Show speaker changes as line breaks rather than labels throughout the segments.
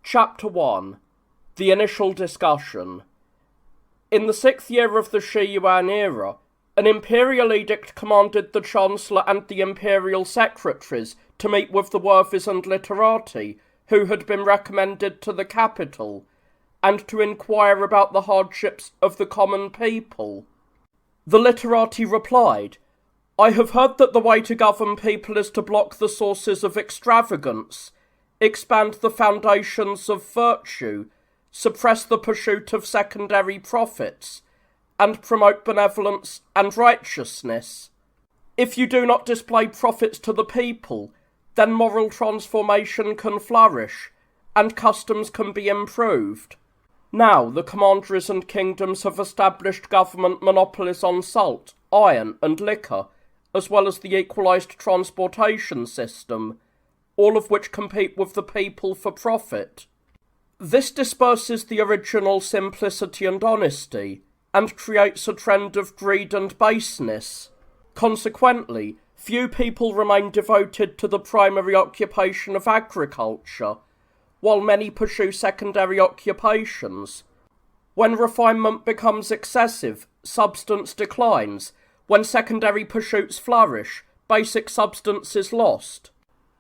Chapter 1. The Initial Discussion. In the 6th year of the Yuan era, an imperial edict commanded the Chancellor and the imperial secretaries to meet with the worthies and literati who had been recommended to the capital, and to inquire about the hardships of the common people. The literati replied, "I have heard that the way to govern people is to block the sources of extravagance, expand the foundations of virtue, suppress the pursuit of secondary profits, and promote benevolence and righteousness. If you do not display profits to the people, then moral transformation can flourish, and customs can be improved. Now the commanderies and kingdoms have established government monopolies on salt, iron, and liquor, as well as the equalized transportation system, all of which compete with the people for profit. This disperses the original simplicity and honesty, and creates a trend of greed and baseness. Consequently, few people remain devoted to the primary occupation of agriculture, while many pursue secondary occupations. When refinement becomes excessive, substance declines. When secondary pursuits flourish, basic substance is lost.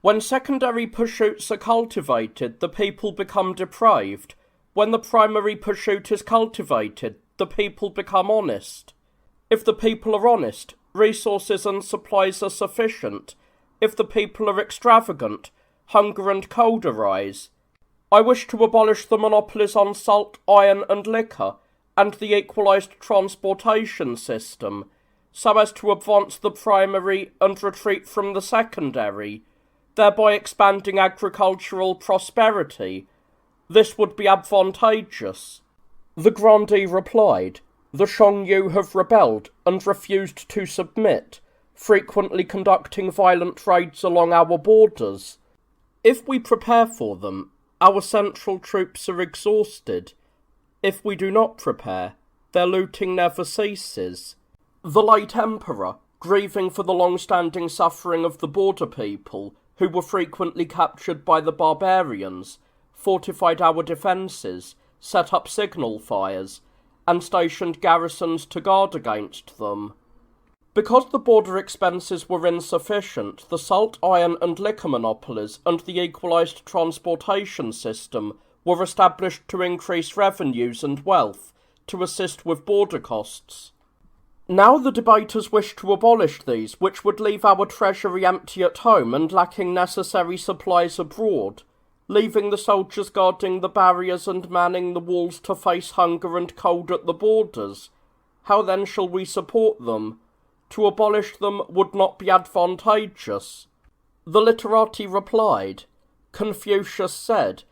When secondary pursuits are cultivated, the people become depraved. When the primary pursuit is cultivated, the people become honest. If the people are honest, resources and supplies are sufficient. If the people are extravagant, hunger and cold arise. I wish to abolish the monopolies on salt, iron and liquor, and the equalized transportation system, so as to advance the primary and retreat from the secondary, thereby expanding agricultural prosperity. This would be advantageous." The grandee replied, "The Shang have rebelled and refused to submit, frequently conducting violent raids along our borders. If we prepare for them, our central troops are exhausted. If we do not prepare, their looting never ceases." The late emperor, grieving for the long-standing suffering of the border people, who were frequently captured by the barbarians, fortified our defences, set up signal fires, and stationed garrisons to guard against them. Because the border expenses were insufficient, the salt, iron and liquor monopolies and the equalised transportation system were established to increase revenues and wealth, to assist with border costs. Now the debaters wish to abolish these, which would leave our treasury empty at home and lacking necessary supplies abroad, leaving the soldiers guarding the barriers and manning the walls to face hunger and cold at the borders. How then shall we support them? To abolish them would not be advantageous." The literati replied, "Confucius said,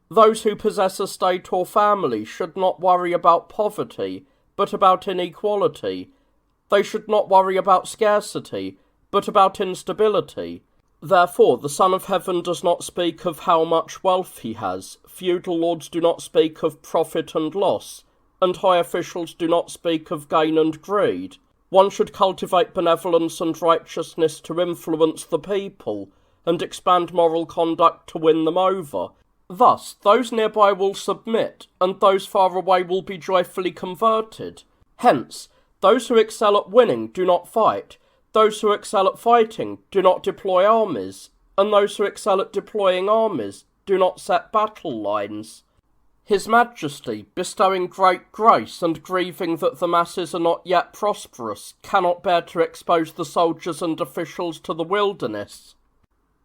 'Those who possess a state or family should not worry about poverty, but about inequality. They should not worry about scarcity, but about instability. Therefore the Son of Heaven does not speak of how much wealth he has, feudal lords do not speak of profit and loss, and high officials do not speak of gain and greed. One should cultivate benevolence and righteousness to influence the people, and expand moral conduct to win them over. Thus those nearby will submit, and those far away will be joyfully converted. Hence, those who excel at winning do not fight, those who excel at fighting do not deploy armies, and those who excel at deploying armies do not set battle lines." His Majesty, bestowing great grace and grieving that the masses are not yet prosperous, cannot bear to expose the soldiers and officials to the wilderness.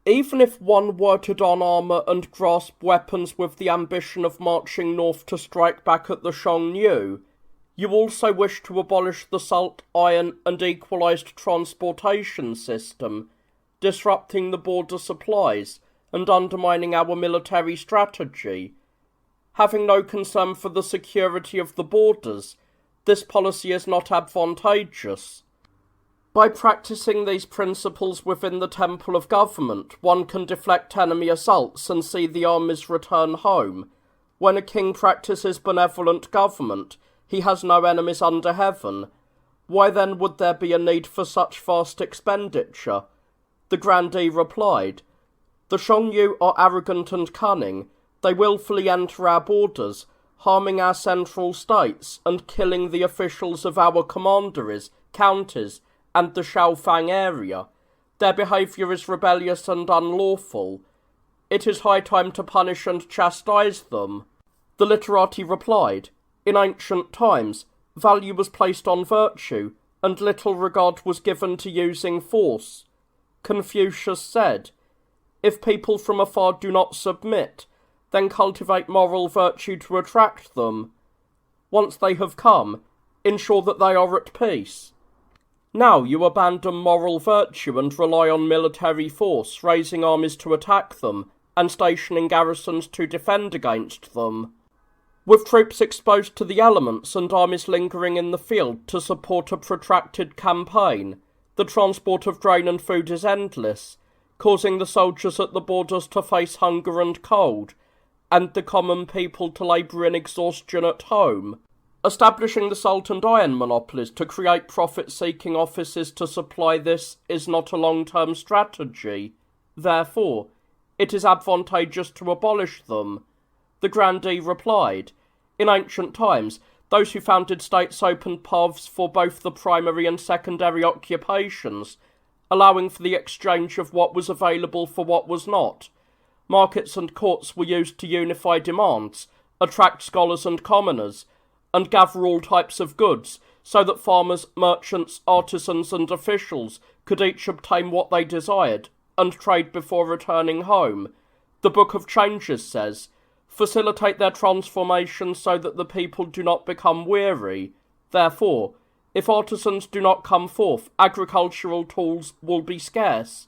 Even if one were to don armour and grasp weapons with the ambition of marching north to strike back at the Shang, you also wish to abolish the salt, iron and equalised transportation system, disrupting the border supplies and undermining our military strategy. Having no concern for the security of the borders, this policy is not advantageous. By practising these principles within the temple of government, one can deflect enemy assaults and see the armies return home. When a king practices benevolent government, he has no enemies under heaven. Why then would there be a need for such vast expenditure? The grandee replied, "The Shang are arrogant and cunning. They willfully enter our borders, harming our central states and killing the officials of our commanderies, counties, and the Shaofang area. Their behaviour is rebellious and unlawful. It is high time to punish and chastise them." The literati replied, "In ancient times, value was placed on virtue, and little regard was given to using force. Confucius said, 'If people from afar do not submit, then cultivate moral virtue to attract them. Once they have come, ensure that they are at peace.' Now you abandon moral virtue and rely on military force, raising armies to attack them, and stationing garrisons to defend against them. With troops exposed to the elements and armies lingering in the field to support a protracted campaign, the transport of grain and food is endless, causing the soldiers at the borders to face hunger and cold, and the common people to labour in exhaustion at home. Establishing the salt and iron monopolies to create profit-seeking offices to supply this is not a long-term strategy. Therefore, it is advantageous to abolish them." The grandee replied, "In ancient times, those who founded states opened paths for both the primary and secondary occupations, allowing for the exchange of what was available for what was not. Markets and courts were used to unify demands, attract scholars and commoners, and gather all types of goods, so that farmers, merchants, artisans, and officials could each obtain what they desired, and trade before returning home. The Book of Changes says, 'Facilitate their transformation so that the people do not become weary.' Therefore, if artisans do not come forth, agricultural tools will be scarce.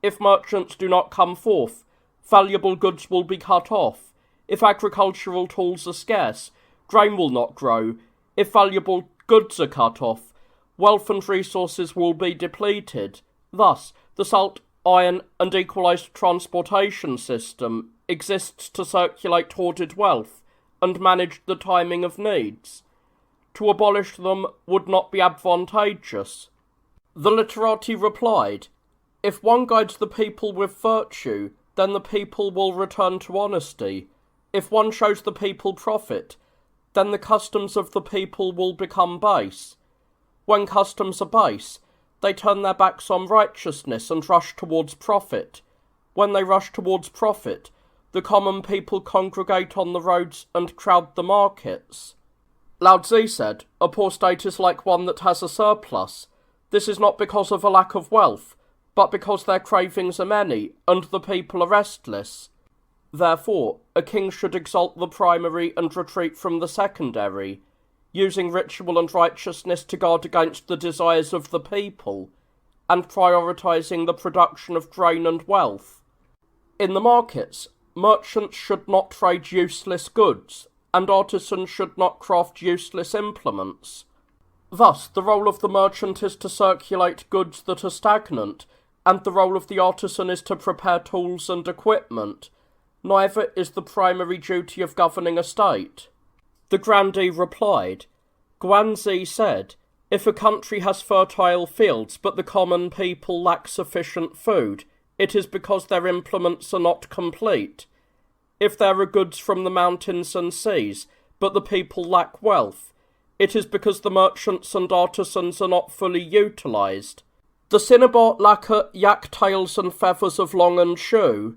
If merchants do not come forth, valuable goods will be cut off. If agricultural tools are scarce, grain will not grow. If valuable goods are cut off, wealth and resources will be depleted. Thus, the salt, iron, and equalised transportation system exists to circulate hoarded wealth and manage the timing of needs. To abolish them would not be advantageous." The literati replied, "If one guides the people with virtue, then the people will return to honesty. If one shows the people profit, then the customs of the people will become base. When customs are base, they turn their backs on righteousness and rush towards profit. When they rush towards profit, the common people congregate on the roads and crowd the markets." Lao Tzu said, "A poor state is like one that has a surplus. This is not because of a lack of wealth, but because their cravings are many, and the people are restless. Therefore, a king should exalt the primary and retreat from the secondary, using ritual and righteousness to guard against the desires of the people, and prioritising the production of grain and wealth. In the markets, merchants should not trade useless goods, and artisans should not craft useless implements. Thus, the role of the merchant is to circulate goods that are stagnant, and the role of the artisan is to prepare tools and equipment. Neither is the primary duty of governing a state." The grandee replied, "Guanzi said, 'If a country has fertile fields but the common people lack sufficient food, it is because their implements are not complete. If there are goods from the mountains and seas, but the people lack wealth, it is because the merchants and artisans are not fully utilised. The Cinnabar lacquer yak tails and feathers of Long and Shu,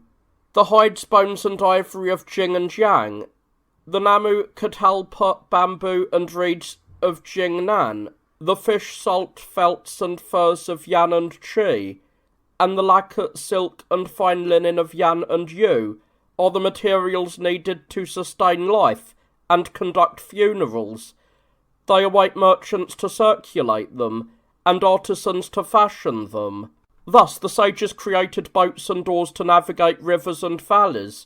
the hides, bones and ivory of Jing and Yang, the Namu catalpa bamboo and reeds of Jingnan, the fish salt felts and furs of Yan and Qi, and the lacquer, silk and fine linen of Yan and Yu are the materials needed to sustain life and conduct funerals. They await merchants to circulate them, and artisans to fashion them. Thus the sages created boats and oars to navigate rivers and valleys,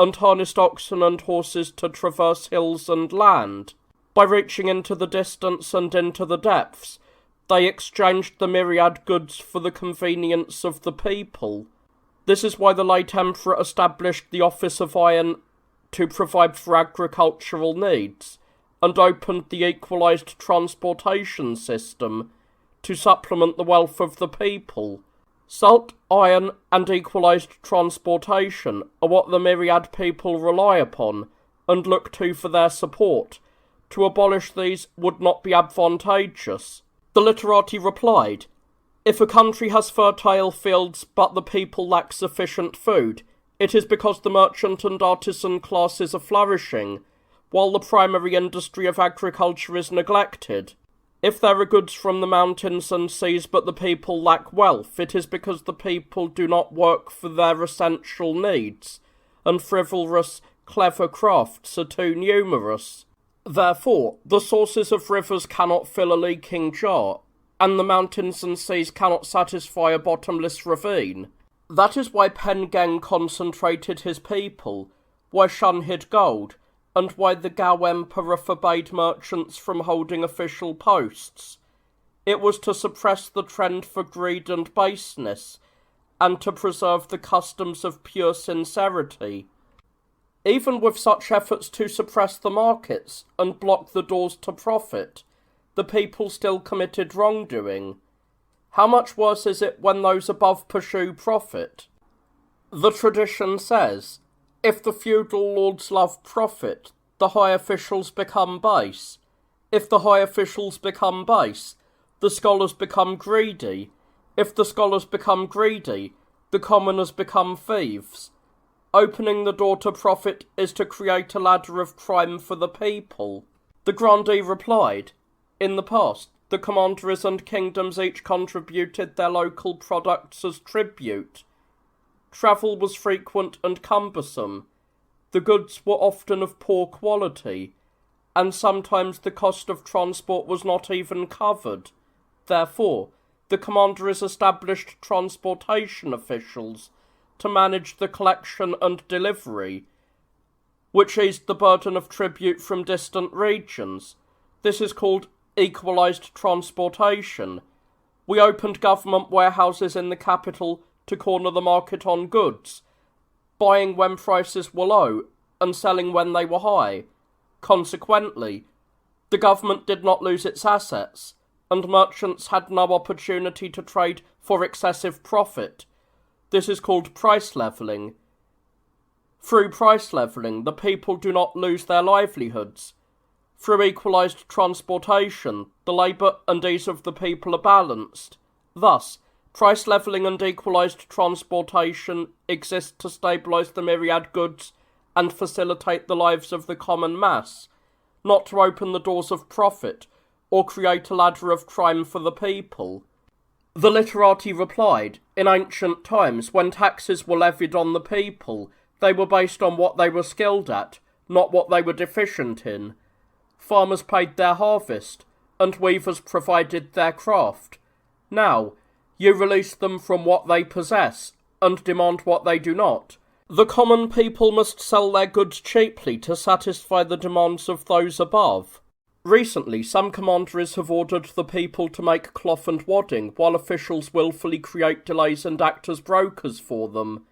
and harnessed oxen and horses to traverse hills and land. By reaching into the distance and into the depths, they exchanged the myriad goods for the convenience of the people. This is why the late emperor established the office of iron to provide for agricultural needs, and opened the equalised transportation system to supplement the wealth of the people. Salt, iron, and equalised transportation are what the myriad people rely upon and look to for their support. To abolish these would not be advantageous. The literati replied, "If a country has fertile fields but the people lack sufficient food, it is because the merchant and artisan classes are flourishing, while the primary industry of agriculture is neglected. If there are goods from the mountains and seas but the people lack wealth, it is because the people do not work for their essential needs, and frivolous, clever crafts are too numerous. Therefore, the sources of rivers cannot fill a leaking jar, and the mountains and seas cannot satisfy a bottomless ravine. That is why Pen Geng concentrated his people, why Shen hid gold, and why the Gao Emperor forbade merchants from holding official posts. It was to suppress the trend for greed and baseness, and to preserve the customs of pure sincerity. Even with such efforts to suppress the markets and block the doors to profit, the people still committed wrongdoing. How much worse is it when those above pursue profit? The tradition says, if the feudal lords love profit, the high officials become base. If the high officials become base, the scholars become greedy. If the scholars become greedy, the commoners become thieves. Opening the door to profit is to create a ladder of crime for the people." The grandee replied, "In the past, the commanderies and kingdoms each contributed their local products as tribute. Travel was frequent and cumbersome. The goods were often of poor quality, and sometimes the cost of transport was not even covered. Therefore, the commanderies established transportation officials to manage the collection and delivery, which eased the burden of tribute from distant regions. This is called equalised transportation. We opened government warehouses in the capital to corner the market on goods, buying when prices were low and selling when they were high. Consequently, the government did not lose its assets, and merchants had no opportunity to trade for excessive profit. This is called price levelling. Through price levelling, the people do not lose their livelihoods. Through equalised transportation, the labour and ease of the people are balanced. Thus, price levelling and equalised transportation exist to stabilise the myriad goods and facilitate the lives of the common mass, not to open the doors of profit or create a ladder of crime for the people." The literati replied, "In ancient times, when taxes were levied on the people, they were based on what they were skilled at, not what they were deficient in. Farmers paid their harvest, and weavers provided their craft. Now, you release them from what they possess, and demand what they do not. The common people must sell their goods cheaply to satisfy the demands of those above. Recently, some commanderies have ordered the people to make cloth and wadding, while officials wilfully create delays and act as brokers for them.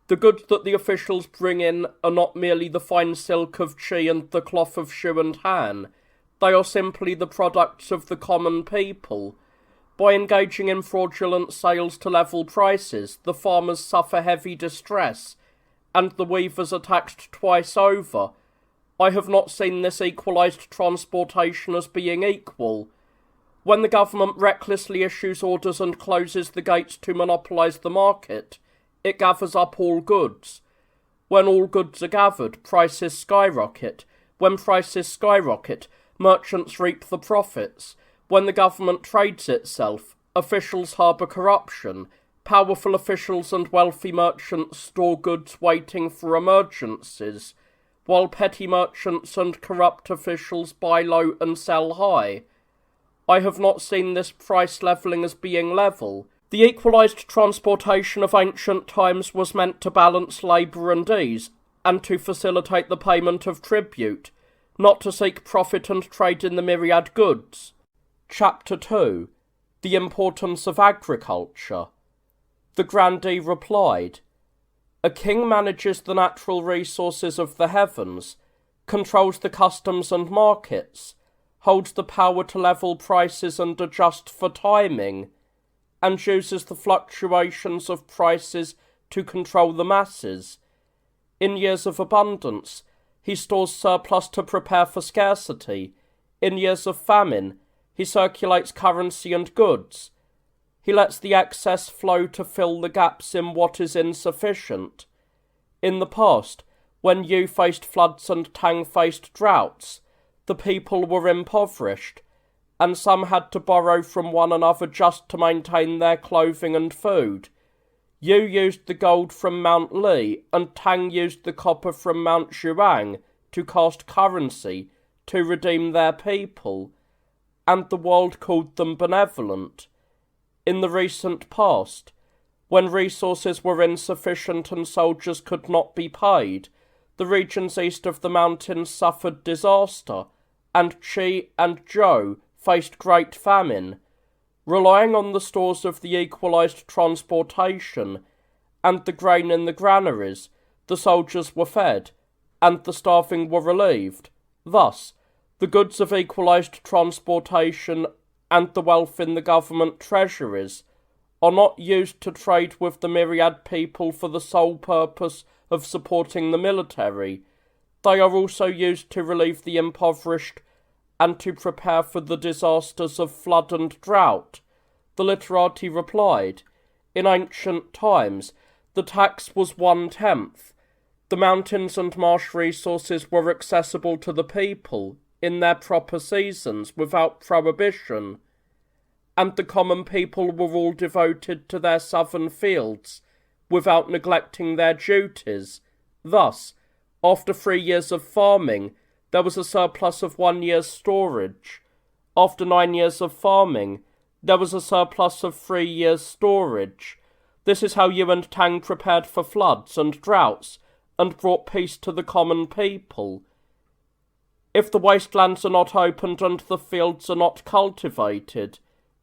The goods that the officials bring in are not merely the fine silk of Qi and the cloth of Zhou and Han. They are simply the products of the common people. By engaging in fraudulent sales to level prices, the farmers suffer heavy distress, and the weavers are taxed twice over. I have not seen this equalised transportation as being equal. When the government recklessly issues orders and closes the gates to monopolise the market, it gathers up all goods. When all goods are gathered, prices skyrocket. When prices skyrocket, merchants reap the profits. When the government trades itself, officials harbour corruption. Powerful officials and wealthy merchants store goods waiting for emergencies, while petty merchants and corrupt officials buy low and sell high. I have not seen this price levelling as being level. The equalised transportation of ancient times was meant to balance labour and ease, and to facilitate the payment of tribute, not to seek profit and trade in the myriad goods. Chapter 2. The Importance of Agriculture. The grandee replied, "A king manages the natural resources of the heavens, controls the customs and markets, holds the power to level prices and adjust for timing, and uses the fluctuations of prices to control the masses. In years of abundance, he stores surplus to prepare for scarcity. In years of famine, he circulates currency and goods. He lets the excess flow to fill the gaps in what is insufficient. In the past, when Yu faced floods and Tang faced droughts, the people were impoverished, and some had to borrow from one another just to maintain their clothing and food. Yu used the gold from Mount Li, and Tang used the copper from Mount Zhuang to cast currency to redeem their people, and the world called them benevolent. In the recent past, when resources were insufficient and soldiers could not be paid, the regions east of the mountains suffered disaster, and Qi and Zhou faced great famine. Relying on the stores of the equalized transportation and the grain in the granaries, the soldiers were fed, and the starving were relieved. Thus, the goods of equalized transportation and the wealth in the government treasuries are not used to trade with the myriad people for the sole purpose of supporting the military. They are also used to relieve the impoverished and to prepare for the disasters of flood and drought. The literati replied, in ancient times, the tax was 1/10. The mountains and marsh resources were accessible to the people in their proper seasons without prohibition, and the common people were all devoted to their southern fields without neglecting their duties. Thus, after 3 years of farming, there was a surplus of 1 year's storage. After 9 years of farming, there was a surplus of 3 years' storage. This is how Yu and Tang prepared for floods and droughts and brought peace to the common people. If the wastelands are not opened and the fields are not cultivated,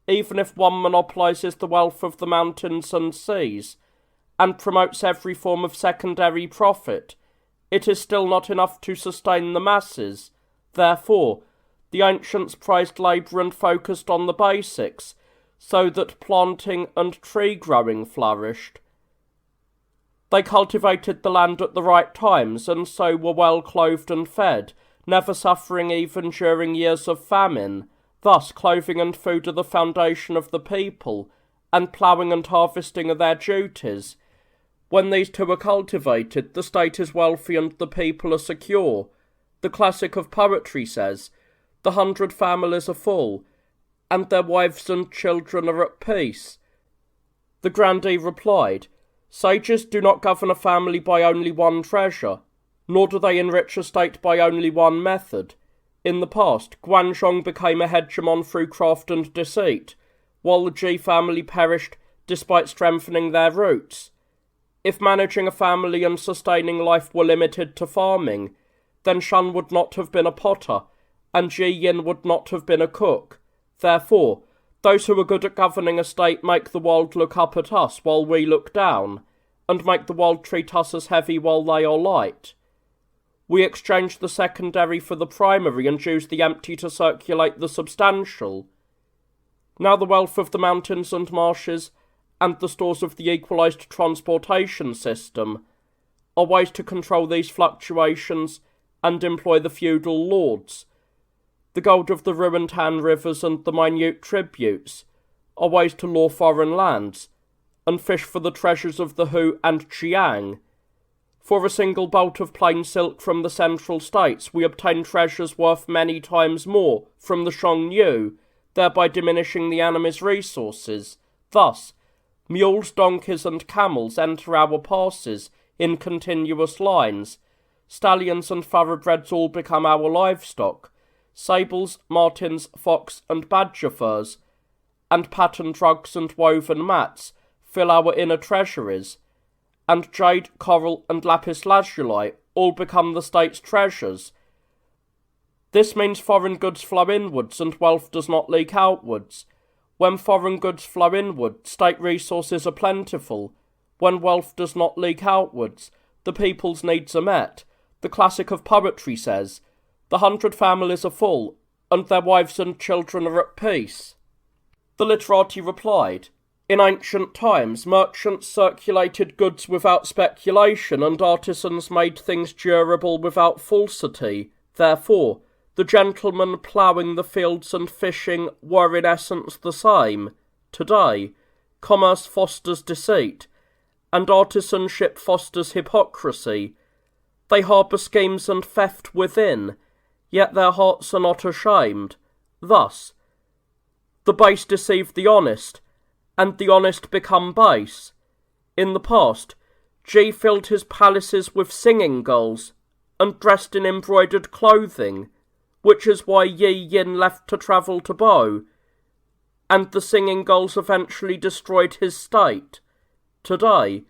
even if one monopolizes the wealth of the mountains and seas, and promotes every form of secondary profit, it is still not enough to sustain the masses. Therefore, the ancients prized labour and focused on the basics, so that planting and tree growing flourished. They cultivated the land at the right times, and so were well clothed and fed, never suffering even during years of famine. Thus, clothing and food are the foundation of the people, and ploughing and harvesting are their duties. When these two are cultivated, the state is wealthy and the people are secure. The classic of poetry says, "The 100 families are full, and their wives and children are at peace." The grandee replied, "Sages do not govern a family by only one treasure, nor do they enrich a state by only one method. In the past, Guanzhong became a hegemon through craft and deceit, while the Ji family perished despite strengthening their roots. If managing a family and sustaining life were limited to farming, then Shen would not have been a potter, and Ji Yin would not have been a cook. Therefore, those who are good at governing a state make the world look up at us while we look down, and make the world treat us as heavy while they are light. We exchange the secondary for the primary and use the empty to circulate the substantial. Now the wealth of the mountains and marshes and the stores of the equalized transportation system are ways to control these fluctuations and employ the feudal lords. The gold of the ruined Han rivers and the minute tributes are ways to law foreign lands, and fish for the treasures of the Hu and Qiang. For a single bolt of plain silk from the central states, we obtain treasures worth many times more from the Shang, thereby diminishing the enemy's resources. Thus, mules, donkeys, and camels enter our passes in continuous lines. Stallions and thoroughbreds all become our livestock. Sables, martins, fox, and badger furs, and patterned rugs and woven mats fill our inner treasuries, and jade, coral, and lapis lazuli all become the state's treasures. This means foreign goods flow inwards and wealth does not leak outwards. When foreign goods flow inward, state resources are plentiful. When wealth does not leak outwards, the people's needs are met. The classic of poetry says, "The 100 families are full, and their wives and children are at peace." The literati replied, In ancient times, merchants circulated goods without speculation, and artisans made things durable without falsity. Therefore, the gentlemen ploughing the fields and fishing were in essence the same. Today, commerce fosters deceit, and artisanship fosters hypocrisy. They harbour schemes and theft within, yet their hearts are not ashamed. Thus, the base deceive the honest, and the honest become base. In the past, Ji filled his palaces with singing girls, and dressed in embroidered clothing, which is why Yi Yin left to travel to Bo, and the singing girls eventually destroyed his state. Today,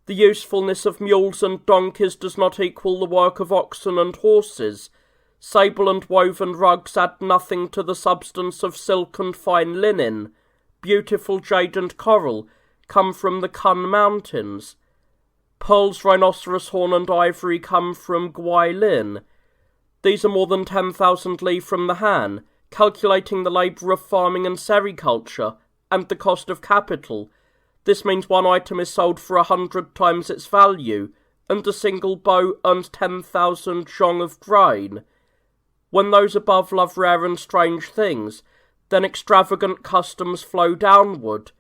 the usefulness of mules and donkeys does not equal the work of oxen and horses. Sable and woven rugs add nothing to the substance of silk and fine linen. Beautiful jade and coral come from the Kun mountains. Pearls, rhinoceros horn and ivory come from Guilin. These are more than 10,000 li from the Han, calculating the labour of farming and sericulture, and the cost of capital. This means one item is sold for 100 times its value, and a single bow earns 10,000 zhong of grain. When those above love rare and strange things, then extravagant customs flow downward.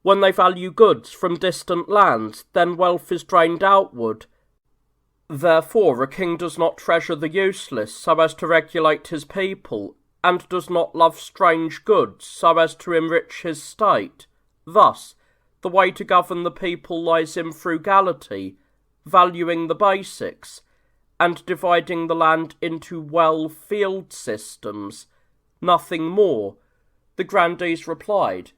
When they value goods from distant lands, then wealth is drained outward. Therefore, a king does not treasure the useless so as to regulate his people, and does not love strange goods so as to enrich his state. Thus, the way to govern the people lies in frugality, valuing the basics, and dividing the land into well-field systems. Nothing more. The grandees replied.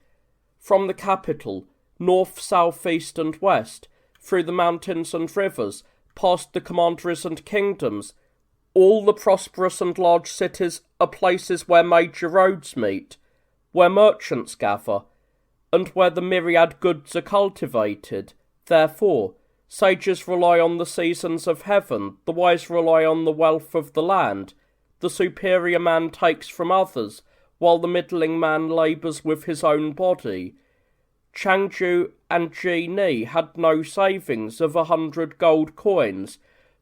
From the capital, north, south, east and west, through the mountains and rivers, past the commanderies and kingdoms, all the prosperous and large cities are places where major roads meet, where merchants gather, and where the myriad goods are cultivated. Therefore, sages rely on the seasons of heaven, the wise rely on the wealth of the land, the superior man takes from others, while the middling man labours with his own body. Changju and Ji Ni had no savings of 100 gold coins.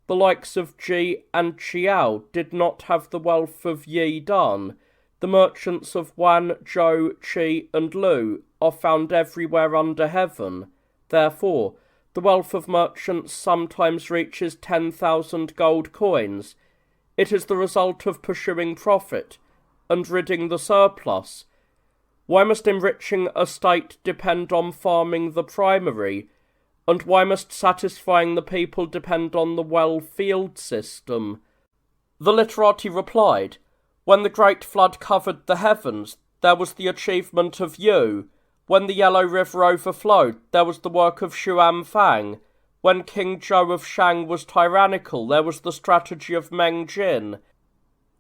The likes of Ji and Chao did not have the wealth of Yi Dan. The merchants of Huan, Zhou, Qin and Lu are found everywhere under heaven. Therefore, the wealth of merchants sometimes reaches 10,000 gold coins. It is the result of pursuing profit and ridding the surplus. Why must enriching a state depend on farming the primary, and why must satisfying the people depend on the well-field system? The literati replied, when the great flood covered the heavens, there was the achievement of Yu. When the Yellow River overflowed, there was the work of Xuan Fang. When King Zhou of Shang was tyrannical, there was the strategy of Meng Jin.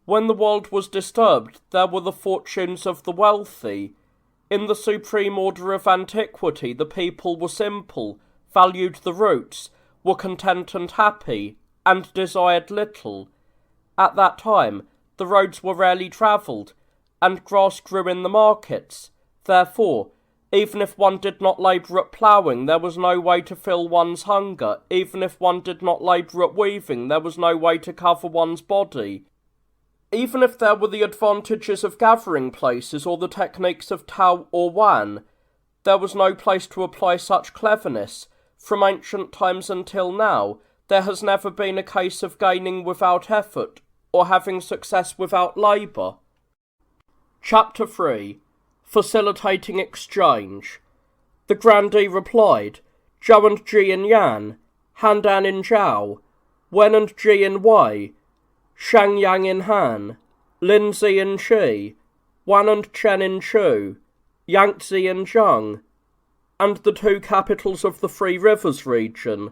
When the world was disturbed, there were the fortunes of the wealthy. In the supreme order of antiquity, the people were simple, valued the roots, were content and happy, and desired little. At that time, the roads were rarely travelled, and grass grew in the markets. Therefore, even if one did not labour at ploughing, there was no way to fill one's hunger. Even if one did not labour at weaving, there was no way to cover one's body. Even if there were the advantages of gathering places or the techniques of Tao or Wan, there was no place to apply such cleverness. From ancient times until now, there has never been a case of gaining without effort, or having success without labour. Chapter 3. Facilitating Exchange. The grandee replied, Zhou and Qin in Yan, Handan in Zhao, Wen and Ji in Wei, Shang Yang in Han, Linzi in Shi, Wan and Chen in Shu, Yangtze in Zhang, and the two capitals of the Three Rivers region.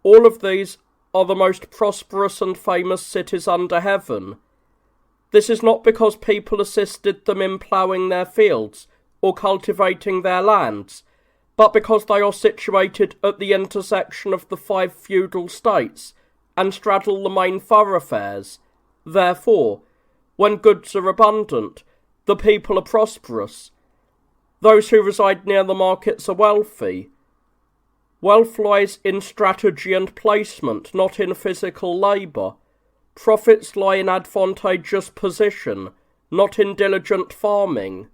All of these are the most prosperous and famous cities under heaven. This is not because people assisted them in ploughing their fields or cultivating their lands, but because they are situated at the intersection of the 5 feudal states and straddle the main thoroughfares. Therefore, when goods are abundant, the people are prosperous. Those who reside near the markets are wealthy. Wealth lies in strategy and placement, not in physical labour. Profits lie in advantageous position, not in diligent farming.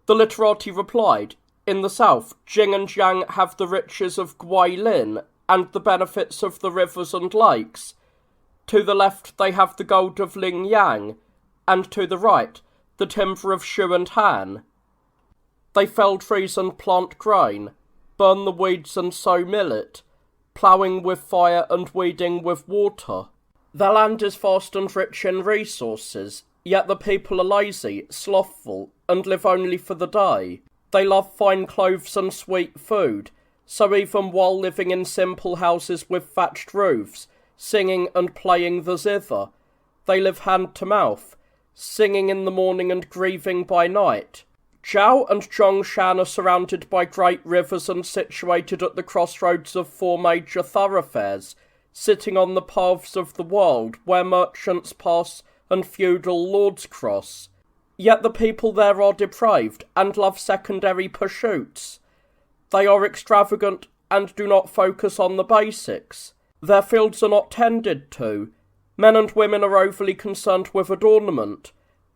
The literati replied, in the south, Jing and Yang have the riches of Guilin and the benefits of the rivers and lakes. To the left they have the gold of Lingyang, and to the right the timber of Shu and Han. They fell trees and plant grain, burn the weeds and sow millet, ploughing with fire and weeding with water. Their land is vast and rich in resources, yet the people are lazy, slothful, and live only for the day. They love fine clothes and sweet food, so even while living in simple houses with thatched roofs, singing and playing the zither, they live hand to mouth, singing in the morning and grieving by night. Chao and Zhongshan are surrounded by great rivers and situated at the crossroads of 4 major thoroughfares, sitting on the paths of the world where merchants pass and feudal lords cross. Yet the people there are depraved and love secondary pursuits. They are extravagant and do not focus on the basics. Their fields are not tended to. Men and women are overly concerned with adornment,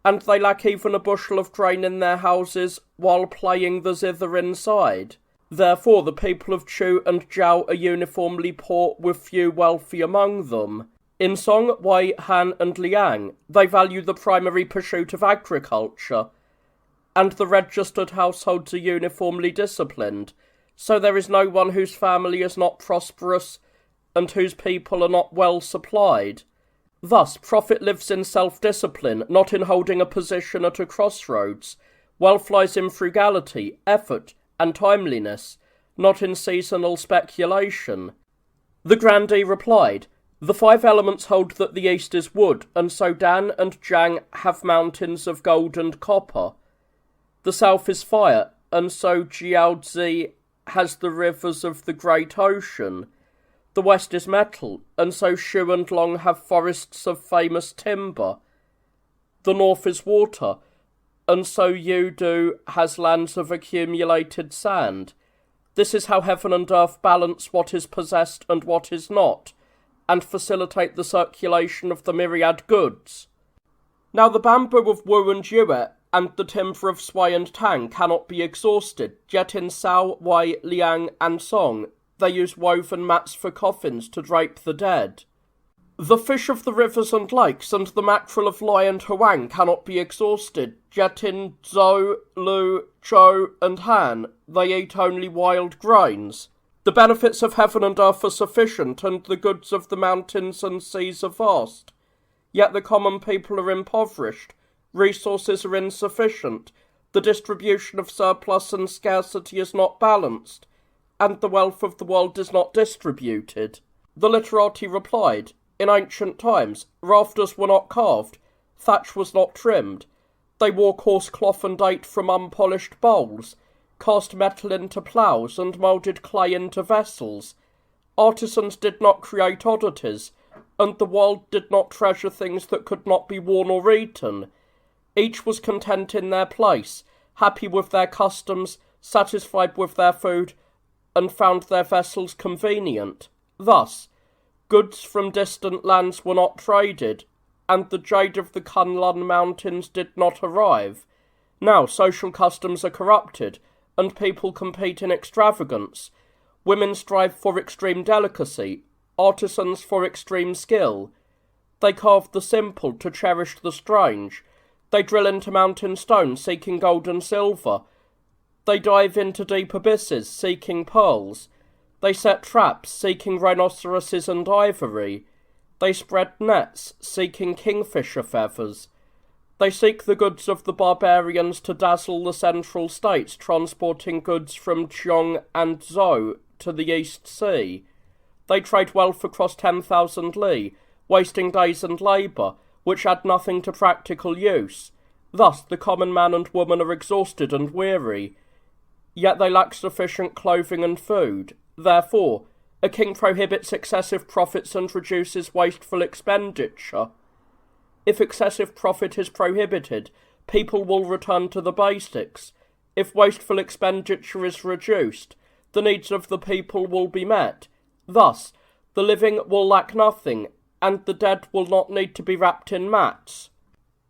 and they lack even a bushel of grain in their houses while playing the zither inside. Therefore the people of Chu and Zhao are uniformly poor, with few wealthy among them. In Song, Wei, Han and Liang, they value the primary pursuit of agriculture, and the registered households are uniformly disciplined, so there is no one whose family is not prosperous and whose people are not well supplied. Thus, profit lives in self-discipline, not in holding a position at a crossroads. Wealth lies in frugality, effort, and timeliness, not in seasonal speculation. The grandee replied, the 5 elements hold that the east is wood, and so Dan and Jiang have mountains of gold and copper. The south is fire, and so Jiaozi has the rivers of the great ocean. The west is metal, and so Shu and Long have forests of famous timber. The north is water, and so Yudu has lands of accumulated sand. This is how heaven and earth balance what is possessed and what is not, and facilitate the circulation of the myriad goods. Now the bamboo of Wu and Yue and the timber of Sui and Tang cannot be exhausted, yet in Sao, Wei, Liang and Song they use woven mats for coffins to drape the dead. The fish of the rivers and lakes and the mackerel of Lai and Huan cannot be exhausted, yet in Zhou, Lu, Chou and Han they eat only wild grains. The benefits of heaven and earth are sufficient, and the goods of the mountains and seas are vast. Yet the common people are impoverished, resources are insufficient, the distribution of surplus and scarcity is not balanced, and the wealth of the world is not distributed. The literati replied, in ancient times, rafters were not carved, thatch was not trimmed, they wore coarse cloth and ate from unpolished bowls, cast metal into ploughs and moulded clay into vessels. Artisans did not create oddities, and the world did not treasure things that could not be worn or eaten. Each was content in their place, happy with their customs, satisfied with their food, and found their vessels convenient. Thus, goods from distant lands were not traded, and the jade of the Kunlun mountains did not arrive. Now social customs are corrupted, and people compete in extravagance. Women strive for extreme delicacy, artisans for extreme skill. They carve the simple to cherish the strange. They drill into mountain stone seeking gold and silver. They dive into deep abysses seeking pearls. They set traps seeking rhinoceroses and ivory. They spread nets seeking kingfisher feathers. They seek the goods of the barbarians to dazzle the central states, transporting goods from Zhong and Zhou to the East Sea. They trade wealth across 10,000 li, wasting days and labour, which add nothing to practical use. Thus the common man and woman are exhausted and weary, yet they lack sufficient clothing and food. Therefore, a king prohibits excessive profits and reduces wasteful expenditure. If excessive profit is prohibited, people will return to the basics. If wasteful expenditure is reduced, the needs of the people will be met. Thus, the living will lack nothing, and the dead will not need to be wrapped in mats.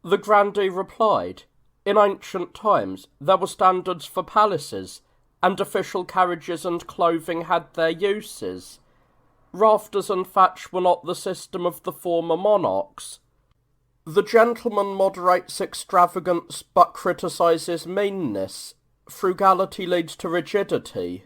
The grandee replied, in ancient times there were standards for palaces, and official carriages and clothing had their uses. Rafters and thatch were not the system of the former monarchs. The gentleman moderates extravagance but criticises meanness. Frugality leads to rigidity.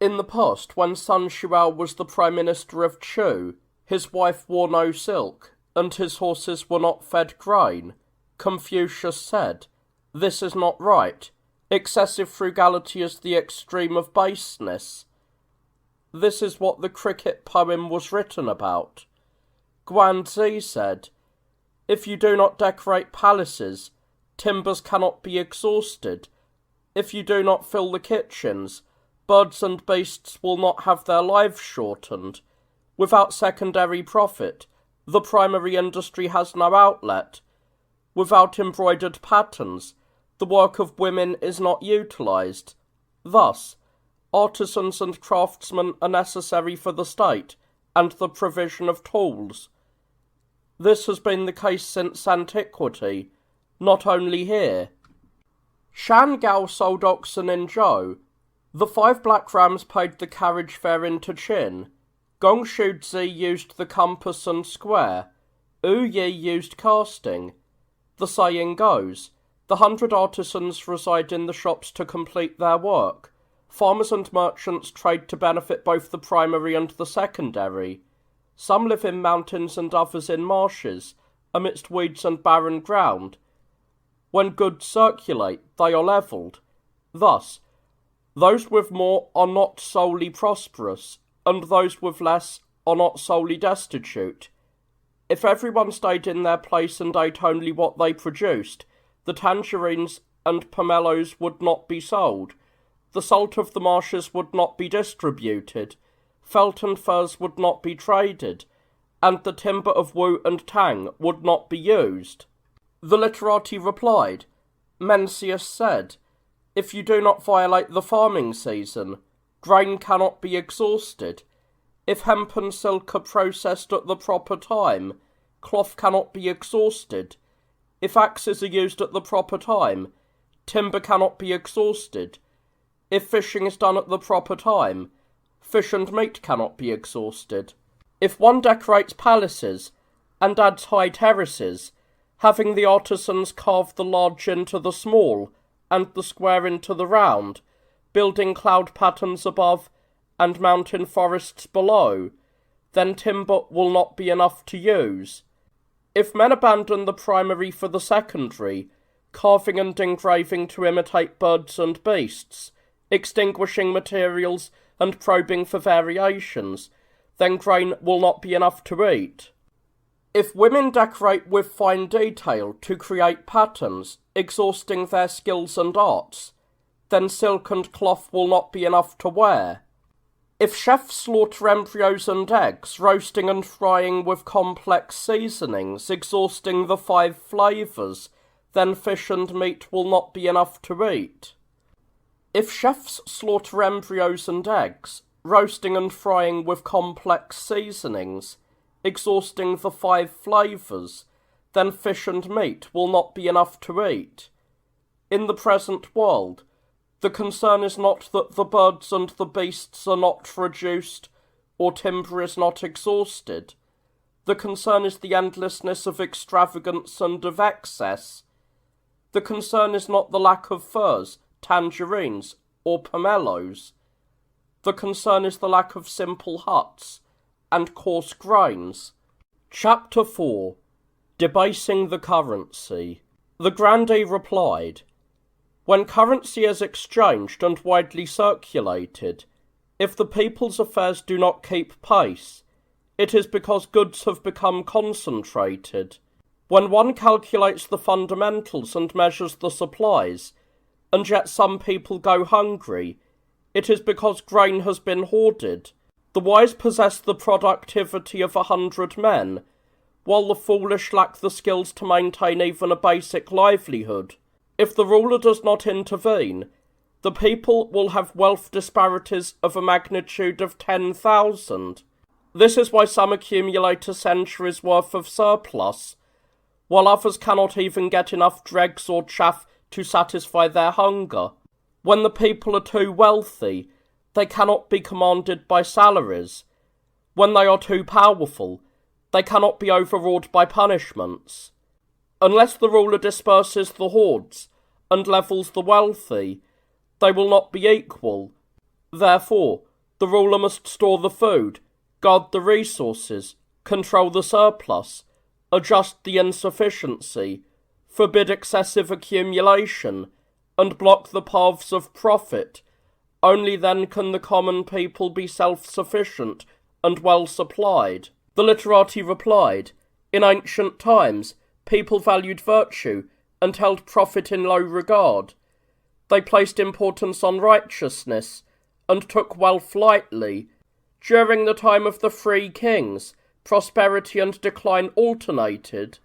In the past, when Sun Xuao was the Prime Minister of Chu, his wife wore no silk, and his horses were not fed grain. Confucius said, "This is not right. Excessive frugality is the extreme of baseness." This is what the cricket poem was written about. Guanzi said, "If you do not decorate palaces, timbers cannot be exhausted. If you do not fill the kitchens, birds and beasts will not have their lives shortened. Without secondary profit, the primary industry has no outlet. Without embroidered patterns, the work of women is not utilized. Thus, artisans and craftsmen are necessary for the state and the provision of tools. This has been the case since antiquity, not only here." Shan Gao sold oxen in Zhou. The 5 black rams paid the carriage fare into Qin. Gong Shuzi used the compass and square. Yu Yi used casting. The saying goes, the 100 artisans reside in the shops to complete their work. Farmers and merchants trade to benefit both the primary and the secondary. Some live in mountains and others in marshes, amidst weeds and barren ground. When goods circulate, they are levelled. Thus, those with more are not solely prosperous, and those with less are not solely destitute. If everyone stayed in their place and ate only what they produced, the tangerines and pomelos would not be sold, the salt of the marshes would not be distributed, felt and furs would not be traded, and the timber of Wu and Tang would not be used. The literati replied, Mencius said, "If you do not violate the farming season, grain cannot be exhausted. If hemp and silk are processed at the proper time, cloth cannot be exhausted. If axes are used at the proper time, timber cannot be exhausted. If fishing is done at the proper time, fish and meat cannot be exhausted. If one decorates palaces and adds high terraces, having the artisans carve the large into the small and the square into the round, building cloud patterns above and mountain forests below, then timber will not be enough to use. If men abandon the primary for the secondary, carving and engraving to imitate birds and beasts, extinguishing materials and probing for variations, then grain will not be enough to eat. If women decorate with fine detail to create patterns, exhausting their skills and arts, then silk and cloth will not be enough to wear. If chefs slaughter embryos and eggs, roasting and frying with complex seasonings, exhausting the 5 flavours, then fish and meat will not be enough to eat. If chefs slaughter embryos and eggs, roasting and frying with complex seasonings, exhausting the 5 flavours, then fish and meat will not be enough to eat. In the present world, the concern is not that the birds and the beasts are not reduced, or timber is not exhausted. The concern is the endlessness of extravagance and of excess. The concern is not the lack of furs, tangerines, or pomelos. The concern is the lack of simple huts and coarse grains. Chapter 4. Debasing the Currency. The grandee replied, "When currency is exchanged and widely circulated, if the people's affairs do not keep pace, it is because goods have become concentrated. When one calculates the fundamentals and measures the supplies, and yet some people go hungry, it is because grain has been hoarded. The wise possess the productivity of 100 men, while the foolish lack the skills to maintain even a basic livelihood. If the ruler does not intervene, the people will have wealth disparities of a magnitude of 10,000. This is why some accumulate a century's worth of surplus, while others cannot even get enough dregs or chaff to satisfy their hunger. When the people are too wealthy, they cannot be commanded by salaries. When they are too powerful, they cannot be overawed by punishments. Unless the ruler disperses the hordes and levels the wealthy, they will not be equal. Therefore, the ruler must store the food, guard the resources, control the surplus, adjust the insufficiency, forbid excessive accumulation, and block the paths of profit. Only then can the common people be self-sufficient and well supplied. The literati replied, in ancient times, people valued virtue and held profit in low regard. They placed importance on righteousness and took wealth lightly. During the time of the three kings, prosperity and decline alternated.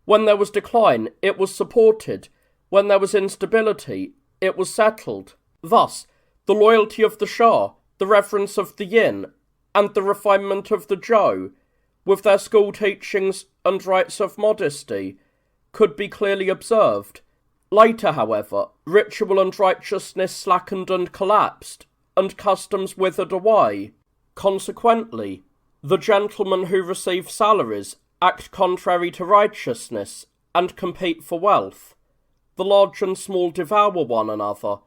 When there was decline, it was supported. When there was instability, it was settled. Thus, the loyalty of the Shah, the reverence of the Yin, and the refinement of the Zhou, with their school teachings and rites of modesty, could be clearly observed. Later, however, ritual and righteousness slackened and collapsed, and customs withered away. Consequently, the gentlemen who receive salaries act contrary to righteousness and compete for wealth. The large and small devour one another,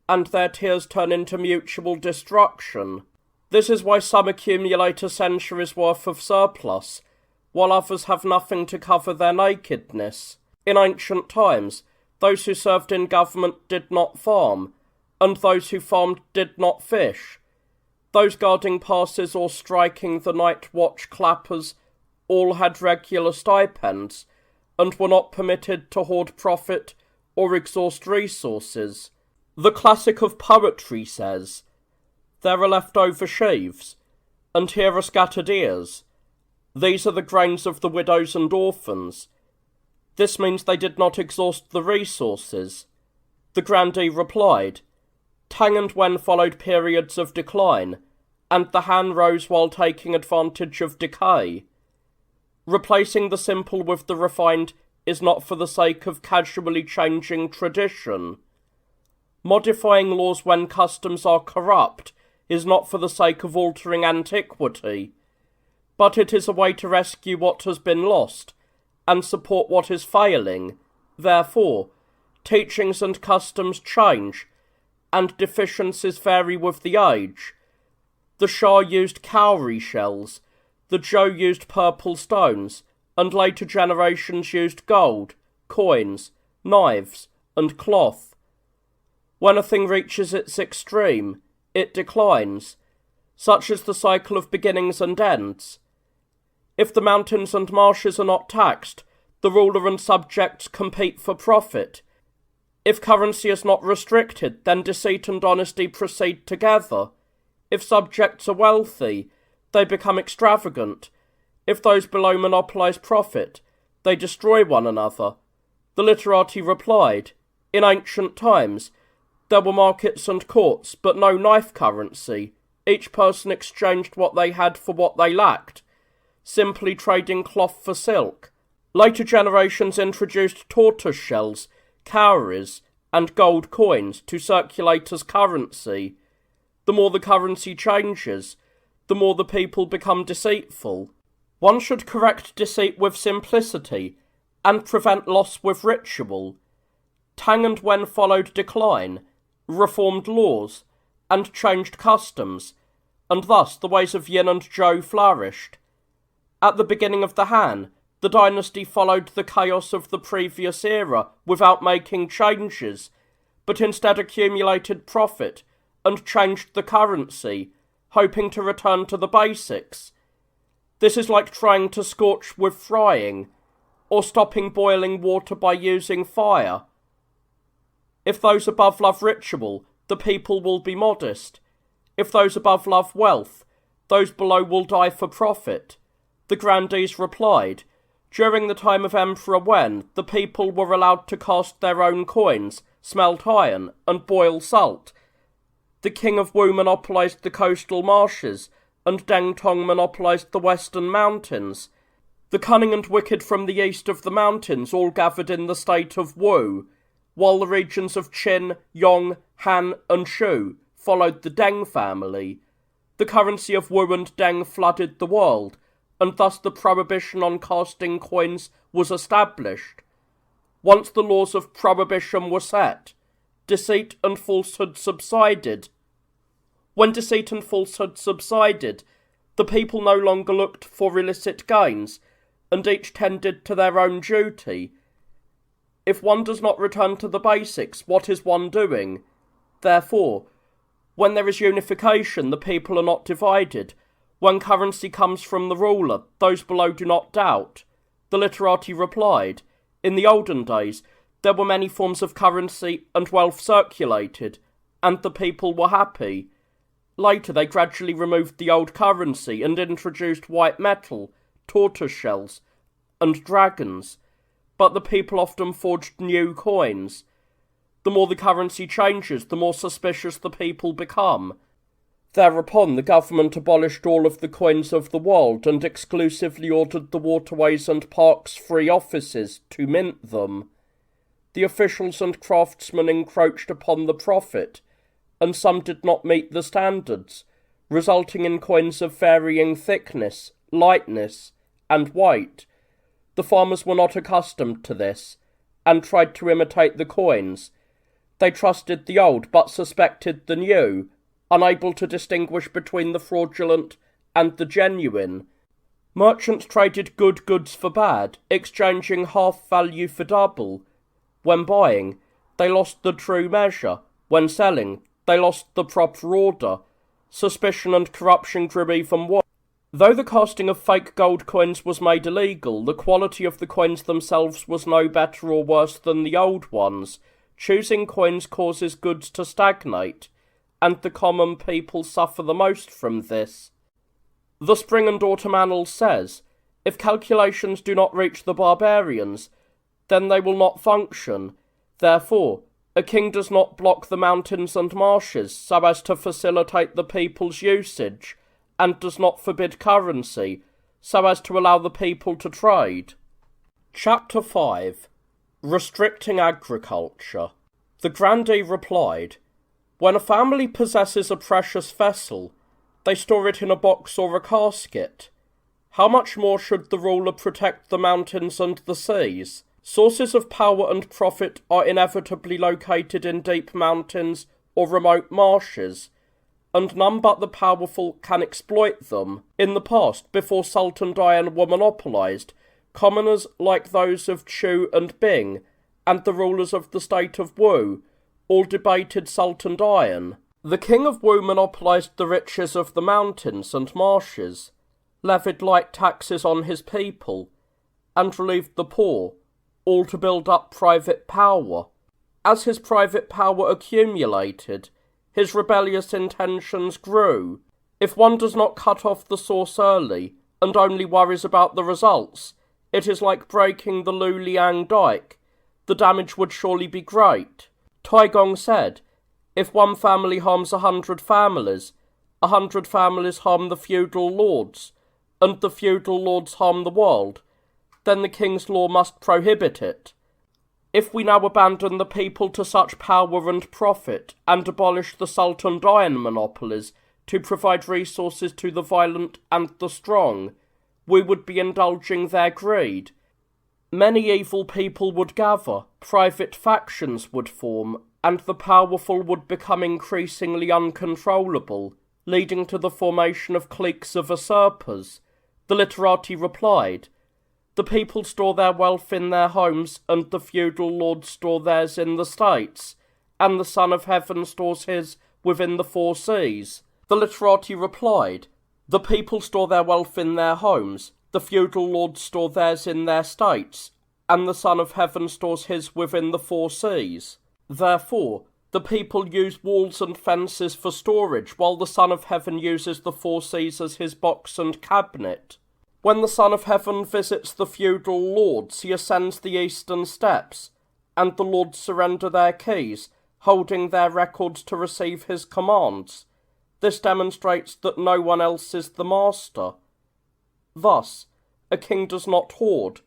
and their tears turn into mutual destruction. This is why some accumulate a century's worth of surplus, while others have nothing to cover their nakedness. In ancient times, those who served in government did not farm, and those who farmed did not fish. Those guarding passes or striking the night watch clappers all had regular stipends, and were not permitted to hoard profit or exhaust resources. The classic of poetry says, "There are leftover sheaves, and here are scattered ears. These are the grains of the widows and orphans." This means they did not exhaust the resources. The grandee replied, Tang and Wen followed periods of decline, and the Han rose while taking advantage of decay. Replacing the simple with the refined is not for the sake of casually changing tradition. Modifying laws when customs are corrupt is not for the sake of altering antiquity, but it is a way to rescue what has been lost and support what is failing. Therefore, teachings and customs change, and deficiencies vary with the age. The Shah used cowrie shells, the Zhou used purple stones, and later generations used gold, coins, knives, and cloth. When a thing reaches its extreme, it declines. Such is the cycle of beginnings and ends. If the mountains and marshes are not taxed, the ruler and subjects compete for profit. If currency is not restricted, then deceit and honesty proceed together. If subjects are wealthy, they become extravagant. If those below monopolize profit, they destroy one another. The literati replied, in ancient times, there were markets and courts, but no knife currency. Each person exchanged what they had for what they lacked, simply trading cloth for silk. Later generations introduced tortoise shells, cowries, and gold coins to circulate as currency. The more the currency changes, the more the people become deceitful. One should correct deceit with simplicity, and prevent loss with ritual. Tang and Wen followed decline, reformed laws, and changed customs, and thus the ways of Yin and Zhou flourished. At the beginning of the Han, the dynasty followed the chaos of the previous era without making changes, but instead accumulated profit and changed the currency, hoping to return to the basics. This is like trying to scorch with frying, or stopping boiling water by using fire. If those above love ritual, the people will be modest. If those above love wealth, those below will die for profit. The grandees replied, during the time of Emperor Wen, the people were allowed to cast their own coins, smelt iron, and boil salt. The King of Wu monopolised the coastal marshes, and Deng Tong monopolised the western mountains. The cunning and wicked from the east of the mountains all gathered in the state of Wu, while the regions of Qin, Yong, Han, and Shu followed the Deng family. The currency of Wu and Deng flooded the world, and thus the prohibition on casting coins was established. Once the laws of prohibition were set, deceit and falsehood subsided. When deceit and falsehood subsided, the people no longer looked for illicit gains, and each tended to their own duty. If one does not return to the basics, what is one doing? Therefore, when there is unification, the people are not divided. When currency comes from the ruler, those below do not doubt. The literati replied, in the olden days, there were many forms of currency and wealth circulated, and the people were happy. Later they gradually removed the old currency and introduced white metal, tortoise shells, and dragons, but the people often forged new coins. The more the currency changes, the more suspicious the people become. Thereupon the government abolished all of the coins of the world and exclusively ordered the waterways and parks free offices to mint them. The officials and craftsmen encroached upon the profit, and some did not meet the standards, resulting in coins of varying thickness, lightness, and weight. The farmers were not accustomed to this, and tried to imitate the coins. They trusted the old but suspected the new, unable to distinguish between the fraudulent and the genuine. Merchants traded good goods for bad, exchanging half value for double. When buying, they lost the true measure. When selling, they lost the proper order. Suspicion and corruption grew even worse. Though the casting of fake gold coins was made illegal, the quality of the coins themselves was no better or worse than the old ones. Choosing coins causes goods to stagnate, and the common people suffer the most from this. The Spring and Autumn Annals says, if calculations do not reach the barbarians, then they will not function. Therefore, a king does not block the mountains and marshes so as to facilitate the people's usage, and does not forbid currency so as to allow the people to trade. Chapter 5. Restricting Agriculture. The grandee replied, when a family possesses a precious vessel, they store it in a box or a casket. How much more should the ruler protect the mountains and the seas? Sources of power and profit are inevitably located in deep mountains or remote marshes, and none but the powerful can exploit them. In the past, before salt and iron were monopolised, commoners like those of Chu and Bing, and the rulers of the state of Wu, all debated salt and iron. The king of Wu monopolised the riches of the mountains and marshes, levied light taxes on his people, and relieved the poor, all to build up private power. As his private power accumulated, his rebellious intentions grew. If one does not cut off the source early, and only worries about the results, it is like breaking the Luliang dike. The damage would surely be great. Taigong said, if one family harms 100 families, 100 families harm the feudal lords, and the feudal lords harm the world, then the king's law must prohibit it. If we now abandon the people to such power and profit, and abolish the salt and iron monopolies to provide resources to the violent and the strong, we would be indulging their greed. Many evil people would gather, private factions would form, and the powerful would become increasingly uncontrollable, leading to the formation of cliques of usurpers. The literati replied, the people store their wealth in their homes, and the feudal lords store theirs in the states, and the Son of Heaven stores his within the 4 seas. The literati replied, the people store their wealth in their homes, the feudal lords store theirs in their states, and the Son of Heaven stores his within the 4 seas. Therefore, the people use walls and fences for storage, while the Son of Heaven uses the 4 seas as his box and cabinet. When the Son of Heaven visits the feudal lords, he ascends the eastern steps, and the lords surrender their keys, holding their records to receive his commands. This demonstrates that no one else is the master. Thus, a king does not hoard.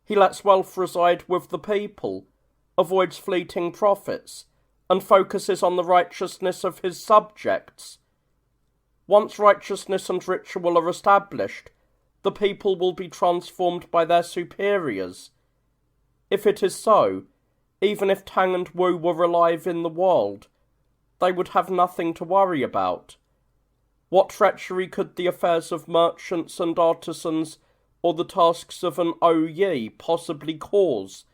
He lets wealth reside with the people, avoids fleeting profits, and focuses on the righteousness of his subjects. Once righteousness and ritual are established, the people will be transformed by their superiors. If it is so, even if Tang and Wu were alive in the world, they would have nothing to worry about. What treachery could the affairs of merchants and artisans or the tasks of an Yi possibly cause?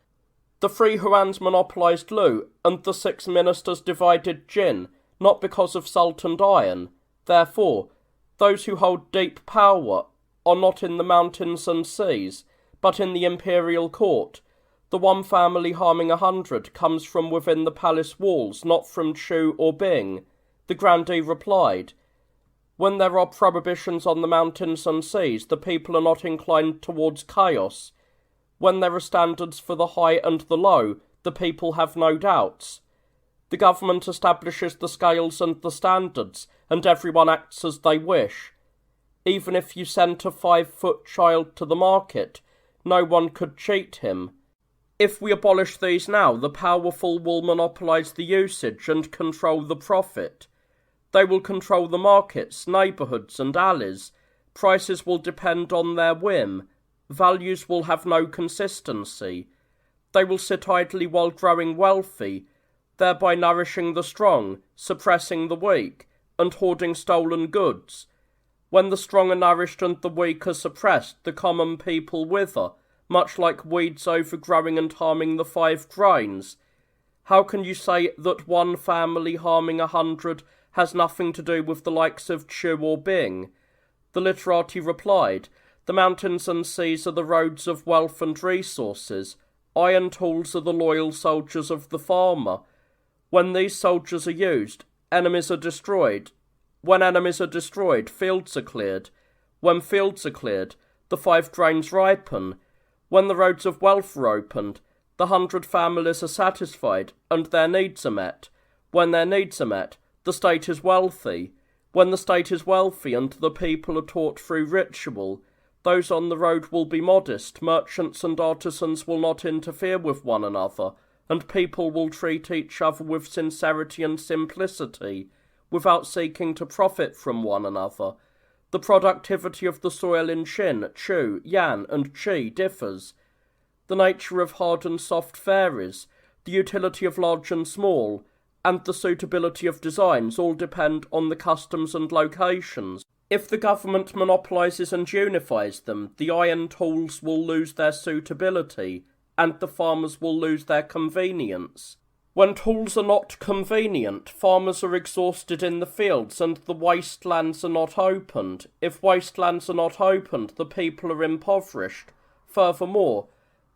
The 3 Huans monopolised Lu, and the 6 ministers divided Jin, not because of salt and iron. Therefore, those who hold deep power are not in the mountains and seas, but in the imperial court. The one family harming 100 comes from within the palace walls, not from Chu or Bing. The grandee replied, when there are prohibitions on the mountains and seas, the people are not inclined towards chaos. When there are standards for the high and the low, the people have no doubts. The government establishes the scales and the standards, and everyone acts as they wish. Even if you sent a 5-foot child to the market, no one could cheat him. If we abolish these now, the powerful will monopolise the usage and control the profit. They will control the markets, neighbourhoods and alleys. Prices will depend on their whim. Values will have no consistency. They will sit idly while growing wealthy, thereby nourishing the strong, suppressing the weak, and hoarding stolen goods. When the strong are nourished and the weak are suppressed, the common people wither, much like weeds overgrowing and harming the 5 grains. How can you say that one family harming 100 has nothing to do with the likes of Chu or Bing? The literati replied, the mountains and seas are the roads of wealth and resources. Iron tools are the loyal soldiers of the farmer. When these soldiers are used, enemies are destroyed. When enemies are destroyed, fields are cleared. When fields are cleared, the 5 grains ripen. When the roads of wealth are opened, the 100 families are satisfied, and their needs are met. When their needs are met, the state is wealthy. When the state is wealthy and the people are taught through ritual, those on the road will be modest, merchants and artisans will not interfere with one another, and people will treat each other with sincerity and simplicity, without seeking to profit from one another. The productivity of the soil in Qin, Chu, Yan, and Qi differs. The nature of hard and soft varies. The utility of large and small, and the suitability of designs all depend on the customs and locations. If the government monopolises and unifies them, the iron tools will lose their suitability, and the farmers will lose their convenience. When tools are not convenient, farmers are exhausted in the fields and the wastelands are not opened. If wastelands are not opened, the people are impoverished. Furthermore,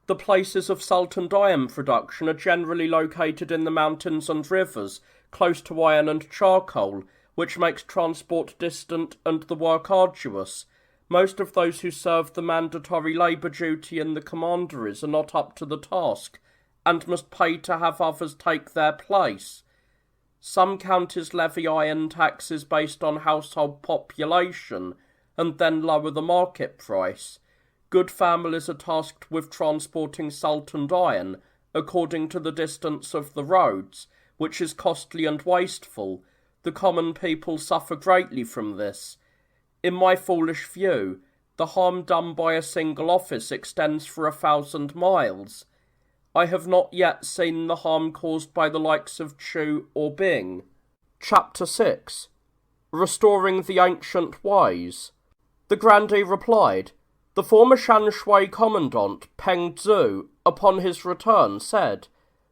the places of salt and iron production are generally located in the mountains and rivers, close to iron and charcoal, which makes transport distant and the work arduous. Most of those who serve the mandatory labour duty in the commanderies are not up to the task, and must pay to have others take their place. Some counties levy iron taxes based on household population, and then lower the market price. Good families are tasked with transporting salt and iron, according to the distance of the roads, which is costly and wasteful. The common people suffer greatly from this. In my foolish view, the harm done by a single office extends for 1,000 miles. I have not yet seen the harm caused by the likes of Chu or Bing. Chapter 6. Restoring the Ancient Ways. The grandee replied, the former Shan Shui commandant, Peng Zhu, upon his return, said,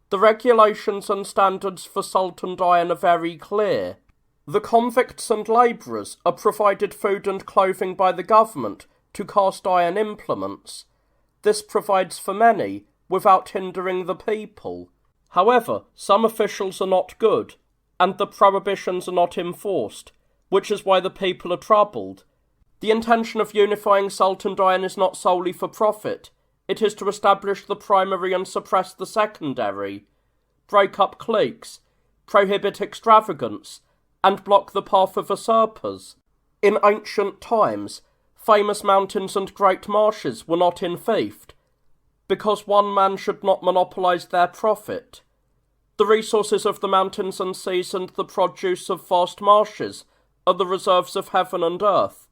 the regulations and standards for salt and iron are very clear. The convicts and labourers are provided food and clothing by the government to cast iron implements. This provides for many, without hindering the people. However, some officials are not good, and the prohibitions are not enforced, which is why the people are troubled. The intention of unifying salt and iron is not solely for profit. It is to establish the primary and suppress the secondary, break up cliques, prohibit extravagance, and block the path of usurpers. In ancient times, famous mountains and great marshes were not enfeoffed, because one man should not monopolise their profit. The resources of the mountains and seas and the produce of vast marshes are the reserves of heaven and earth.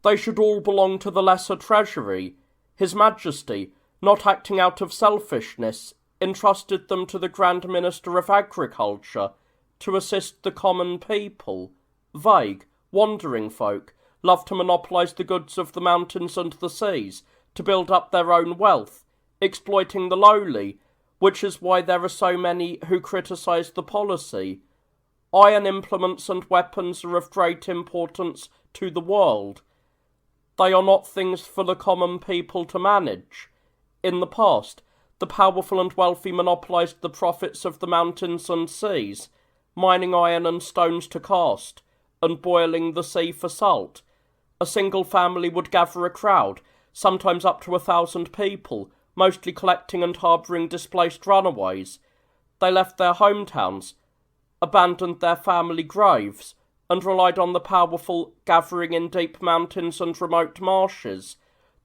They should all belong to the lesser treasury. His Majesty, not acting out of selfishness, entrusted them to the Grand Minister of Agriculture to assist the common people. Vague, wandering folk love to monopolise the goods of the mountains and the seas to build up their own wealth, exploiting the lowly, which is why there are so many who criticise the policy. Iron implements and weapons are of great importance to the world. They are not things for the common people to manage. In the past, the powerful and wealthy monopolised the profits of the mountains and seas, mining iron and stones to cast, and boiling the sea for salt. A single family would gather a crowd, sometimes up to 1,000 people, mostly collecting and harbouring displaced runaways. They left their hometowns, abandoned their family graves, and relied on the powerful, gathering in deep mountains and remote marshes.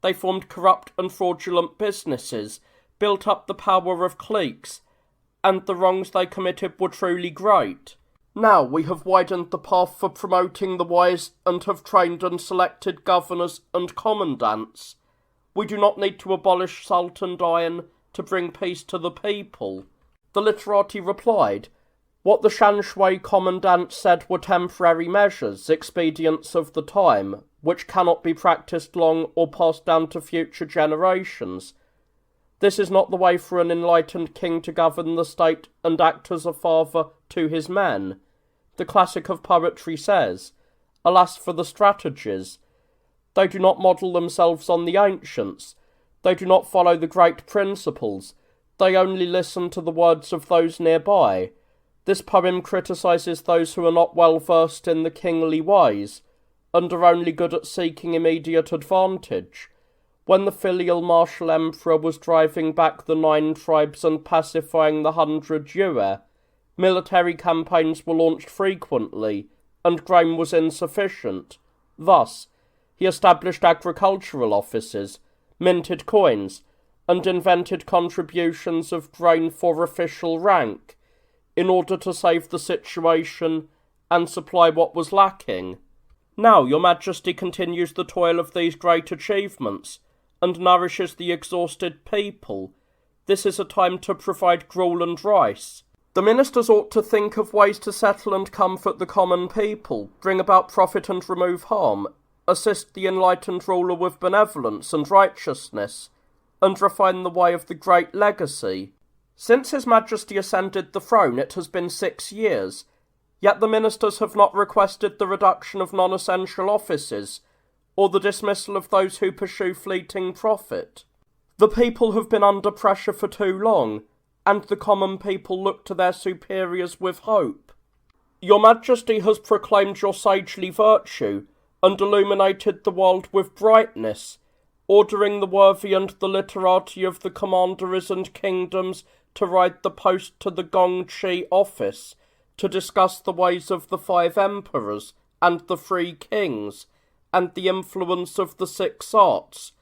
They formed corrupt and fraudulent businesses, built up the power of cliques, and the wrongs they committed were truly great. Now we have widened the path for promoting the wise and have trained and selected governors and commandants. We do not need to abolish salt and iron to bring peace to the people. The literati replied, what the Shan commandant said were temporary measures, expedients of the time, which cannot be practised long or passed down to future generations. This is not the way for an enlightened king to govern the state and act as a father to his men. The classic of poetry says, alas for the strategies. They do not model themselves on the ancients. They do not follow the great principles. They only listen to the words of those nearby. This poem criticises those who are not well versed in the kingly ways, and are only good at seeking immediate advantage. When the filial martial emperor was driving back the 9 tribes and pacifying the 100 Yue, military campaigns were launched frequently, and grain was insufficient. Thus, he established agricultural offices, minted coins, and invented contributions of grain for official rank, in order to save the situation and supply what was lacking. Now your Majesty continues the toil of these great achievements, and nourishes the exhausted people. This is a time to provide gruel and rice. The ministers ought to think of ways to settle and comfort the common people, bring about profit and remove harm, assist the enlightened ruler with benevolence and righteousness, and refine the way of the great legacy. Since His Majesty ascended the throne it has been 6 years, yet the ministers have not requested the reduction of non-essential offices, or the dismissal of those who pursue fleeting profit. The people have been under pressure for too long, and the common people look to their superiors with hope. Your Majesty has proclaimed your sagely virtue, and illuminated the world with brightness, ordering the worthy and the literati of the commanderies and kingdoms to ride the post to the Gongqi office, to discuss the ways of the 5 emperors and the 3 kings, and the influence of the 6 arts,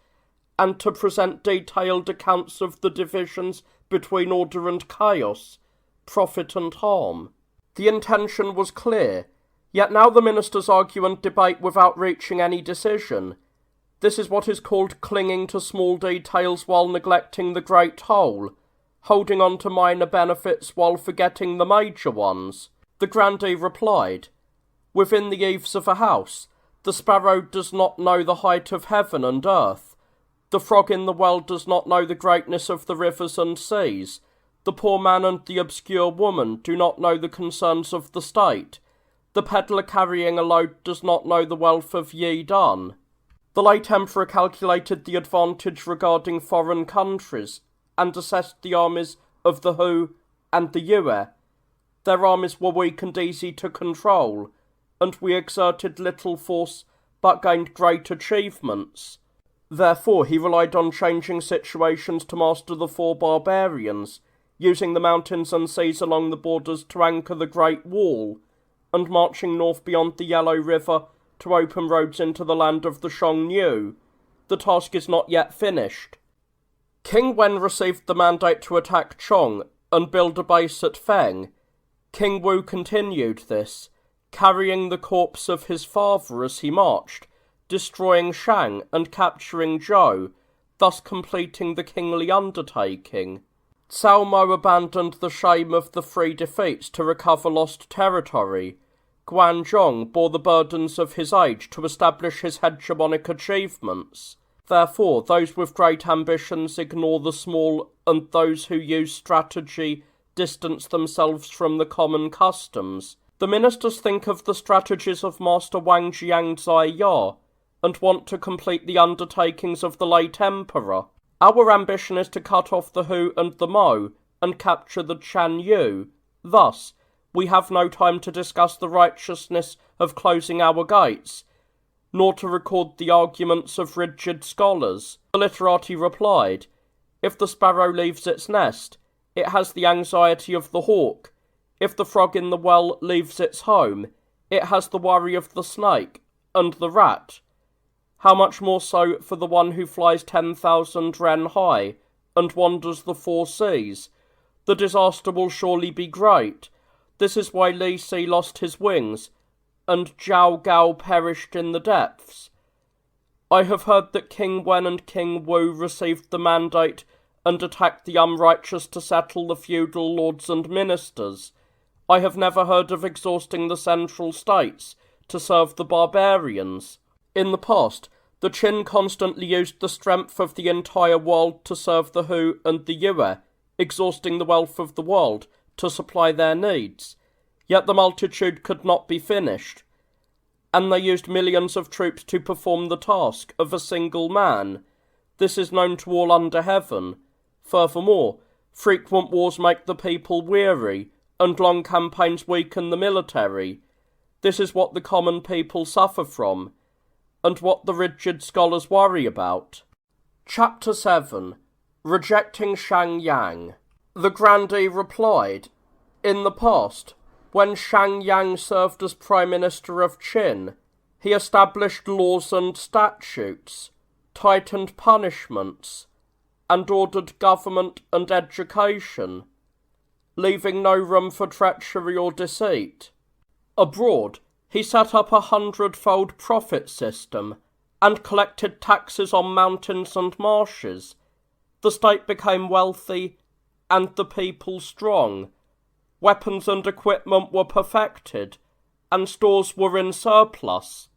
and to present detailed accounts of the divisions between order and chaos, profit and harm. The intention was clear, yet now the ministers argue and debate without reaching any decision. This is what is called clinging to small details while neglecting the great whole, holding on to minor benefits while forgetting the major ones. The grandee replied, within the eaves of a house, the sparrow does not know the height of heaven and earth. The frog in the well does not know the greatness of the rivers and seas. The poor man and the obscure woman do not know the concerns of the state. The peddler carrying a load does not know the wealth of Yi Dan. The late emperor calculated the advantage regarding foreign countries, and assessed the armies of the Hu and the Yue. Their armies were weak and easy to control, and we exerted little force but gained great achievements. Therefore he relied on changing situations to master the four barbarians, using the mountains and seas along the borders to anchor the Great Wall, and marching north beyond the Yellow River to open roads into the land of the Xiongnu. The task is not yet finished. King Wen received the mandate to attack Chong and build a base at Feng. King Wu continued this, carrying the corpse of his father as he marched, destroying Shang and capturing Zhou, thus completing the kingly undertaking. Cao Mo abandoned the shame of the 3 defeats to recover lost territory. Guanzhong bore the burdens of his age to establish his hegemonic achievements. Therefore, those with great ambitions ignore the small, and those who use strategy distance themselves from the common customs. The ministers think of the strategies of Master Wang Jiangzai and want to complete the undertakings of the late emperor. Our ambition is to cut off the Hu and the Mo and capture the Chan Yu. Thus, we have no time to discuss the righteousness of closing our gates, nor to record the arguments of rigid scholars. The literati replied, "If the sparrow leaves its nest, it has the anxiety of the hawk. If the frog in the well leaves its home, it has the worry of the snake and the rat. How much more so for the one who flies 10,000 ren high and wanders the 4 seas? The disaster will surely be great. This is why Li Si lost his wings, and Zhao Gao perished in the depths. I have heard that King Wen and King Wu received the mandate and attacked the unrighteous to settle the feudal lords and ministers. I have never heard of exhausting the central states to serve the barbarians. In the past, the Qin constantly used the strength of the entire world to serve the Hu and the Yue, exhausting the wealth of the world to supply their needs. Yet the multitude could not be finished, and they used millions of troops to perform the task of a single man. This is known to all under heaven. Furthermore, frequent wars make the people weary, and long campaigns weaken the military. This is what the common people suffer from, and what the rigid scholars worry about." Chapter 7. Rejecting Shang Yang. The grandee replied, "In the past, when Shang Yang served as Prime Minister of Qin, he established laws and statutes, tightened punishments, and ordered government and education, leaving no room for treachery or deceit. Abroad, he set up 100-fold profit system and collected taxes on mountains and marshes. The state became wealthy and the people strong. Weapons and equipment were perfected, and stores were in surplus.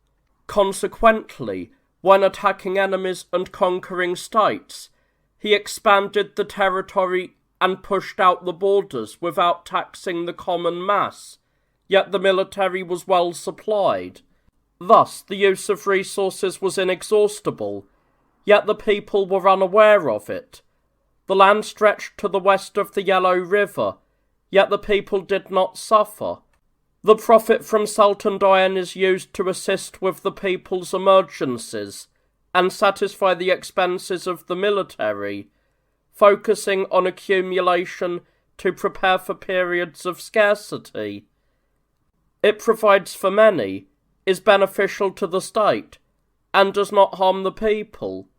Consequently, when attacking enemies and conquering states, he expanded the territory and pushed out the borders without taxing the common mass, yet the military was well supplied. Thus, the use of resources was inexhaustible, yet the people were unaware of it. The land stretched to the west of the Yellow River, yet the people did not suffer. The profit from salt and iron is used to assist with the people's emergencies and satisfy the expenses of the military, focusing on accumulation to prepare for periods of scarcity. It provides for many, is beneficial to the state, and does not harm the people.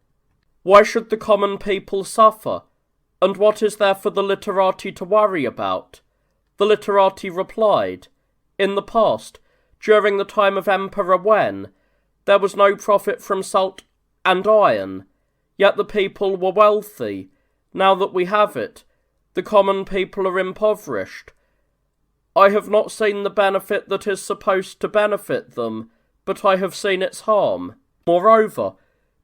Why should the common people suffer, and what is there for the literati to worry about?" The literati replied, "In the past, during the time of Emperor Wen, there was no profit from salt and iron, yet the people were wealthy. Now that we have it, the common people are impoverished. I have not seen the benefit that is supposed to benefit them, but I have seen its harm. Moreover,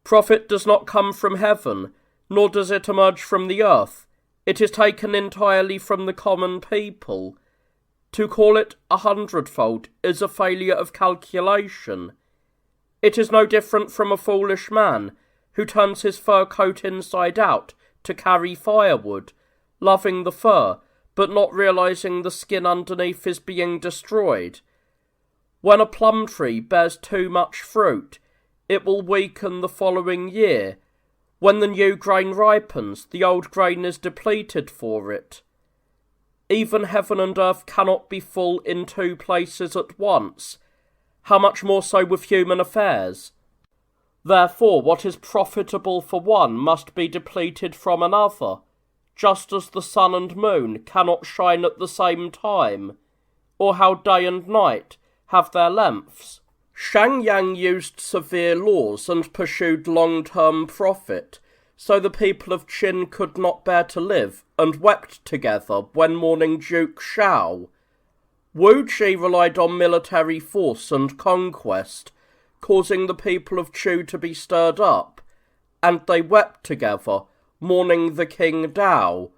profit does not come from heaven, nor does it emerge from the earth. It is taken entirely from the common people. To call it 100-fold is a failure of calculation. It is no different from a foolish man who turns his fur coat inside out to carry firewood, loving the fur, but not realizing the skin underneath is being destroyed. When a plum tree bears too much fruit, it will weaken the following year. When the new grain ripens, the old grain is depleted for it. Even heaven and earth cannot be full in two places at once. How much more so with human affairs? Therefore, what is profitable for one must be depleted from another, just as the sun and moon cannot shine at the same time, or how day and night have their lengths. Shang used severe laws and pursued long-term profit, so the people of Qin could not bear to live, and wept together when mourning Duke Chao. Wuji relied on military force and conquest, causing the people of Chu to be stirred up, and they wept together, mourning the king Dao.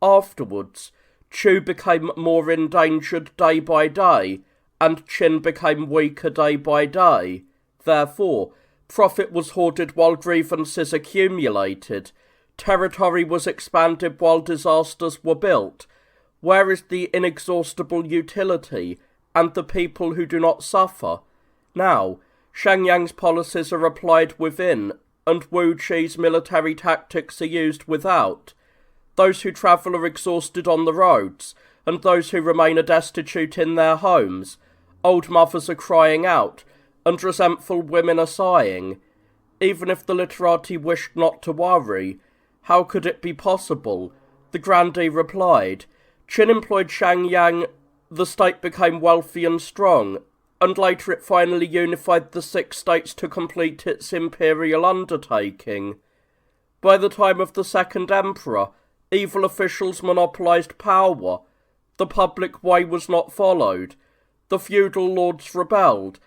Afterwards, Chu became more endangered day by day, and Qin became weaker day by day. Therefore, profit was hoarded while grievances accumulated, territory was expanded while disasters were built. Where is the inexhaustible utility, and the people who do not suffer? Now, Shangyang's policies are applied within, and Wu Chi's military tactics are used without. Those who travel are exhausted on the roads, and those who remain are destitute in their homes. Old mothers are crying out, and resentful women are sighing. Even if the literati wished not to worry, how could it be possible? The grandee replied. Qin employed Shangyang, the state became wealthy and strong, and later it finally unified the 6 states to complete its imperial undertaking. By the time of the second emperor, evil officials monopolized power. The public way was not followed. The feudal lords rebelled,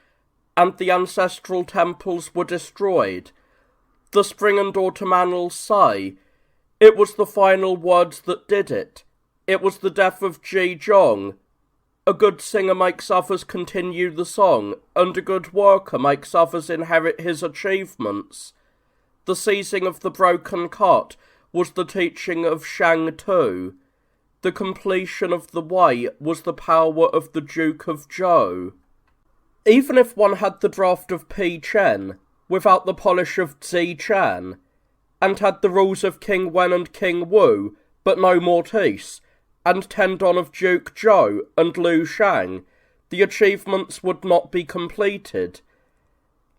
and the ancestral temples were destroyed. The spring and autumn annals say, it was the final words that did it. It was the death of Ji Zhong. A good singer makes others continue the song, and a good worker makes others inherit his achievements. The seizing of the broken cart was the teaching of Shang too. The completion of the way was the power of the Duke of Zhou. Even if one had the draft of Pi Chen, without the polish of Zi Chan, and had the rules of King Wen and King Wu, but no Mortice, and tendon of Duke Zhou and Liu Shang, the achievements would not be completed.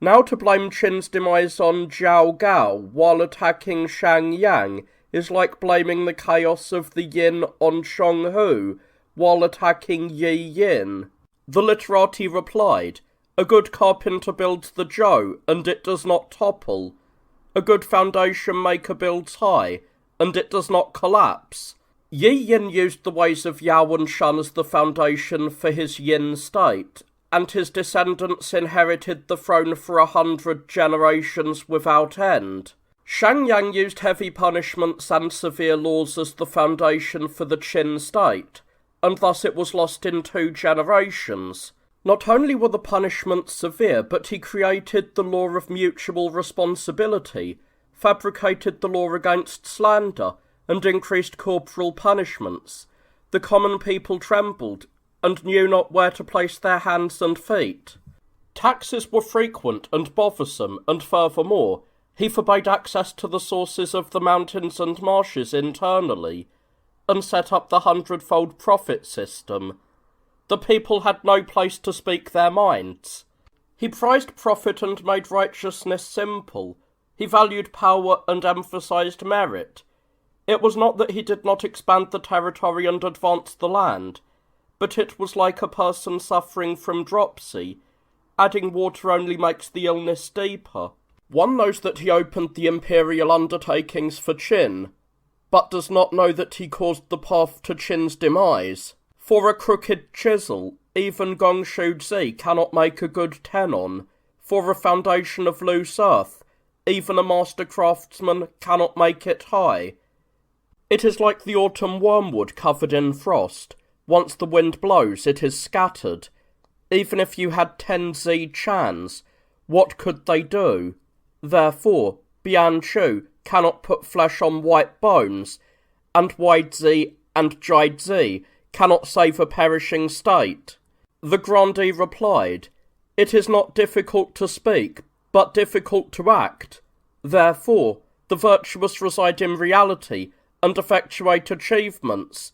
Now to blame Qin's demise on Zhao Gao while attacking Shang Yang is like blaming the chaos of the Yin on Shang Hu while attacking Yi Yin. The literati replied, a good carpenter builds the Zhou, and it does not topple. A good foundation maker builds high, and it does not collapse. Yi Yin used the ways of Yao and Shen as the foundation for his Yin state, and his descendants inherited the throne for 100 generations without end. Shangyang used heavy punishments and severe laws as the foundation for the Qin state, and thus it was lost in 2 generations. Not only were the punishments severe, but he created the law of mutual responsibility, fabricated the law against slander, and increased corporal punishments. The common people trembled, and knew not where to place their hands and feet. Taxes were frequent and bothersome, and furthermore, he forbade access to the sources of the mountains and marshes internally, and set up the 100-fold profit system. The people had no place to speak their minds. He prized profit and made righteousness simple. He valued power and emphasized merit. It was not that he did not expand the territory and advance the land, but it was like a person suffering from dropsy. Adding water only makes the illness deeper. One knows that he opened the imperial undertakings for Qin, but does not know that he caused the path to Qin's demise. For a crooked chisel, even Gongshu Zi cannot make a good tenon. For a foundation of loose earth, even a master craftsman cannot make it high. It is like the autumn wormwood covered in frost. Once the wind blows, it is scattered. Even if you had 10 Zi Chans, what could they do? Therefore, Bian Chu cannot put flesh on white bones, and Wide Zi and Jide Zi cannot save a perishing state. The grandee replied, it is not difficult to speak, but difficult to act. Therefore, the virtuous reside in reality and effectuate achievements.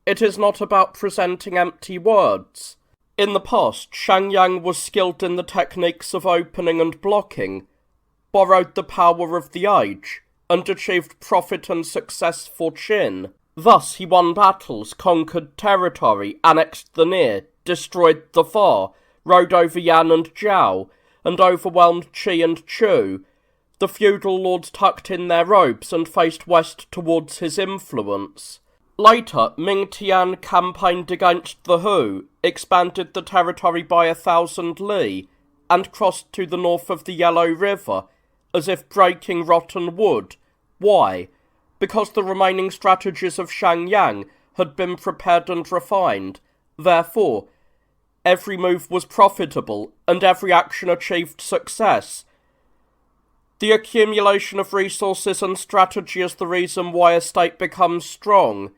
It is not about presenting empty words. In the past, Shang was skilled in the techniques of opening and blocking, borrowed the power of the age, and achieved profit and success for Qin. Thus he won battles, conquered territory, annexed the near, destroyed the far, rode over Yan and Zhao, and overwhelmed Qi and Chu. The feudal lords tucked in their robes and faced west towards his influence. Later, Ming Tian campaigned against the Hu, expanded the territory by 1,000 li, and crossed to the north of the Yellow River, as if breaking rotten wood. Why? Because the remaining strategies of Shang had been prepared and refined. Therefore, every move was profitable, and every action achieved success. The accumulation of resources and strategy is the reason why a state becomes strong.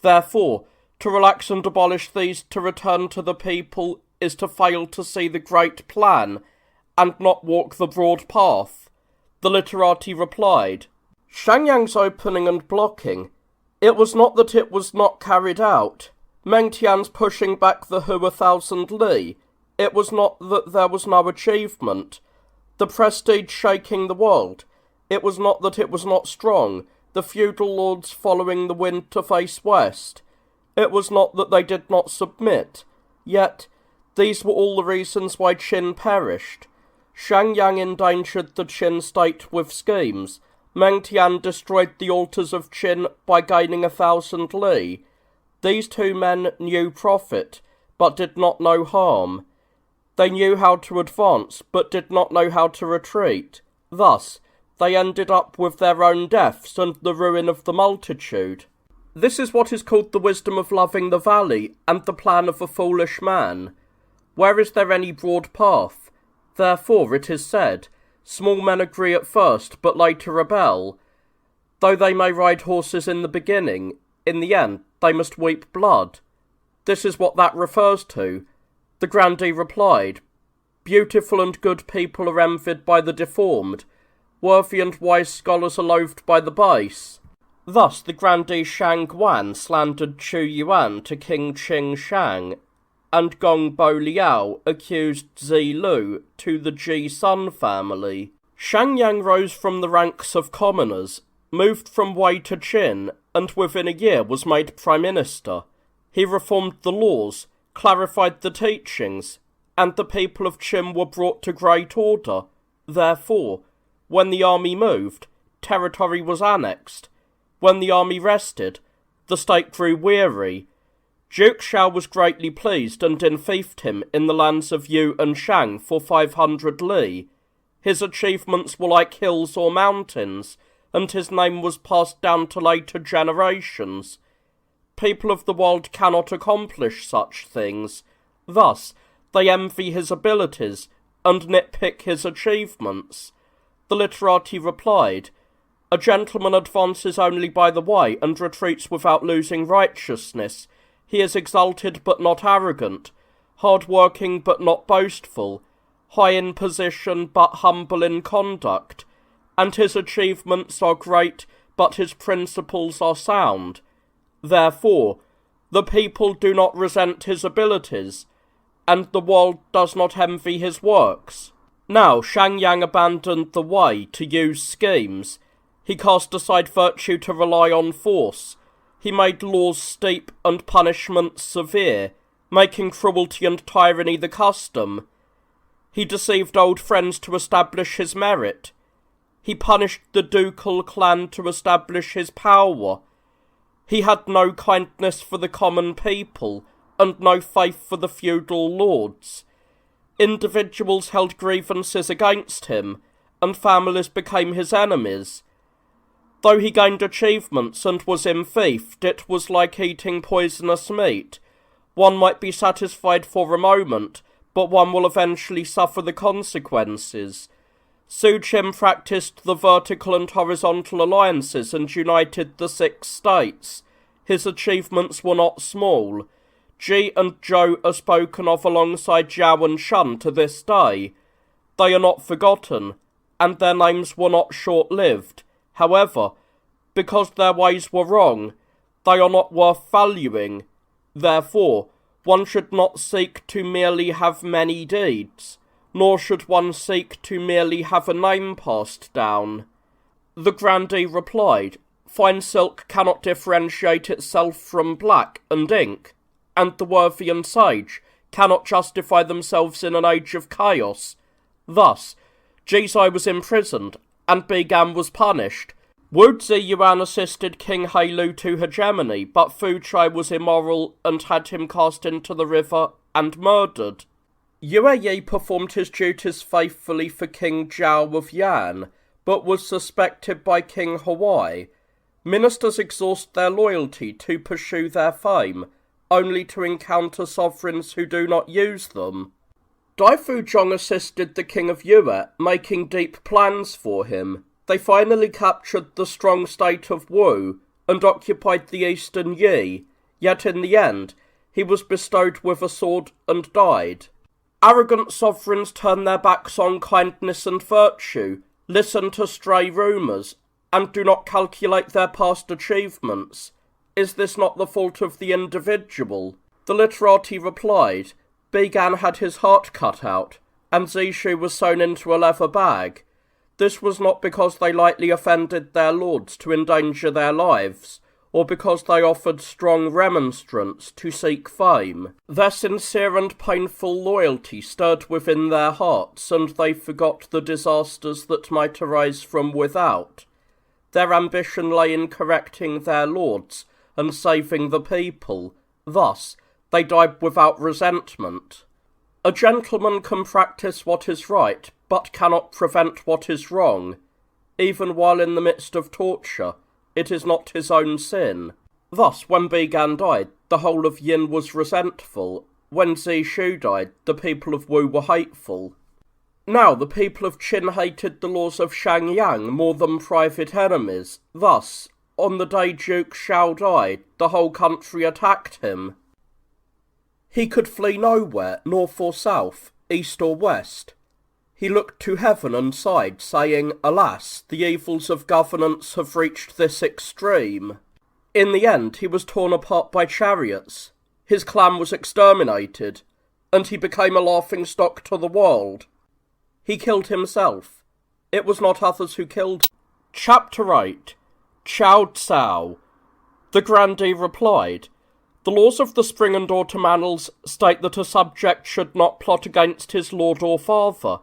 Therefore, to relax and abolish these to return to the people is to fail to see the great plan, and not walk the broad path. The literati replied, Shang opening and blocking, it was not that it was not carried out. Meng Tian's pushing back the Hu 1,000 li, it was not that there was no achievement. The prestige shaking the world, it was not that it was not strong. The feudal lords following the wind to face west, it was not that they did not submit. Yet, these were all the reasons why Qin perished. Shang endangered the Qin state with schemes. Meng Tian destroyed the altars of Qin by gaining 1,000 li. These two men knew profit, but did not know harm. They knew how to advance, but did not know how to retreat. Thus, they ended up with their own deaths and the ruin of the multitude. This is what is called the wisdom of loving the valley and the plan of a foolish man. Where is there any broad path? Therefore it is said, small men agree at first, but later rebel. Though they may ride horses in the beginning, in the end they must weep blood. This is what that refers to. The grandee replied, beautiful and good people are envied by the deformed. Worthy and wise scholars are loathed by the base. Thus the grandee Shang slandered Chu Yuan to King Qing Shang, and Gong Bo Liao accused Zi Lu to the Ji Sun family. Shang rose from the ranks of commoners, moved from Wei to Qin, and within a year was made Prime Minister. He reformed the laws, clarified the teachings, and the people of Qin were brought to great order. Therefore, when the army moved, territory was annexed. When the army rested, the state grew weary. Duke Chao was greatly pleased and enfeoffed him in the lands of Yu and Shang for 500 li. His achievements were like hills or mountains, and his name was passed down to later generations. People of the world cannot accomplish such things. Thus, they envy his abilities and nitpick his achievements. The literati replied, a gentleman advances only by the way and retreats without losing righteousness. He is exalted but not arrogant, hard-working but not boastful, high in position but humble in conduct, and his achievements are great but his principles are sound. Therefore, the people do not resent his abilities, and the world does not envy his works. Now Shang abandoned the way to use schemes. He cast aside virtue to rely on force. He made laws steep and punishments severe, making cruelty and tyranny the custom. He deceived old friends to establish his merit. He punished the ducal clan to establish his power. He had no kindness for the common people, and no faith for the feudal lords. Individuals held grievances against him, and families became his enemies. Though he gained achievements and was enfeoffed, it was like eating poisonous meat. One might be satisfied for a moment, but one will eventually suffer the consequences. Su Qin practiced the vertical and horizontal alliances and united the 6 states. His achievements were not small. Ji and Zhou are spoken of alongside Zhao and Shen to this day. They are not forgotten, and their names were not short-lived. However, because their ways were wrong, they are not worth valuing. Therefore, one should not seek to merely have many deeds, nor should one seek to merely have a name passed down. The grandee replied, Fine silk cannot differentiate itself from black and ink, and the worthy and sage cannot justify themselves in an age of chaos. Thus, Jizai was imprisoned, and Bigan was punished. Wu Ziyuan assisted King Heilu to hegemony, but Fu Chai was immoral and had him cast into the river and murdered. Yue Yi performed his duties faithfully for King Zhao of Yan, but was suspected by King Huan. Ministers exhaust their loyalty to pursue their fame, only to encounter sovereigns who do not use them. Dai Fuzhong assisted the King of Yue, making deep plans for him. They finally captured the strong state of Wu and occupied the eastern Yi, yet in the end, he was bestowed with a sword and died. Arrogant sovereigns turn their backs on kindness and virtue, listen to stray rumours, and do not calculate their past achievements. Is this not the fault of the individual? The literati replied, Bigan had his heart cut out, and Zishu was sewn into a leather bag. This was not because they lightly offended their lords to endanger their lives, or because they offered strong remonstrance to seek fame. Their sincere and painful loyalty stirred within their hearts, and they forgot the disasters that might arise from without. Their ambition lay in correcting their lords and saving the people. Thus, they died without resentment. A gentleman can practice what is right, but cannot prevent what is wrong. Even while in the midst of torture, it is not his own sin. Thus, when Bigan died, the whole of Yin was resentful. When Zishu died, the people of Wu were hateful. Now, the people of Qin hated the laws of Shang Yang more than private enemies. Thus, on the day Duke Chao died, the whole country attacked him. He could flee nowhere, north or south, east or west. He looked to heaven and sighed, saying, Alas, the evils of governance have reached this extreme. In the end, he was torn apart by chariots. His clan was exterminated, and he became a laughingstock to the world. He killed himself. It was not others who killed him. Chapter 8. Chao Cao. The grandee replied, The laws of the spring and autumn annals state that a subject should not plot against his lord or father.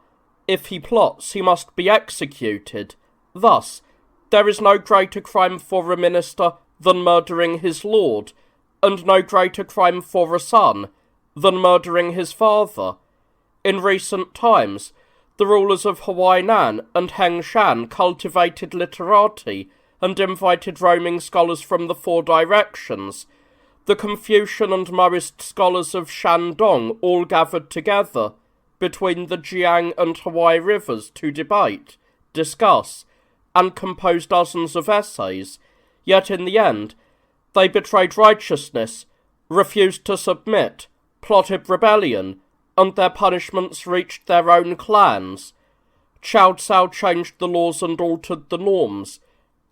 If he plots, he must be executed. Thus, there is no greater crime for a minister than murdering his lord, and no greater crime for a son than murdering his father. In recent times, the rulers of Huainan and Hengshan cultivated literati and invited roaming scholars from the four directions. The Confucian and Maoist scholars of Shandong all gathered together between the Jiang and Huai rivers to debate, discuss, and compose dozens of essays, yet in the end, they betrayed righteousness, refused to submit, plotted rebellion, and their punishments reached their own clans. Chao Cao changed the laws and altered the norms.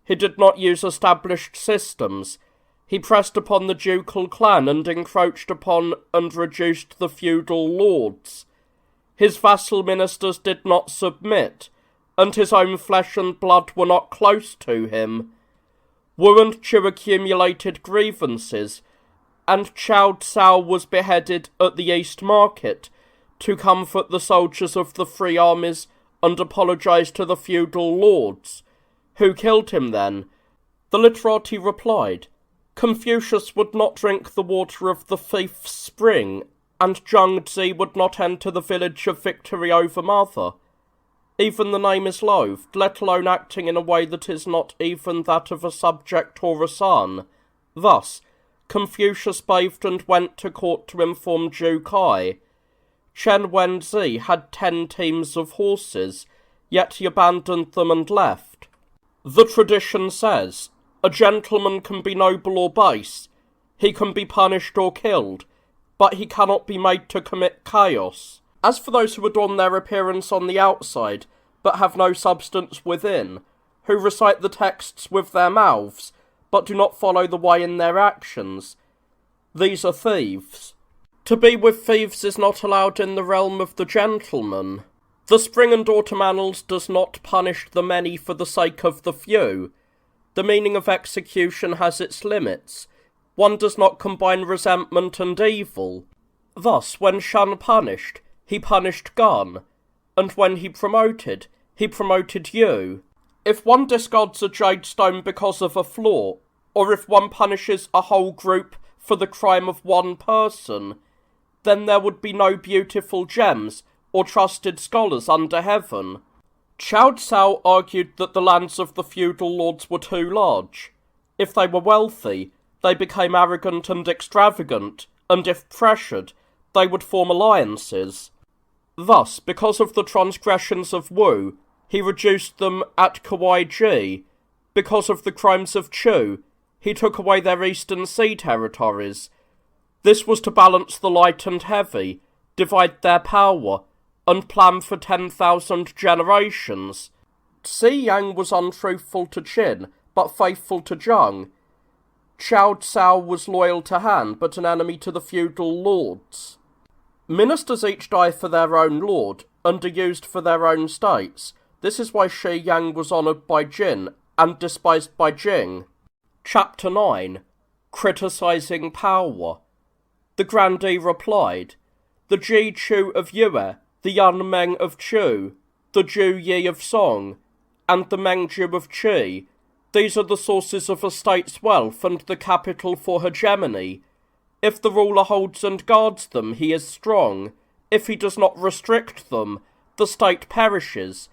He did not use established systems. He pressed upon the ducal clan and encroached upon and reduced the feudal lords. His vassal ministers did not submit, and his own flesh and blood were not close to him. Wu and Chu accumulated grievances, and Chao Cao was beheaded at the East Market to comfort the soldiers of the free armies and apologise to the feudal lords. Who killed him then? The literati replied, Confucius would not drink the water of the fifth spring, and Zhengzi would not enter the village of Victory over Mother. Even the name is loathed, let alone acting in a way that is not even that of a subject or a son. Thus, Confucius bathed and went to court to inform Zhu Kai. Chen Wenzi had 10 teams of horses, yet he abandoned them and left. The tradition says, a gentleman can be noble or base, he can be punished or killed, but he cannot be made to commit chaos. As for those who adorn their appearance on the outside, but have no substance within, who recite the texts with their mouths, but do not follow the way in their actions, these are thieves. To be with thieves is not allowed in the realm of the gentleman. The spring and autumn annals does not punish the many for the sake of the few. The meaning of execution has its limits. One does not combine resentment and evil. Thus, when Shen punished, he punished Gun, and when he promoted you. If one discards a jade stone because of a flaw, or if one punishes a whole group for the crime of one person, then there would be no beautiful gems or trusted scholars under heaven. Chao argued that the lands of the feudal lords were too large. If they were wealthy, they became arrogant and extravagant, and if pressured, they would form alliances. Thus, because of the transgressions of Wu, he reduced them at Kuai. Because of the crimes of Chu, he took away their eastern sea territories. This was to balance the light and heavy, divide their power, and plan for 10,000 generations. Yang was untruthful to Qin, but faithful to Zhang. Cao was loyal to Han, but an enemy to the feudal lords. Ministers each die for their own lord, and are used for their own states. This is why Yang was honoured by Jin, and despised by Jing. Chapter 9. Criticising Power. The grandee replied, "The Ji Chu of Yue, the Yan Meng of Chu, the Ju Yi of Song, and the Meng Ju of Qi, these are the sources of a state's wealth and the capital for hegemony. If the ruler holds and guards them, he is strong. If he does not restrict them, the state perishes.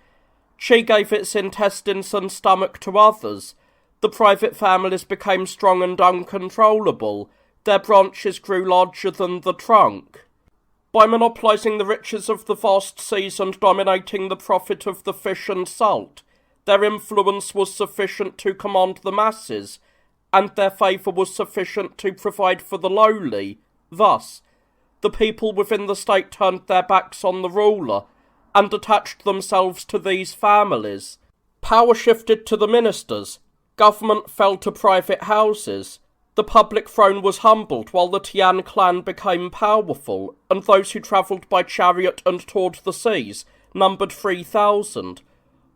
Qi gave its intestines and stomach to others. The private families became strong and uncontrollable. Their branches grew larger than the trunk. By monopolising the riches of the vast seas and dominating the profit of the fish and salt, their influence was sufficient to command the masses, and their favour was sufficient to provide for the lowly. Thus, the people within the state turned their backs on the ruler, and attached themselves to these families. Power shifted to the ministers. Government fell to private houses. The public throne was humbled while the Tian clan became powerful, and those who travelled by chariot and toured the seas numbered 3,000.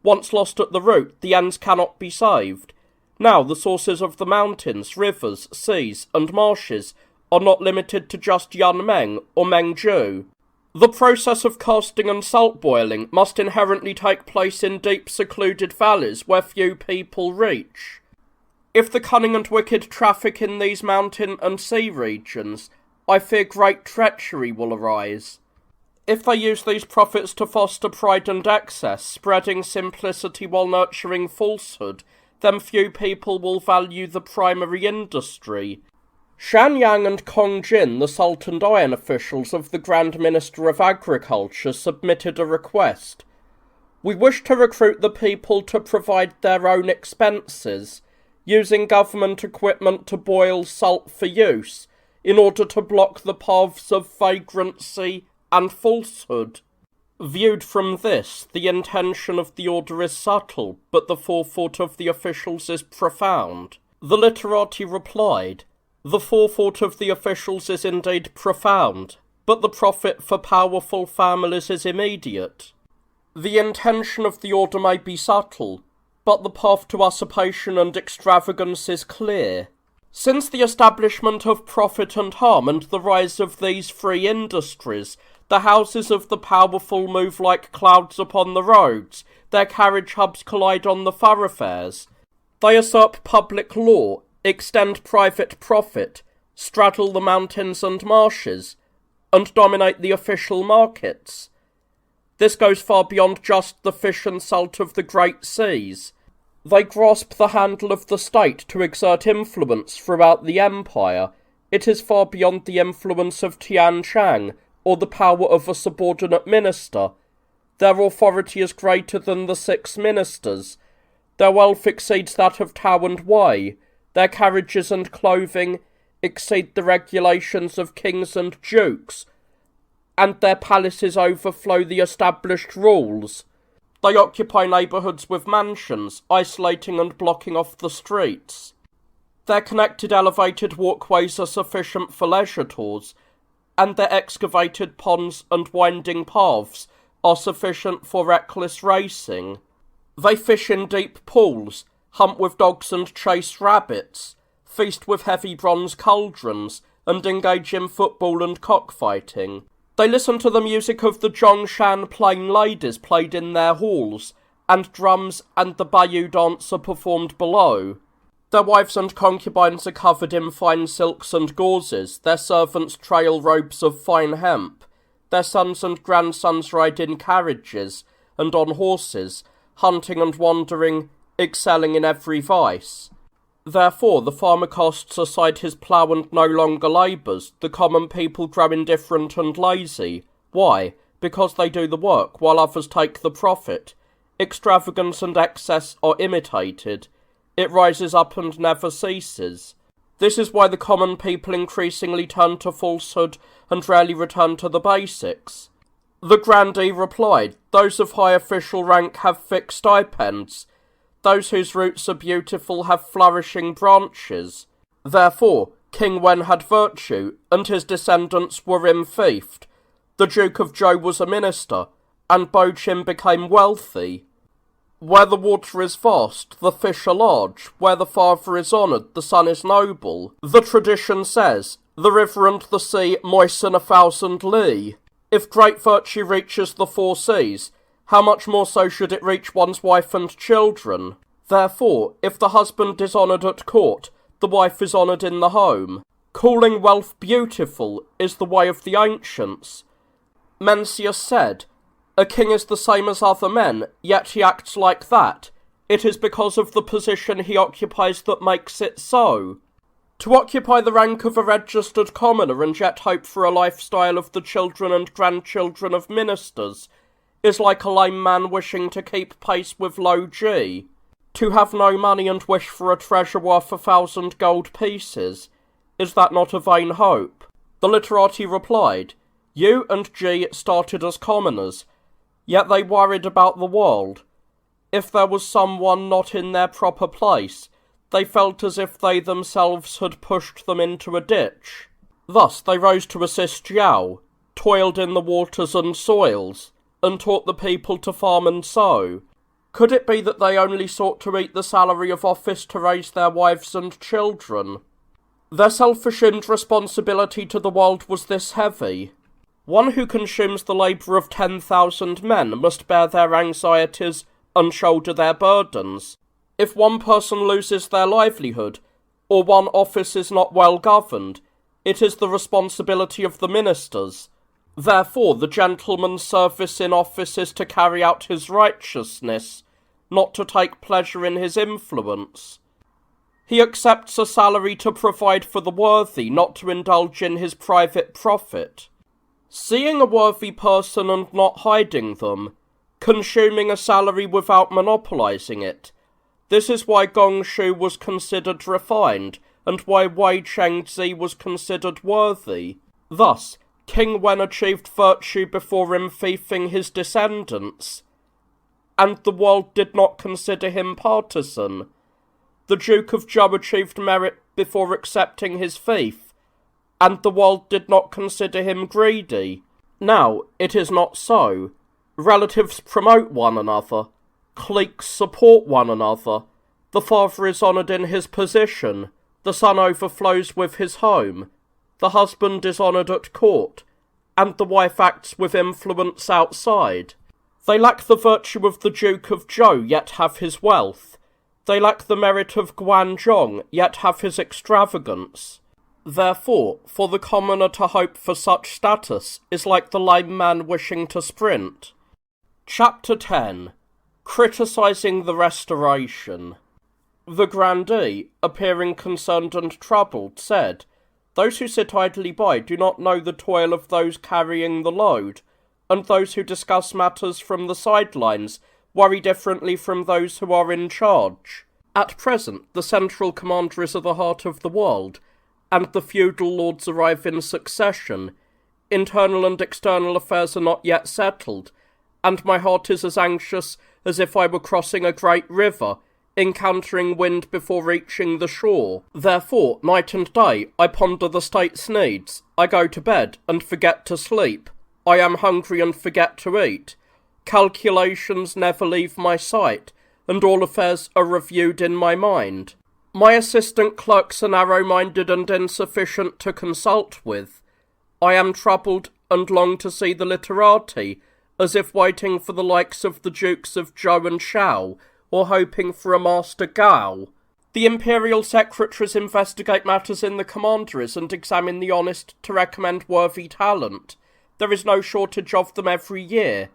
Once lost at the root, the ends cannot be saved. Now the sources of the mountains, rivers, seas, and marshes are not limited to just Yan Meng or Meng Zhu. The process of casting and salt boiling must inherently take place in deep secluded valleys where few people reach. If the cunning and wicked traffic in these mountain and sea regions, I fear great treachery will arise. If they use these profits to foster pride and excess, spreading simplicity while nurturing falsehood, then few people will value the primary industry. Shan Yang and Kong Jin, the salt and iron officials of the Grand Minister of Agriculture, submitted a request. We wish to recruit the people to provide their own expenses, using government equipment to boil salt for use, in order to block the paths of vagrancy and falsehood. Viewed from this, the intention of the order is subtle, but the forethought of the officials is profound. The literati replied, "The forethought of the officials is indeed profound, but the profit for powerful families is immediate. The intention of the order may be subtle, but the path to usurpation and extravagance is clear. Since the establishment of profit and harm and the rise of these free industries, the houses of the powerful move like clouds upon the roads, their carriage hubs collide on the thoroughfares. They usurp public law, extend private profit, straddle the mountains and marshes, and dominate the official markets. This goes far beyond just the fish and salt of the great seas. They grasp the handle of the state to exert influence throughout the empire. It is far beyond the influence of Tian Shang, or the power of a subordinate minister. Their authority is greater than the 6 ministers. Their wealth exceeds that of Tao and Wei. Their carriages and clothing exceed the regulations of kings and dukes. and their palaces overflow the established rules. They occupy neighbourhoods with mansions, isolating and blocking off the streets. Their connected elevated walkways are sufficient for leisure tours, and their excavated ponds and winding paths are sufficient for reckless racing. They fish in deep pools, hunt with dogs and chase rabbits, feast with heavy bronze cauldrons, and engage in football and cockfighting. They listen to the music of the Zhongshan plain ladies played in their halls, and drums and the Bayou dance are performed below. Their wives and concubines are covered in fine silks and gauzes, their servants trail robes of fine hemp, their sons and grandsons ride in carriages and on horses, hunting and wandering, excelling in every vice. Therefore the farmer casts aside his plough and no longer labours, the common people grow indifferent and lazy. Why? Because they do the work, while others take the profit. Extravagance and excess are imitated. It rises up and never ceases. This is why the common people increasingly turn to falsehood and rarely return to the basics. The grandee replied, "Those of high official rank have fixed stipends. Those whose roots are beautiful have flourishing branches." Therefore, King Wen had virtue, and his descendants were enfeoffed. The Duke of Zhou was a minister, and Bo Qin became wealthy. Where the water is vast, the fish are large. Where the father is honoured, the son is noble. The tradition says, "The river and the sea moisten 1,000 li." If great virtue reaches the 4 seas, how much more so should it reach one's wife and children? Therefore, if the husband is honoured at court, the wife is honoured in the home. Calling wealth beautiful is the way of the ancients. Mencius said, "A king is the same as other men, yet he acts like that. It is because of the position he occupies that makes it so." To occupy the rank of a registered commoner and yet hope for a lifestyle of the children and grandchildren of ministers is like a lame man wishing to keep pace with low G. To have no money and wish for a treasure worth 1,000 gold pieces, is that not a vain hope? The literati replied, "U and G started as commoners, yet they worried about the world. If there was someone not in their proper place, they felt as if they themselves had pushed them into a ditch. Thus they rose to assist Zhao, toiled in the waters and soils, and taught the people to farm and sow. Could it be that they only sought to eat the salary of office to raise their wives and children? Their selfish irresponsibility to the world was this heavy. One who consumes the labour of 10,000 men must bear their anxieties and shoulder their burdens. If one person loses their livelihood, or one office is not well governed, it is the responsibility of the ministers. Therefore the gentleman's service in office is to carry out his righteousness, not to take pleasure in his influence. He accepts a salary to provide for the worthy, not to indulge in his private profit. Seeing a worthy person and not hiding them, consuming a salary without monopolizing it. This is why Gongshu was considered refined, and why Wei Chengzi was considered worthy. Thus, King Wen achieved virtue before enfeoffing his descendants, and the world did not consider him partisan. The Duke of Zhou achieved merit before accepting his fief, and the world did not consider him greedy. Now, it is not so. Relatives promote one another. Cliques support one another. The father is honoured in his position. The son overflows with his home. The husband is honoured at court, and the wife acts with influence outside. They lack the virtue of the Duke of Zhou, yet have his wealth. They lack the merit of Guanzhong, yet have his extravagance. Therefore, for the commoner to hope for such status is like the lame man wishing to sprint. Chapter 10. Criticising the Restoration. The grandee, appearing concerned and troubled, said, "Those who sit idly by do not know the toil of those carrying the load, and those who discuss matters from the sidelines worry differently from those who are in charge. At present, the central commander is at the heart of the world, and the feudal lords arrive in succession. internal and external affairs are not yet settled, and my heart is as anxious as if I were crossing a great river, encountering wind before reaching the shore. Therefore, night and day, I ponder the state's needs. I go to bed and forget to sleep. I am hungry and forget to eat. Calculations never leave my sight, and all affairs are reviewed in my mind. My assistant clerks are narrow-minded and insufficient to consult with. I am troubled and long to see the literati, as if waiting for the likes of the Dukes of Zhou and Chao, or hoping for a Master Gao. The imperial secretaries investigate matters in the commanderies and examine the honest to recommend worthy talent. There is no shortage of them every year.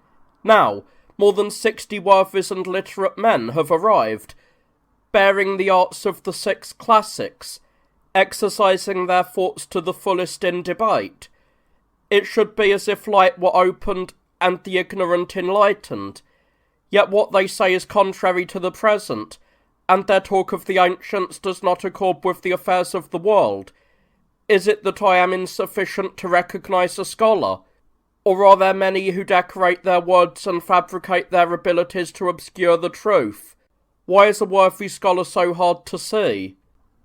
Now, more than 60 worthies and literate men have arrived, bearing the arts of the 6 classics, exercising their thoughts to the fullest in debate. It should be as if light were opened and the ignorant enlightened. Yet what they say is contrary to the present, and their talk of the ancients does not accord with the affairs of the world. Is it that I am insufficient to recognise a scholar? Or are there many who decorate their words and fabricate their abilities to obscure the truth? Why is a worthy scholar so hard to see?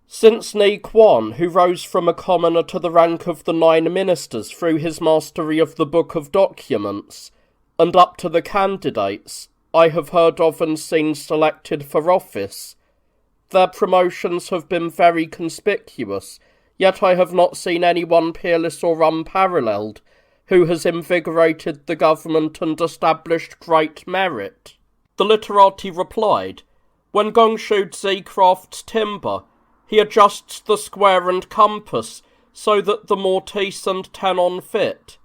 Since Kuan, who rose from a commoner to the rank of the 9 ministers through his mastery of the Book of Documents, and up to the candidates I have heard of and seen selected for office, their promotions have been very conspicuous, yet I have not seen anyone peerless or unparalleled, who has invigorated the government and established great merit. The literati replied, when Gong Shu Zi crafts timber, he adjusts the square and compass so that the mortise and tenon fit.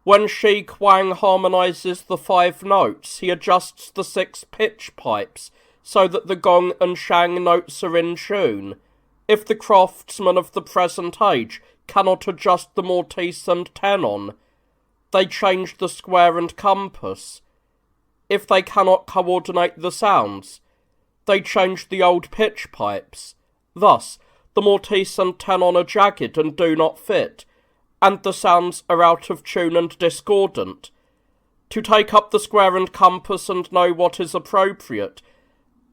When Shi Kuang harmonizes the 5 notes, he adjusts the 6 pitch pipes so that the gong and shang notes are in tune. If the craftsmen of the present age cannot adjust the mortise and tenon, they change the square and compass. If they cannot coordinate the sounds, they change the old pitch pipes. Thus, the mortise and tenon are jagged and do not fit, and the sounds are out of tune and discordant. To take up the square and compass and know what is appropriate,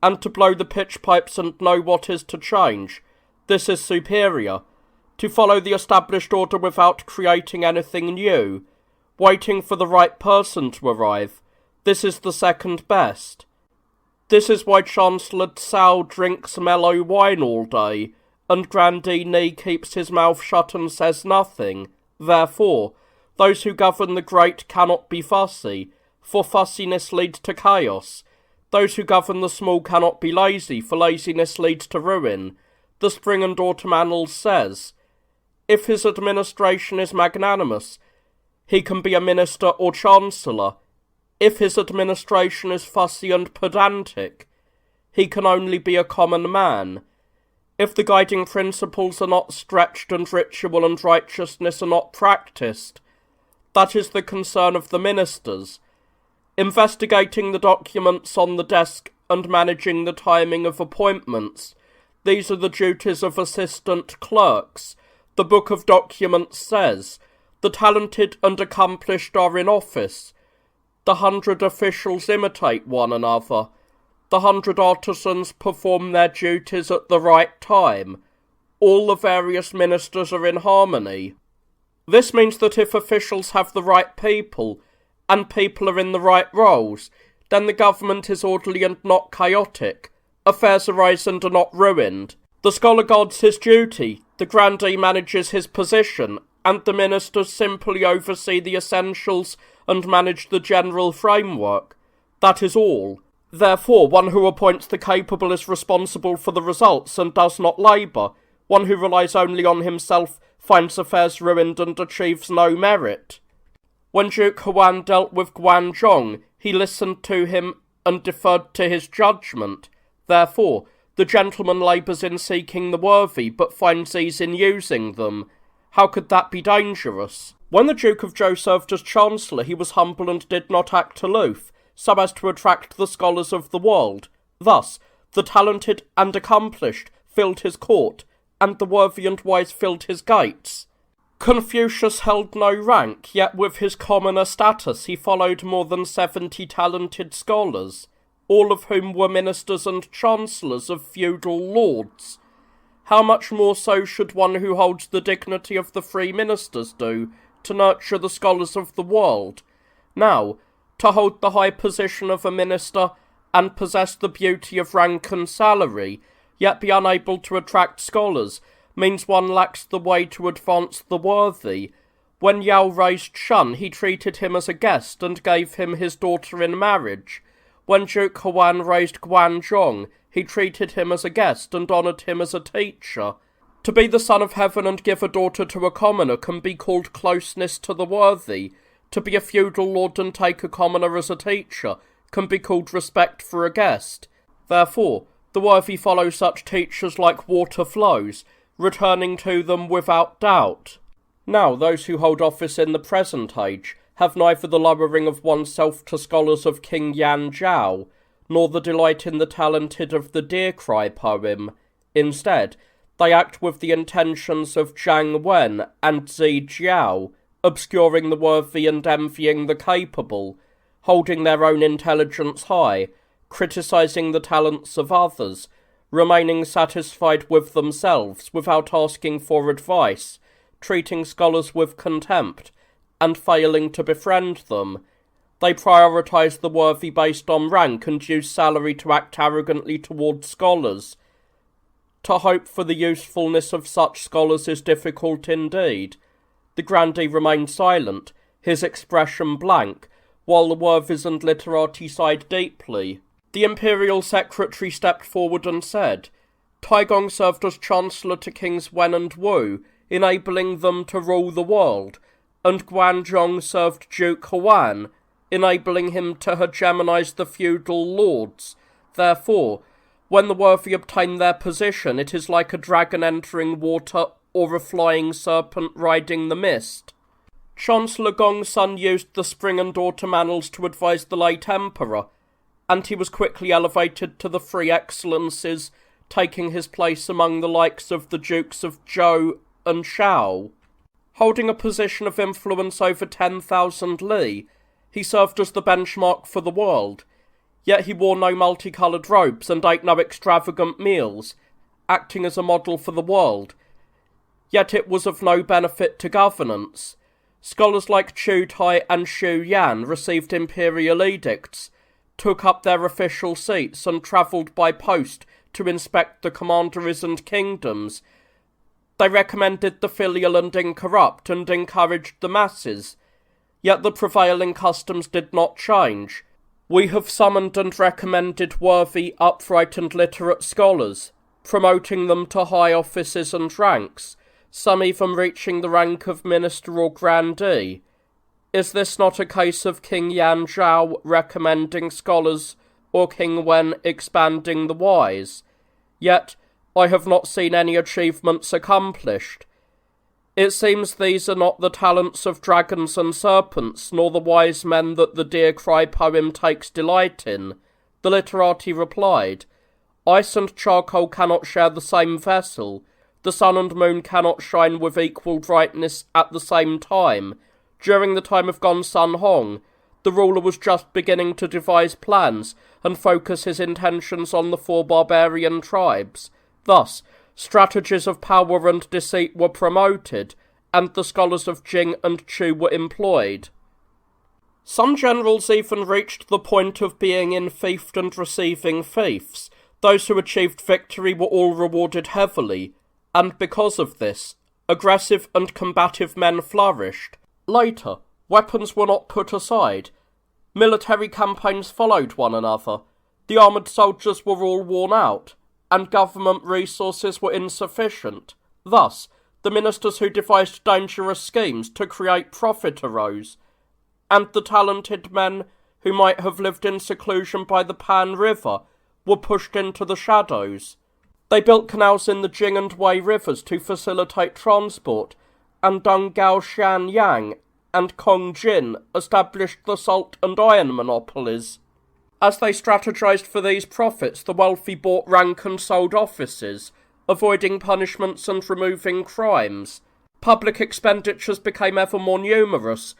and to blow the pitch pipes and know what is to change, this is superior. To follow the established order without creating anything new, waiting for the right person to arrive, this is the second best. This is why Chancellor Zao drinks mellow wine all day, and Grandee Ni keeps his mouth shut and says nothing. Therefore, those who govern the great cannot be fussy, for fussiness leads to chaos. Those who govern the small cannot be lazy, for laziness leads to ruin. The Spring and Autumn Annals says, if his administration is magnanimous, he can be a minister or chancellor. If his administration is fussy and pedantic, he can only be a common man. If the guiding principles are not stretched and ritual and righteousness are not practised, that is the concern of the ministers. Investigating the documents on the desk and managing the timing of appointments, these are the duties of assistant clerks. The Book of Documents says, the talented and accomplished are in office. The 100 officials imitate one another. The 100 artisans perform their duties at the right time. All the various ministers are in harmony. This means that if officials have the right people, and people are in the right roles, then the government is orderly and not chaotic. Affairs arise and are not ruined. The scholar guards his duty, the grandee manages his position, and the ministers simply oversee the essentials and manage the general framework. That is all. Therefore, one who appoints the capable is responsible for the results and does not labour. One who relies only on himself finds affairs ruined and achieves no merit. When Duke Huan dealt with Guanzhong, he listened to him and deferred to his judgment. Therefore, the gentleman labours in seeking the worthy, but finds ease in using them. How could that be dangerous? When the Duke of Zhou served as Chancellor, he was humble and did not act aloof, so as to attract the scholars of the world. Thus, the talented and accomplished filled his court, and the worthy and wise filled his gates. Confucius held no rank, yet with his commoner status he followed more than 70 talented scholars, all of whom were ministers and chancellors of feudal lords. How much more so should one who holds the dignity of the free ministers do to nurture the scholars of the world? Now, to hold the high position of a minister and possess the beauty of rank and salary, yet be unable to attract scholars, means one lacks the way to advance the worthy. When Yao raised Shen, he treated him as a guest and gave him his daughter in marriage. When Duke Huan raised Guanzhong, he treated him as a guest and honoured him as a teacher. To be the son of heaven and give a daughter to a commoner can be called closeness to the worthy. To be a feudal lord and take a commoner as a teacher can be called respect for a guest. Therefore, the worthy follow such teachers like water flows, returning to them without doubt. Now, those who hold office in the present age have neither the lowering of oneself to scholars of King Yan Zhao, nor the delight in the talented of the Deer Cry poem. Instead, they act with the intentions of Zhang Wen and Zi Jiao, obscuring the worthy and envying the capable, holding their own intelligence high, criticising the talents of others, remaining satisfied with themselves without asking for advice, treating scholars with contempt, and failing to befriend them. They prioritise the worthy based on rank and use salary to act arrogantly towards scholars. To hope for the usefulness of such scholars is difficult indeed. The grandee remained silent, his expression blank, while the worthies and literati sighed deeply. The imperial secretary stepped forward and said, "Taigong served as chancellor to Kings Wen and Wu, enabling them to rule the world, and Guanzhong served Duke Huan, enabling him to hegemonize the feudal lords. Therefore, when the worthy obtain their position, it is like a dragon entering water or a flying serpent riding the mist." Chancellor Gongsun used the spring and autumn annals to advise the late emperor, and he was quickly elevated to the three excellencies, taking his place among the likes of the Dukes of Zhou and Chao. Holding a position of influence over 10,000 li, he served as the benchmark for the world, yet he wore no multicoloured robes and ate no extravagant meals, acting as a model for the world. Yet it was of no benefit to governance. Scholars like Chu Tai and Xu Yan received imperial edicts, took up their official seats and travelled by post to inspect the commanderies and kingdoms. They recommended the filial and incorrupt and encouraged the masses. Yet the prevailing customs did not change. We have summoned and recommended worthy, upright and literate scholars, promoting them to high offices and ranks, some even reaching the rank of minister or grandee. Is this not a case of King Yan Zhao recommending scholars, or King Wen expanding the wise? Yet, I have not seen any achievements accomplished. It seems these are not the talents of dragons and serpents, nor the wise men that the Deer Cry poem takes delight in. The literati replied, "Ice and charcoal cannot share the same vessel. The sun and moon cannot shine with equal brightness at the same time. During the time of Gongsun Hong, the ruler was just beginning to devise plans and focus his intentions on the four barbarian tribes. Thus, strategies of power and deceit were promoted, and the scholars of Jing and Chu were employed. Some generals even reached the point of being enfeoffed and receiving fiefs. Those who achieved victory were all rewarded heavily, and because of this, aggressive and combative men flourished. Later, weapons were not put aside. Military campaigns followed one another. The armoured soldiers were all worn out, and government resources were insufficient. Thus, the ministers who devised dangerous schemes to create profit arose, and the talented men who might have lived in seclusion by the Pan River were pushed into the shadows. They built canals in the Jing and Wei rivers to facilitate transport, and Deng Gao Shan Yang and Kong Jin established the salt and iron monopolies. As they strategized for these profits, the wealthy bought rank and sold offices, avoiding punishments and removing crimes. public expenditures became ever more numerous,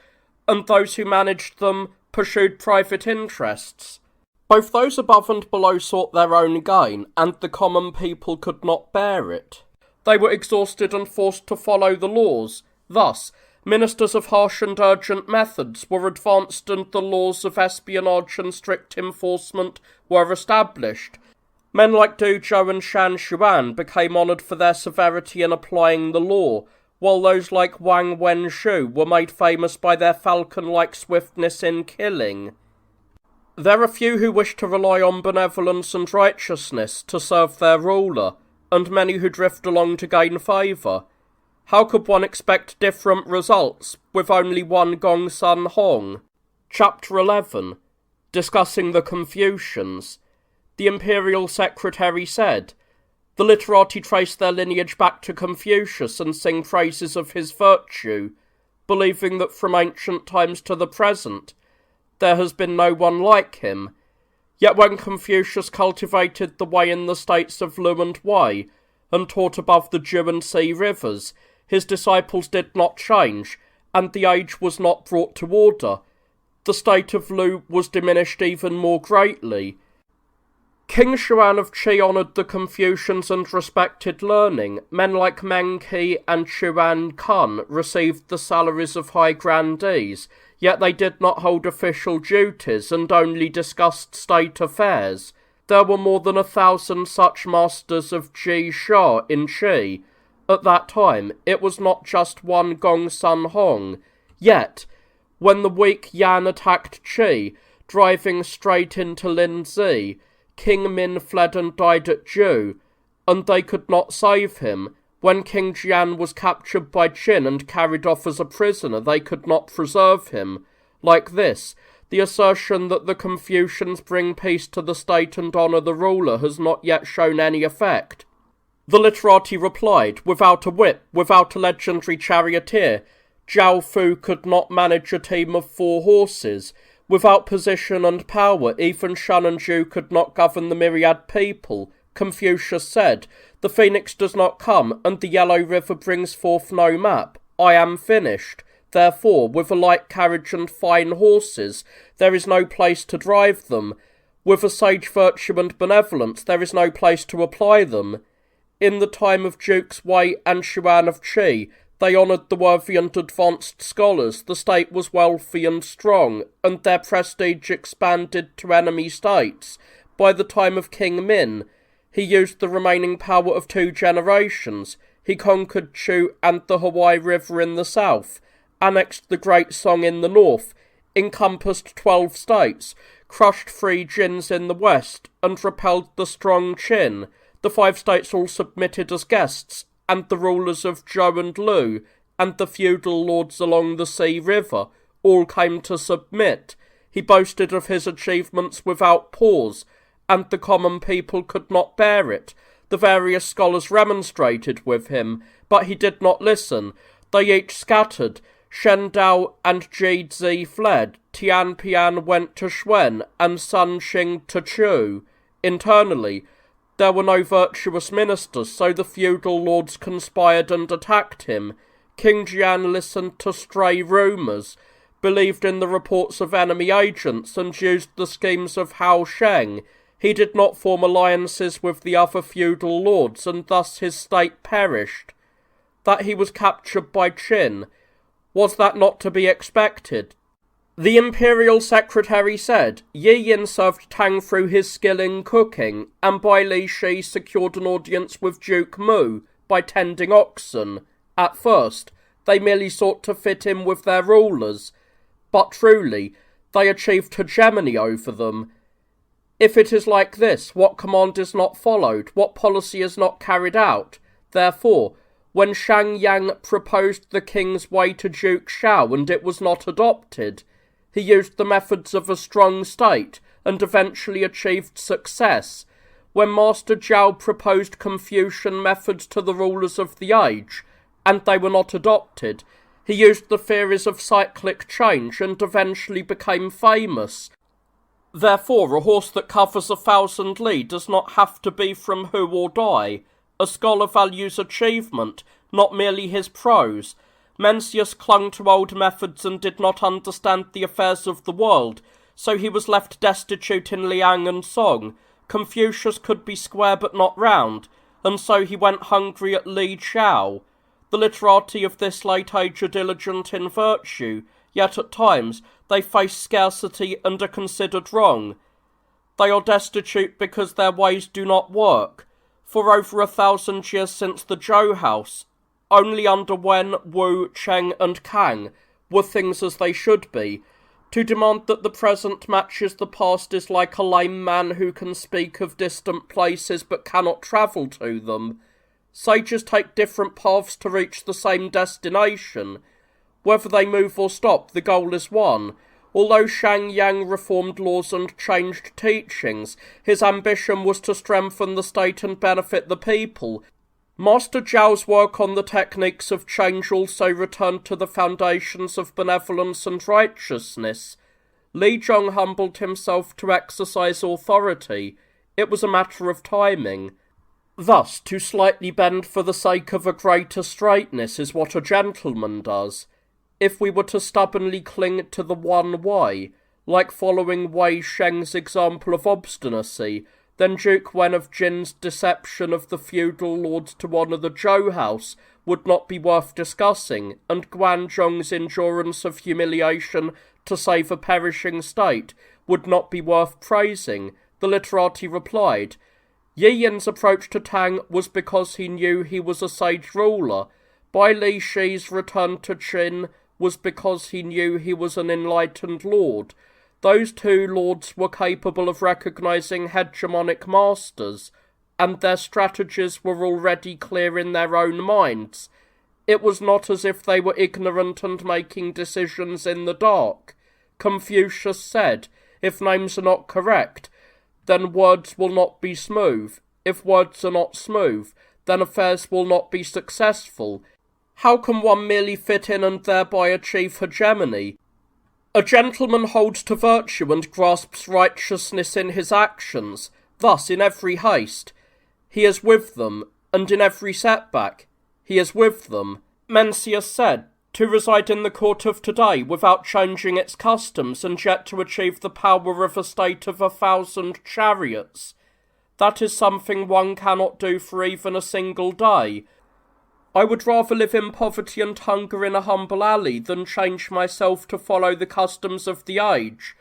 and those who managed them pursued private interests. Both those above and below sought their own gain, and the common people could not bear it. They were exhausted and forced to follow the laws. Thus, ministers of harsh and urgent methods were advanced, and the laws of espionage and strict enforcement were established. Men like Zhou and Qin became honoured for their severity in applying the law, while those like Wang Wenzhou were made famous by their falcon-like swiftness in killing. There are few who wish to rely on benevolence and righteousness to serve their ruler, and many who drift along to gain favour. How could one expect different results with only one Gongsun Hong? Chapter 11. Discussing the Confucians. The imperial secretary said, "The literati trace their lineage back to Confucius and sing praises of his virtue, believing that from ancient times to the present, there has been no one like him. Yet when Confucius cultivated the way in the states of Lu and Wei, and taught above the Zhou and Qin rivers, his disciples did not change, and the age was not brought to order. The state of Lu was diminished even more greatly. King Huan of Qi honoured the Confucians and respected learning. Men like Meng Qi and Zhou and Qin received the salaries of high grandees, yet they did not hold official duties and only discussed state affairs. There were more than 1,000 such masters of Ji Sha in Qi. At that time, it was not just one Gongsun Hong. Yet, when the weak Yan attacked Qi, driving straight into Linzi, King Min fled and died at Zhou, and they could not save him. When King Jian was captured by Qin and carried off as a prisoner, they could not preserve him. Like this, the assertion that the Confucians bring peace to the state and honour the ruler has not yet shown any effect." The literati replied, "Without a whip, without a legendary charioteer, Zhao Fu could not manage a team of 4 horses. Without position and power, even Shen and Zhu could not govern the myriad people." Confucius said, "The phoenix does not come, and the yellow river brings forth no map. I am finished. Therefore, with a light carriage and fine horses, there is no place to drive them. With a sage virtue and benevolence, there is no place to apply them." In the time of Dukes Wei and Huan of Qi, they honoured the worthy and advanced scholars. The state was wealthy and strong, and their prestige expanded to enemy states. By the time of King Min, he used the remaining power of 2 generations. He conquered Chu and the Hawaii River in the south, annexed the Great Song in the north, encompassed 12 states, crushed 3 Jins in the west, and repelled the strong Qin. The 5 states all submitted as guests, and the rulers of Zhou and Lu, and the feudal lords along the Sea River, all came to submit. He boasted of his achievements without pause, and the common people could not bear it. The various scholars remonstrated with him, but he did not listen. They each scattered. Shen Dao and Ji Zi fled. Tian Pian went to Xuan, and Sun Xing to Chu. Internally, there were no virtuous ministers, so the feudal lords conspired and attacked him. King Jian listened to stray rumours, believed in the reports of enemy agents, and used the schemes of Shang. He did not form alliances with the other feudal lords, and thus his state perished. That he was captured by Qin, was that not to be expected? The imperial secretary said, "Yi Yin served Tang through his skill in cooking, and Bai Li Shi secured an audience with Duke Mu by tending oxen. At first, they merely sought to fit in with their rulers, but truly, they achieved hegemony over them. If it is like this, what command is not followed, what policy is not carried out? Therefore, when Shang Yang proposed the king's way to Duke Chao and it was not adopted, he used the methods of a strong state, and eventually achieved success. When Master Zhao proposed Confucian methods to the rulers of the age, and they were not adopted, he used the theories of cyclic change and eventually became famous. Therefore, a horse that covers 1,000 li does not have to be from Hu or Dai. A scholar values achievement, not merely his prose. Mencius clung to old methods and did not understand the affairs of the world, so he was left destitute in liang and song. Confucius could be square but not round, and so he went hungry at Li Chao. The literati of this late age are diligent in virtue, yet at times they face scarcity and are considered wrong. They are destitute because their ways do not work. For over 1,000 years since the Zhou house, only under Wen, Wu, Cheng and Kang were things as they should be. To demand that the present matches the past is like a lame man who can speak of distant places but cannot travel to them. Sages take different paths to reach the same destination. Whether they move or stop, the goal is one. Although Shang Yang reformed laws and changed teachings, his ambition was to strengthen the state and benefit the people. Master Zhao's work on the techniques of change also returned to the foundations of benevolence and righteousness. Li Zhong humbled himself to exercise authority. It was a matter of timing. Thus, to slightly bend for the sake of a greater straightness is what a gentleman does. If we were to stubbornly cling to the one way, like following Wei Sheng's example of obstinacy, then Duke Wen of Jin's deception of the feudal lords to honour the Zhou house would not be worth discussing, and Guan Zhong's endurance of humiliation to save a perishing state would not be worth praising. The literati replied, Yi Yin's approach to Tang was because he knew he was a sage ruler. Bai Li Shi's return to Qin was because he knew he was an enlightened lord. Those two lords were capable of recognizing hegemonic masters, and their strategies were already clear in their own minds. It was not as if they were ignorant and making decisions in the dark. Confucius said, if names are not correct, then words will not be smooth. If words are not smooth, then affairs will not be successful. How can one merely fit in and thereby achieve hegemony? A gentleman holds to virtue and grasps righteousness in his actions. Thus, in every haste, he is with them, and in every setback, he is with them. Mencius said, to reside in the court of today without changing its customs and yet to achieve the power of a state of 1,000 chariots. That is something one cannot do for even a single day. I would rather live in poverty and hunger in a humble alley than change myself to follow the customs of the age.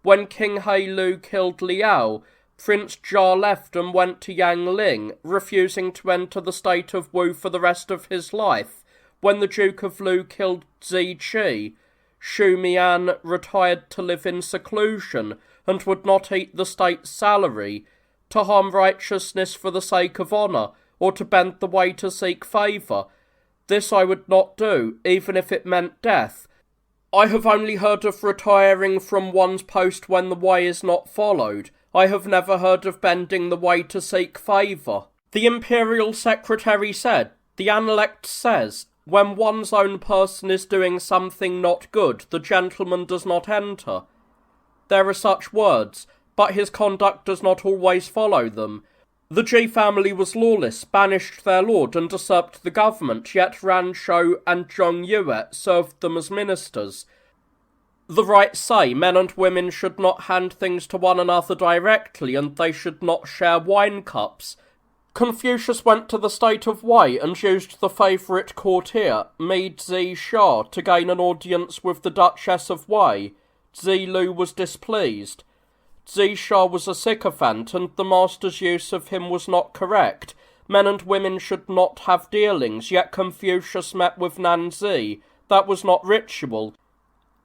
When King He Lu killed Liao, Prince Jia left and went to Yangling, refusing to enter the state of Wu for the rest of his life. When the Duke of Lu killed Zi Qi, Xu Mian retired to live in seclusion and would not eat the state's salary. To harm righteousness for the sake of honour, or to bend the way to seek favour. This I would not do, even if it meant death. I have only heard of retiring from one's post when the way is not followed. I have never heard of bending the way to seek favour. The imperial secretary said, the Analect says, when one's own person is doing something not good, the gentleman does not enter. There are such words, but his conduct does not always follow them. The Ji family was lawless, banished their lord, and usurped the government, yet Ran Shou and Zhong Yue served them as ministers. The rites say men and women should not hand things to one another directly, and they should not share wine cups. Confucius went to the state of Wei and used the favourite courtier, Mi Zi Sha, to gain an audience with the Duchess of Wei. Zi Lu was displeased. Zi Sha was a sycophant, and the master's use of him was not correct. Men and women should not have dealings, yet Confucius met with Nan Zi. That was not ritual.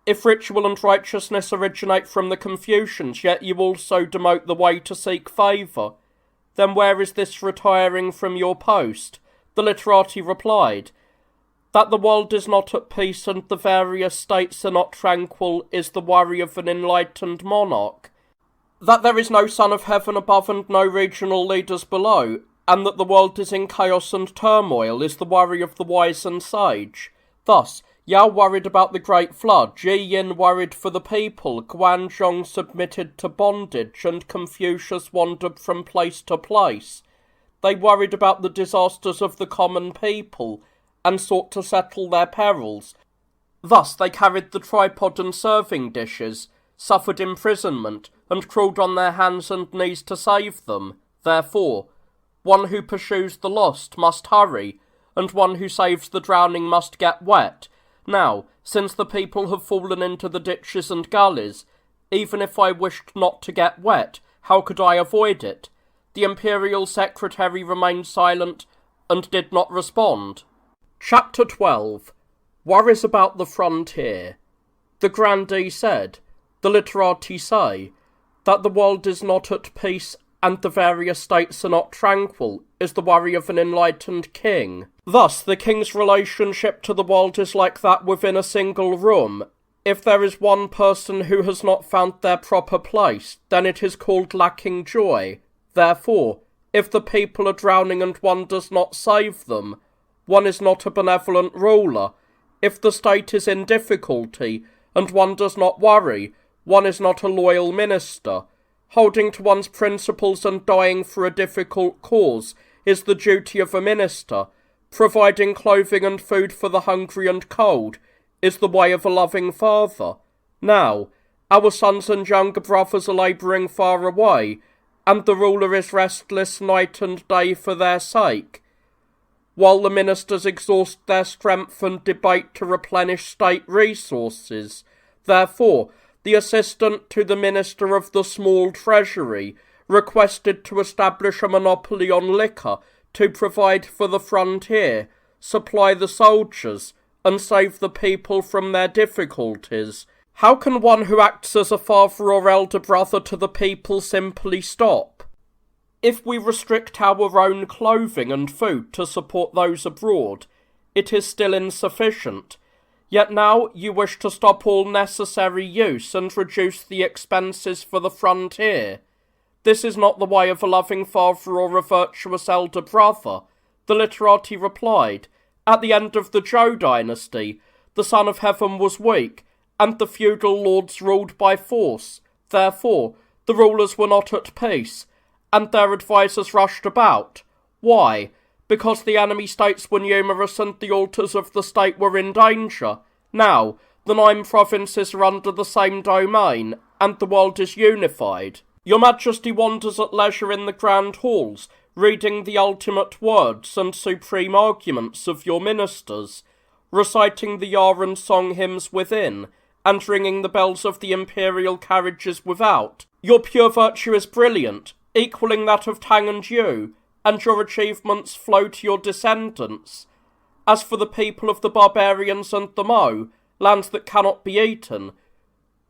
If ritual and righteousness originate from the Confucians, yet you also demote the way to seek favour, then where is this retiring from your post? The literati replied, that the world is not at peace and the various states are not tranquil is the worry of an enlightened monarch. That there is no son of heaven above and no regional leaders below, and that the world is in chaos and turmoil is the worry of the wise and sage. Thus, Yao worried about the great flood, Yi Yin worried for the people, Guan Zhong submitted to bondage, and Confucius wandered from place to place. They worried about the disasters of the common people, and sought to settle their perils. Thus they carried the tripod and serving dishes, suffered imprisonment, and crawled on their hands and knees to save them. Therefore, one who pursues the lost must hurry, and one who saves the drowning must get wet. Now, since the people have fallen into the ditches and gullies, even if I wished not to get wet, how could I avoid it? The imperial secretary remained silent and did not respond. Chapter 12. Worries about the frontier. The grandee said, the literati say, that the world is not at peace and the various states are not tranquil, is the worry of an enlightened king. Thus, the king's relationship to the world is like that within a single room. If there is one person who has not found their proper place, then it is called lacking joy. Therefore, if the people are drowning and one does not save them, one is not a benevolent ruler. If the state is in difficulty, and one does not worry, one is not a loyal minister. Holding to one's principles and dying for a difficult cause is the duty of a minister. Providing clothing and food for the hungry and cold is the way of a loving father. Now, our sons and younger brothers are labouring far away, and the ruler is restless night and day for their sake, while the ministers exhaust their strength and debate to replenish state resources. Therefore, the assistant to the minister of the small treasury requested to establish a monopoly on liquor to provide for the frontier, supply the soldiers, and save the people from their difficulties. How can one who acts as a father or elder brother to the people simply stop? If we restrict our own clothing and food to support those abroad, it is still insufficient. Yet now you wish to stop all necessary use and reduce the expenses for the frontier. This is not the way of a loving father or a virtuous elder brother. The literati replied, at the end of the Zhou dynasty, the Son of Heaven was weak, and the feudal lords ruled by force. Therefore, the rulers were not at peace, and their advisers rushed about. Why? Because the enemy states were numerous and the altars of the state were in danger. Now, the 9 provinces are under the same domain, and the world is unified. Your Majesty wanders at leisure in the grand halls, reading the ultimate words and supreme arguments of your ministers, reciting the yar and song hymns within, and ringing the bells of the imperial carriages without. Your pure virtue is brilliant, equalling that of Tang and Yu, and your achievements flow to your descendants. As for the people of the barbarians and the Mo, lands that cannot be eaten,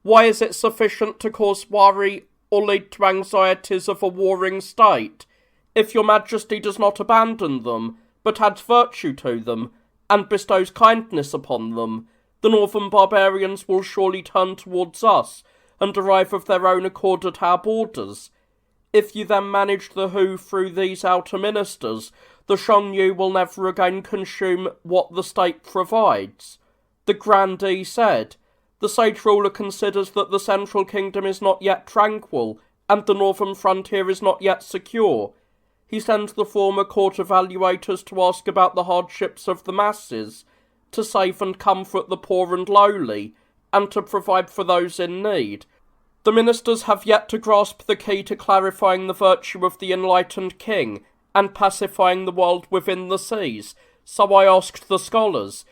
why is it sufficient to cause worry or lead to anxieties of a warring state? If your Majesty does not abandon them, but adds virtue to them, and bestows kindness upon them, the northern barbarians will surely turn towards us, and arrive of their own accord at our borders. If you then manage the Hu through these outer ministers, the Shang will never again consume what the state provides. The grandee said, the sage ruler considers that the central kingdom is not yet tranquil, and the northern frontier is not yet secure. He sends the former court evaluators to ask about the hardships of the masses, to save and comfort the poor and lowly, and to provide for those in need. The ministers have yet to grasp the key to clarifying the virtue of the enlightened king, and pacifying the world within the seas, so I asked the scholars.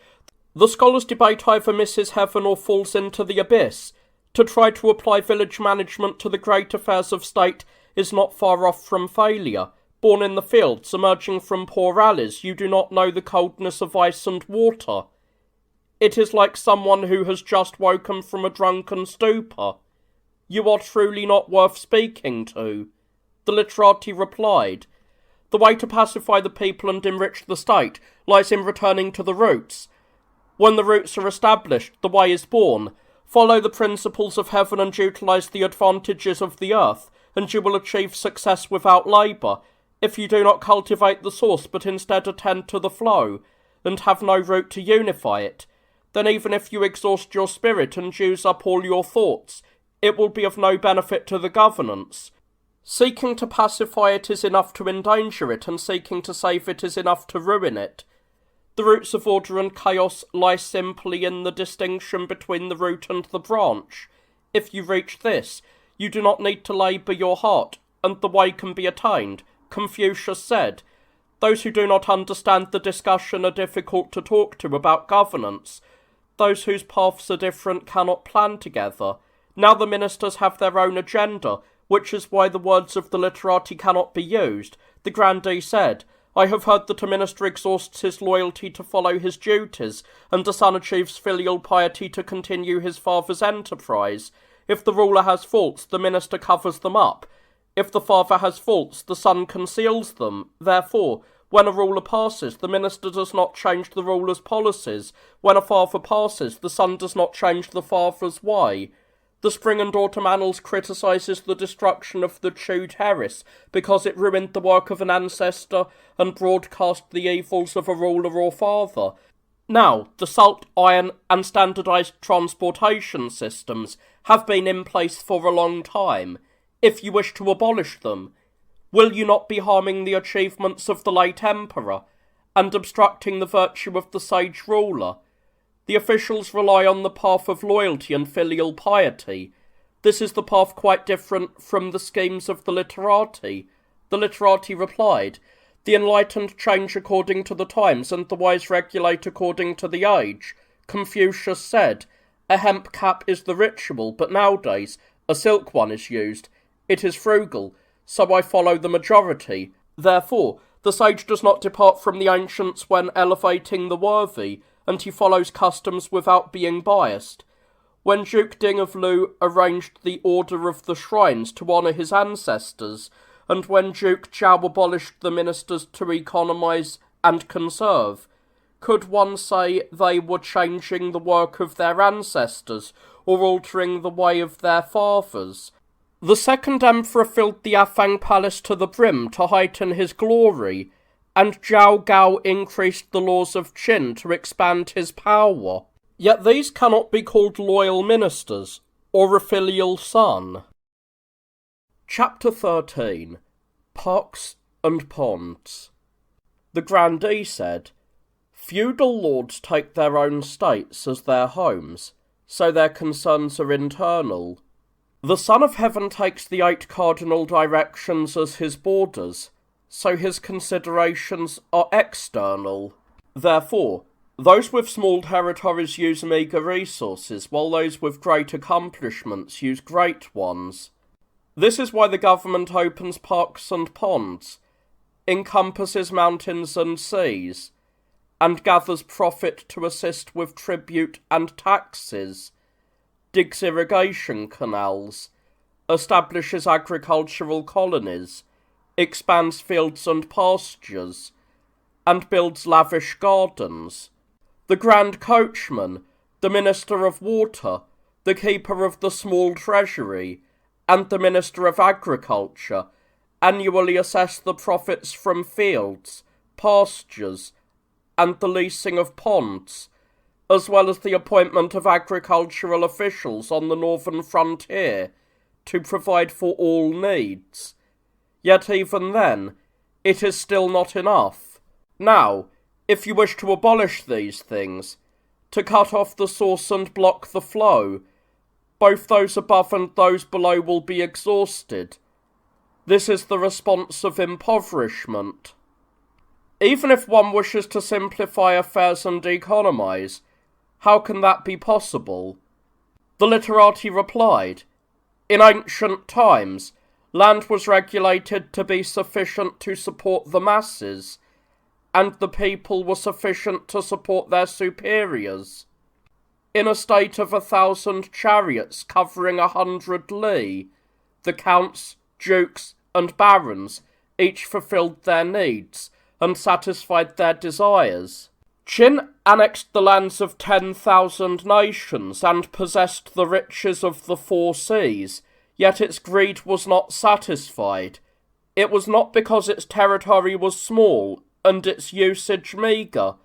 The scholars debate either misses heaven or falls into the abyss. To try to apply village management to the great affairs of state is not far off from failure. Born in the fields, emerging from poor alleys, you do not know the coldness of ice and water. It is like someone who has just woken from a drunken stupor. You are truly not worth speaking to. The literati replied, the way to pacify the people and enrich the state lies in returning to the roots. When the roots are established, the way is born. Follow the principles of heaven and utilize the advantages of the earth, and you will achieve success without labour. If you do not cultivate the source, but instead attend to the flow, and have no root to unify it, then even if you exhaust your spirit and use up all your thoughts, it will be of no benefit to the governance. Seeking to pacify it is enough to endanger it, and seeking to save it is enough to ruin it. The roots of order and chaos lie simply in the distinction between the root and the branch. If you reach this, you do not need to labour your heart, and the way can be attained. Confucius said, "Those who do not understand the discussion are difficult to talk to about governance. Those whose paths are different cannot plan together. Now the ministers have their own agenda, which is why the words of the literati cannot be used." The grandee said, "I have heard that a minister exhausts his loyalty to follow his duties, and a son achieves filial piety to continue his father's enterprise. If the ruler has faults, the minister covers them up. If the father has faults, the son conceals them. Therefore, when a ruler passes, the minister does not change the ruler's policies. When a father passes, the son does not change the father's way." The Spring and Autumn Annals criticises the destruction of the Chu terrace because it ruined the work of an ancestor and broadcast the evils of a ruler or father. Now, the salt, iron and standardised transportation systems have been in place for a long time. If you wish to abolish them, will you not be harming the achievements of the late emperor and obstructing the virtue of the sage ruler? The officials rely on the path of loyalty and filial piety. This is the path quite different from the schemes of the literati. The literati replied, "The enlightened change according to the times, and the wise regulate according to the age." Confucius said, "A hemp cap is the ritual, but nowadays a silk one is used. It is frugal, so I follow the majority." Therefore, the sage does not depart from the ancients when elevating the worthy, and he follows customs without being biased. When Duke Ding of Lu arranged the order of the shrines to honour his ancestors, and when Duke Chao abolished the ministers to economise and conserve, could one say they were changing the work of their ancestors, or altering the way of their fathers? The second emperor filled the Afang palace to the brim to heighten his glory, and Zhao Gao increased the laws of Qin to expand his power. Yet these cannot be called loyal ministers, or a filial son. Chapter 13. Parks and Ponds. The grandee said, "Feudal lords take their own states as their homes, so their concerns are internal. The Son of Heaven takes the 8 cardinal directions as his borders, so his considerations are external. Therefore, those with small territories use meagre resources, while those with great accomplishments use great ones. This is why the government opens parks and ponds, encompasses mountains and seas, and gathers profit to assist with tribute and taxes, digs irrigation canals, establishes agricultural colonies, expands fields and pastures, and builds lavish gardens. The Grand Coachman, the Minister of Water, the Keeper of the Small Treasury, and the Minister of Agriculture annually assess the profits from fields, pastures, and the leasing of ponds, as well as the appointment of agricultural officials on the northern frontier to provide for all needs. Yet even then, it is still not enough. Now, if you wish to abolish these things, to cut off the source and block the flow, both those above and those below will be exhausted. This is the response of impoverishment. Even if one wishes to simplify affairs and economise, how can that be possible? The literati replied, "In ancient times, land was regulated to be sufficient to support the masses, and the people were sufficient to support their superiors. In a state of 1,000 chariots covering 100 li, the counts, dukes, and barons each fulfilled their needs and satisfied their desires. Qin annexed the lands of 10,000 nations and possessed the riches of the 4 seas, yet its greed was not satisfied. It was not because its territory was small and its usage meagre,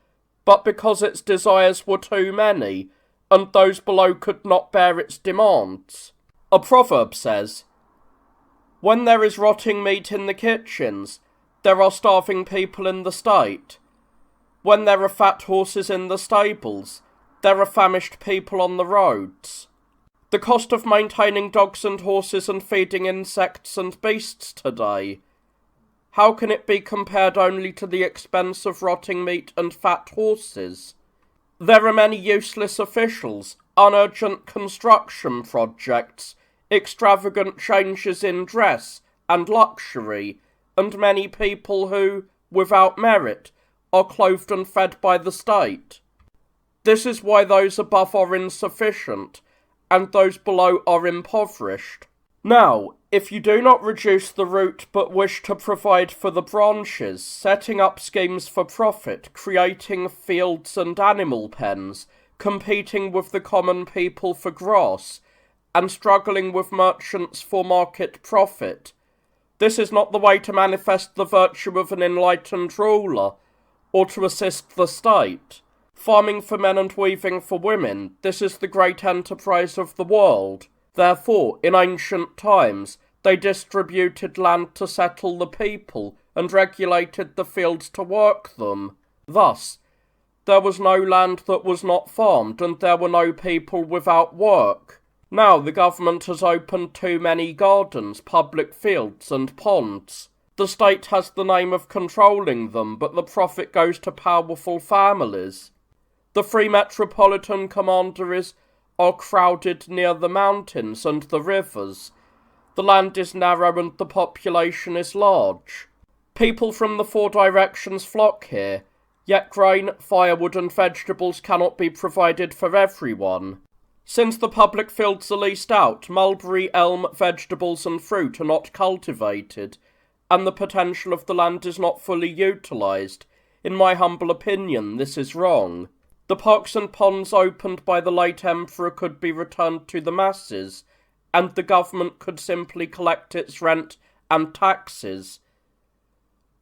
but because its desires were too many, and those below could not bear its demands. A proverb says, 'When there is rotting meat in the kitchens, there are starving people in the state. When there are fat horses in the stables, there are famished people on the roads. The cost of maintaining dogs and horses and feeding insects and beasts today, how can it be compared only to the expense of rotting meat and fat horses? There are many useless officials, unurgent construction projects, extravagant changes in dress and luxury, and many people who, without merit, are clothed and fed by the state. This is why those above are insufficient, and those below are impoverished. Now, if you do not reduce the root but wish to provide for the branches, setting up schemes for profit, creating fields and animal pens, competing with the common people for grass, and struggling with merchants for market profit, this is not the way to manifest the virtue of an enlightened ruler, or to assist the state. Farming for men and weaving for women, this is the great enterprise of the world. Therefore, in ancient times, they distributed land to settle the people, and regulated the fields to work them. Thus, there was no land that was not farmed, and there were no people without work. Now the government has opened too many gardens, public fields, and ponds. The state has the name of controlling them, but the profit goes to powerful families. The free metropolitan commanderies are crowded near the mountains and the rivers. The land is narrow and the population is large. People from the 4 directions flock here, yet grain, firewood and vegetables cannot be provided for everyone. Since the public fields are leased out, mulberry, elm, vegetables and fruit are not cultivated, and the potential of the land is not fully utilised. In my humble opinion, this is wrong. The parks and ponds opened by the late emperor could be returned to the masses, and the government could simply collect its rent and taxes.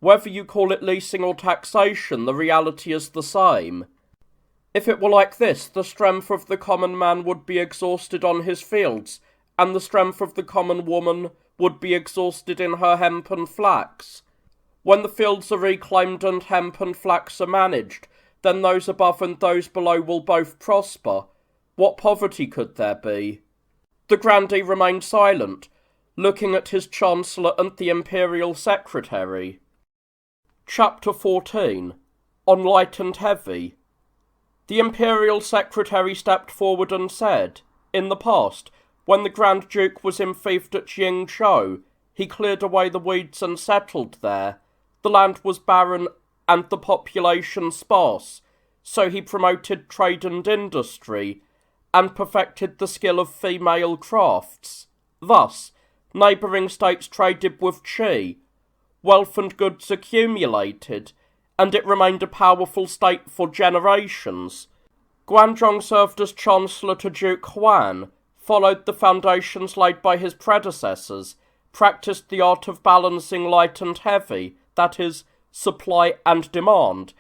Whether you call it leasing or taxation, the reality is the same. If it were like this, the strength of the common man would be exhausted on his fields, and the strength of the common woman would be exhausted in her hemp and flax. When the fields are reclaimed and hemp and flax are managed, then those above and those below will both prosper. What poverty could there be? The grandee remained silent, looking at his chancellor and the imperial secretary. Chapter 14. On Light and Heavy. The imperial secretary stepped forward and said, in the past, when the Grand Duke was enfeoffed at Jingzhou, he cleared away the weeds and settled there. The land was barren and the population sparse, so he promoted trade and industry, and perfected the skill of female crafts. Thus, neighbouring states traded with Qi, wealth and goods accumulated, and it remained a powerful state for generations. Guanzhong served as chancellor to Duke Huan, followed the foundations laid by his predecessors, practised the art of balancing light and heavy, that is, supply and demand,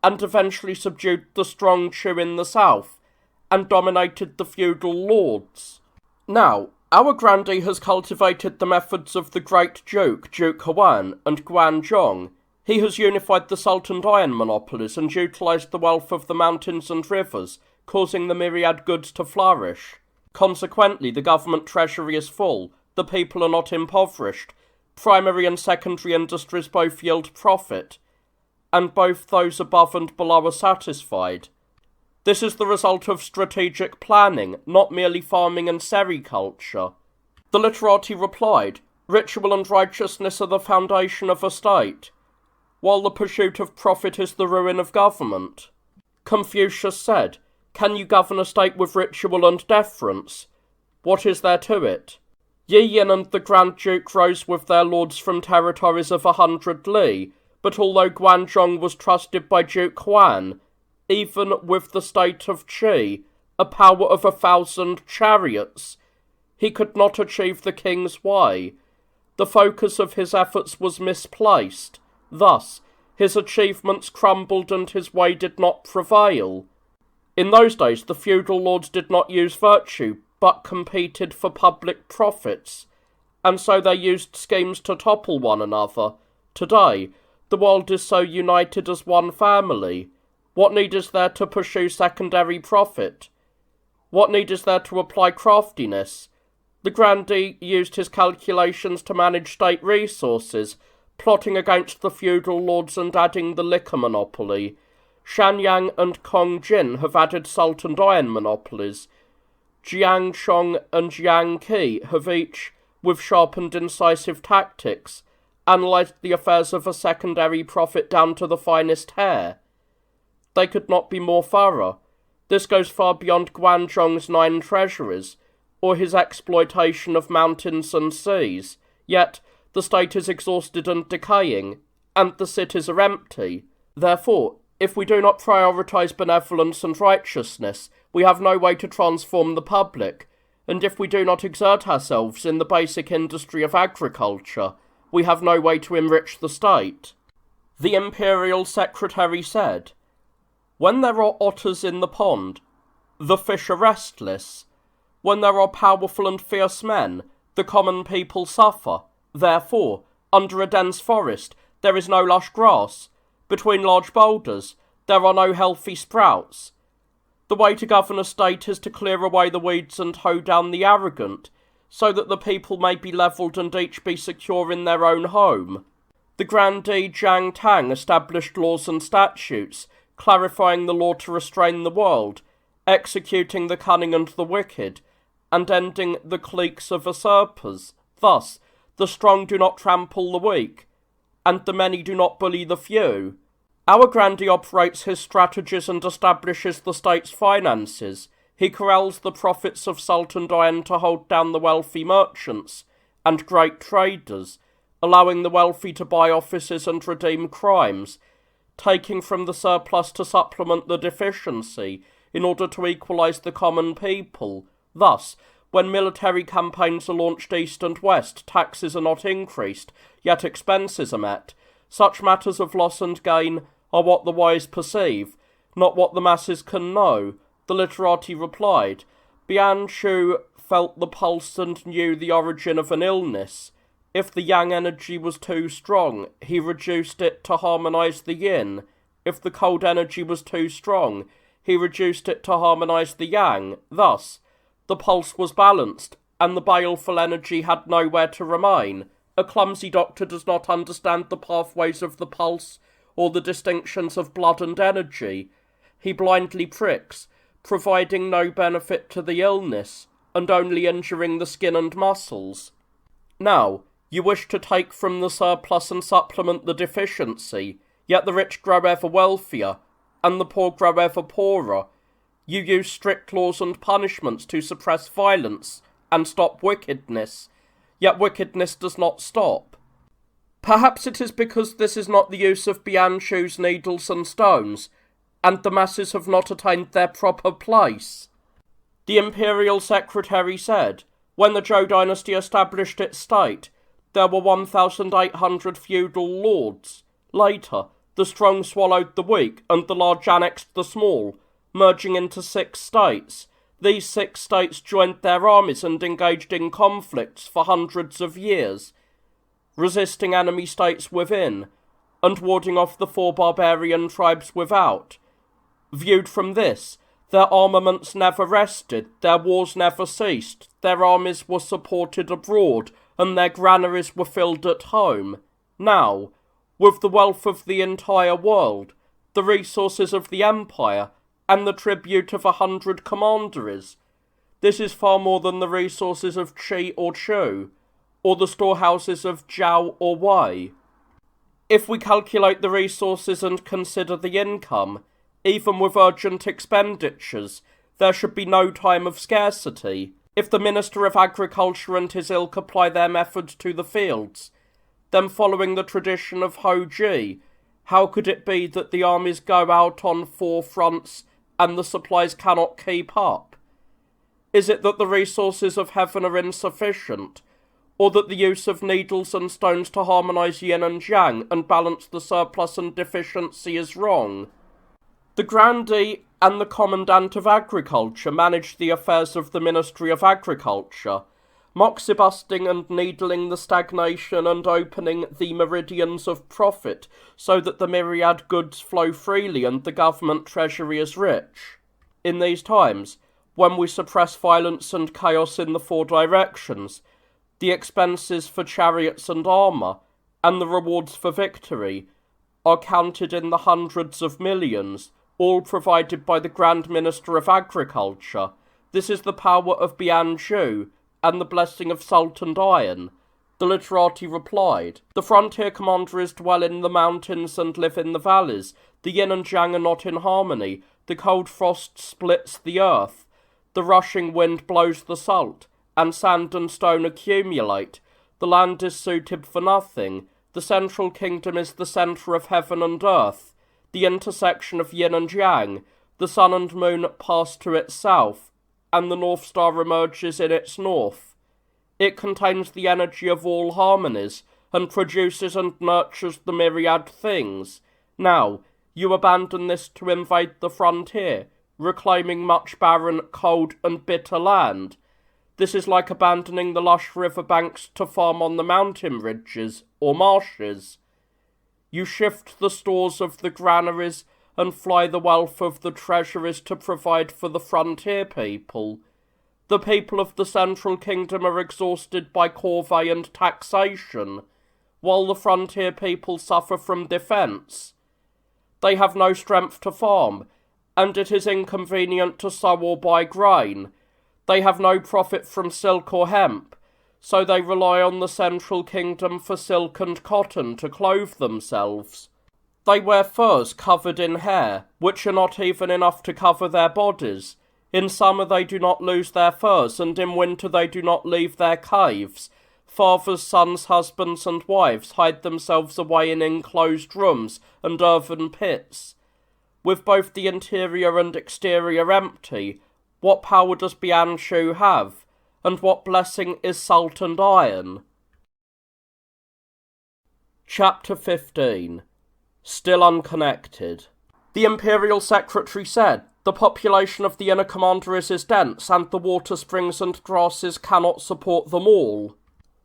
and eventually subdued the strong Chu in the south, and dominated the feudal lords. Now, our grandee has cultivated the methods of the great Duke, Duke Huan, and Guanzhong. He has unified the salt and iron monopolies and utilised the wealth of the mountains and rivers, causing the myriad goods to flourish. Consequently, the government treasury is full, the people are not impoverished, primary and secondary industries both yield profit, and both those above and below are satisfied. This is the result of strategic planning, not merely farming and sericulture. The literati replied, ritual and righteousness are the foundation of a state, while the pursuit of profit is the ruin of government. Confucius said, can you govern a state with ritual and deference? What is there to it? Yi Yin and the Grand Duke rose with their lords from territories of 100 li, but although Guanzhong was trusted by Duke Huan, even with the state of Qi, a power of 1,000 chariots, he could not achieve the king's way. The focus of his efforts was misplaced. Thus, his achievements crumbled and his way did not prevail. In those days, the feudal lords did not use virtue, but competed for public profits, and so they used schemes to topple one another. Today, The world is so united as one family. What need is there to pursue secondary profit? What need is there to apply craftiness? The grandee used his calculations to manage state resources, plotting against the feudal lords and adding the liquor monopoly. Yang and Jin have added salt and iron monopolies. Jiang Chong and Yang Qi have each, with sharp and incisive tactics, analysed the affairs of a secondary profit down to the finest hair. They could not be more thorough. This goes far beyond Guanzhong's 9 treasuries, or his exploitation of mountains and seas. Yet the state is exhausted and decaying, and the cities are empty. Therefore, if we do not prioritise benevolence and righteousness, we have no way to transform the public, and if we do not exert ourselves in the basic industry of agriculture, we have no way to enrich the state. The imperial secretary said, "When there are otters in the pond, the fish are restless. When there are powerful and fierce men, the common people suffer. Therefore, under a dense forest, there is no lush grass. Between large boulders, there are no healthy sprouts. The way to govern a state is to clear away the weeds and hoe down the arrogant, so that the people may be levelled and each be secure in their own home." The grandee Zhang Tang established laws and statutes, clarifying the law to restrain the world, executing the cunning and the wicked, and ending the cliques of usurpers. Thus, the strong do not trample the weak, and the many do not bully the few. Our grandee operates his strategies and establishes the state's finances. He corrals the profits of salt and iron to hold down the wealthy merchants and great traders, allowing the wealthy to buy offices and redeem crimes, taking from the surplus to supplement the deficiency in order to equalise the common people. Thus, when military campaigns are launched east and west, taxes are not increased, yet expenses are met. Such matters of loss and gain are what the wise perceive, not what the masses can know. The literati replied, "Bian Shu felt the pulse and knew the origin of an illness. If the yang energy was too strong, he reduced it to harmonise the yin. If the cold energy was too strong, he reduced it to harmonise the yang. Thus, the pulse was balanced, and the baleful energy had nowhere to remain. A clumsy doctor does not understand the pathways of the pulse, or the distinctions of blood and energy. He blindly pricks, providing no benefit to the illness, and only injuring the skin and muscles. Now, you wish to take from the surplus and supplement the deficiency, yet the rich grow ever wealthier, and the poor grow ever poorer. You use strict laws and punishments to suppress violence and stop wickedness, yet wickedness does not stop. Perhaps it is because this is not the use of Bianshu's needles and stones, and the masses have not attained their proper place." The imperial secretary said, "When the Zhou dynasty established its state, there were 1,800 feudal lords. Later, the strong swallowed the weak, and the large annexed the small, merging into 6 states. These 6 states joined their armies and engaged in conflicts for hundreds of years, resisting enemy states within, and warding off the 4 barbarian tribes without. Viewed from this, their armaments never rested, their wars never ceased, their armies were supported abroad, and their granaries were filled at home. Now, with the wealth of the entire world, the resources of the empire, and the tribute of 100 commanderies, this is far more than the resources of Qi or Chu, or the storehouses of Zhao or Wei. If we calculate the resources and consider the income, even with urgent expenditures, there should be no time of scarcity. If the Minister of Agriculture and his ilk apply their methods to the fields, then following the tradition of Ho Ji, how could it be that the armies go out on 4 fronts and the supplies cannot keep up? Is it that the resources of heaven are insufficient, or that the use of needles and stones to harmonise yin and yang and balance the surplus and deficiency is wrong? The grandee and the commandant of agriculture managed the affairs of the Ministry of Agriculture. moxibusting and needling the stagnation and opening the meridians of profit so that the myriad goods flow freely and the government treasury is rich. In these times, when we suppress violence and chaos in the four directions, the expenses for chariots and armour, and the rewards for victory, are counted in the hundreds of millions, all provided by the Grand Minister of Agriculture. This is the power of Bianzhu, and the blessing of Sultan Iron. The literati replied, the frontier commander is dwell in the mountains and live in the valleys. The yin and yang are not in harmony. The cold frost splits the earth. The rushing wind blows the salt, and sand and stone accumulate. The land is suited for nothing. The central kingdom is the centre of heaven and earth, the intersection of yin and yang. The sun and moon pass to its south, and the North Star emerges in its north. It contains the energy of all harmonies, and produces and nurtures the myriad things. Now, you abandon this to invade the frontier, reclaiming much barren, cold, and bitter land. This is like abandoning the lush river banks to farm on the mountain ridges or marshes. You shift the stores of the granaries and fly the wealth of the treasuries to provide for the frontier people. The people of the central kingdom are exhausted by corvée and taxation, while the frontier people suffer from defence. They have no strength to farm, and it is inconvenient to sow or buy grain. They have no profit from silk or hemp, so they rely on the central kingdom for silk and cotton to clothe themselves. They wear furs covered in hair, which are not even enough to cover their bodies. In summer they do not lose their furs, and in winter they do not leave their caves. Fathers, sons, husbands, and wives hide themselves away in enclosed rooms and earthen pits. With both the interior and exterior empty, what power does Bianzhu have, and what blessing is Sultan Iron? Chapter 15. Still unconnected. The Imperial Secretary said, the population of the inner commanderies is dense, and the water springs and grasses cannot support them all.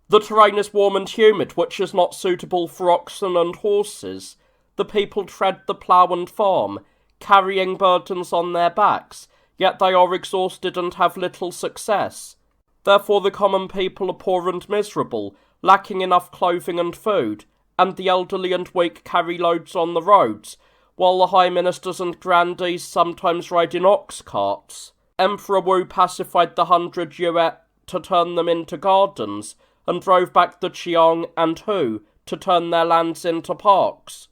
The terrain is warm and humid, which is not suitable for oxen and horses. The people tread the plough and farm, carrying burdens on their backs, yet they are exhausted and have little success. Therefore the common people are poor and miserable, lacking enough clothing and food, and the elderly and weak carry loads on the roads, while the high ministers and grandees sometimes ride in ox carts. Emperor Wu pacified the 100 Yue to turn them into gardens, and drove back the Qiang and Hu to turn their lands into parks.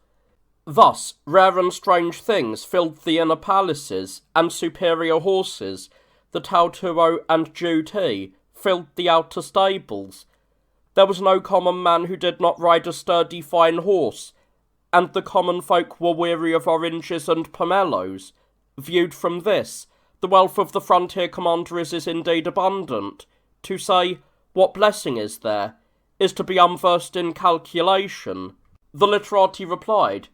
Thus, rare and strange things filled the inner palaces, and superior horses, the Tao Tuo and Zhu Ti, filled the outer stables. There was no common man who did not ride a sturdy fine horse, and the common folk were weary of oranges and pomelos. Viewed from this, the wealth of the frontier commanderies is indeed abundant. To say, what blessing is there, is to be unversed in calculation. The literati replied,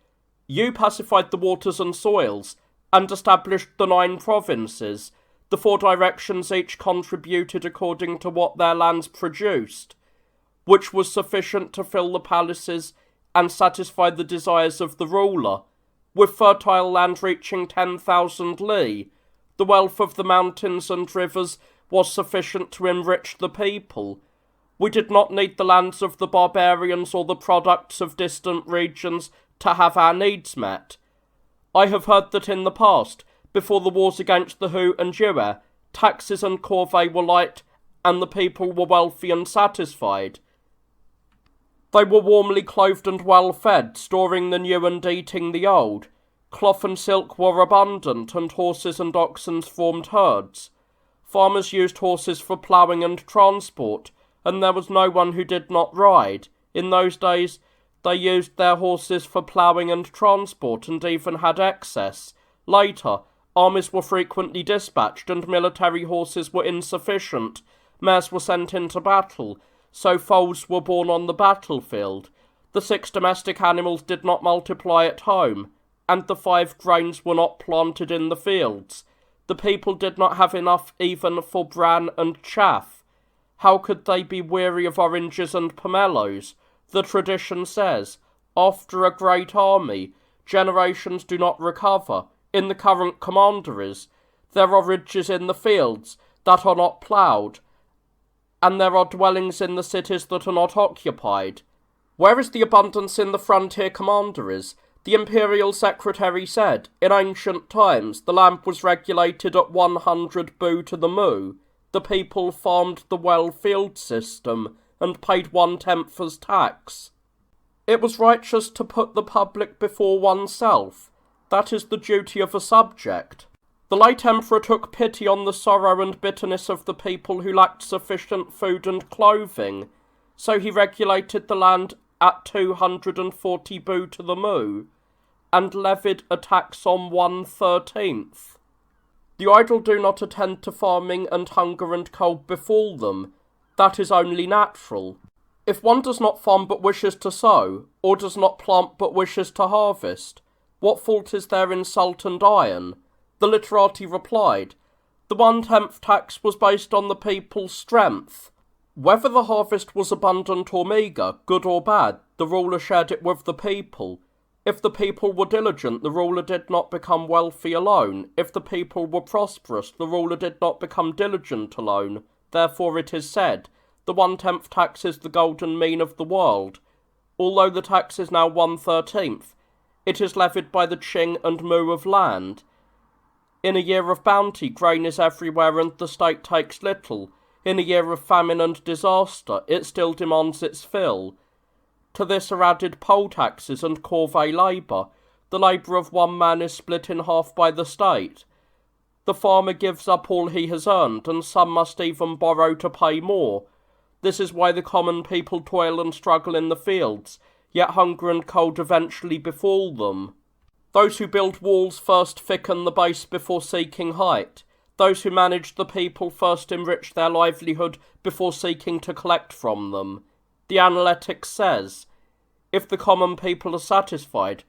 you pacified the waters and soils, and established the 9 provinces. The 4 directions each contributed according to what their lands produced, which was sufficient to fill the palaces and satisfy the desires of the ruler. With fertile land reaching 10,000 li, the wealth of the mountains and rivers was sufficient to enrich the people. We did not need the lands of the barbarians or the products of distant regions to have our needs met. I have heard that in the past, before the wars against the Hu and Yue, taxes and corvée were light, and the people were wealthy and satisfied. They were warmly clothed and well fed, storing the new and eating the old. Cloth and silk were abundant, and horses and oxen formed herds. Farmers used horses for ploughing and transport, and there was no one who did not ride. In those days, they used their horses for ploughing and transport, and even had excess. Later, armies were frequently dispatched, and military horses were insufficient. Mares were sent into battle, so foals were born on the battlefield. The 6 domestic animals did not multiply at home, and the 5 grains were not planted in the fields. The people did not have enough even for bran and chaff. How could they be weary of oranges and pomelos? The tradition says, after a great army, generations do not recover. In the current commanderies, there are ridges in the fields that are not ploughed, and there are dwellings in the cities that are not occupied. Where is the abundance in the frontier commanderies? The imperial secretary said, in ancient times the land was regulated at 100 bu to the mu. The people farmed the well-field system and paid 1/10 as tax. It was righteous to put the public before oneself. That is the duty of a subject. The late emperor took pity on the sorrow and bitterness of the people who lacked sufficient food and clothing, so he regulated the land at 240 bu to the mu, and levied a tax on 1/13. The idle do not attend to farming, and hunger and cold befall them. That is only natural. If one does not farm but wishes to sow, or does not plant but wishes to harvest, what fault is there in salt and iron? The literati replied, the 1/10 tax was based on the people's strength. Whether the harvest was abundant or meagre, good or bad, the ruler shared it with the people. If the people were diligent, the ruler did not become wealthy alone. If the people were prosperous, the ruler did not become diligent alone. Therefore it is said, the 1/10 tax is the golden mean of the world. Although the tax is now 1/13, it is levied by the Qing and mu of land. In a year of bounty, grain is everywhere and the state takes little. In a year of famine and disaster, it still demands its fill. To this are added poll taxes and corvée labour. The labour of one man is split in half by the state. The farmer gives up all he has earned, and some must even borrow to pay more. This is why the common people toil and struggle in the fields, yet hunger and cold eventually befall them. Those who build walls first thicken the base before seeking height. Those who manage the people first enrich their livelihood before seeking to collect from them. The Analytic says, if the common people are satisfied,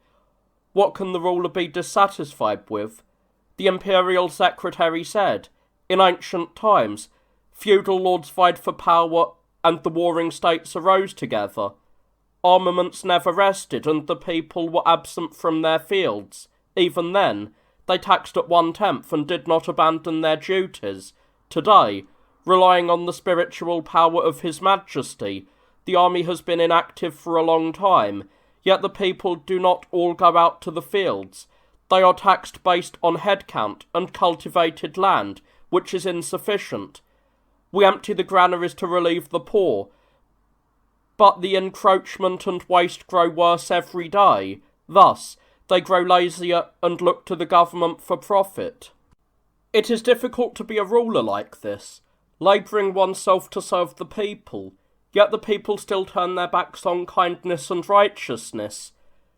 what can the ruler be dissatisfied with? The imperial secretary said, in ancient times, feudal lords vied for power and the warring states arose together. Armaments never rested and the people were absent from their fields. Even then, they taxed at 1/10 and did not abandon their duties. Today, relying on the spiritual power of His Majesty, the army has been inactive for a long time, yet the people do not all go out to the fields. They are taxed based on head count and cultivated land, which is insufficient. We empty the granaries to relieve the poor, but the encroachment and waste grow worse every day. Thus, they grow lazier and look to the government for profit. It is difficult to be a ruler like this, labouring oneself to serve the people, yet the people still turn their backs on kindness and righteousness,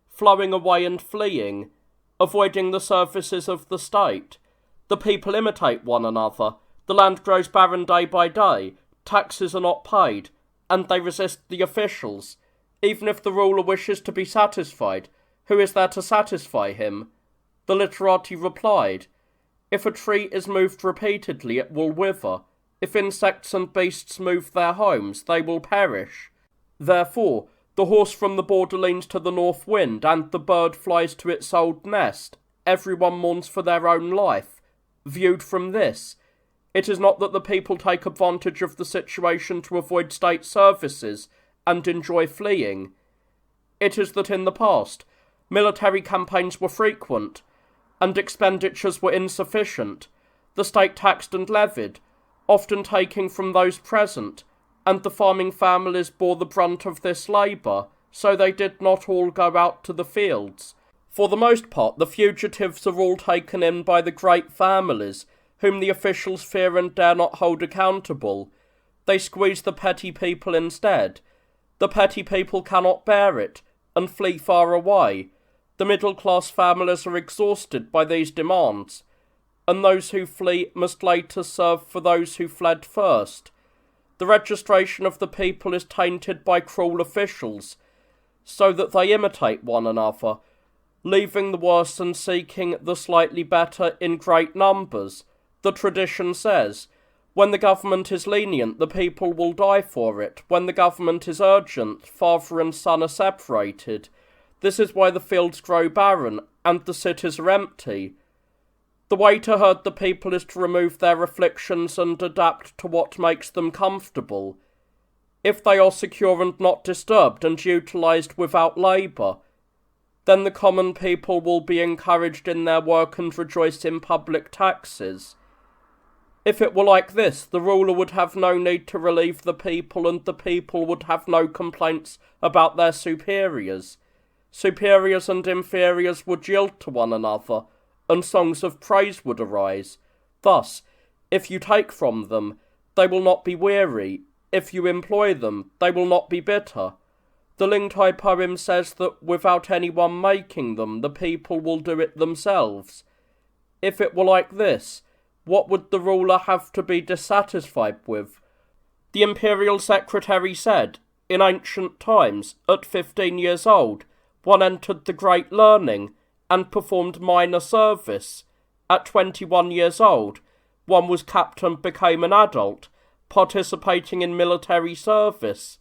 flowing away and fleeing, avoiding the services of the state. The people imitate one another, the land grows barren day by day, taxes are not paid, and they resist the officials. Even if the ruler wishes to be satisfied, who is there to satisfy him? The literati replied, if a tree is moved repeatedly, it will wither. If insects and beasts move their homes, they will perish. Therefore, the horse from the border leans to the north wind, and the bird flies to its old nest. Everyone mourns for their own life. Viewed from this, it is not that the people take advantage of the situation to avoid state services and enjoy fleeing. It is that in the past, military campaigns were frequent, and expenditures were insufficient. The state taxed and levied, often taking from those present, and the farming families bore the brunt of this labour, so they did not all go out to the fields. For the most part, the fugitives are all taken in by the great families, whom the officials fear and dare not hold accountable. They squeeze the petty people instead. The petty people cannot bear it, and flee far away. The middle-class families are exhausted by these demands, and those who flee must later serve for those who fled first. The registration of the people is tainted by cruel officials, so that they imitate one another, leaving the worse and seeking the slightly better in great numbers. The tradition says, When the government is lenient, the people will die for it. When the government is urgent, father and son are separated. This is why the fields grow barren, and the cities are empty. The way to herd the people is to remove their afflictions and adapt to what makes them comfortable. If they are secure and not disturbed and utilised without labour, then the common people will be encouraged in their work and rejoice in public taxes. If it were like this, the ruler would have no need to relieve the people, and the people would have no complaints about their superiors. Superiors and inferiors would yield to one another, and songs of praise would arise. Thus, if you take from them, they will not be weary. If you employ them, they will not be bitter. The Lingtai poem says that without anyone making them, the people will do it themselves. If it were like this, what would the ruler have to be dissatisfied with? The imperial secretary said, in ancient times, at 15 years old, one entered the great learning, and performed minor service. At 21 years old, one was capped and became an adult, participating in military service.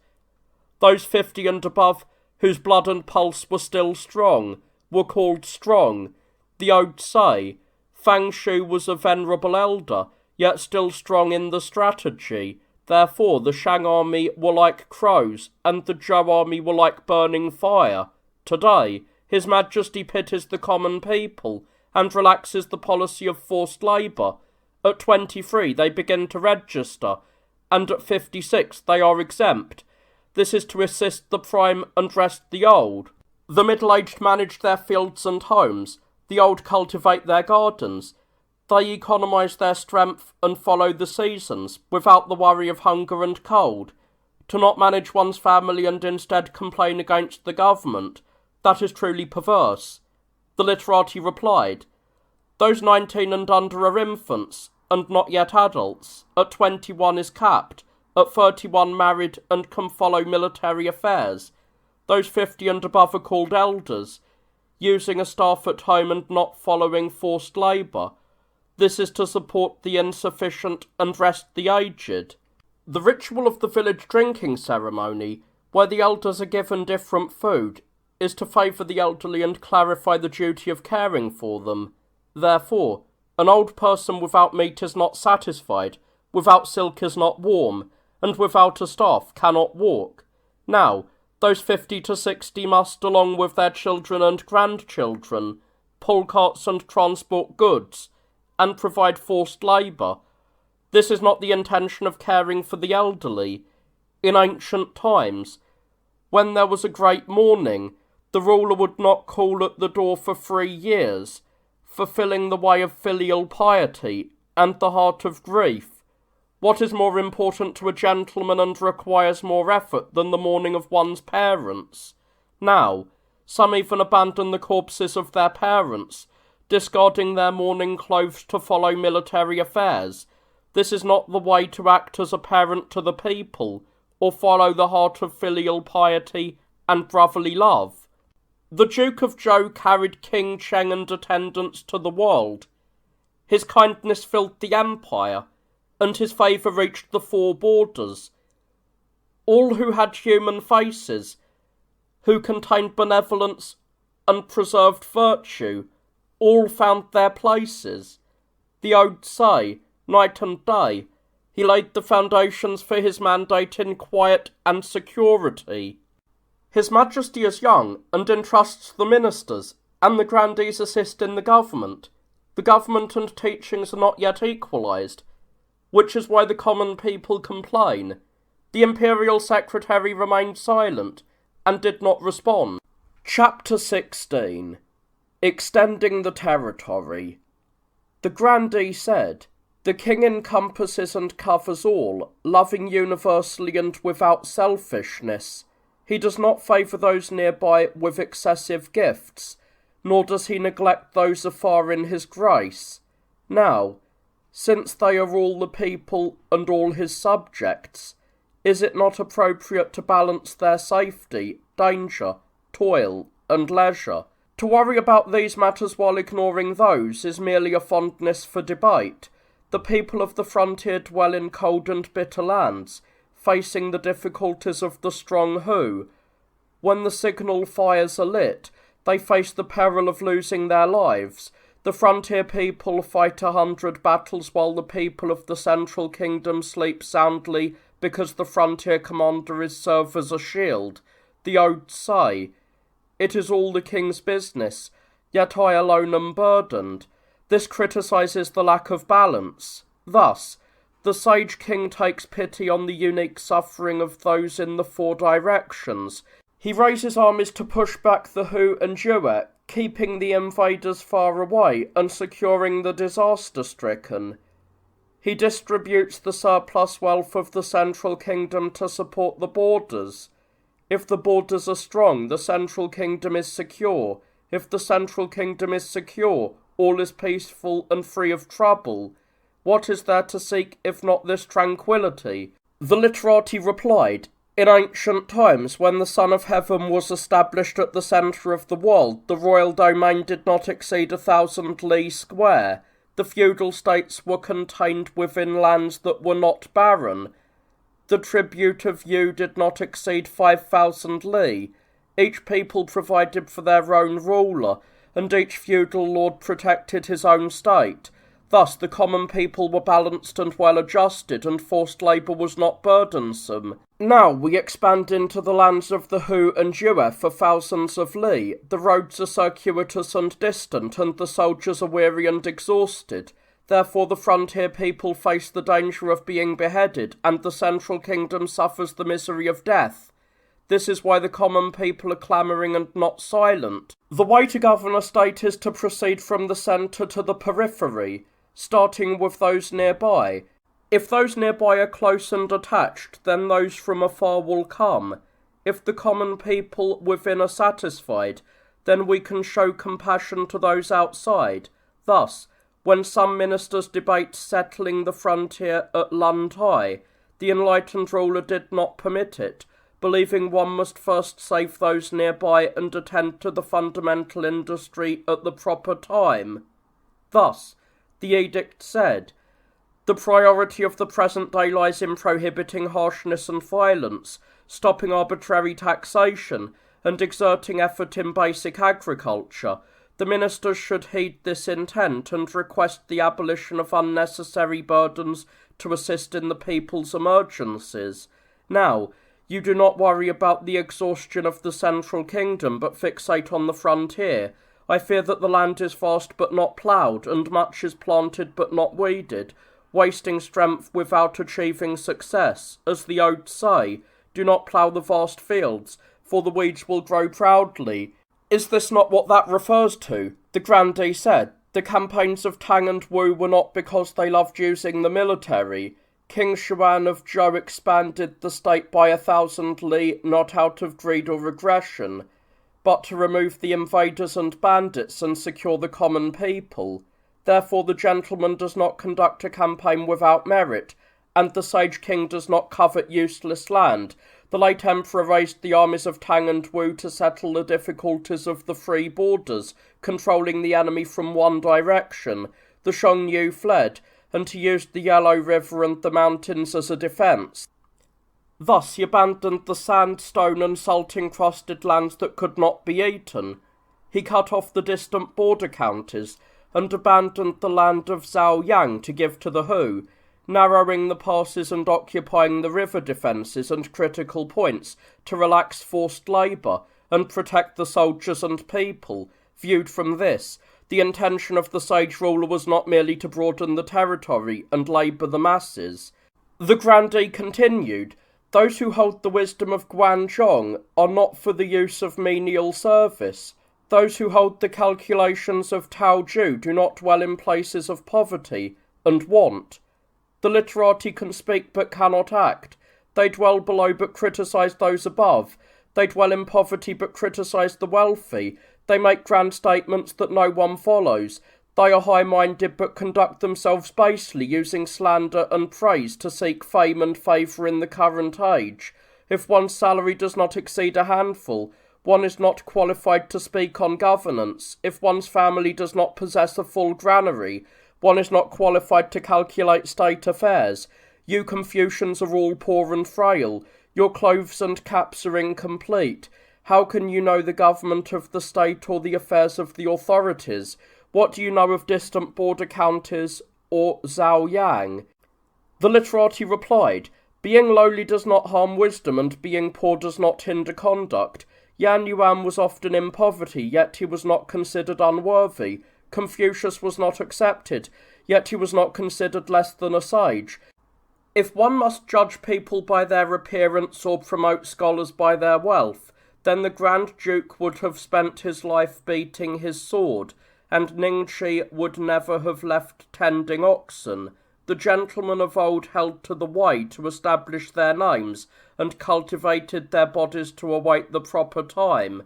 Those 50 and above, whose blood and pulse were still strong, were called strong. The odes say, Fang Shu was a venerable elder, yet still strong in the strategy. Therefore the Shang army were like crows, and the Zhou army were like burning fire. Today, His Majesty pities the common people, and relaxes the policy of forced labour. At 23 they begin to register, and at 56 they are exempt. This is to assist the prime and rest the old. The middle-aged manage their fields and homes, the old cultivate their gardens. They economise their strength and follow the seasons, without the worry of hunger and cold. To not manage one's family and instead complain against the government, that is truly perverse. The literati replied, Those 19 and under are infants, and not yet adults. At 21 is capped, at 31 married and can follow military affairs. Those 50 and above are called elders, using a staff at home and not following forced labour. This is to support the insufficient and rest the aged. The ritual of the village drinking ceremony, where the elders are given different food, is to favour the elderly and clarify the duty of caring for them. Therefore, an old person without meat is not satisfied, without silk is not warm, and without a staff cannot walk. Now, those 50 to 60 must, along with their children and grandchildren, pull carts and transport goods, and provide forced labour. This is not the intention of caring for the elderly. In ancient times, when there was a great mourning, the ruler would not call at the door for 3 years, fulfilling the way of filial piety and the heart of grief. What is more important to a gentleman and requires more effort than the mourning of one's parents? Now, some even abandon the corpses of their parents, discarding their mourning clothes to follow military affairs. This is not the way to act as a parent to the people, or follow the heart of filial piety and brotherly love. The Duke of Zhou carried King Shang and attendants to the world. His kindness filled the empire, and his favour reached the 4 borders. All who had human faces, who contained benevolence and preserved virtue, all found their places. The odes say, night and day, he laid the foundations for his mandate in quiet and security. His Majesty is young and entrusts the ministers, and the grandees assist in the government. The government and teachings are not yet equalised, which is why the common people complain. The imperial secretary remained silent and did not respond. Chapter 16. Extending the territory. The grandee said, The king encompasses and covers all, loving universally and without selfishness. He does not favour those nearby with excessive gifts, nor does he neglect those afar in his grace. Now, since they are all the people and all his subjects, is it not appropriate to balance their safety, danger, toil, and leisure? To worry about these matters while ignoring those is merely a fondness for debate. The people of the frontier dwell in cold and bitter lands, facing the difficulties of the strong Hu. When the signal fires are lit, they face the peril of losing their lives. The frontier people fight 100 battles while the people of the central kingdom sleep soundly because the frontier commander is served as a shield. The odes say, "It is all the king's business, yet I alone am burdened." This criticises the lack of balance. Thus, the sage king takes pity on the unique suffering of those in the 4 directions. He raises armies to push back the Hu and Zhou, keeping the invaders far away and securing the disaster-stricken. He distributes the surplus wealth of the central kingdom to support the borders. If the borders are strong, the central kingdom is secure. If the central kingdom is secure, all is peaceful and free of trouble. What is there to seek if not this tranquillity? The literati replied, "In ancient times, when the Son of Heaven was established at the centre of the world, the royal domain did not exceed 1,000 li square. The feudal states were contained within lands that were not barren. The tribute of Yu did not exceed 5,000 li. Each people provided for their own ruler, and each feudal lord protected his own state. Thus the common people were balanced and well adjusted, and forced labour was not burdensome. Now we expand into the lands of the Hu and Zhou for thousands of li. The roads are circuitous and distant, and the soldiers are weary and exhausted. Therefore the frontier people face the danger of being beheaded, and the central kingdom suffers the misery of death. This is why the common people are clamouring and not silent. The way to govern a state is to proceed from the centre to the periphery, starting with those nearby. If those nearby are close and attached, then those from afar will come. If the common people within are satisfied, then we can show compassion to those outside. Thus, when some ministers debate settling the frontier at Lantai, the enlightened ruler did not permit it, believing one must first save those nearby and attend to the fundamental industry at the proper time. Thus, the edict said, "The priority of the present day lies in prohibiting harshness and violence, stopping arbitrary taxation, and exerting effort in basic agriculture. The ministers should heed this intent and request the abolition of unnecessary burdens to assist in the people's emergencies. Now, you do not worry about the exhaustion of the central kingdom, but fixate on the frontier. I fear that the land is vast but not ploughed, and much is planted but not weeded, wasting strength without achieving success. As the odes say, do not plough the vast fields, for the weeds will grow proudly." Is this not what that refers to? The grandee said, "The campaigns of Tang and Wu were not because they loved using the military. King Huan of Zhou expanded the state by 1,000 li not out of greed or aggression, but to remove the invaders and bandits and secure the common people. Therefore the gentleman does not conduct a campaign without merit, and the sage king does not covet useless land. The late emperor raised the armies of Tang and Wu to settle the difficulties of the free borders, controlling the enemy from one direction. The Shang fled, and he used the Yellow River and the mountains as a defence. Thus he abandoned the sandstone and salt-encrusted lands that could not be eaten. He cut off the distant border counties, and abandoned the land of Zao Yan to give to the Hu, narrowing the passes and occupying the river defences and critical points to relax forced labour and protect the soldiers and people. Viewed from this, the intention of the sage ruler was not merely to broaden the territory and labour the masses. The grandee continued, "Those who hold the wisdom of Guanzhong are not for the use of menial service. Those who hold the calculations of Taoju do not dwell in places of poverty and want. The literati can speak but cannot act. They dwell below but criticise those above. They dwell in poverty but criticise the wealthy. They make grand statements that no one follows. They are high-minded but conduct themselves basely, using slander and praise to seek fame and favour in the current age. If one's salary does not exceed a handful, one is not qualified to speak on governance. If one's family does not possess a full granary, One is not qualified to calculate state affairs. You Confucians are all poor and frail. Your clothes and caps are incomplete. How can you know the government of the state or the affairs of the authorities? What do you know of distant border counties or Zao Yan? The literati replied, Being lowly does not harm wisdom, and being poor does not hinder conduct. Yan Yuan was often in poverty, yet he was not considered unworthy. Confucius was not accepted, yet he was not considered less than a sage. If one must judge people by their appearance or promote scholars by their wealth, then the Grand Duke would have spent his life beating his sword, and Ningxi would never have left tending oxen. The gentlemen of old held to the way to establish their names, and cultivated their bodies to await the proper time.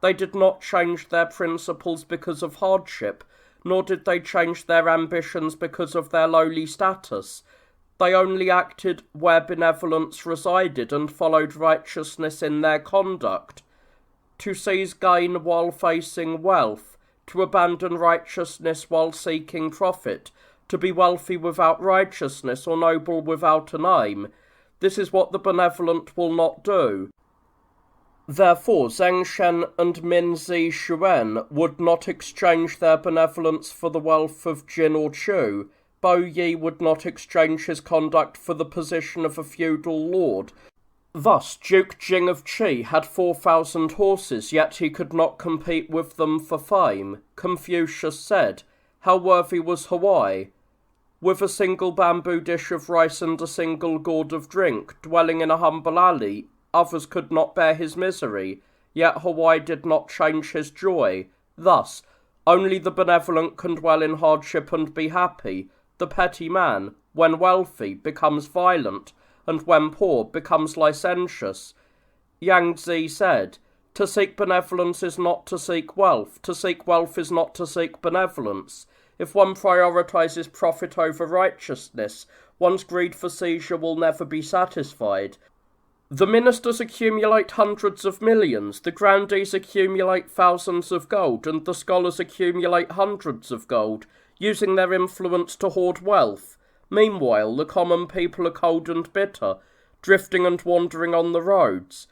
They did not change their principles because of hardship, nor did they change their ambitions because of their lowly status. They only acted where benevolence resided and followed righteousness in their conduct. To seize gain while facing wealth, to abandon righteousness while seeking profit, to be wealthy without righteousness or noble without a name, this is what the benevolent will not do. Therefore, Zheng Shen and Min Zi Xuan would not exchange their benevolence for the wealth of Jin or Chu. Bo Yi would not exchange his conduct for the position of a feudal lord. Thus, Duke Jing of Qi had 4,000 horses, yet he could not compete with them for fame. Confucius said, How worthy was Hawaii? With a single bamboo dish of rice and a single gourd of drink, dwelling in a humble alley, others could not bear his misery, yet Hawaii did not change his joy. Thus, only the benevolent can dwell in hardship and be happy. The petty man, when wealthy, becomes violent, and when poor, becomes licentious. Yang Zi said, To seek benevolence is not to seek wealth is not to seek benevolence. If one prioritizes profit over righteousness, one's greed for seizure will never be satisfied. The ministers accumulate hundreds of millions, the grandees accumulate thousands of gold, and the scholars accumulate hundreds of gold, using their influence to hoard wealth. Meanwhile, the common people are cold and bitter, drifting and wandering on the roads.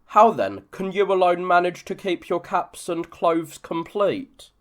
How then can you alone manage to keep your caps and clothes complete?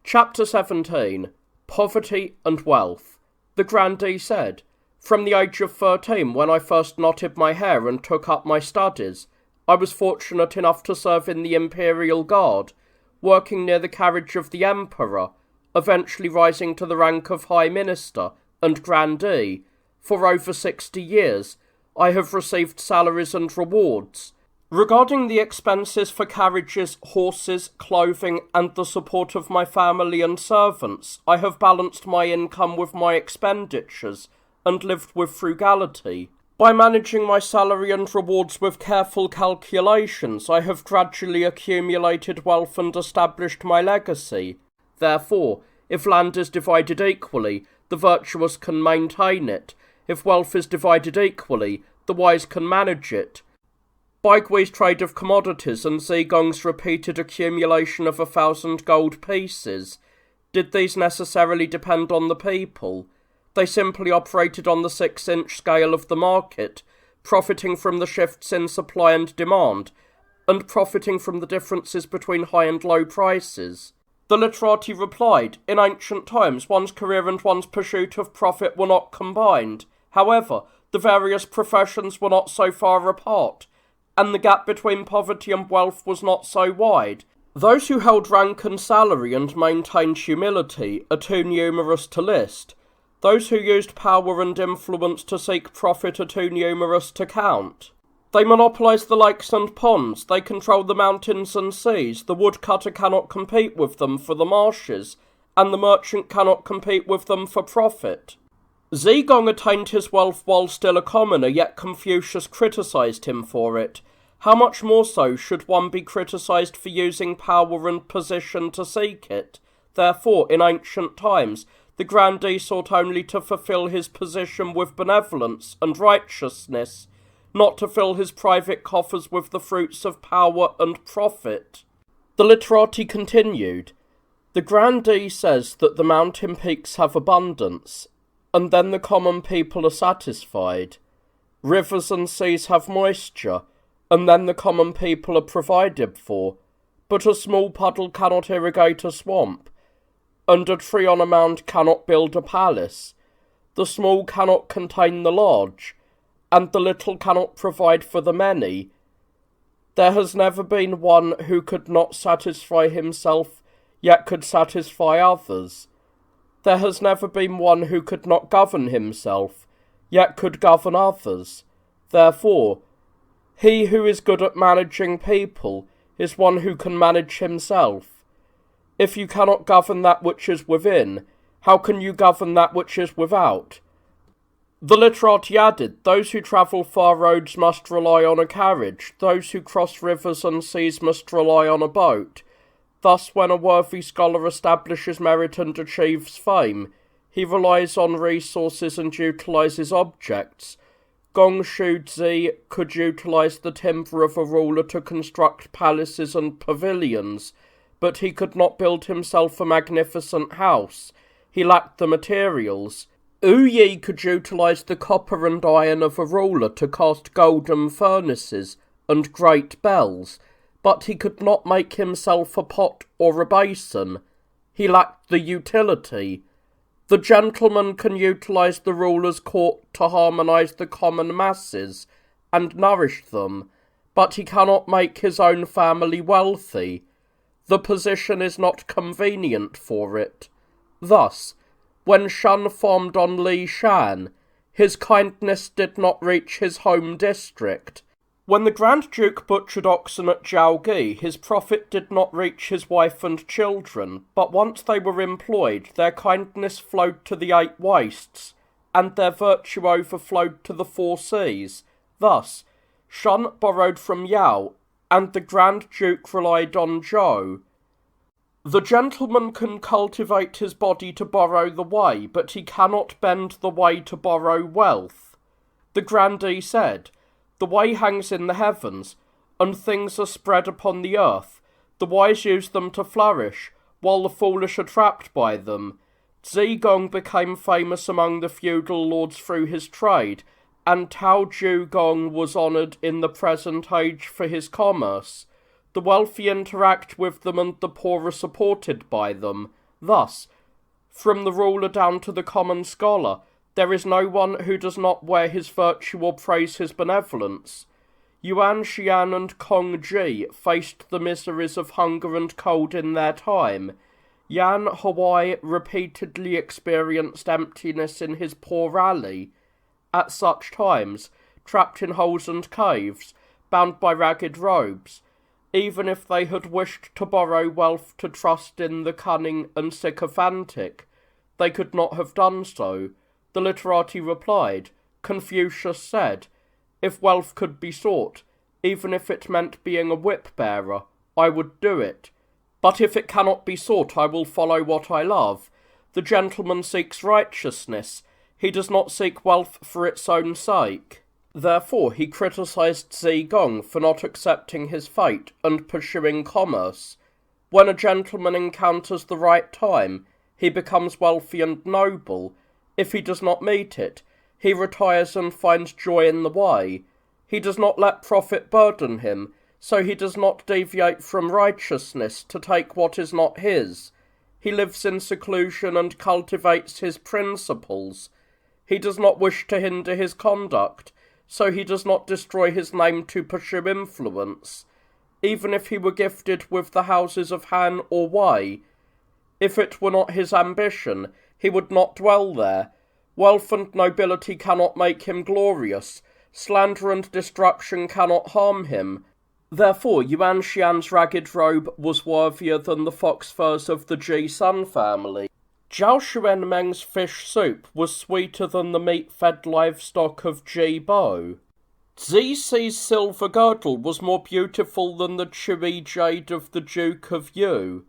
Chapter 17. Poverty and Wealth. The grandee said, From the age of 13, when I first knotted my hair and took up my studies, I was fortunate enough to serve in the Imperial Guard, working near the carriage of the Emperor, eventually rising to the rank of High Minister and Grandee. For over 60 years, I have received salaries and rewards. Regarding the expenses for carriages, horses, clothing, and the support of my family and servants, I have balanced my income with my expenditures, and lived with frugality. By managing my salary and rewards with careful calculations, I have gradually accumulated wealth and established my legacy. Therefore, if land is divided equally, the virtuous can maintain it. If wealth is divided equally, the wise can manage it. Baigui's trade of commodities and Zigong's repeated accumulation of 1,000 gold pieces, did these necessarily depend on the people? They simply operated on the 6-inch scale of the market, profiting from the shifts in supply and demand, and profiting from the differences between high and low prices. The literati replied, In ancient times, one's career and one's pursuit of profit were not combined. However, the various professions were not so far apart, and the gap between poverty and wealth was not so wide. Those who held rank and salary and maintained humility are too numerous to list. Those who used power and influence to seek profit are too numerous to count. They monopolize the lakes and ponds, they control the mountains and seas, the woodcutter cannot compete with them for the marshes, and the merchant cannot compete with them for profit. Zigong attained his wealth while still a commoner, yet Confucius criticized him for it. How much more so should one be criticized for using power and position to seek it? Therefore, in ancient times, the grandee sought only to fulfill his position with benevolence and righteousness, not to fill his private coffers with the fruits of power and profit. The literati continued, The grandee says that the mountain peaks have abundance, and then the common people are satisfied. Rivers and seas have moisture, and then the common people are provided for. But a small puddle cannot irrigate a swamp, and a tree on a mound cannot build a palace. The small cannot contain the large, and the little cannot provide for the many. There has never been one who could not satisfy himself, yet could satisfy others. There has never been one who could not govern himself, yet could govern others. Therefore, he who is good at managing people is one who can manage himself. If you cannot govern that which is within, how can you govern that which is without? The literati added, those who travel far roads must rely on a carriage, those who cross rivers and seas must rely on a boat. Thus, when a worthy scholar establishes merit and achieves fame, he relies on resources and utilises objects. Gong Shu Zi could utilize the timber of a ruler to construct palaces and pavilions, but he could not build himself a magnificent house. He lacked the materials. Wu Yi could utilize the copper and iron of a ruler to cast golden furnaces and great bells, but he could not make himself a pot or a basin. He lacked the utility. The gentleman can utilize the ruler's court to harmonize the common masses and nourish them, but he cannot make his own family wealthy. The position is not convenient for it. Thus, when Shen farmed on Li Shan, his kindness did not reach his home district. When the Grand Duke butchered oxen at Zhao, his profit did not reach his wife and children, but once they were employed, their kindness flowed to the 8 wastes, and their virtue overflowed to the 4 seas. Thus, Shen borrowed from Yao, and the Grand Duke relied on Zhou. The gentleman can cultivate his body to borrow the way, but he cannot bend the way to borrow wealth. The grandee said, the way hangs in the heavens, and things are spread upon the earth. The wise use them to flourish, while the foolish are trapped by them. Zigong became famous among the feudal lords through his trade, and Tao Zhugong was honoured in the present age for his commerce. The wealthy interact with them and the poor are supported by them. Thus, from the ruler down to the common scholar, there is no one who does not wear his virtue or praise his benevolence. Yuan Xian and Kong Ji faced the miseries of hunger and cold in their time. Yan Hawaii repeatedly experienced emptiness in his poor alley. At such times, trapped in holes and caves, bound by ragged robes, even if they had wished to borrow wealth to trust in the cunning and sycophantic, they could not have done so. The literati replied, Confucius said, if wealth could be sought, even if it meant being a whip-bearer, I would do it. But if it cannot be sought, I will follow what I love. The gentleman seeks righteousness. He does not seek wealth for its own sake. Therefore, he criticized Zigong for not accepting his fate and pursuing commerce. When a gentleman encounters the right time, he becomes wealthy and noble. If he does not meet it, he retires and finds joy in the way. He does not let profit burden him, so he does not deviate from righteousness to take what is not his. He lives in seclusion and cultivates his principles. He does not wish to hinder his conduct, so he does not destroy his name to pursue influence. Even if he were gifted with the houses of Han or Wei, if it were not his ambition, he would not dwell there. Wealth and nobility cannot make him glorious. Slander and destruction cannot harm him. Therefore, Yuan Xian's ragged robe was worthier than the fox furs of the Ji Sun family. Zhao Xuanmeng's fish soup was sweeter than the meat-fed livestock of Ji Bo. Zixi's silver girdle was more beautiful than the chewy jade of the Duke of Yu.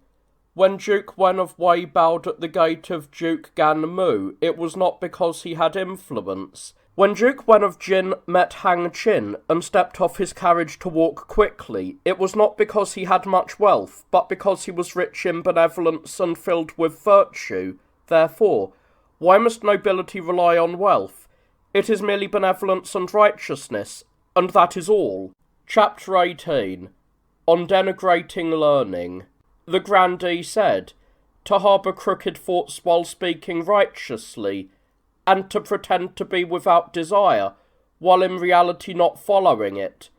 When Duke Wen of Wei bowed at the gate of Duke Gan Mu, it was not because he had influence. When Duke Wen of Jin met Han Qin and stepped off his carriage to walk quickly, it was not because he had much wealth, but because he was rich in benevolence and filled with virtue. Therefore, why must nobility rely on wealth? It is merely benevolence and righteousness, and that is all. Chapter 18. On Denigrating Learning. The grandee said, to harbour crooked thoughts while speaking righteously, and to pretend to be without desire, while in reality not following it.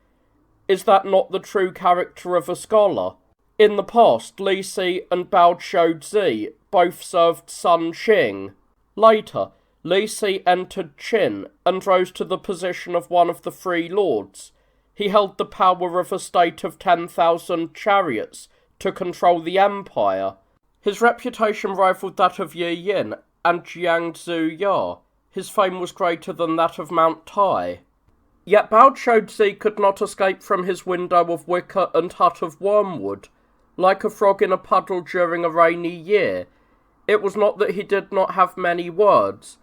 Is that not the true character of a scholar? In the past, Li Si and Bao Zi both served Sun Xing. Later, Li Si entered Qin and rose to the position of one of the three lords. He held the power of a state of 10,000 chariots to control the empire. His reputation rivaled that of Yi Yin and Jiangsu Ya. His fame was greater than that of Mount Tai. Yet Bao Zi could not escape from his window of wicker and hut of wormwood, like a frog in a puddle during a rainy year. It was not that he did not have many words,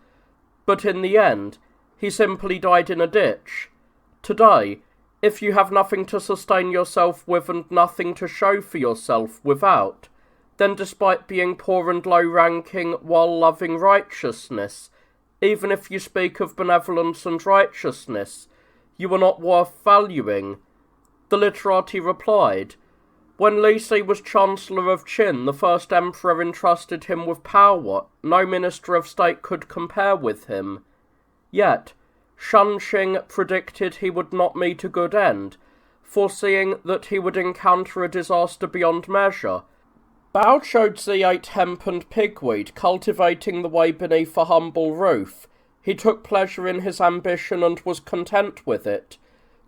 but in the end, he simply died in a ditch. Today, if you have nothing to sustain yourself with and nothing to show for yourself without, then despite being poor and low-ranking while loving righteousness, even if you speak of benevolence and righteousness, you are not worth valuing. The literati replied, when Li Si was Chancellor of Qin, the first emperor entrusted him with power. No minister of state could compare with him. Yet, Shen Qing predicted he would not meet a good end, foreseeing that he would encounter a disaster beyond measure. Bao Zi ate hemp and pigweed, cultivating the way beneath a humble roof. He took pleasure in his ambition and was content with it.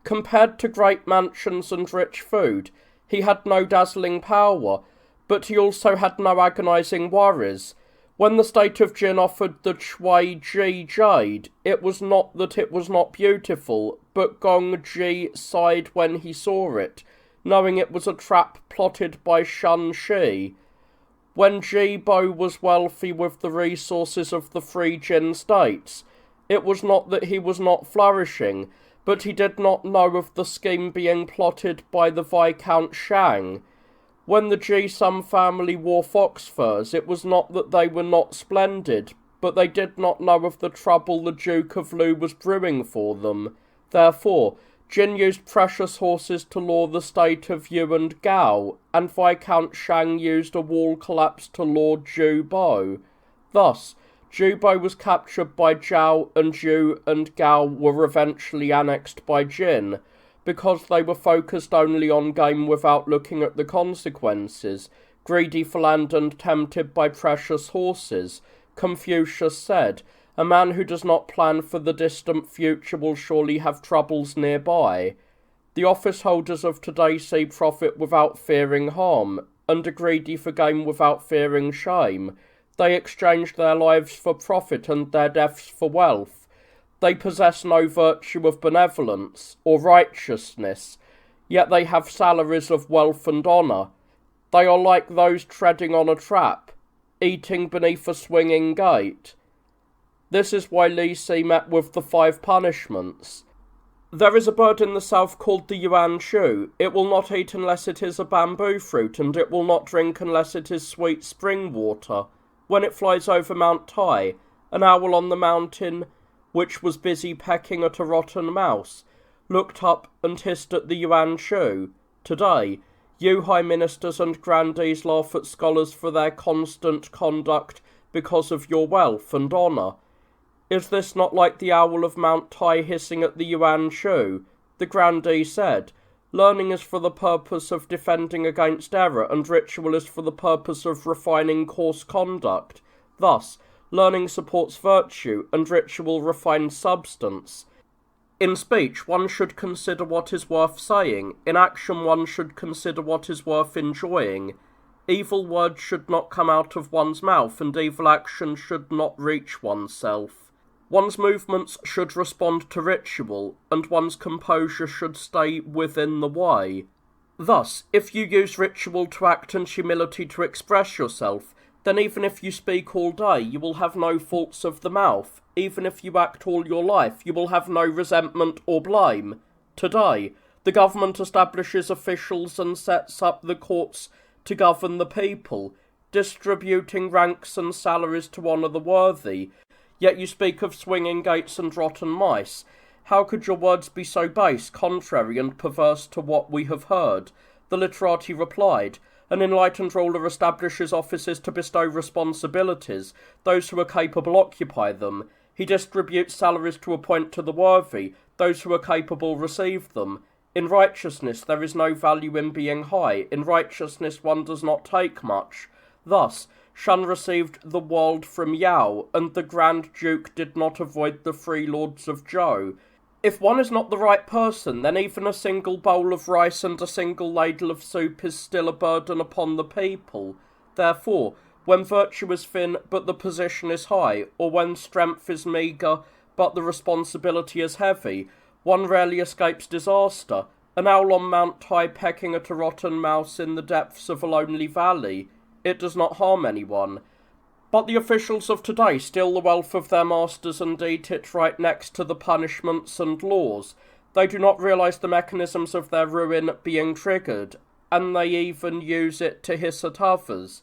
Compared to great mansions and rich food, he had no dazzling power, but he also had no agonizing worries. When the state of Jin offered the Chui Ji jade, it was not that it was not beautiful, but Gong Ji sighed when he saw it, knowing it was a trap plotted by Shun Shi. When Ji Bo was wealthy with the resources of the three Jin states, it was not that he was not flourishing, but he did not know of the scheme being plotted by the Viscount Shang. When the Ji Sum family wore fox furs, it was not that they were not splendid, but they did not know of the trouble the Duke of Lu was brewing for them. Therefore, Jin used precious horses to lure the state of Yu and Gao, and Viscount Shang used a wall collapse to lure Zhu Bo. Thus, Zhu Bo was captured by Zhao, and Zhu and Gao were eventually annexed by Jin, because they were focused only on game without looking at the consequences, greedy for land and tempted by precious horses. Confucius said, a man who does not plan for the distant future will surely have troubles nearby. The office holders of today see profit without fearing harm, and are greedy for gain without fearing shame. They exchange their lives for profit and their deaths for wealth. They possess no virtue of benevolence or righteousness, yet they have salaries of wealth and honour. They are like those treading on a trap, eating beneath a swinging gate. This is why Li Si met with the 5 punishments. There is a bird in the south called the yuan shu. It will not eat unless it is a bamboo fruit, and it will not drink unless it is sweet spring water. When it flies over Mount Tai, an owl on the mountain, which was busy pecking at a rotten mouse, looked up and hissed at the yuan shu. Today, you high ministers and grandees laugh at scholars for their constant conduct because of your wealth and honour. Is this not like the owl of Mount Tai hissing at the yuan shu? The grandee said, learning is for the purpose of defending against error, and ritual is for the purpose of refining coarse conduct. Thus, learning supports virtue, and ritual refines substance. In speech, one should consider what is worth saying. In action, one should consider what is worth enjoying. Evil words should not come out of one's mouth, and evil action should not reach oneself. One's movements should respond to ritual, and one's composure should stay within the way. Thus, if you use ritual to act and humility to express yourself, then even if you speak all day, you will have no faults of the mouth, even if you act all your life, you will have no resentment or blame. Today, the government establishes officials and sets up the courts to govern the people, distributing ranks and salaries to honour the worthy. Yet you speak of swinging gates and rotten mice. How could your words be so base, contrary, and perverse to what we have heard? The literati replied, An enlightened ruler establishes offices to bestow responsibilities. Those who are capable occupy them. He distributes salaries to appoint to the worthy. Those who are capable receive them. In righteousness there is no value in being high. In righteousness one does not take much. Thus, Shen received the world from Yao, and the Grand Duke did not avoid the free lords of Zhou. If one is not the right person, then even a single bowl of rice and a single ladle of soup is still a burden upon the people. Therefore, when virtue is thin but the position is high, or when strength is meagre but the responsibility is heavy, one rarely escapes disaster. An owl on Mount Tai pecking at a rotten mouse in the depths of a lonely valley. It does not harm anyone. But the officials of today steal the wealth of their masters and eat it right next to the punishments and laws. They do not realise the mechanisms of their ruin being triggered, and they even use it to hiss at others.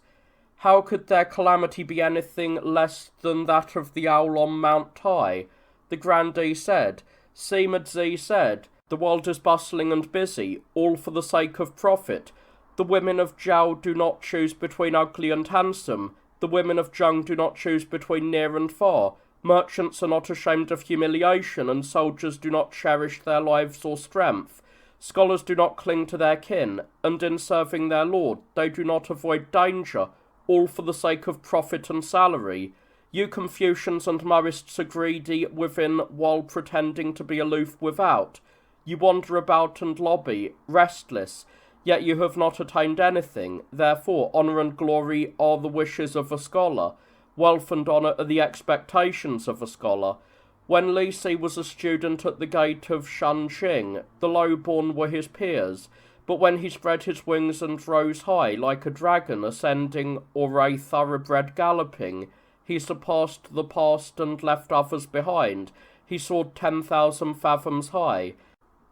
How could their calamity be anything less than that of the owl on Mount Tai? The grandee said, Sima Zi said, The world is bustling and busy, all for the sake of profit. The women of Zhao do not choose between ugly and handsome. The women of Zheng do not choose between near and far. Merchants are not ashamed of humiliation, and soldiers do not cherish their lives or strength. Scholars do not cling to their kin, and in serving their lord they do not avoid danger, all for the sake of profit and salary. You Confucians and Mohists are greedy within while pretending to be aloof without. You wander about and lobby, restless, yet you have not attained anything. Therefore, honour and glory are the wishes of a scholar. Wealth and honour are the expectations of a scholar. When Li Si was a student at the gate of Shanqing, the low-born were his peers. But when he spread his wings and rose high, like a dragon ascending or a thoroughbred galloping, he surpassed the past and left others behind. He soared 10,000 fathoms high.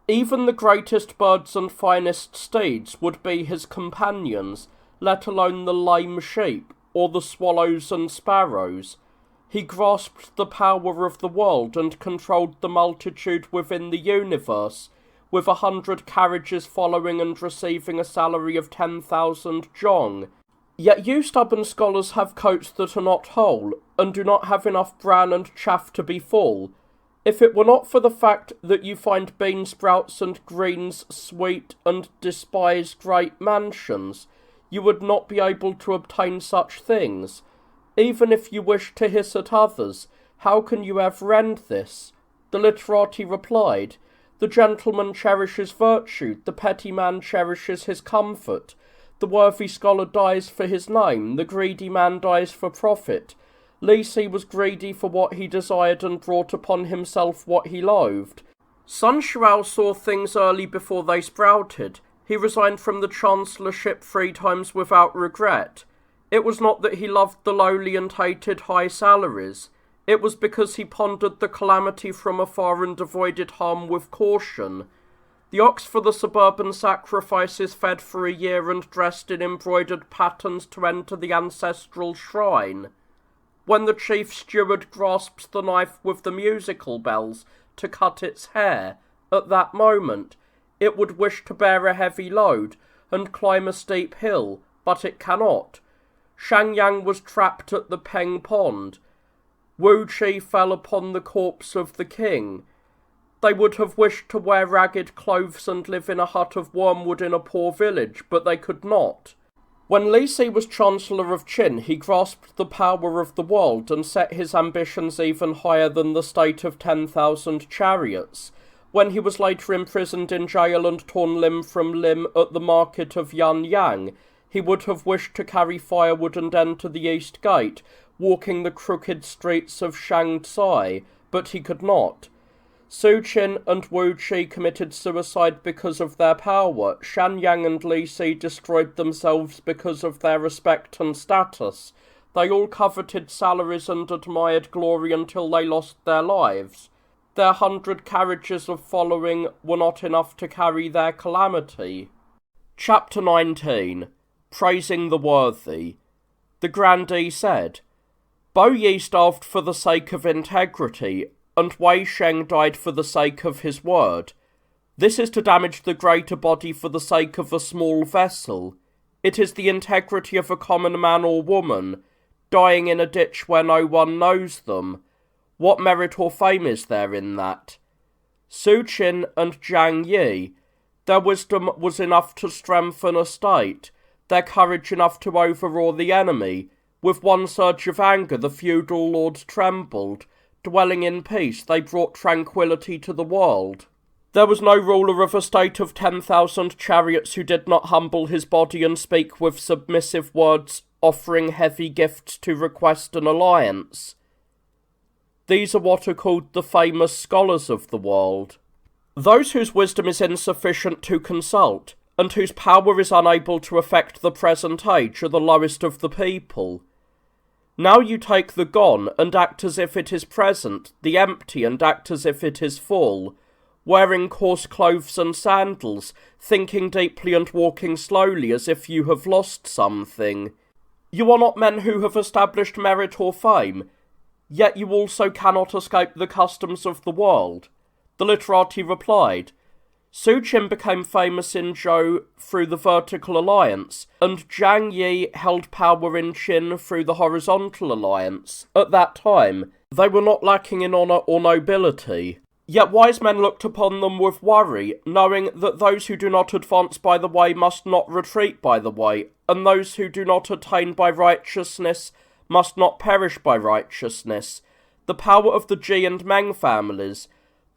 Even the greatest birds and finest steeds would be his companions, let alone the lame sheep, or the swallows and sparrows. He grasped the power of the world and controlled the multitude within the universe, with 100 carriages following and receiving a salary of 10,000 zhong. Yet you stubborn scholars have coats that are not whole, and do not have enough bran and chaff to be full. If it were not for the fact that you find bean sprouts and greens sweet and despise great mansions, you would not be able to obtain such things. Even if you wish to hiss at others, how can you ever end this? The literati replied, The gentleman cherishes virtue, the petty man cherishes his comfort. The worthy scholar dies for his name, the greedy man dies for profit. Li Si was greedy for what he desired and brought upon himself what he loathed. Sun Shuao saw things early before they sprouted. He resigned from the chancellorship 3 times without regret. It was not that he loved the lowly and hated high salaries. It was because he pondered the calamity from afar and avoided harm with caution. The ox for the suburban sacrifice is fed for a year and dressed in embroidered patterns to enter the ancestral shrine. When the chief steward grasps the knife with the musical bells to cut its hair, at that moment it would wish to bear a heavy load and climb a steep hill, but it cannot. Shang Yang was trapped at the Peng Pond. Wu Qi fell upon the corpse of the king. They would have wished to wear ragged clothes and live in a hut of wormwood in a poor village, but they could not. When Li Si was Chancellor of Qin, he grasped the power of the world and set his ambitions even higher than the state of 10,000 chariots. When he was later imprisoned in jail and torn limb from limb at the market of Yanyang, he would have wished to carry firewood and enter the east gate, walking the crooked streets of Shanghai, but he could not. Su Qin and Wu Qi committed suicide because of their power. Shan Yang and Li Si destroyed themselves because of their respect and status. They all coveted salaries and admired glory until they lost their lives. Their 100 carriages of following were not enough to carry their calamity. Chapter 19. Praising the Worthy. The grandee said, Bo Yi starved for the sake of integrity, and Wei Sheng died for the sake of his word. This is to damage the greater body for the sake of a small vessel. It is the integrity of a common man or woman, dying in a ditch where no one knows them. What merit or fame is there in that? Su Qin and Zhang Yi, their wisdom was enough to strengthen a state, their courage enough to overawe the enemy. With one surge of anger the feudal lords trembled. Dwelling in peace, they brought tranquillity to the world. There was no ruler of a state of 10,000 chariots who did not humble his body and speak with submissive words, offering heavy gifts to request an alliance. These are what are called the famous scholars of the world. Those whose wisdom is insufficient to consult, and whose power is unable to affect the present age, are the lowest of the people. Now you take the gone and act as if it is present, the empty and act as if it is full, wearing coarse clothes and sandals, thinking deeply and walking slowly as if you have lost something. You are not men who have established merit or fame, yet you also cannot escape the customs of the world. The literati replied, Su Qin became famous in Zhou through the vertical alliance, and Zhang Yi held power in Qin through the horizontal alliance. At that time, they were not lacking in honour or nobility. Yet wise men looked upon them with worry, knowing that those who do not advance by the way must not retreat by the way, and those who do not attain by righteousness must not perish by righteousness. The power of the Ji and Meng families,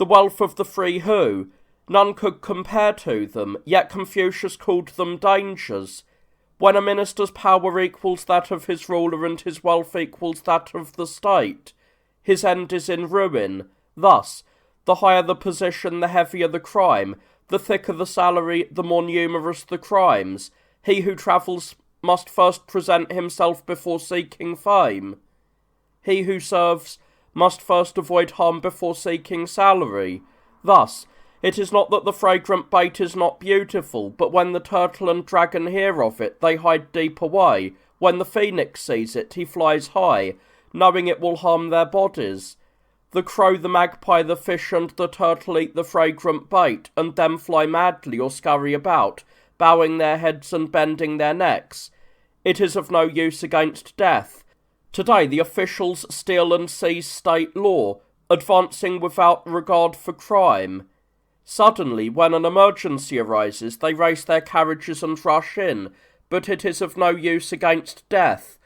the wealth of the three Hu, none could compare to them, yet Confucius called them dangers. When a minister's power equals that of his ruler and his wealth equals that of the state, his end is in ruin. Thus, the higher the position, the heavier the crime. The thicker the salary, the more numerous the crimes. He who travels must first present himself before seeking fame. He who serves must first avoid harm before seeking salary. Thus, it is not that the fragrant bait is not beautiful, but when the turtle and dragon hear of it, they hide deep away. When the phoenix sees it, he flies high, knowing it will harm their bodies. The crow, the magpie, the fish, and the turtle eat the fragrant bait, and then fly madly or scurry about, bowing their heads and bending their necks. It is of no use against death. Today the officials steal and seize state law, advancing without regard for crime. Suddenly, when an emergency arises, they race their carriages and rush in, but it is of no use against death.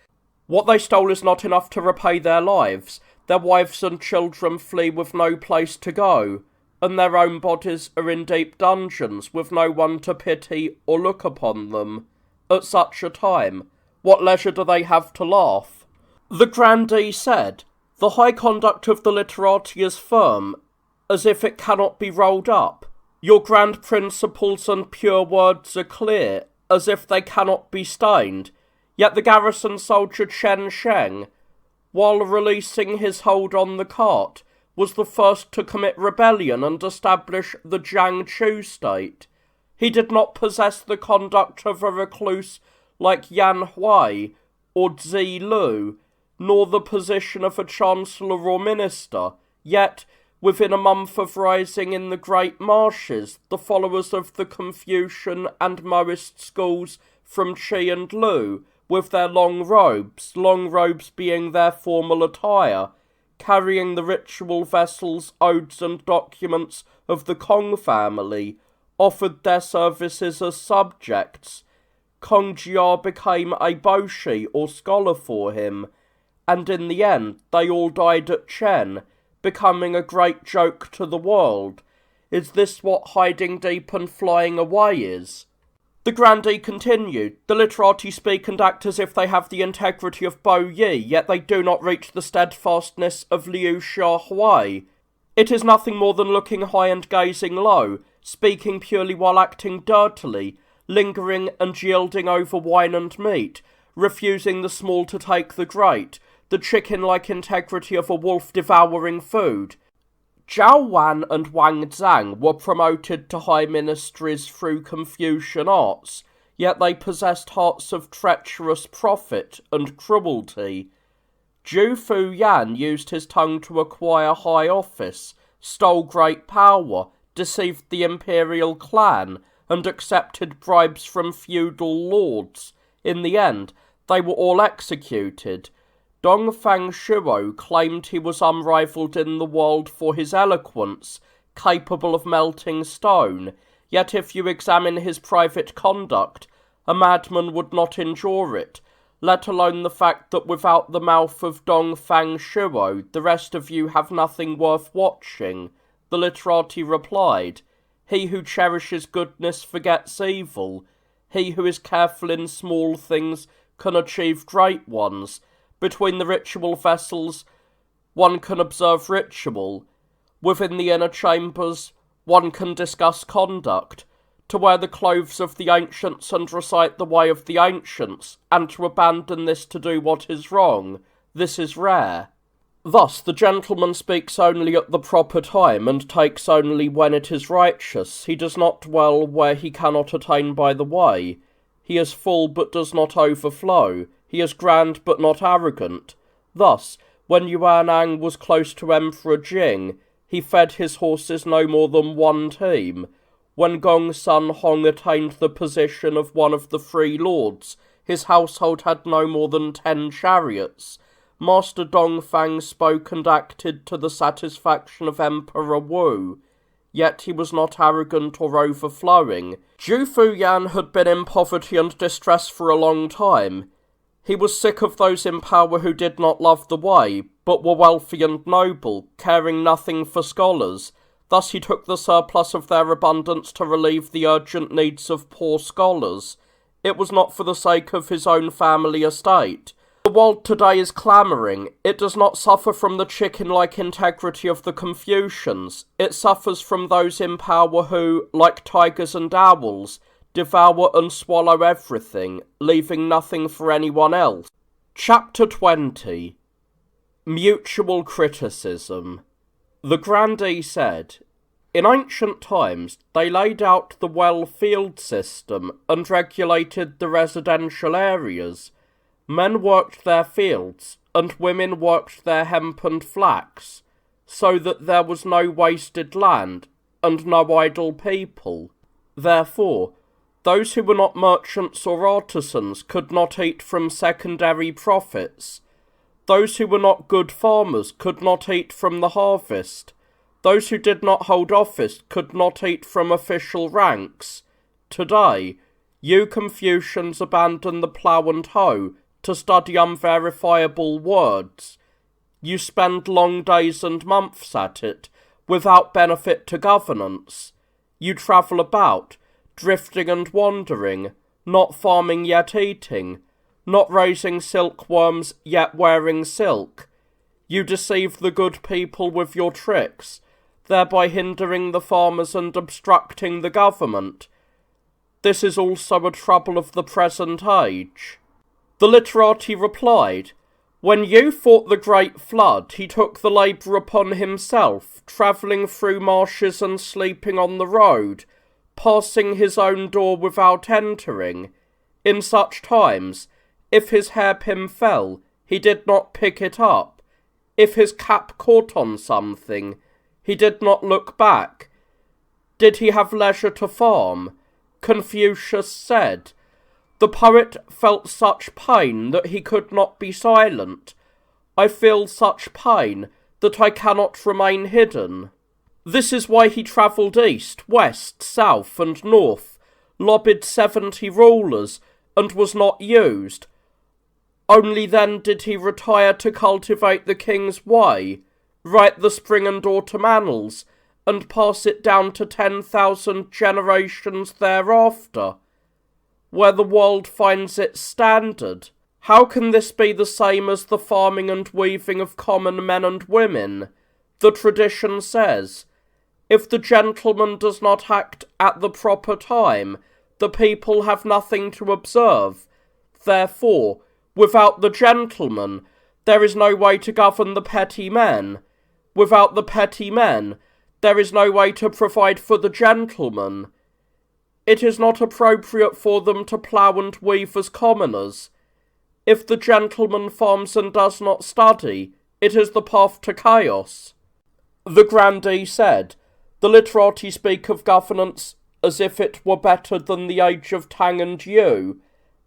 What they stole is not enough to repay their lives. Their wives and children flee with no place to go, and their own bodies are in deep dungeons, with no one to pity or look upon them. At such a time, what leisure do they have to laugh? The grandee said, The high conduct of the literati is firm, as if it cannot be rolled up. Your grand principles and pure words are clear, as if they cannot be stained. Yet the garrison soldier Chen Shang, while releasing his hold on the cart, was the first to commit rebellion and establish the Jiangchu state. He did not possess the conduct of a recluse like Yan Hui or Zi Lu, nor the position of a chancellor or minister, yet, within a month of rising in the great marshes, the followers of the Confucian and Maoist schools from Qi and Lu, with their long robes being their formal attire, carrying the ritual vessels, odes and documents of the Kong family, offered their services as subjects. Kong Jia became a boshi or scholar for him, and in the end they all died at Chen, becoming a great joke to the world. Is this what hiding deep and flying away is? The grandee continued, The literati speak and act as if they have the integrity of Bo Yi, yet they do not reach the steadfastness of Liu Xia Hui. It is nothing more than looking high and gazing low, speaking purely while acting dirtily, lingering and yielding over wine and meat, refusing the small to take the great, the chicken-like integrity of a wolf devouring food. Zhao Yan and Wang Zhang were promoted to high ministries through Confucian arts, yet they possessed hearts of treacherous profit and cruelty. Zhu Yan used his tongue to acquire high office, stole great power, deceived the imperial clan, and accepted bribes from feudal lords. In the end, they were all executed. Dongfang Shuo claimed he was unrivalled in the world for his eloquence, capable of melting stone, yet if you examine his private conduct, a madman would not endure it, let alone the fact that without the mouth of Dongfang Shuo, the rest of you have nothing worth watching. The literati replied, "He who cherishes goodness forgets evil. He who is careful in small things can achieve great ones. Between the ritual vessels, one can observe ritual. Within the inner chambers, one can discuss conduct. To wear the clothes of the ancients and recite the way of the ancients, and to abandon this to do what is wrong, this is rare." Thus, the gentleman speaks only at the proper time, and takes only when it is righteous. He does not dwell where he cannot attain by the way. He is full, but does not overflow. He is grand, but not arrogant. Thus, when Yuan was close to Emperor Jing, he fed his horses no more than one team. When Gongsun Hong attained the position of one of the three lords, his household had no more than 10 chariots. Master Dongfang spoke and acted to the satisfaction of Emperor Wu, yet he was not arrogant or overflowing. Zhu Yan had been in poverty and distress for a long time. He was sick of those in power who did not love the way, but were wealthy and noble, caring nothing for scholars. Thus he took the surplus of their abundance to relieve the urgent needs of poor scholars. It was not for the sake of his own family estate. The world today is clamouring. It does not suffer from the chicken-like integrity of the Confucians. It suffers from those in power who, like tigers and owls, devour and swallow everything, leaving nothing for anyone else. Chapter 20. Mutual Criticism. The grandee said, "In ancient times they laid out the well-field system and regulated the residential areas. Men worked their fields, and women worked their hemp and flax, so that there was no wasted land, and no idle people. Therefore, those who were not merchants or artisans could not eat from secondary profits. Those who were not good farmers could not eat from the harvest. Those who did not hold office could not eat from official ranks. Today, you Confucians abandon the plough and hoe to study unverifiable words. You spend long days and months at it, without benefit to governance. You travel about, drifting and wandering, not farming yet eating, not raising silkworms yet wearing silk. You deceive the good people with your tricks, thereby hindering the farmers and obstructing the government. This is also a trouble of the present age." The literati replied, "When you fought the great flood, he took the labour upon himself, travelling through marshes and sleeping on the road, passing his own door without entering. In such times, if his hairpin fell, he did not pick it up. If his cap caught on something, he did not look back. Did he have leisure to farm?" Confucius said, "The poet felt such pain that he could not be silent. I feel such pain that I cannot remain hidden." This is why he travelled east, west, south, and north, lobbied 70 rulers, and was not used. Only then did he retire to cultivate the king's way, write the spring and autumn annals, and pass it down to 10,000 generations thereafter, where the world finds its standard. How can this be the same as the farming and weaving of common men and women? The tradition says, if the gentleman does not act at the proper time, the people have nothing to observe. Therefore, without the gentlemen, there is no way to govern the petty men. Without the petty men, there is no way to provide for the gentlemen. It is not appropriate for them to plough and weave as commoners. If the gentleman farms and does not study, it is the path to chaos. The grandee said, the literati speak of governance as if it were better than the age of Tang and Yu,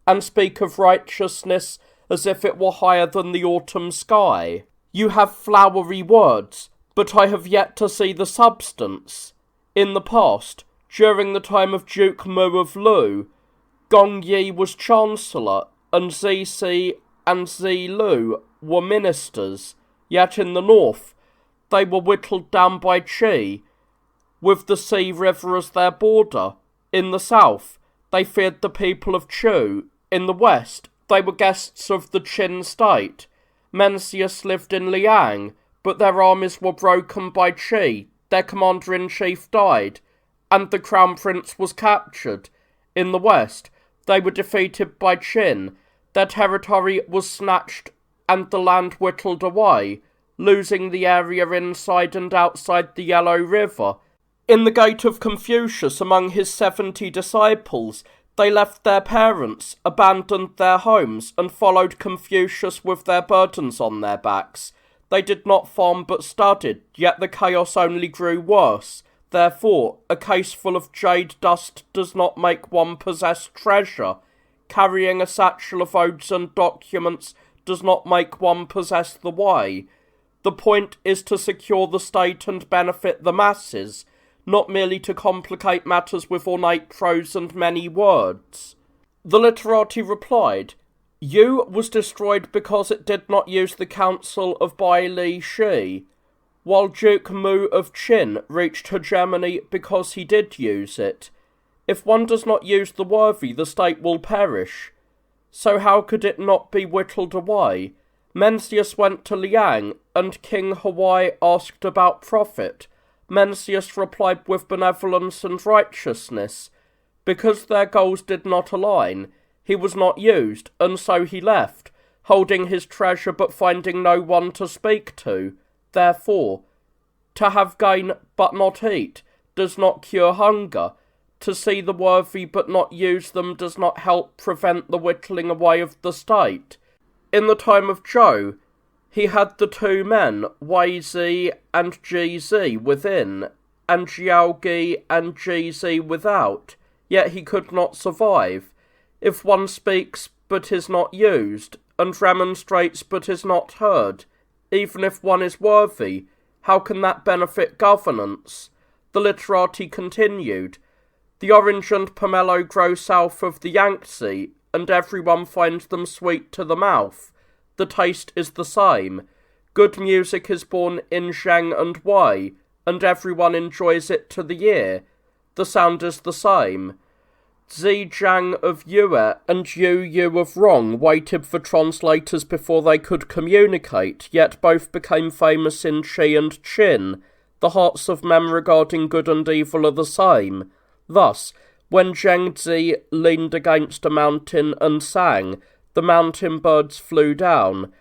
and speak of righteousness as if it were higher than the autumn sky. You have flowery words, but I have yet to see the substance. In the past, during the time of Duke Mu of Lu, Gong Yi was chancellor, and Zi Si and Zi Lu were ministers, yet in the north they were whittled down by Qi, with the sea river as their border. In the south, they feared the people of Chu. In the west, they were guests of the Qin state. Mencius lived in Liang, but their armies were broken by Qi. Their commander-in-chief died, and the crown prince was captured. In the west, they were defeated by Qin. Their territory was snatched and the land whittled away, losing the area inside and outside the Yellow River. In the gate of Confucius, among his 70 disciples, they left their parents, abandoned their homes, and followed Confucius with their burdens on their backs. They did not farm but studied, yet the chaos only grew worse. Therefore, a case full of jade dust does not make one possess treasure. Carrying a satchel of odes and documents does not make one possess the way. The point is to secure the state and benefit the masses, not merely to complicate matters with ornate prose and many words. The literati replied, Yu was destroyed because it did not use the counsel of Bai Li Shi, while Duke Mu of Qin reached hegemony because he did use it. If one does not use the worthy, the state will perish. So how could it not be whittled away? Mencius went to Liang, and King Huan asked about profit. Mencius replied with benevolence and righteousness. Because their goals did not align, he was not used, and so he left, holding his treasure but finding no one to speak to. Therefore, to have gain but not eat does not cure hunger. To see the worthy but not use them does not help prevent the whittling away of the state. In the time of Zhou, he had the two men, Wei Zi and Ji Zi, within, and Jiao Gi and Ji Zi without, yet he could not survive. If one speaks but is not used, and remonstrates but is not heard, even if one is worthy, how can that benefit governance? The literati continued, the orange and pomelo grow south of the Yangtze, and everyone finds them sweet to the mouth. The taste is the same. Good music is born in Shang and Wei, and everyone enjoys it to the ear. The sound is the same. Zhejiang of Yue and Yu of Rong waited for translators before they could communicate, yet both became famous in Qi and Qin. The hearts of men regarding good and evil are the same. Thus, when Zhengzi leaned against a mountain and sang, the mountain birds flew down.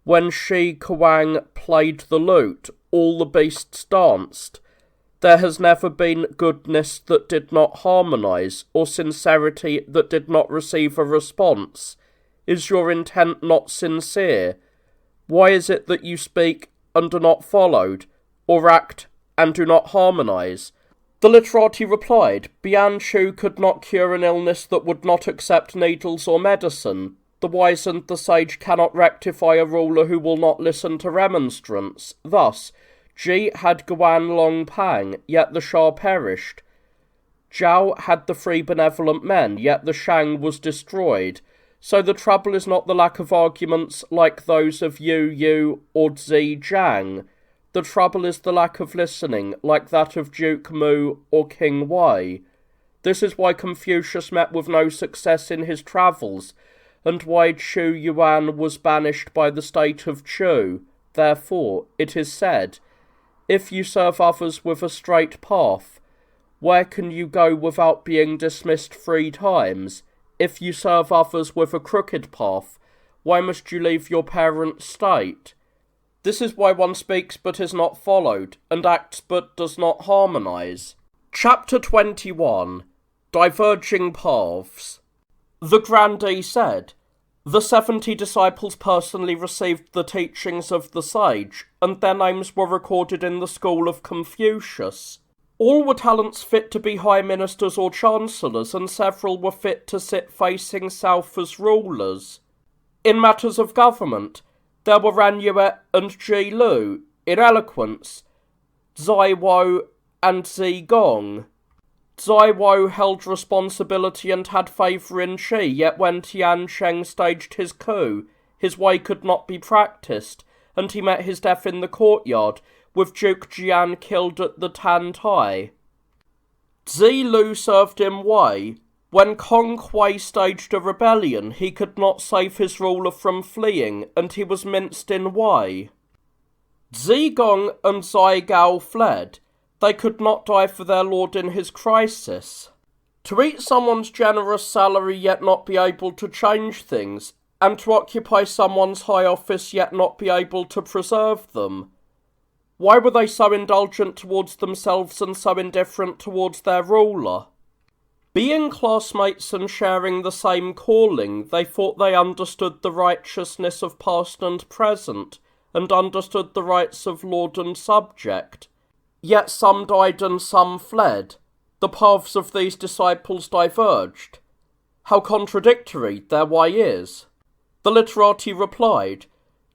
When Shi Kuan played the lute, all the beasts danced. There has never been goodness that did not harmonize, or sincerity that did not receive a response. Is your intent not sincere? Why is it that you speak and are not followed, or act and do not harmonize? The literati replied, Bian Chu could not cure an illness that would not accept needles or medicine. The wise and the sage cannot rectify a ruler who will not listen to remonstrance. Thus, Ji had Guan Long Pang, yet the Shah perished. Zhao had the three benevolent men, yet the Shang was destroyed. So the trouble is not the lack of arguments like those of Yu or Zhejiang. The trouble is the lack of listening, like that of Duke Mu or King Wei. This is why Confucius met with no success in his travels, and why Chu Yuan was banished by the state of Chu. Therefore, it is said, if you serve others with a straight path, where can you go without being dismissed 3 times? if you serve others with a crooked path, why must you leave your parents' state? This is why one speaks but is not followed, and acts but does not harmonise. Chapter 21. Diverging Paths. The grandee said, "The 70 disciples personally received the teachings of the sage, and their names were recorded in the school of Confucius. All were talents fit to be high ministers or chancellors, and several were fit to sit facing south as rulers. In matters of government, there were Ran Yue and Ji Lu. In eloquence, Zai and Zi Gong. Zai held responsibility and had favour in Qi, yet when Shang staged his coup, his way could not be practised, and he met his death in the courtyard, with Duke Jian killed at the Tan Tai. Zi Lu served in Wei. When Kong Hui staged a rebellion, he could not save his ruler from fleeing, and he was minced in Wei. Zi Gong and Zai Gao fled. They could not die for their lord in his crisis. To eat someone's generous salary yet not be able to change things, and to occupy someone's high office yet not be able to preserve them. Why were they so indulgent towards themselves and so indifferent towards their ruler? Being classmates and sharing the same calling, they thought they understood the righteousness of past and present, and understood the rights of lord and subject. Yet some died and some fled. The paths of these disciples diverged. How contradictory their way is." The literati replied,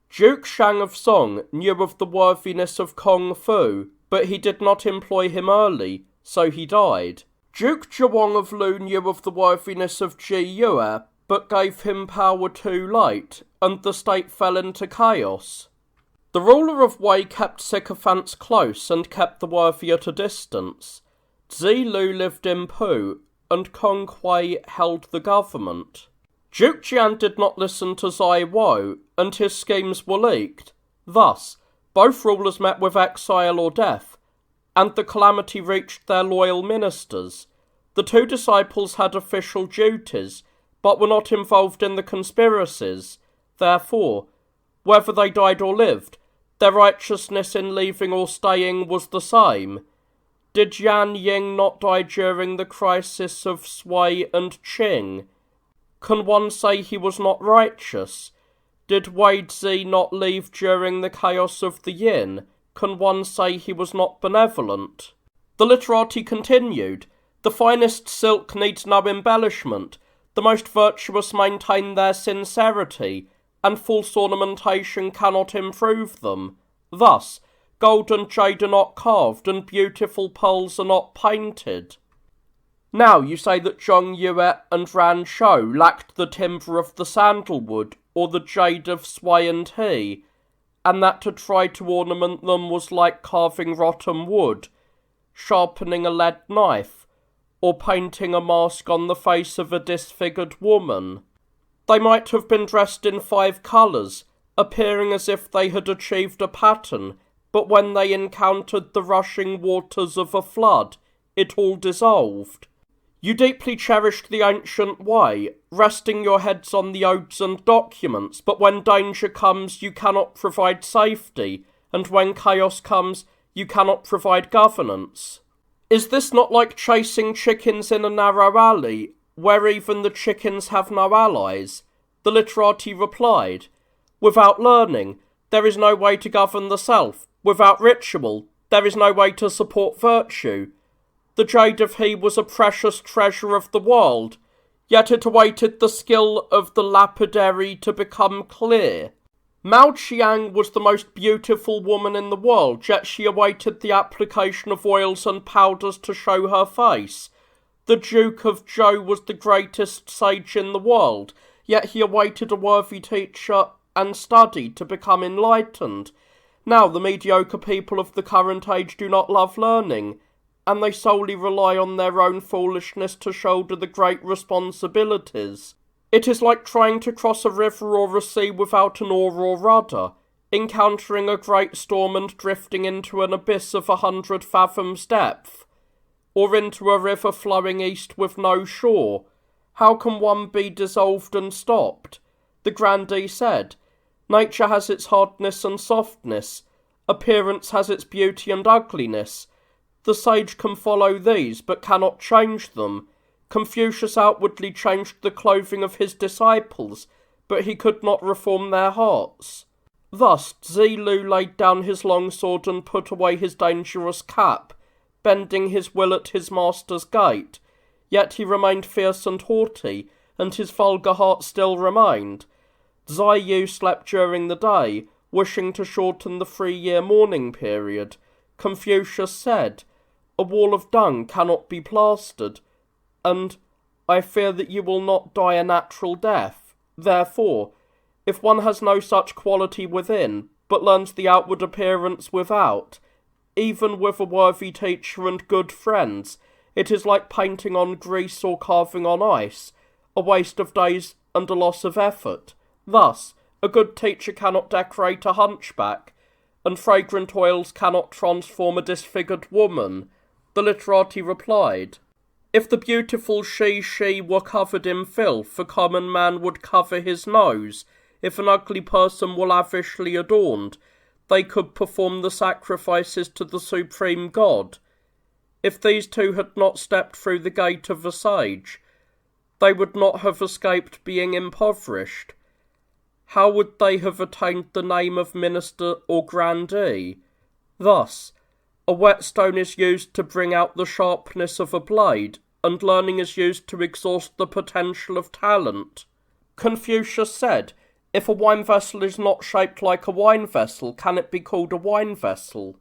"Duke Shang of Song knew of the worthiness of Kung Fu, but he did not employ him early, so he died. Duke Zhuang of Lu knew of the worthiness of Ji Yue, but gave him power too late, and the state fell into chaos. The ruler of Wei kept sycophants close and kept the worthy at a distance. Zi Lu lived in Pu, and Kong Hui held the government. Duke Jian did not listen to Zai Wo, and his schemes were leaked. Thus, both rulers met with exile or death, and the calamity reached their loyal ministers. The two disciples had official duties, but were not involved in the conspiracies. Therefore, whether they died or lived, their righteousness in leaving or staying was the same. Did Yan Ying not die during the crisis of Sui and Qing? Can one say he was not righteous? Did Wei Zi not leave during the chaos of the Yin? Can one say he was not benevolent?" The literati continued, "The finest silk needs no embellishment. The most virtuous maintain their sincerity, and false ornamentation cannot improve them. Thus, gold and jade are not carved, and beautiful pearls are not painted. Now you say that Zhong Yue and Ran Shou lacked the timber of the sandalwood, or the jade of Sui and He, and that to try to ornament them was like carving rotten wood, sharpening a lead knife, or painting a mask on the face of a disfigured woman. They might have been dressed in 5 colours, appearing as if they had achieved a pattern, but when they encountered the rushing waters of a flood, it all dissolved. You deeply cherished the ancient way, resting your heads on the odes and documents, but when danger comes you cannot provide safety, and when chaos comes you cannot provide governance. Is this not like chasing chickens in a narrow alley, where even the chickens have no allies?" The literati replied, "Without learning, there is no way to govern the self. Without ritual, there is no way to support virtue. The jade of He was a precious treasure of the world, yet it awaited the skill of the lapidary to become clear. Mao Qiang was the most beautiful woman in the world, yet she awaited the application of oils and powders to show her face. The Duke of Zhou was the greatest sage in the world, yet he awaited a worthy teacher and study to become enlightened. Now the mediocre people of the current age do not love learning, and they solely rely on their own foolishness to shoulder the great responsibilities. It is like trying to cross a river or a sea without an oar or rudder, encountering a great storm and drifting into an abyss of 100 fathoms depth, or into a river flowing east with no shore. How can one be dissolved and stopped? The grandee said, nature has its hardness and softness, appearance has its beauty and ugliness. The sage can follow these, but cannot change them. Confucius outwardly changed the clothing of his disciples, but he could not reform their hearts. Thus Zilu laid down his long sword and put away his dangerous cap, bending his will at his master's gate. Yet he remained fierce and haughty, and his vulgar heart still remained. Zai Yu slept during the day, wishing to shorten the 3-year mourning period. Confucius said, a wall of dung cannot be plastered, and I fear that you will not die a natural death. Therefore, if one has no such quality within, but learns the outward appearance without, even with a worthy teacher and good friends, it is like painting on grease or carving on ice, a waste of days and a loss of effort. Thus, a good teacher cannot decorate a hunchback, and fragrant oils cannot transform a disfigured woman. The literati replied, if the beautiful she were covered in filth, a common man would cover his nose. If an ugly person were lavishly adorned, they could perform the sacrifices to the supreme God. If these two had not stepped through the gate of a sage, they would not have escaped being impoverished. How would they have attained the name of minister or grandee? Thus, a whetstone is used to bring out the sharpness of a blade, and learning is used to exhaust the potential of talent. Confucius said, if a wine vessel is not shaped like a wine vessel, can it be called a wine vessel?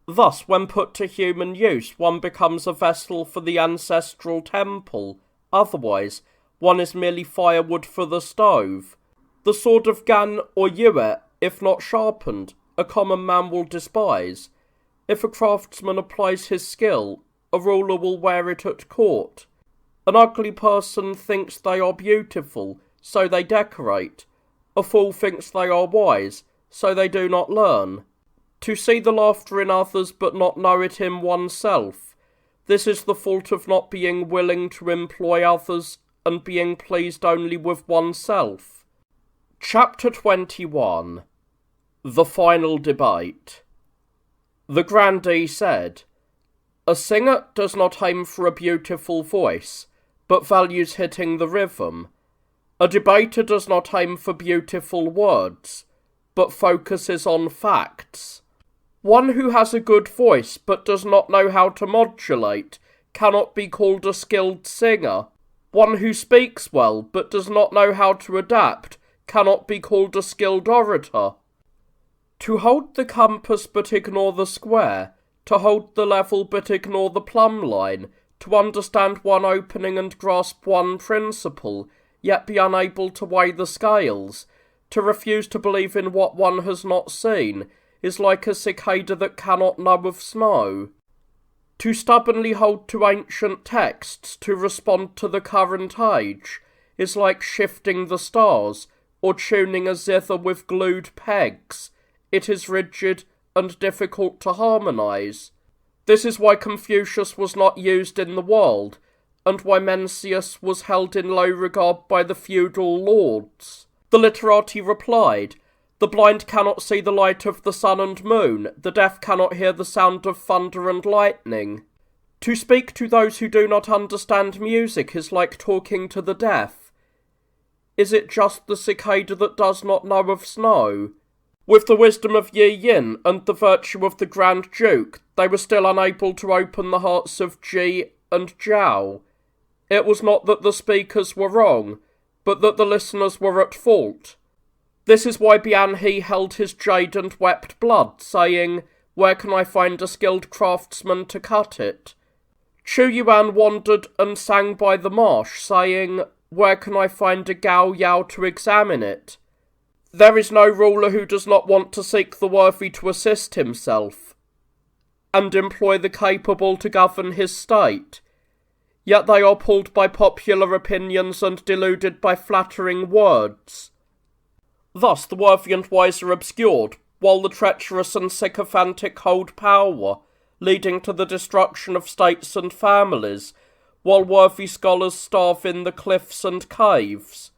Thus, when put to human use, one becomes a vessel for the ancestral temple. Otherwise, one is merely firewood for the stove. The sword of Gan or Yue, if not sharpened, a common man will despise. If a craftsman applies his skill, a ruler will wear it at court. An ugly person thinks they are beautiful, so they decorate. A fool thinks they are wise, so they do not learn. To see the laughter in others but not know it in oneself. This is the fault of not being willing to employ others and being pleased only with oneself. Chapter 21. The Final Debate. The grandee said, a singer does not aim for a beautiful voice, but values hitting the rhythm. A debater does not aim for beautiful words, but focuses on facts. One who has a good voice but does not know how to modulate cannot be called a skilled singer. One who speaks well but does not know how to adapt cannot be called a skilled orator. To hold the compass but ignore the square, to hold the level but ignore the plumb line, to understand one opening and grasp one principle, yet be unable to weigh the scales, to refuse to believe in what one has not seen, is like a cicada that cannot know of snow. To stubbornly hold to ancient texts to respond to the current age, is like shifting the stars, or tuning a zither with glued pegs. It is rigid and difficult to harmonise. This is why Confucius was not used in the world, and why Mencius was held in low regard by the feudal lords. The literati replied, the blind cannot see the light of the sun and moon, the deaf cannot hear the sound of thunder and lightning. To speak to those who do not understand music is like talking to the deaf. Is it just the cicada that does not know of snow? With the wisdom of Yi Yin and the virtue of the Grand Duke, they were still unable to open the hearts of Ji and Zhao. It was not that the speakers were wrong, but that the listeners were at fault. This is why Bian He held his jade and wept blood, saying, where can I find a skilled craftsman to cut it? Chu Yuan wandered and sang by the marsh, saying, where can I find a Gao Yao to examine it? There is no ruler who does not want to seek the worthy to assist himself, and employ the capable to govern his state. Yet they are pulled by popular opinions and deluded by flattering words. Thus the worthy and wise are obscured, while the treacherous and sycophantic hold power, leading to the destruction of states and families, while worthy scholars starve in the cliffs and caves.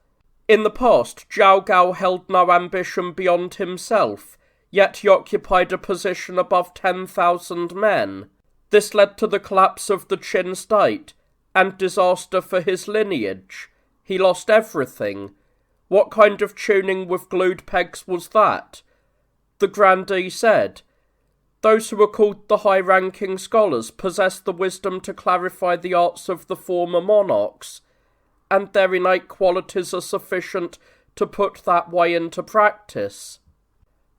In the past, Zhao Gao held no ambition beyond himself, yet he occupied a position above 10,000 men. This led to the collapse of the Qin state, and disaster for his lineage. He lost everything. What kind of tuning with glued pegs was that? The grandee said, "Those who are called the high-ranking scholars possess the wisdom to clarify the arts of the former monarchs, and their innate qualities are sufficient to put that way into practice.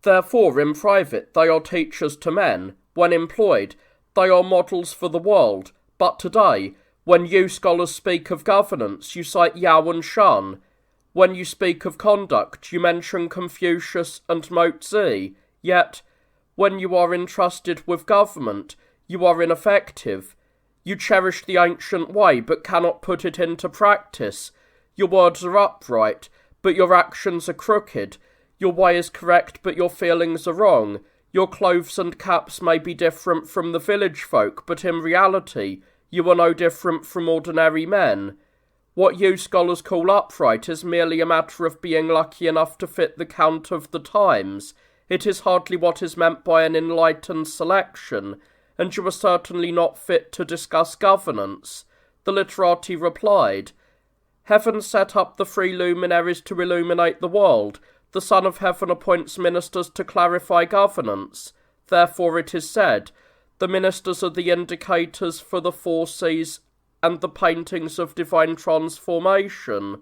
Therefore, in private, they are teachers to men. When employed, they are models for the world. But today, when you scholars speak of governance, you cite Yao and Shen. When you speak of conduct, you mention Confucius and Mozi. Yet, when you are entrusted with government, you are ineffective. You cherish the ancient way, but cannot put it into practice. Your words are upright, but your actions are crooked. Your way is correct, but your feelings are wrong. Your clothes and caps may be different from the village folk, but in reality, you are no different from ordinary men. What you scholars call upright is merely a matter of being lucky enough to fit the count of the times. It is hardly what is meant by an enlightened selection, and you are certainly not fit to discuss governance." The literati replied, "Heaven set up the three luminaries to illuminate the world. The Son of Heaven appoints ministers to clarify governance. Therefore it is said, the ministers are the indicators for the four seas and the paintings of divine transformation.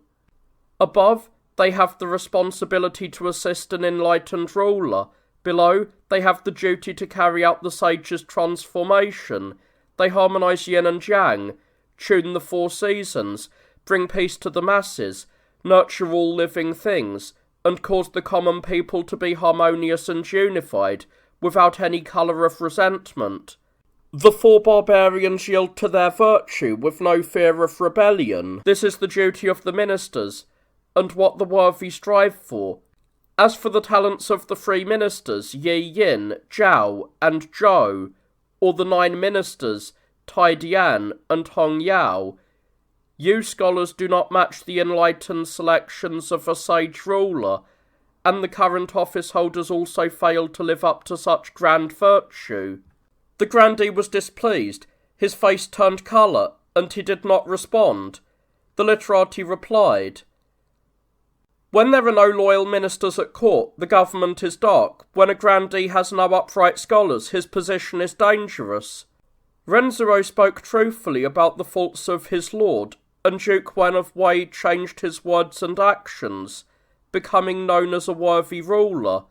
Above, they have the responsibility to assist an enlightened ruler. Below, they have the duty to carry out the sage's transformation. They harmonise yin and yang, tune the four seasons, bring peace to the masses, nurture all living things, and cause the common people to be harmonious and unified, without any colour of resentment. The four barbarians yield to their virtue with no fear of rebellion. This is the duty of the ministers, and what the worthy strive for. As for the talents of the three ministers, Yi Yin, Zhao, and Zhou, or the 9 ministers, Tai Dian and Hong Yao, you scholars do not match the enlightened selections of a sage ruler, and the current office holders also failed to live up to such grand virtue." The grandee was displeased. His face turned colour, and he did not respond. The literati replied, "When there are no loyal ministers at court, the government is dark. When a grandee has no upright scholars, his position is dangerous." Renzero spoke truthfully about the faults of his lord, and Duke Wen of Wei changed his words and actions, becoming known as a worthy ruler.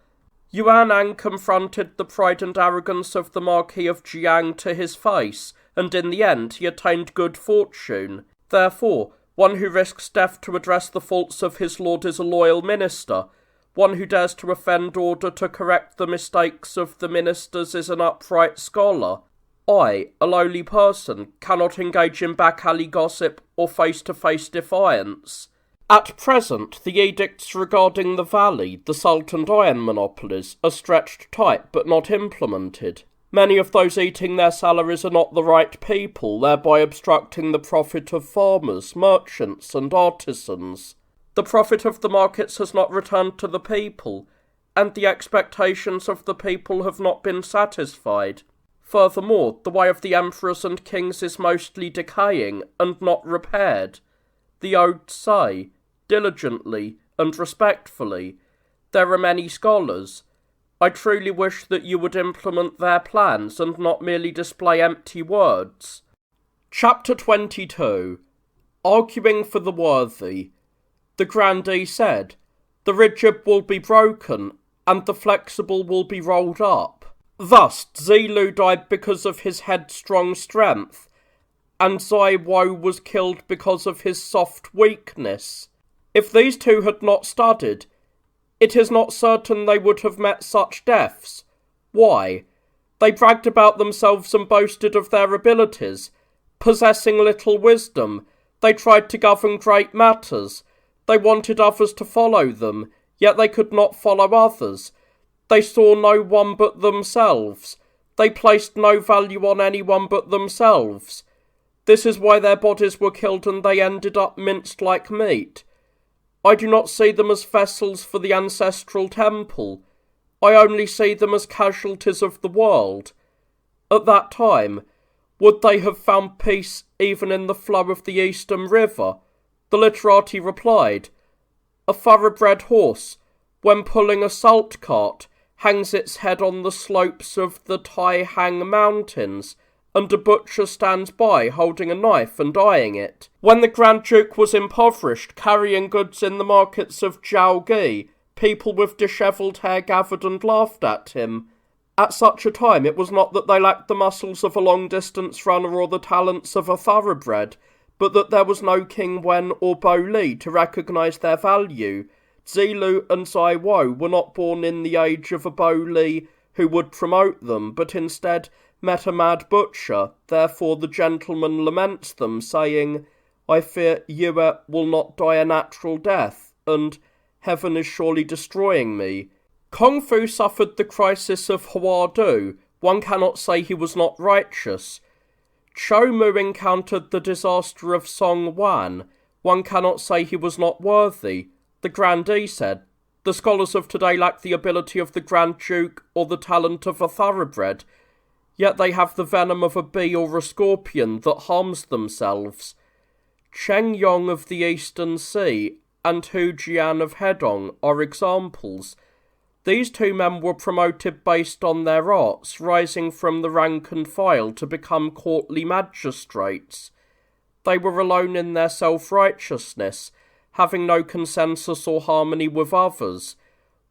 Yuan confronted the pride and arrogance of the Marquis of Jiang to his face, and in the end he attained good fortune. Therefore, one who risks death to address the faults of his lord is a loyal minister. One who dares to offend order to correct the mistakes of the ministers is an upright scholar. I, a lowly person, cannot engage in back-alley gossip or face-to-face defiance. At present, the edicts regarding the valley, the salt and iron monopolies, are stretched tight but not implemented. Many of those eating their salaries are not the right people, thereby obstructing the profit of farmers, merchants, and artisans. The profit of the markets has not returned to the people, and the expectations of the people have not been satisfied. Furthermore, the way of the emperors and kings is mostly decaying and not repaired. The odes say, diligently and respectfully, there are many scholars. I truly wish that you would implement their plans and not merely display empty words. Chapter 22. Arguing for the worthy. The grandee said, the rigid will be broken, and the flexible will be rolled up. Thus, Zilu died because of his headstrong strength, and Zai Wo was killed because of his soft weakness. If these two had not studied, it is not certain they would have met such deaths. Why? They bragged about themselves and boasted of their abilities. Possessing little wisdom, they tried to govern great matters. They wanted others to follow them, yet they could not follow others. They saw no one but themselves. They placed no value on anyone but themselves. This is why their bodies were killed and they ended up minced like meat. I do not see them as vessels for the ancestral temple. I only see them as casualties of the world. At that time, would they have found peace even in the flow of the Eastern River? The literati replied, a thoroughbred horse, when pulling a salt cart, hangs its head on the slopes of the Tai Hang Mountains, and a butcher stands by holding a knife and eyeing it. When the Grand Duke was impoverished, carrying goods in the markets of Jiaogui, people with dishevelled hair gathered and laughed at him. At such a time it was not that they lacked the muscles of a long-distance runner or the talents of a thoroughbred, but that there was no King Wen or Bo Li to recognise their value. Zilu and Zai Wo were not born in the age of a Bo Li who would promote them, but instead met a mad butcher. Therefore the gentleman laments them, saying, I fear Yue will not die a natural death, and heaven is surely destroying me. Kung Fu suffered the crisis of Hua Du. One cannot say he was not righteous. Chou Mu encountered the disaster of Song Wan. One cannot say he was not worthy. The Grandee said, the scholars of today lack the ability of the Grand Duke or the talent of a thoroughbred, yet they have the venom of a bee or a scorpion that harms themselves. Cheng Yong of the Eastern Sea and Hu Jian of Hedong are examples. These two men were promoted based on their arts, rising from the rank and file to become courtly magistrates. They were alone in their self-righteousness, having no consensus or harmony with others.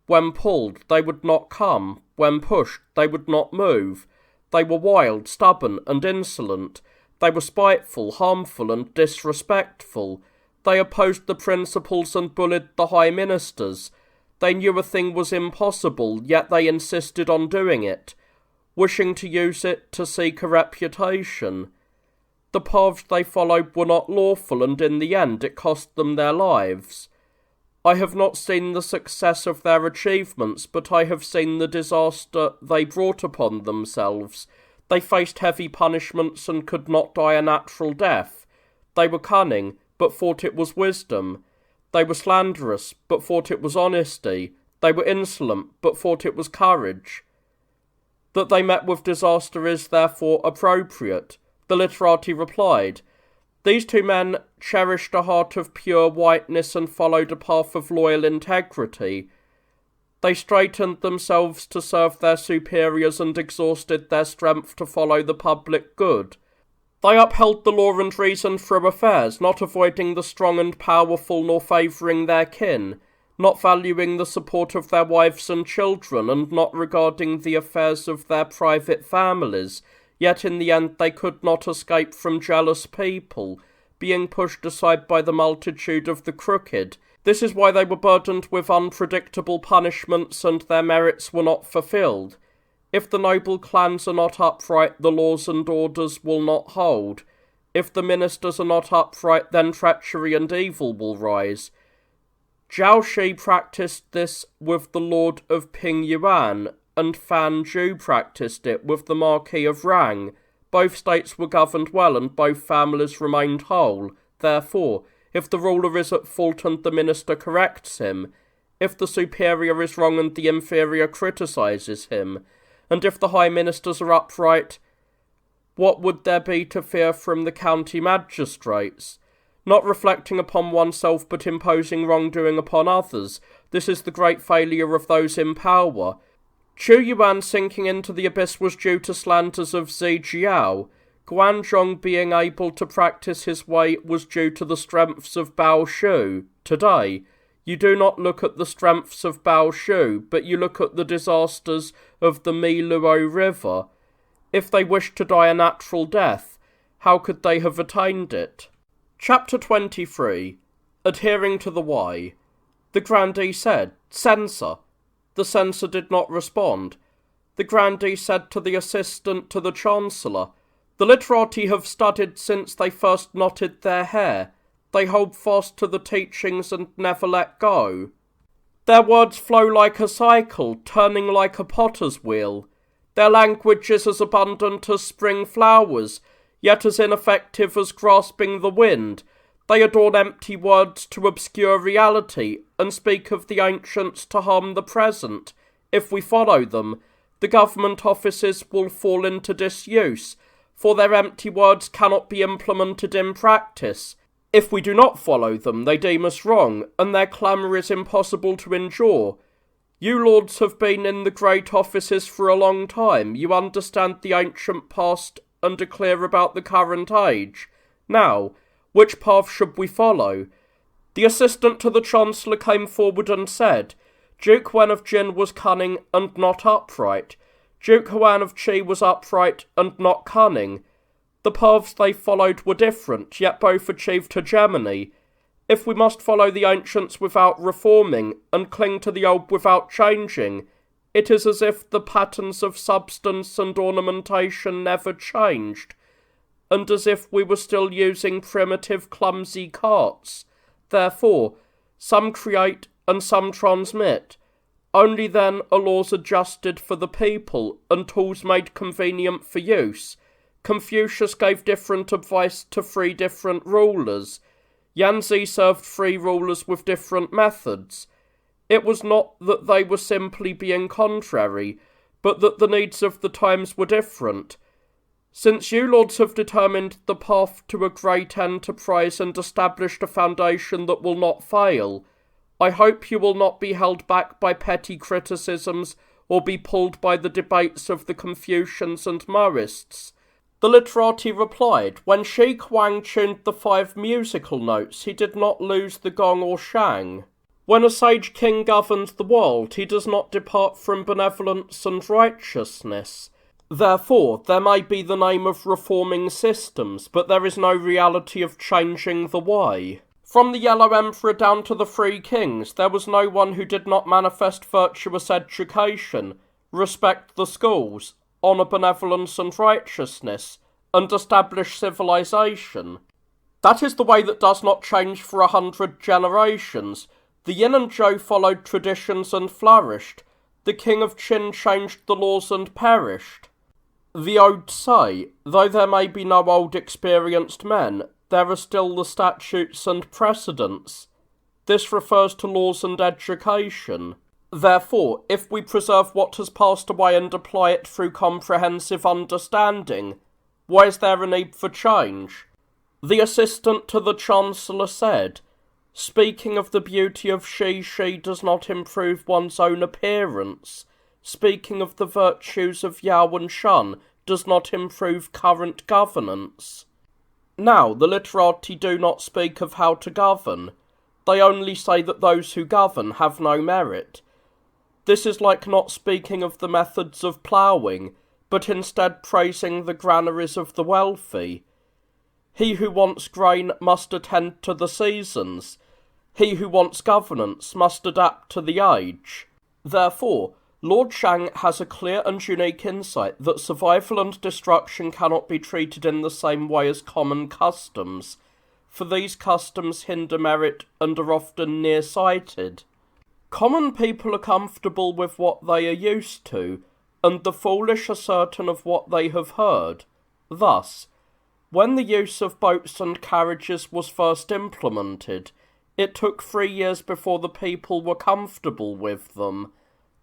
When pulled, they would not come. When pushed, they would not move. They were wild, stubborn, and insolent. They were spiteful, harmful, and disrespectful. They opposed the principles and bullied the high ministers. They knew a thing was impossible, yet they insisted on doing it, wishing to use it to seek a reputation. The paths they followed were not lawful, and in the end it cost them their lives. I have not seen the success of their achievements, but I have seen the disaster they brought upon themselves. They faced heavy punishments and could not die a natural death. They were cunning, but thought it was wisdom. They were slanderous, but thought it was honesty. They were insolent, but thought it was courage. That they met with disaster is therefore appropriate. The literati replied, these two men cherished a heart of pure whiteness and followed a path of loyal integrity. They straightened themselves to serve their superiors and exhausted their strength to follow the public good. They upheld the law and reason through affairs, not avoiding the strong and powerful nor favouring their kin, not valuing the support of their wives and children, and not regarding the affairs of their private families. Yet in the end they could not escape from jealous people, being pushed aside by the multitude of the crooked. This is why they were burdened with unpredictable punishments, and their merits were not fulfilled. If the noble clans are not upright, the laws and orders will not hold. If the ministers are not upright, then treachery and evil will rise. Zhao Shi practiced this with the Lord of Ping Yuan, and Fan Zhu practiced it with the Marquis of Rang. Both states were governed well, and both families remained whole. Therefore, if the ruler is at fault and the minister corrects him, if the superior is wrong and the inferior criticises him, and if the high ministers are upright, what would there be to fear from the county magistrates? Not reflecting upon oneself but imposing wrongdoing upon others, this is the great failure of those in power. Chu Yuan sinking into the abyss was due to slanders of Zi Jiao. Guanzhong being able to practice his way was due to the strengths of Bao Shu. Today, you do not look at the strengths of Bao Shu, but you look at the disasters of the Miluo River. If they wished to die a natural death, how could they have attained it? Chapter 23. Adhering to the Why. The Grandee said, Censor. The censor did not respond. The Grandee said to the assistant to the Chancellor, the literati have studied since they first knotted their hair. They hold fast to the teachings and never let go. Their words flow like a cycle, turning like a potter's wheel. Their language is as abundant as spring flowers, yet as ineffective as grasping the wind. They adorn empty words to obscure reality, and speak of the ancients to harm the present. If we follow them, the government offices will fall into disuse, for their empty words cannot be implemented in practice. If we do not follow them, they deem us wrong, and their clamour is impossible to endure. You lords have been in the great offices for a long time. You understand the ancient past and are clear about the current age. Now, which path should we follow? The assistant to the Chancellor came forward and said, Duke Wen of Qin was cunning and not upright. Duke Huan of Qi was upright and not cunning. The paths they followed were different, yet both achieved hegemony. If we must follow the ancients without reforming, and cling to the old without changing, it is as if the patterns of substance and ornamentation never changed, and as if we were still using primitive clumsy carts. Therefore, some create and some transmit. Only then are laws adjusted for the people, and tools made convenient for use. Confucius gave different advice to 3 different rulers. Yanzi served 3 rulers with different methods. It was not that they were simply being contrary, but that the needs of the times were different. Since you lords have determined the path to a great enterprise and established a foundation that will not fail, I hope you will not be held back by petty criticisms or be pulled by the debates of the Confucians and Maoists. The literati replied, When Shi Kuan tuned the 5 musical notes, he did not lose the gong or shang. When a sage king governs the world, he does not depart from benevolence and righteousness. Therefore, there may be the name of reforming systems, but there is no reality of changing the way. From the Yellow Emperor down to the 3 kings, there was no one who did not manifest virtuous education, respect the schools, honour benevolence and righteousness, and establish civilization. That is the way that does not change for 100 generations. The Yin and Zhou followed traditions and flourished. The king of Qin changed the laws and perished. The odes say, though there may be no old experienced men, there are still the statutes and precedents. This refers to laws and education. Therefore, if we preserve what has passed away and apply it through comprehensive understanding, why is there a need for change? The assistant to the Chancellor said, Speaking of the beauty of she does not improve one's own appearance. Speaking of the virtues of Yao and Shen does not improve current governance. Now, the literati do not speak of how to govern. They only say that those who govern have no merit. This is like not speaking of the methods of ploughing, but instead praising the granaries of the wealthy. He who wants grain must attend to the seasons. He who wants governance must adapt to the age. Therefore, Lord Shang has a clear and unique insight that survival and destruction cannot be treated in the same way as common customs, for these customs hinder merit and are often nearsighted. Common people are comfortable with what they are used to, and the foolish are certain of what they have heard. Thus, when the use of boats and carriages was first implemented, it took 3 years before the people were comfortable with them.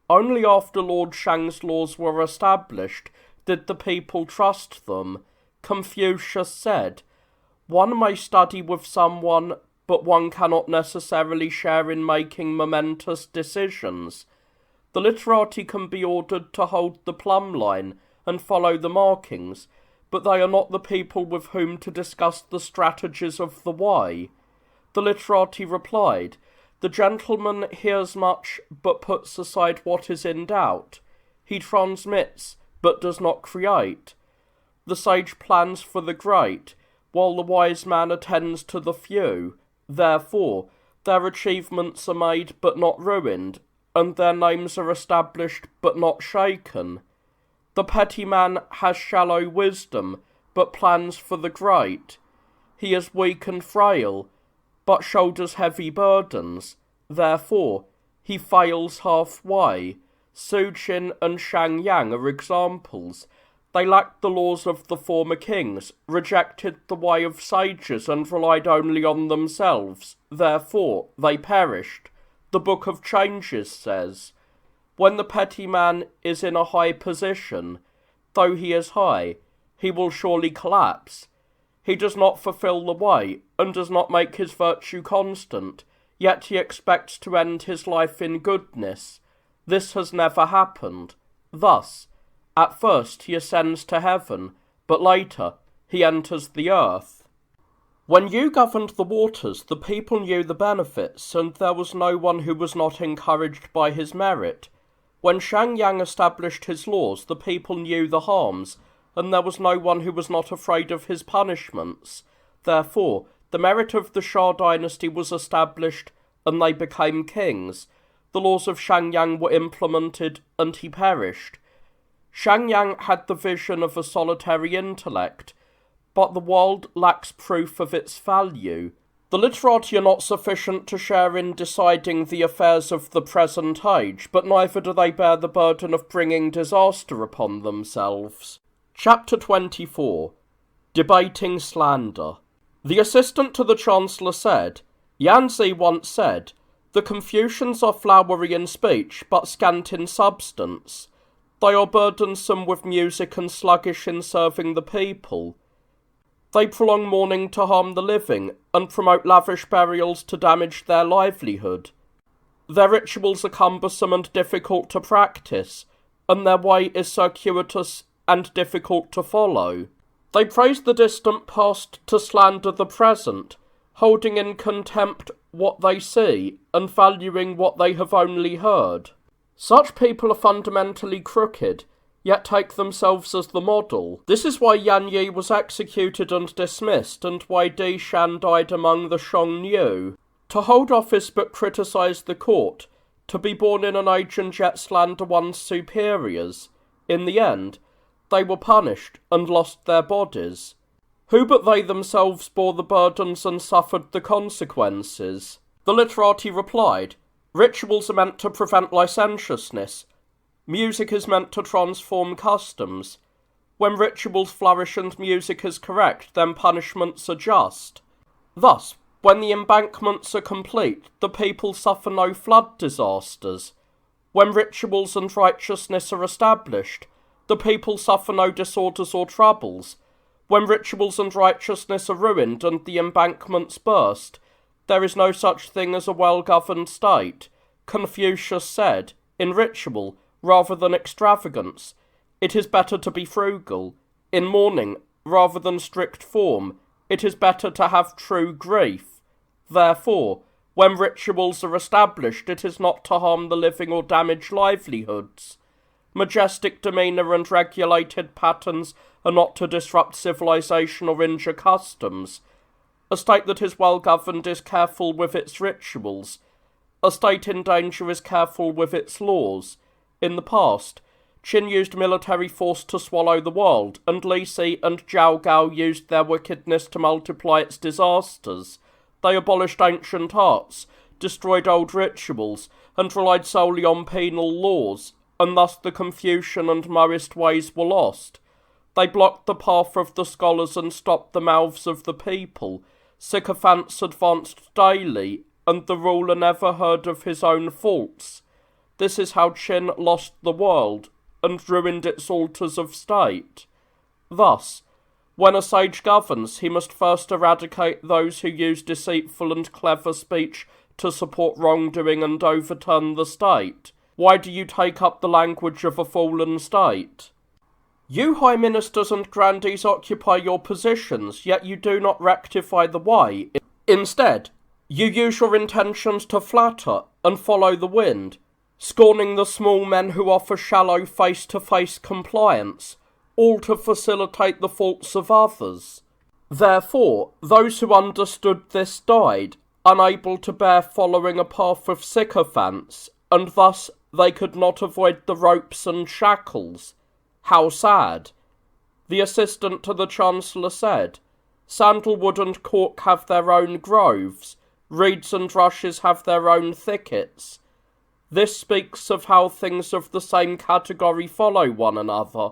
Only after Lord Shang's laws were established did the people trust them. Confucius said, One may study with someone, but one cannot necessarily share in making momentous decisions. The literati can be ordered to hold the plumb line and follow the markings, but they are not the people with whom to discuss the strategies of the way. The literati replied, The gentleman hears much, but puts aside what is in doubt. He transmits, but does not create. The sage plans for the great, while the wise man attends to the few. Therefore, their achievements are made but not ruined, and their names are established but not shaken. The petty man has shallow wisdom, but plans for the great. He is weak and frail, but shoulders heavy burdens. Therefore, he fails halfway. Qin and Shang are examples. They lacked the laws of the former kings, rejected the way of sages, and relied only on themselves. Therefore they perished. The Book of Changes says, when the petty man is in a high position, though he is high, he will surely collapse. He does not fulfill the way, and does not make his virtue constant, yet he expects to end his life in goodness. This has never happened. Thus, at first he ascends to heaven, but later he enters the earth. When you governed the waters, the people knew the benefits, and there was no one who was not encouraged by his merit. When Shang established his laws, the people knew the harms, and there was no one who was not afraid of his punishments. Therefore, the merit of the Shah dynasty was established, and they became kings. The laws of Shang were implemented, and he perished. Shang had the vision of a solitary intellect, but the world lacks proof of its value. The literati are not sufficient to share in deciding the affairs of the present age, but neither do they bear the burden of bringing disaster upon themselves. Chapter 24. Debating Slander. The assistant to the Chancellor said, Yanzi once said, the Confucians are flowery in speech, but scant in substance. They are burdensome with music and sluggish in serving the people. They prolong mourning to harm the living, and promote lavish burials to damage their livelihood. Their rituals are cumbersome and difficult to practice, and their way is circuitous and difficult to follow. They praise the distant past to slander the present, holding in contempt what they see, and valuing what they have only heard. Such people are fundamentally crooked, yet take themselves as the model. This is why Yan Yi was executed and dismissed, and why Di Shan died among the Xiongnu. To hold office but criticise the court, to be born in an age and yet slander one's superiors. In the end, they were punished and lost their bodies. Who but they themselves bore the burdens and suffered the consequences? The literati replied, rituals are meant to prevent licentiousness. Music is meant to transform customs. When rituals flourish and music is correct, then punishments are just. Thus, when the embankments are complete, the people suffer no flood disasters. When rituals and righteousness are established, the people suffer no disorders or troubles. When rituals and righteousness are ruined and the embankments burst, there is no such thing as a well-governed state. Confucius said, in ritual, rather than extravagance, it is better to be frugal. In mourning, rather than strict form, it is better to have true grief. Therefore, when rituals are established, it is not to harm the living or damage livelihoods. Majestic demeanour and regulated patterns are not to disrupt civilization or injure customs. A state that is well governed is careful with its rituals. A state in danger is careful with its laws. In the past, Qin used military force to swallow the world, and Li Si and Zhao Gao used their wickedness to multiply its disasters. They abolished ancient arts, destroyed old rituals, and relied solely on penal laws, and thus the Confucian and Maoist ways were lost. They blocked the path of the scholars and stopped the mouths of the people. Sycophants advanced daily, and the ruler never heard of his own faults. This is how Qin lost the world, and ruined its altars of state. Thus, when a sage governs, he must first eradicate those who use deceitful and clever speech to support wrongdoing and overturn the state. Why do you take up the language of a fallen state? You high ministers and grandees occupy your positions, yet you do not rectify the way. Instead, you use your intentions to flatter and follow the wind, scorning the small men who offer shallow face-to-face compliance, all to facilitate the faults of others. Therefore, those who understood this died, unable to bear following a path of sycophants, and thus they could not avoid the ropes and shackles. How sad. The assistant to the Chancellor said, sandalwood and cork have their own groves, reeds and rushes have their own thickets. This speaks of how things of the same category follow one another.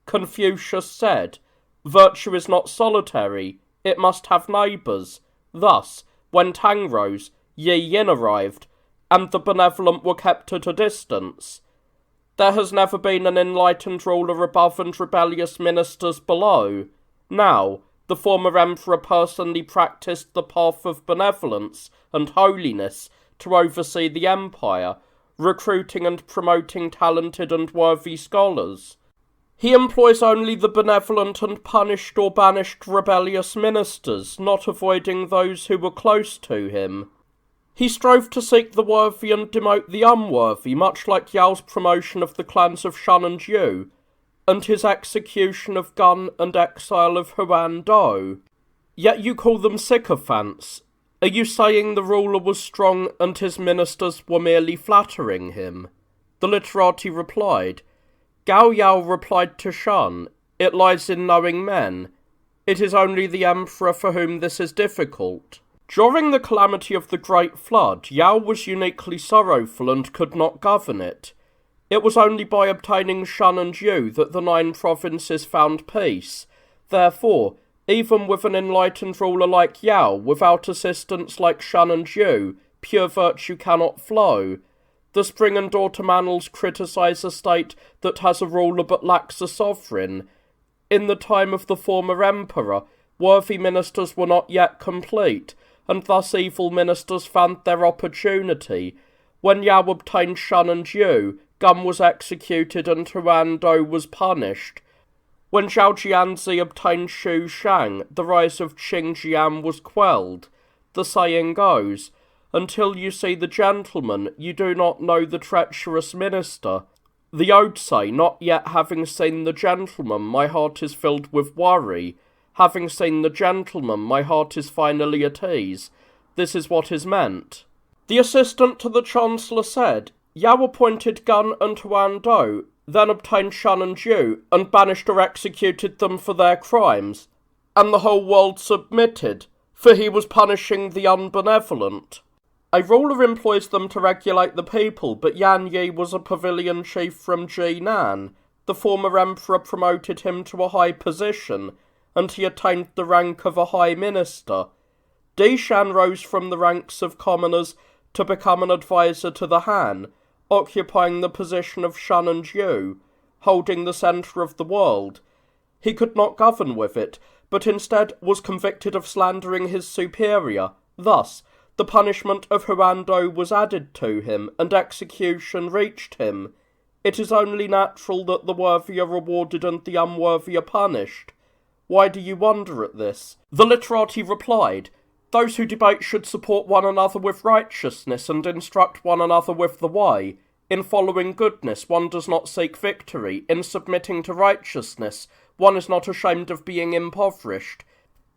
Confucius said, "Virtue is not solitary, it must have neighbours." Thus, when Tang rose, Yi Yin arrived, and the benevolent were kept at a distance. There has never been an enlightened ruler above and rebellious ministers below. Now, the former emperor personally practised the path of benevolence and holiness to oversee the empire, recruiting and promoting talented and worthy scholars. He employs only the benevolent and punished or banished rebellious ministers, not avoiding those who were close to him. He strove to seek the worthy and demote the unworthy, much like Yao's promotion of the clans of Shen and Zhou, and his execution of Gun and exile of Huan Do. Yet you call them sycophants. Are you saying the ruler was strong and his ministers were merely flattering him? The literati replied. Gao Yao replied to Shang, "It lies in knowing men. It is only the emperor for whom this is difficult." During the calamity of the Great Flood, Yao was uniquely sorrowful and could not govern it. It was only by obtaining Shen and Zhou that the 9 provinces found peace. Therefore, even with an enlightened ruler like Yao, without assistance like Shen and Zhou, pure virtue cannot flow. The Spring and Autumn Annals criticise a state that has a ruler but lacks a sovereign. In the time of the former emperor, worthy ministers were not yet complete, and thus evil ministers found their opportunity. When Yao obtained Shen and Zhou, Gun was executed and Huan Do was punished. When Zhao Jianzi obtained Shu Shang, the rise of Qingjian was quelled. The saying goes, "Until you see the gentleman, you do not know the treacherous minister." The ode say, "Not yet having seen the gentleman, my heart is filled with worry. Having seen the gentleman, my heart is finally at ease." This is what is meant. The assistant to the chancellor said, Yao appointed Gun and Huan Do, then obtained Shen and Zhou, and banished or executed them for their crimes. And the whole world submitted, for he was punishing the unbenevolent. A ruler employs them to regulate the people, but Yan Yi was a pavilion chief from Jinan. The former emperor promoted him to a high position, and he attained the rank of a high minister. Di Shan rose from the ranks of commoners to become an advisor to the Han, occupying the position of Shen and Zhou, holding the centre of the world. He could not govern with it, but instead was convicted of slandering his superior. Thus, the punishment of Huan Do was added to him, and execution reached him. It is only natural that the worthy are rewarded and the unworthy are punished. Why do you wonder at this? The literati replied, "Those who debate should support one another with righteousness and instruct one another with the way. In following goodness, one does not seek victory. In submitting to righteousness, one is not ashamed of being impoverished.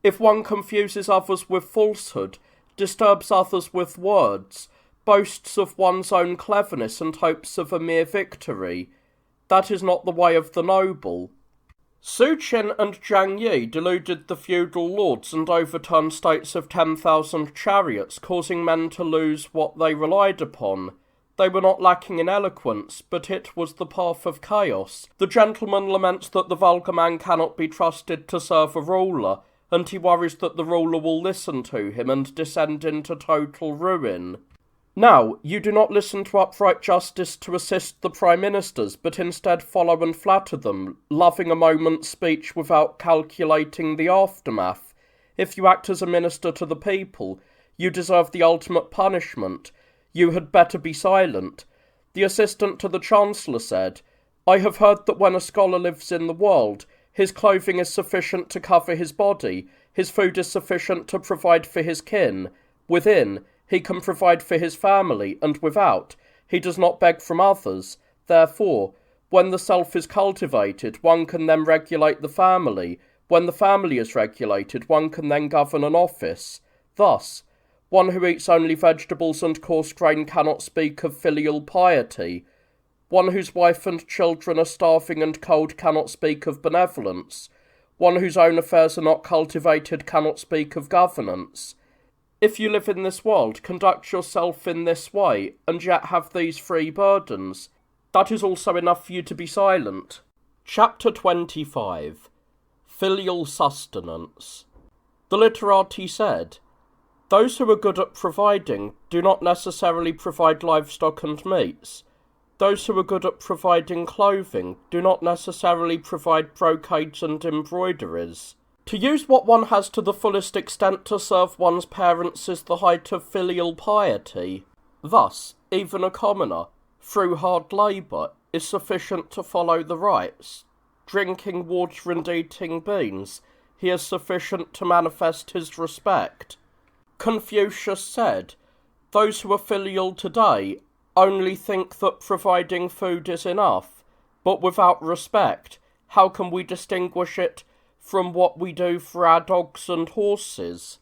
If one confuses others with falsehood, disturbs others with words, boasts of one's own cleverness and hopes of a mere victory, that is not the way of the noble." Su Qin and Zhang Yi deluded the feudal lords and overturned states of 10,000 chariots, causing men to lose what they relied upon. They were not lacking in eloquence, but it was the path of chaos. The gentleman laments that the vulgar man cannot be trusted to serve a ruler, and he worries that the ruler will listen to him and descend into total ruin. Now, you do not listen to upright justice to assist the prime ministers, but instead follow and flatter them, loving a moment's speech without calculating the aftermath. If you act as a minister to the people, you deserve the ultimate punishment. You had better be silent. The assistant to the chancellor said, "I have heard that when a scholar lives in the world, his clothing is sufficient to cover his body, his food is sufficient to provide for his kin. Within, he can provide for his family, and without, he does not beg from others. Therefore, when the self is cultivated, one can then regulate the family. When the family is regulated, one can then govern an office. Thus, one who eats only vegetables and coarse grain cannot speak of filial piety. One whose wife and children are starving and cold cannot speak of benevolence. One whose own affairs are not cultivated cannot speak of governance. If you live in this world, conduct yourself in this way, and yet have these 3 burdens. That is also enough for you to be silent." Chapter 25. Filial Sustenance. The literati said, "Those who are good at providing do not necessarily provide livestock and meats. Those who are good at providing clothing do not necessarily provide brocades and embroideries. To use what one has to the fullest extent to serve one's parents is the height of filial piety. Thus, even a commoner, through hard labour, is sufficient to follow the rites. Drinking water and eating beans, he is sufficient to manifest his respect." Confucius said, "Those who are filial today only think that providing food is enough, but without respect, how can we distinguish it from what we do for our dogs and horses?"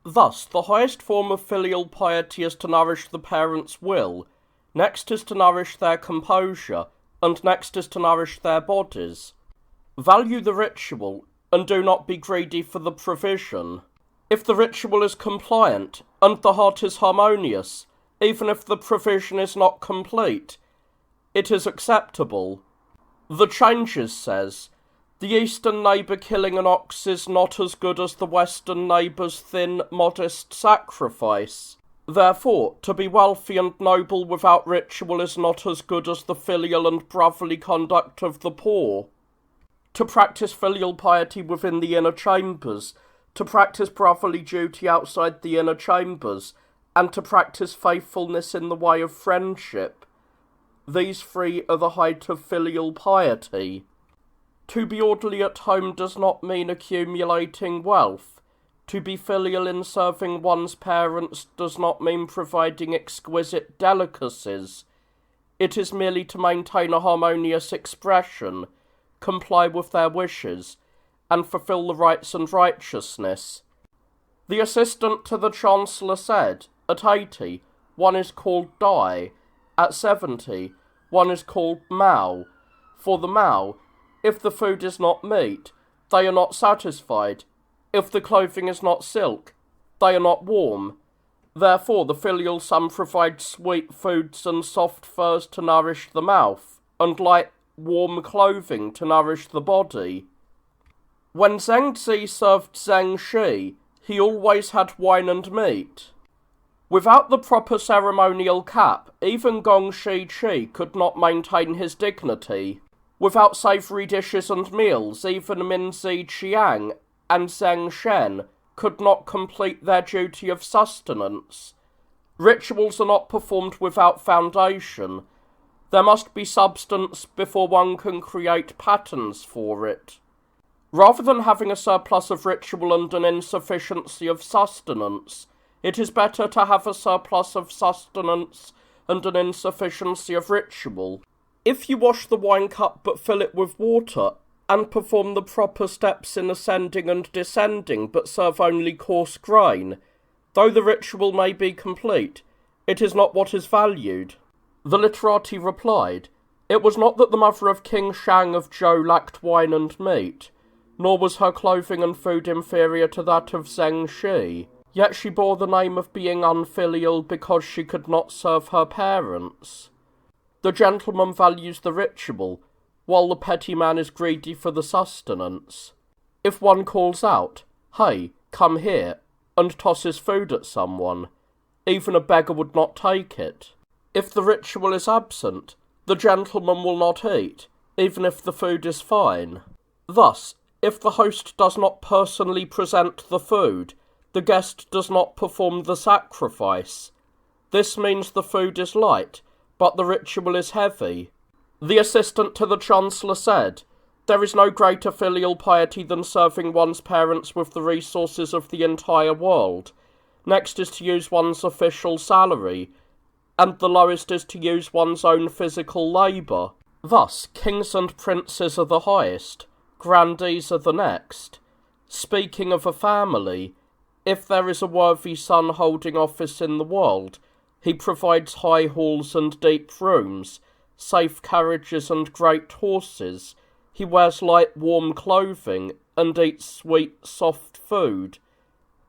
Thus, the highest form of filial piety is to nourish the parents' will, next is to nourish their composure, and next is to nourish their bodies. Value the ritual, and do not be greedy for the provision. If the ritual is compliant, and the heart is harmonious, even if the provision is not complete, it is acceptable. The Changes says, "The eastern neighbour killing an ox is not as good as the western neighbour's thin, modest sacrifice. Therefore, to be wealthy and noble without ritual is not as good as the filial and brotherly conduct of the poor." To practice filial piety within the inner chambers, to practice brotherly duty outside the inner chambers, and to practice faithfulness in the way of friendship. These three are the height of filial piety. To be orderly at home does not mean accumulating wealth. To be filial in serving one's parents does not mean providing exquisite delicacies. It is merely to maintain a harmonious expression, comply with their wishes, and fulfill the rights and righteousness. The assistant to the Chancellor said, at 80, one is called Dai, at 70, one is called Mao. For the Mao, if the food is not meat, they are not satisfied. If the clothing is not silk, they are not warm. Therefore the filial son provides sweet foods and soft furs to nourish the mouth, and light, warm clothing to nourish the body. When Zhengzi served Zhengshi, he always had wine and meat. Without the proper ceremonial cap, even Gongshi Qi could not maintain his dignity. Without savoury dishes and meals, even Minzi Qiang and Zheng Shen could not complete their duty of sustenance. Rituals are not performed without foundation. There must be substance before one can create patterns for it. Rather than having a surplus of ritual and an insufficiency of sustenance, it is better to have a surplus of sustenance and an insufficiency of ritual. If you wash the wine cup but fill it with water, and perform the proper steps in ascending and descending but serve only coarse grain, though the ritual may be complete, it is not what is valued. The literati replied, "It was not that the mother of King Shang of Zhou lacked wine and meat, nor was her clothing and food inferior to that of Zhengshi. Yet she bore the name of being unfilial because she could not serve her parents. The gentleman values the ritual, while the petty man is greedy for the sustenance. If one calls out, 'Hey, come here,' and tosses food at someone, even a beggar would not take it. If the ritual is absent, the gentleman will not eat, even if the food is fine. Thus, if the host does not personally present the food, the guest does not perform the sacrifice. This means the food is light, but the ritual is heavy." The assistant to the Chancellor said, "There is no greater filial piety than serving one's parents with the resources of the entire world. Next is to use one's official salary, and the lowest is to use one's own physical labour. Thus, kings and princes are the highest, grandees are the next. Speaking of a family, if there is a worthy son holding office in the world, he provides high halls and deep rooms, safe carriages and great horses. He wears light, warm clothing, and eats sweet, soft food.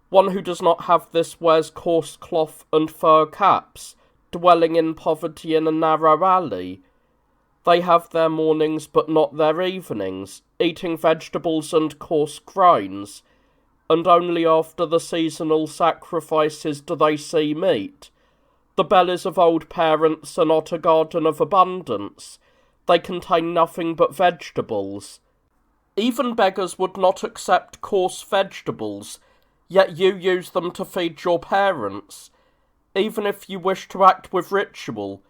One who does not have this wears coarse cloth and fur caps, dwelling in poverty in a narrow alley. They have their mornings but not their evenings, eating vegetables and coarse grains, and only after the seasonal sacrifices do they see meat. The bellies of old parents are not a garden of abundance. They contain nothing but vegetables. Even beggars would not accept coarse vegetables, yet you use them to feed your parents. Even if you wish to act with ritual,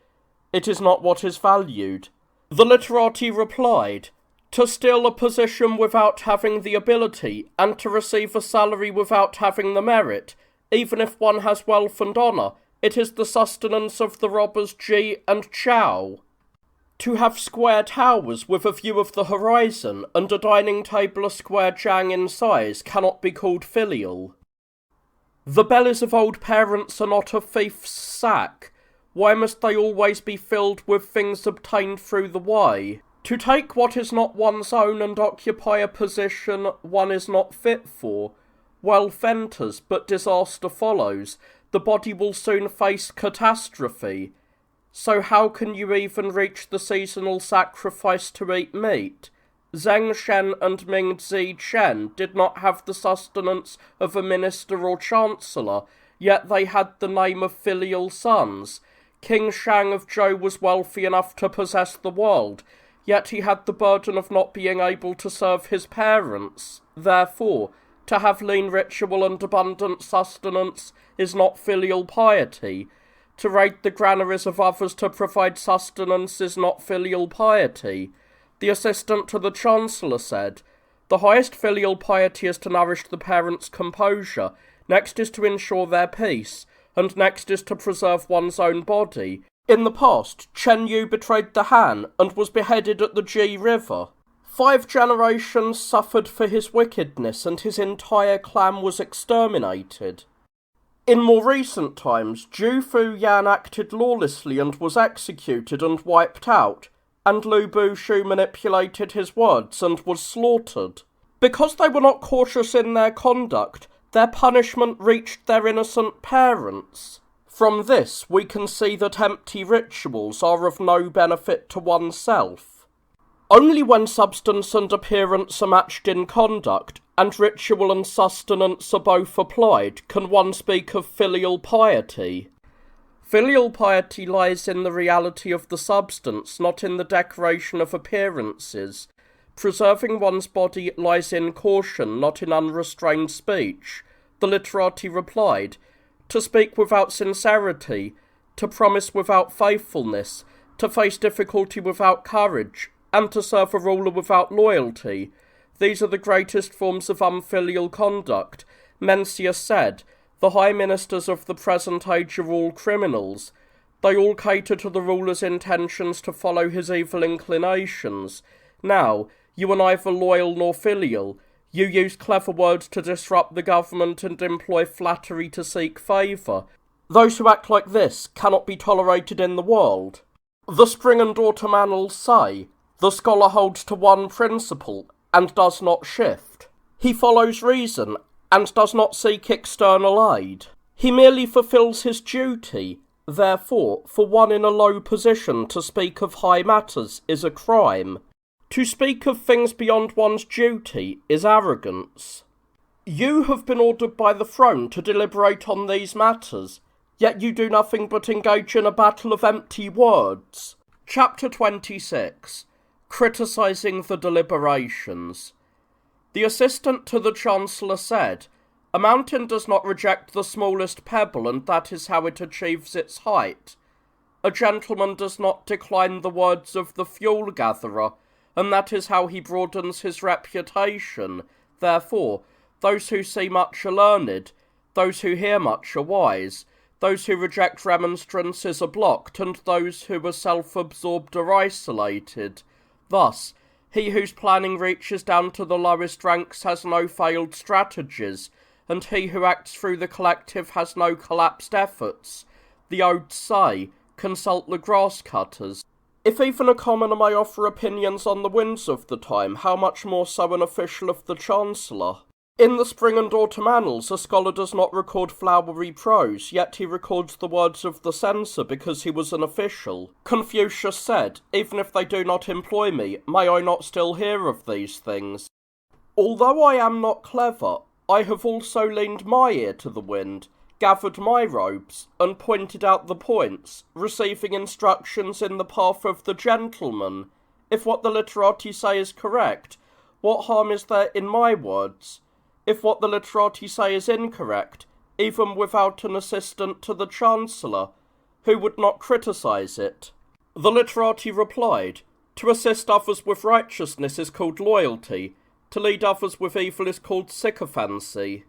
it is not what is valued. The literati replied, to steal a position without having the ability, and to receive a salary without having the merit, even if one has wealth and honour, it is the sustenance of the robbers Zhou and Chao. To have square towers with a view of the horizon, and a dining table a square Shang in size, cannot be called filial. The bellies of old parents are not a thief's sack. Why must they always be filled with things obtained through the way? To take what is not one's own and occupy a position one is not fit for. Wealth enters, but disaster follows. The body will soon face catastrophe. So how can you even reach the seasonal sacrifice to eat meat? Zheng Shen and Ming Zi Chen did not have the sustenance of a minister or chancellor, yet they had the name of filial sons. King Shang of Zhou was wealthy enough to possess the world, yet he had the burden of not being able to serve his parents. Therefore, to have lean ritual and abundant sustenance is not filial piety. To raid the granaries of others to provide sustenance is not filial piety. The assistant to the chancellor said, the highest filial piety is to nourish the parents' composure, next is to ensure their peace, and next is to preserve one's own body. In the past, Chen Yu betrayed the Han and was beheaded at the Ji River. 5 generations suffered for his wickedness, and his entire clan was exterminated. In more recent times, Zhou Yan acted lawlessly and was executed and wiped out, and Lu Bushu manipulated his words and was slaughtered. Because they were not cautious in their conduct, their punishment reached their innocent parents. From this, we can see that empty rituals are of no benefit to oneself. Only when substance and appearance are matched in conduct, and ritual and sustenance are both applied, can one speak of filial piety. Filial piety lies in the reality of the substance, not in the decoration of appearances. Preserving one's body lies in caution, not in unrestrained speech. The literati replied, to speak without sincerity, to promise without faithfulness, to face difficulty without courage, and to serve a ruler without loyalty. These are the greatest forms of unfilial conduct. Mencius said, the high ministers of the present age are all criminals. They all cater to the ruler's intentions to follow his evil inclinations. Now, you are neither loyal nor filial. You use clever words to disrupt the government and employ flattery to seek favour. Those who act like this cannot be tolerated in the world. The spring and autumn annals say, the scholar holds to one principle and does not shift. He follows reason and does not seek external aid. He merely fulfills his duty. Therefore, for one in a low position to speak of high matters is a crime. To speak of things beyond one's duty is arrogance. You have been ordered by the throne to deliberate on these matters, yet you do nothing but engage in a battle of empty words. Chapter 26. Criticising the Deliberations. The assistant to the chancellor said, a mountain does not reject the smallest pebble, and that is how it achieves its height. A gentleman does not decline the words of the fuel gatherer, and that is how he broadens his reputation. Therefore, those who see much are learned, those who hear much are wise, those who reject remonstrances are blocked, and those who are self-absorbed are isolated. Thus, he whose planning reaches down to the lowest ranks has no failed strategies, and he who acts through the collective has no collapsed efforts. The odes say, consult the grass cutters. If even a commoner may offer opinions on the winds of the time, how much more so an official of the Chancellor? In the Spring and Autumn Annals, a scholar does not record flowery prose, yet he records the words of the censor because he was an official. Confucius said, "Even if they do not employ me, may I not still hear of these things? Although I am not clever, I have also leaned my ear to the wind, gathered my robes, and pointed out the points, receiving instructions in the path of the gentleman. If what the literati say is correct, what harm is there in my words? If what the literati say is incorrect, even without an assistant to the Chancellor, who would not criticize it?" The literati replied, "To assist others with righteousness is called loyalty, to lead others with evil is called sycophancy.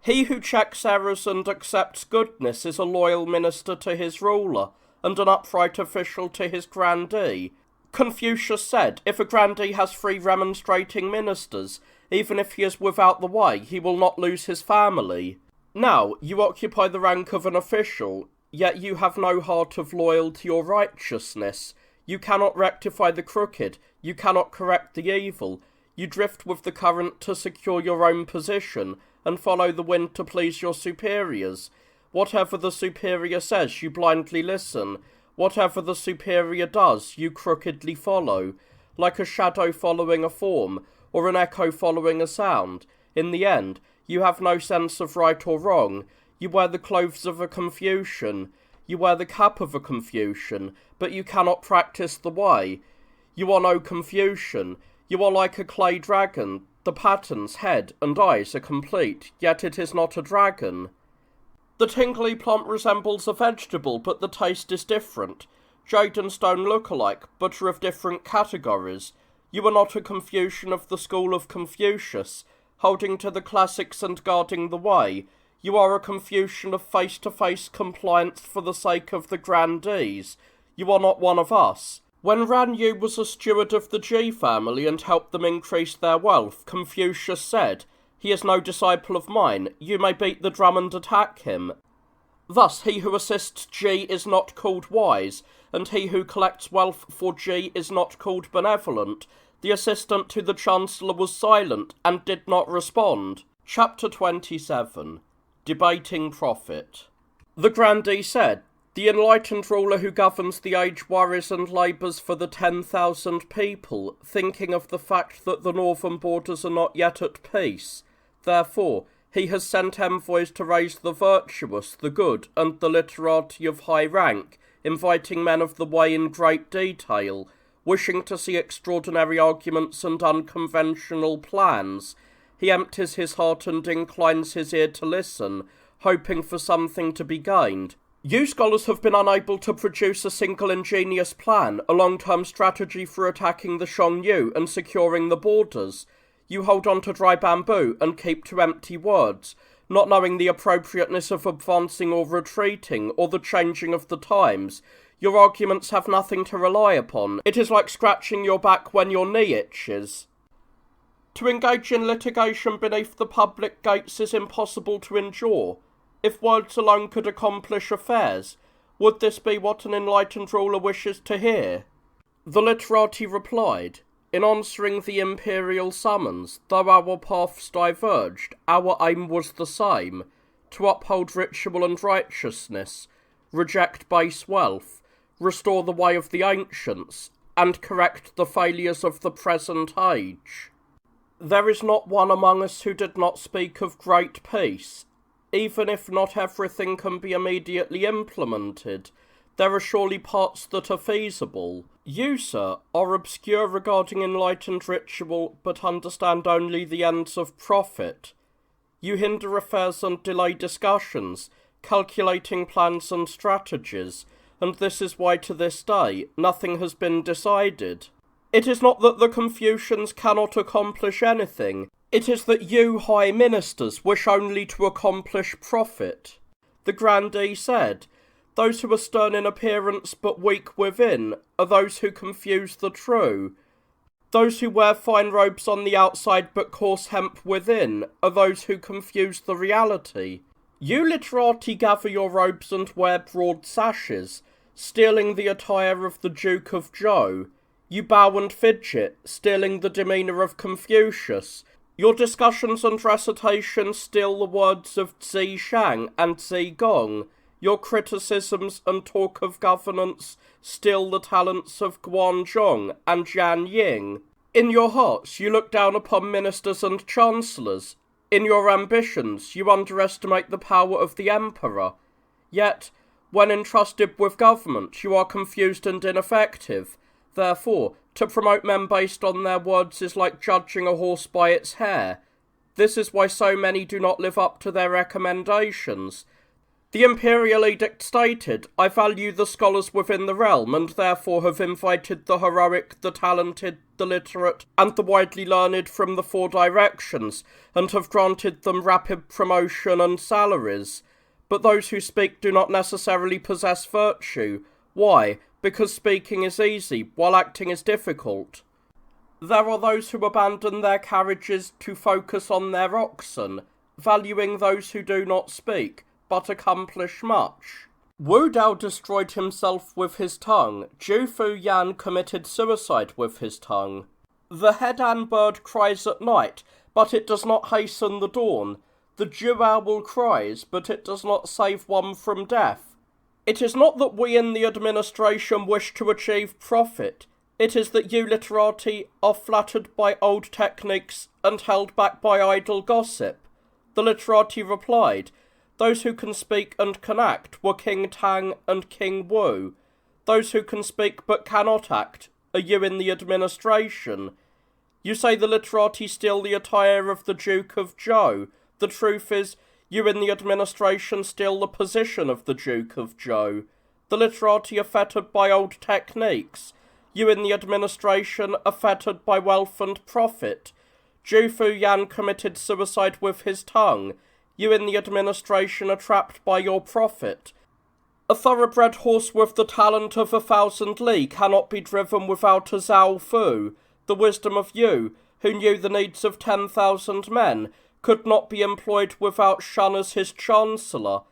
He who checks errors and accepts goodness is a loyal minister to his ruler, and an upright official to his grandee." Confucius said, "If a grandee has 3 remonstrating ministers, even if he is without the way, he will not lose his family. Now, you occupy the rank of an official, yet you have no heart of loyalty or righteousness. You cannot rectify the crooked, you cannot correct the evil. You drift with the current to secure your own position, and follow the wind to please your superiors. Whatever the superior says, you blindly listen. Whatever the superior does, you crookedly follow. Like a shadow following a form, or an echo following a sound. In the end, you have no sense of right or wrong. You wear the clothes of a Confucian. You wear the cap of a Confucian, but you cannot practice the way. You are no Confucian. You are like a clay dragon. The patterns, head, and eyes are complete, yet it is not a dragon. The tingly plump resembles a vegetable, but the taste is different. Jade and stone look alike, but are of different categories. You are not a Confucian of the school of Confucius, holding to the classics and guarding the way. You are a Confucian of face-to-face compliance for the sake of the grandees. You are not one of us. When Ran Yu was a steward of the Ji family and helped them increase their wealth, Confucius said, "He is no disciple of mine. You may beat the drum and attack him." Thus, he who assists Ji is not called wise, and he who collects wealth for Ji is not called benevolent. The assistant to the Chancellor was silent and did not respond. Chapter 27. Debating Profit. The grandee said, "The enlightened ruler who governs the age worries and labours for the 10,000 people, thinking of the fact that the northern borders are not yet at peace. Therefore, he has sent envoys to raise the virtuous, the good, and the literati of high rank, inviting men of the way in great detail, wishing to see extraordinary arguments and unconventional plans. He empties his heart and inclines his ear to listen, hoping for something to be gained. You scholars have been unable to produce a single ingenious plan, a long-term strategy for attacking the Xiongnu and securing the borders. You hold on to dry bamboo and keep to empty words, not knowing the appropriateness of advancing or retreating, or the changing of the times. Your arguments have nothing to rely upon. It is like scratching your back when your knee itches. To engage in litigation beneath the public gates is impossible to endure. If words alone could accomplish affairs, would this be what an enlightened ruler wishes to hear?" The literati replied, "In answering the imperial summons, though our paths diverged, our aim was the same, to uphold ritual and righteousness, reject base wealth, restore the way of the ancients, and correct the failures of the present age. There is not one among us who did not speak of great peace. Even if not everything can be immediately implemented, there are surely parts that are feasible. You, sir, are obscure regarding enlightened ritual, but understand only the ends of profit. You hinder affairs and delay discussions, calculating plans and strategies, and this is why to this day nothing has been decided. It is not that the Confucians cannot accomplish anything. It is that you, high ministers, wish only to accomplish profit." The grandee said, "Those who are stern in appearance but weak within are those who confuse the true. Those who wear fine robes on the outside but coarse hemp within are those who confuse the reality. You literati gather your robes and wear broad sashes, stealing the attire of the Duke of Zhou. You bow and fidget, stealing the demeanour of Confucius. Your discussions and recitations steal the words of Shang and Gong. Your criticisms and talk of governance steal the talents of Kuan and Yan Ying. In your hearts you look down upon ministers and chancellors. In your ambitions you underestimate the power of the emperor. Yet, when entrusted with government, you are confused and ineffective. Therefore, to promote men based on their words is like judging a horse by its hair. This is why so many do not live up to their recommendations. The imperial edict stated, I value the scholars within the realm, and therefore have invited the heroic, the talented, the literate, and the widely learned from the 4 directions, and have granted them rapid promotion and salaries. But those who speak do not necessarily possess virtue. Why? Because speaking is easy, while acting is difficult. There are those who abandon their carriages to focus on their oxen, valuing those who do not speak, but accomplish much. Wu Dao destroyed himself with his tongue. Zhou Yan committed suicide with his tongue. The head-an bird cries at night, but it does not hasten the dawn. The Jew owl cries, but it does not save one from death. It is not that we in the administration wish to achieve profit. It is that you literati are flattered by old techniques and held back by idle gossip. The literati replied, those who can speak and can act were King Tang and King Wu. Those who can speak but cannot act are you in the administration. You say the literati steal the attire of the Duke of Zhou. The truth is, you in the administration steal the position of the Duke of Zhou. The literati are fettered by old techniques. You in the administration are fettered by wealth and profit. Zhou Yan committed suicide with his tongue. You in the administration are trapped by your profit. A thoroughbred horse with the talent of 1,000 li cannot be driven without a Zao Fu. The wisdom of you, who knew the needs of 10,000 men, could not be employed without Shen as his chancellor.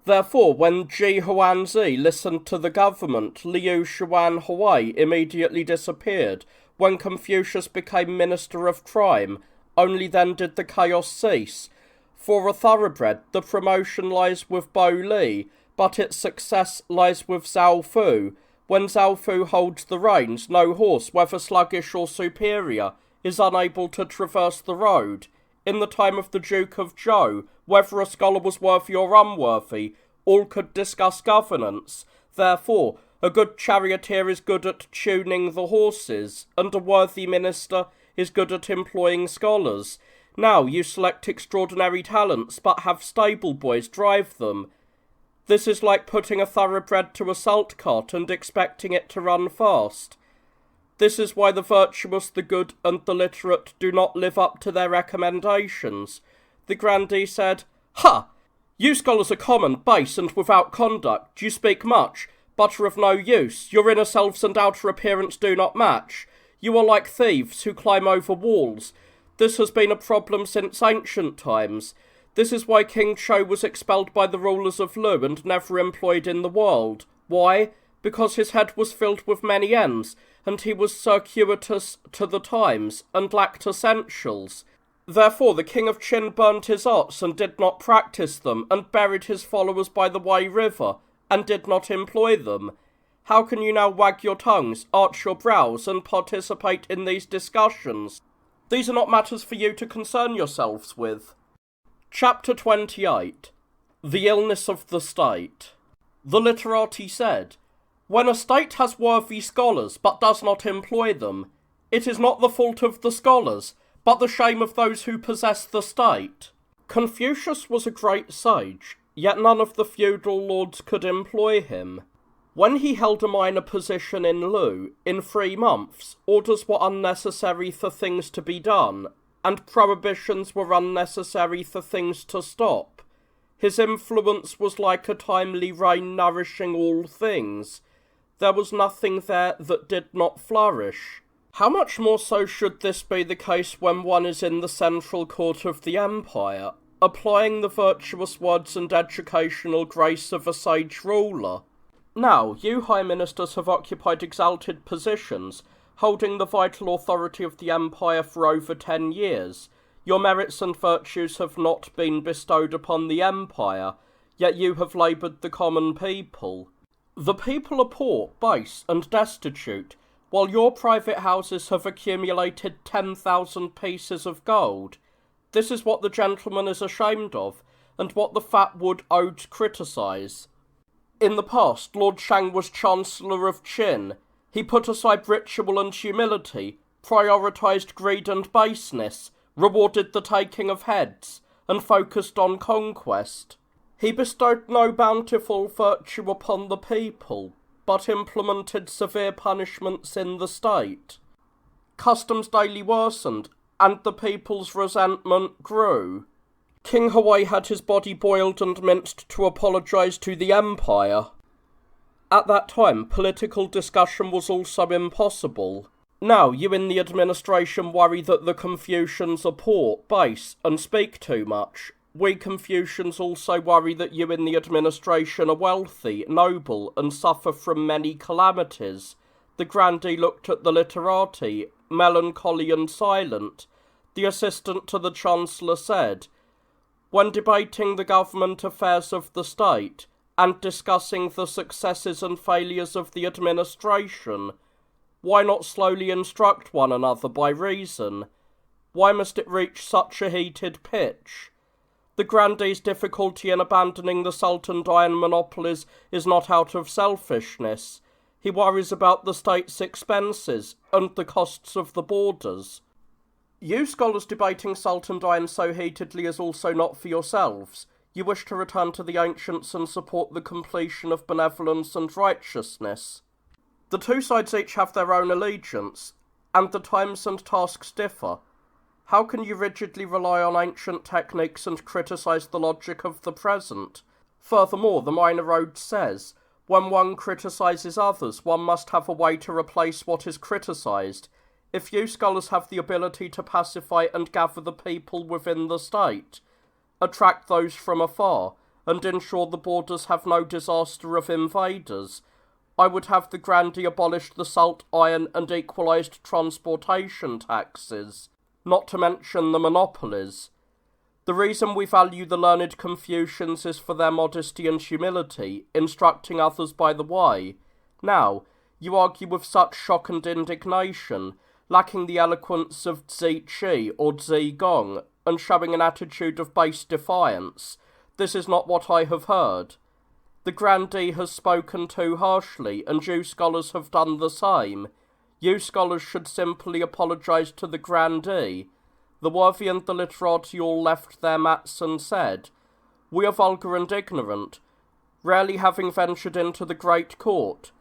Therefore, when Ji Huanzi listened to the government, Liu Xuan Huai immediately disappeared. When Confucius became minister of crime, only then did the chaos cease. For a thoroughbred, the promotion lies with Bo Li, but its success lies with Zao Fu. When Zao Fu holds the reins, no horse, whether sluggish or superior, is unable to traverse the road. In the time of the Duke of Zhou, whether a scholar was worthy or unworthy, all could discuss governance. Therefore, a good charioteer is good at tuning the horses, and a worthy minister is good at employing scholars. Now you select extraordinary talents, but have stable boys drive them. This is like putting a thoroughbred to a salt cart and expecting it to run fast. This is why the virtuous, the good, and the literate do not live up to their recommendations. The grandee said, Ha! You scholars are common, base, and without conduct. You speak much, but are of no use. Your inner selves and outer appearance do not match. You are like thieves who climb over walls. This has been a problem since ancient times. This is why King Chao was expelled by the rulers of Lu and never employed in the world. Why? Because his head was filled with many ends, and he was circuitous to the times, and lacked essentials. Therefore the king of Qin burnt his arts and did not practice them, and buried his followers by the Wei River, and did not employ them. How can you now wag your tongues, arch your brows, and participate in these discussions? These are not matters for you to concern yourselves with. Chapter 28. The Illness of the State. The literati said, when a state has worthy scholars, but does not employ them, it is not the fault of the scholars, but the shame of those who possess the state. Confucius was a great sage, yet none of the feudal lords could employ him. When he held a minor position in Lu, in 3 months, orders were unnecessary for things to be done, and prohibitions were unnecessary for things to stop. His influence was like a timely rain nourishing all things. There was nothing there that did not flourish. How much more so should this be the case when one is in the central court of the empire, applying the virtuous words and educational grace of a sage ruler? Now, you high ministers have occupied exalted positions, holding the vital authority of the empire for over 10 years. Your merits and virtues have not been bestowed upon the empire, yet you have laboured the common people. The people are poor, base, and destitute, while your private houses have accumulated 10,000 pieces of gold. This is what the gentleman is ashamed of, and what the fat wood ode criticise. In the past, Lord Shang was Chancellor of Qin. He put aside ritual and humility, prioritised greed and baseness, rewarded the taking of heads, and focused on conquest. He bestowed no bountiful virtue upon the people, but implemented severe punishments in the state. Customs daily worsened, and the people's resentment grew. King Huan had his body boiled and minced to apologise to the empire. At that time, political discussion was also impossible. Now, you in the administration worry that the Confucians are poor, base, and speak too much. We Confucians also worry that you in the administration are wealthy, noble, and suffer from many calamities. The grandee looked at the literati, melancholy and silent. The assistant to the Chancellor said, "When debating the government affairs of the state, and discussing the successes and failures of the administration, why not slowly instruct one another by reason? Why must it reach such a heated pitch? The grandee's difficulty in abandoning the Sultan-Dayan monopolies is not out of selfishness. He worries about the state's expenses and the costs of the borders. You scholars debating Sultan-Dayan so heatedly is also not for yourselves. You wish to return to the ancients and support the completion of benevolence and righteousness. The two sides each have their own allegiance, and the times and tasks differ. How can you rigidly rely on ancient techniques and criticise the logic of the present? Furthermore, the Minor Ode says, when one criticises others, one must have a way to replace what is criticised. If you scholars have the ability to pacify and gather the people within the state, attract those from afar, and ensure the borders have no disaster of invaders, I would have the grandee abolish the salt, iron, and equalised transportation taxes, not to mention the monopolies. The reason we value the learned Confucians is for their modesty and humility, instructing others by the way. Now, you argue with such shock and indignation, lacking the eloquence of Zi Qi or Zi Gong, and showing an attitude of base defiance. This is not what I have heard. The grandee has spoken too harshly, and you scholars have done the same. You scholars should simply apologise to the grandee. The worthy and the literati all left their mats and said, "We are vulgar and ignorant, rarely having ventured into the great court.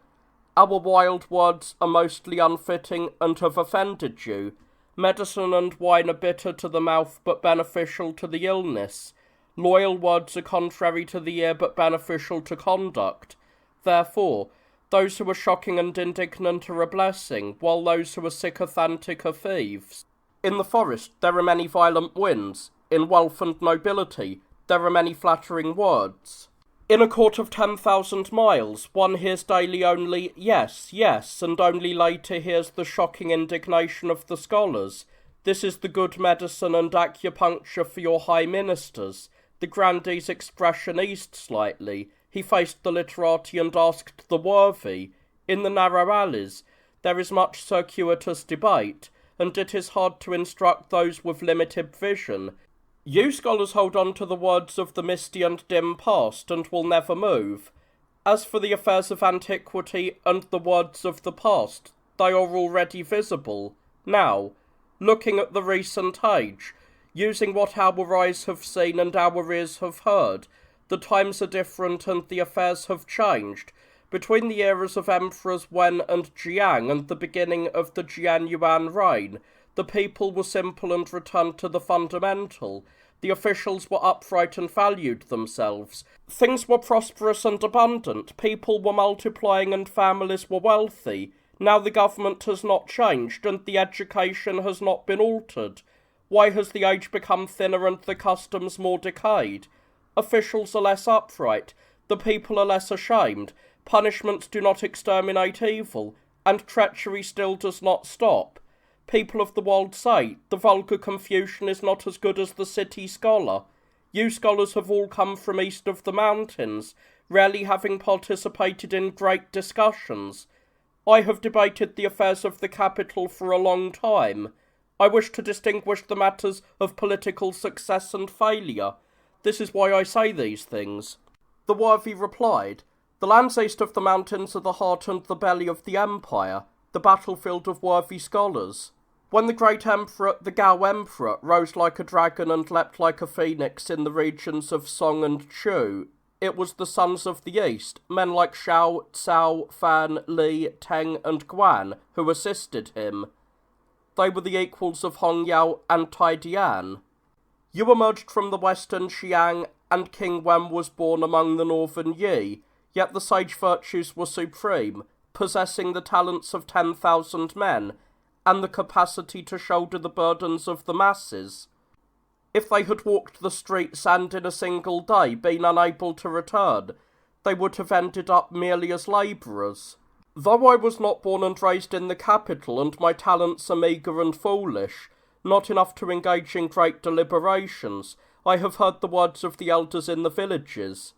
Our wild words are mostly unfitting and have offended you. Medicine and wine are bitter to the mouth but beneficial to the illness. Loyal words are contrary to the ear but beneficial to conduct. Therefore, those who are shocking and indignant are a blessing, while those who are sycophantic are thieves. In the forest there are many violent winds. In wealth and nobility there are many flattering words. In a court of 10,000 miles, one hears daily only, yes, yes, and only later hears the shocking indignation of the scholars. This is the good medicine and acupuncture for your high ministers." The grandee's expression eased slightly. He faced the literati and asked the worthy, "In the narrow alleys there is much circuitous debate, and it is hard to instruct those with limited vision. You scholars hold on to the words of the misty and dim past, and will never move. As for the affairs of antiquity and the words of the past, they are already visible. Now, looking at the recent age, using what our eyes have seen and our ears have heard, the times are different and the affairs have changed. Between the eras of Emperors Wen and Jiang and the beginning of the Yuan reign, the people were simple and returned to the fundamental. The officials were upright and valued themselves. Things were prosperous and abundant. People were multiplying and families were wealthy. Now the government has not changed and the education has not been altered. Why has the age become thinner and the customs more decayed? Officials are less upright. The people are less ashamed. Punishments do not exterminate evil, and treachery still does not stop. People of the world say, the vulgar Confucian is not as good as the city scholar. You scholars have all come from east of the mountains, rarely having participated in great discussions. I have debated the affairs of the capital for a long time. I wish to distinguish the matters of political success and failure. This is why I say these things. The worthy replied, the lands east of the mountains are the heart and the belly of the empire, the battlefield of worthy scholars. When the great emperor, the Zhao emperor, rose like a dragon and leapt like a phoenix in the regions of Song and Chu, it was the sons of the east, men like Shao, Cao, Fan, Li, Teng, and Kuan, who assisted him. They were the equals of Hongyao and Taidian. You emerged from the western Xiang, and King Wen was born among the northern Yi, yet the sage virtues were supreme, possessing the talents of 10,000 men, and the capacity to shoulder the burdens of the masses. If they had walked the streets and in a single day been unable to return, they would have ended up merely as labourers. Though I was not born and raised in the capital, and my talents are meagre and foolish, not enough to engage in great deliberations, I have heard the words of the elders in the villages.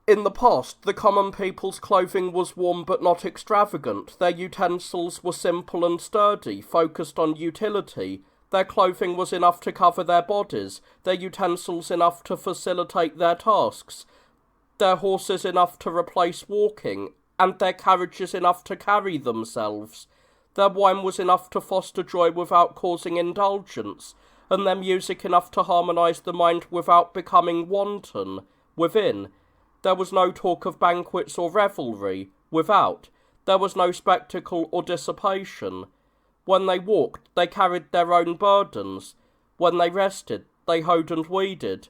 In the past, the common people's clothing was warm but not extravagant, their utensils were simple and sturdy, focused on utility, their clothing was enough to cover their bodies, their utensils enough to facilitate their tasks, their horses enough to replace walking, and their carriages enough to carry themselves. Their wine was enough to foster joy without causing indulgence, and their music enough to harmonise the mind without becoming wanton. Within, there was no talk of banquets or revelry. Without, there was no spectacle or dissipation. When they walked, they carried their own burdens. When they rested, they hoed and weeded.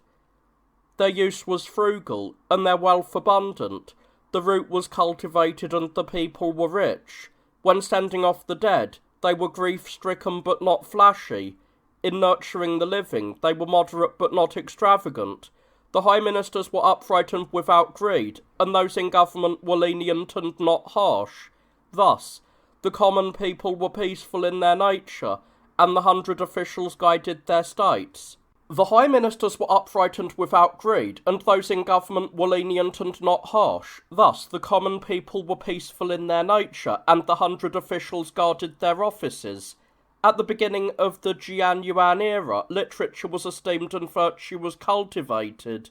Their use was frugal, and their wealth abundant. The root was cultivated, and the people were rich. When sending off the dead, they were grief-stricken but not flashy. In nurturing the living, they were moderate but not extravagant. The high ministers were upright and without greed, and those in government were lenient and not harsh. Thus, the common people were peaceful in their nature, and the 100 officials guided their states. The high ministers were upright and without greed, and those in government were lenient and not harsh. Thus, the common people were peaceful in their nature, and the 100 officials guarded their offices. At the beginning of the Jian Yuan era, literature was esteemed and virtue was cultivated,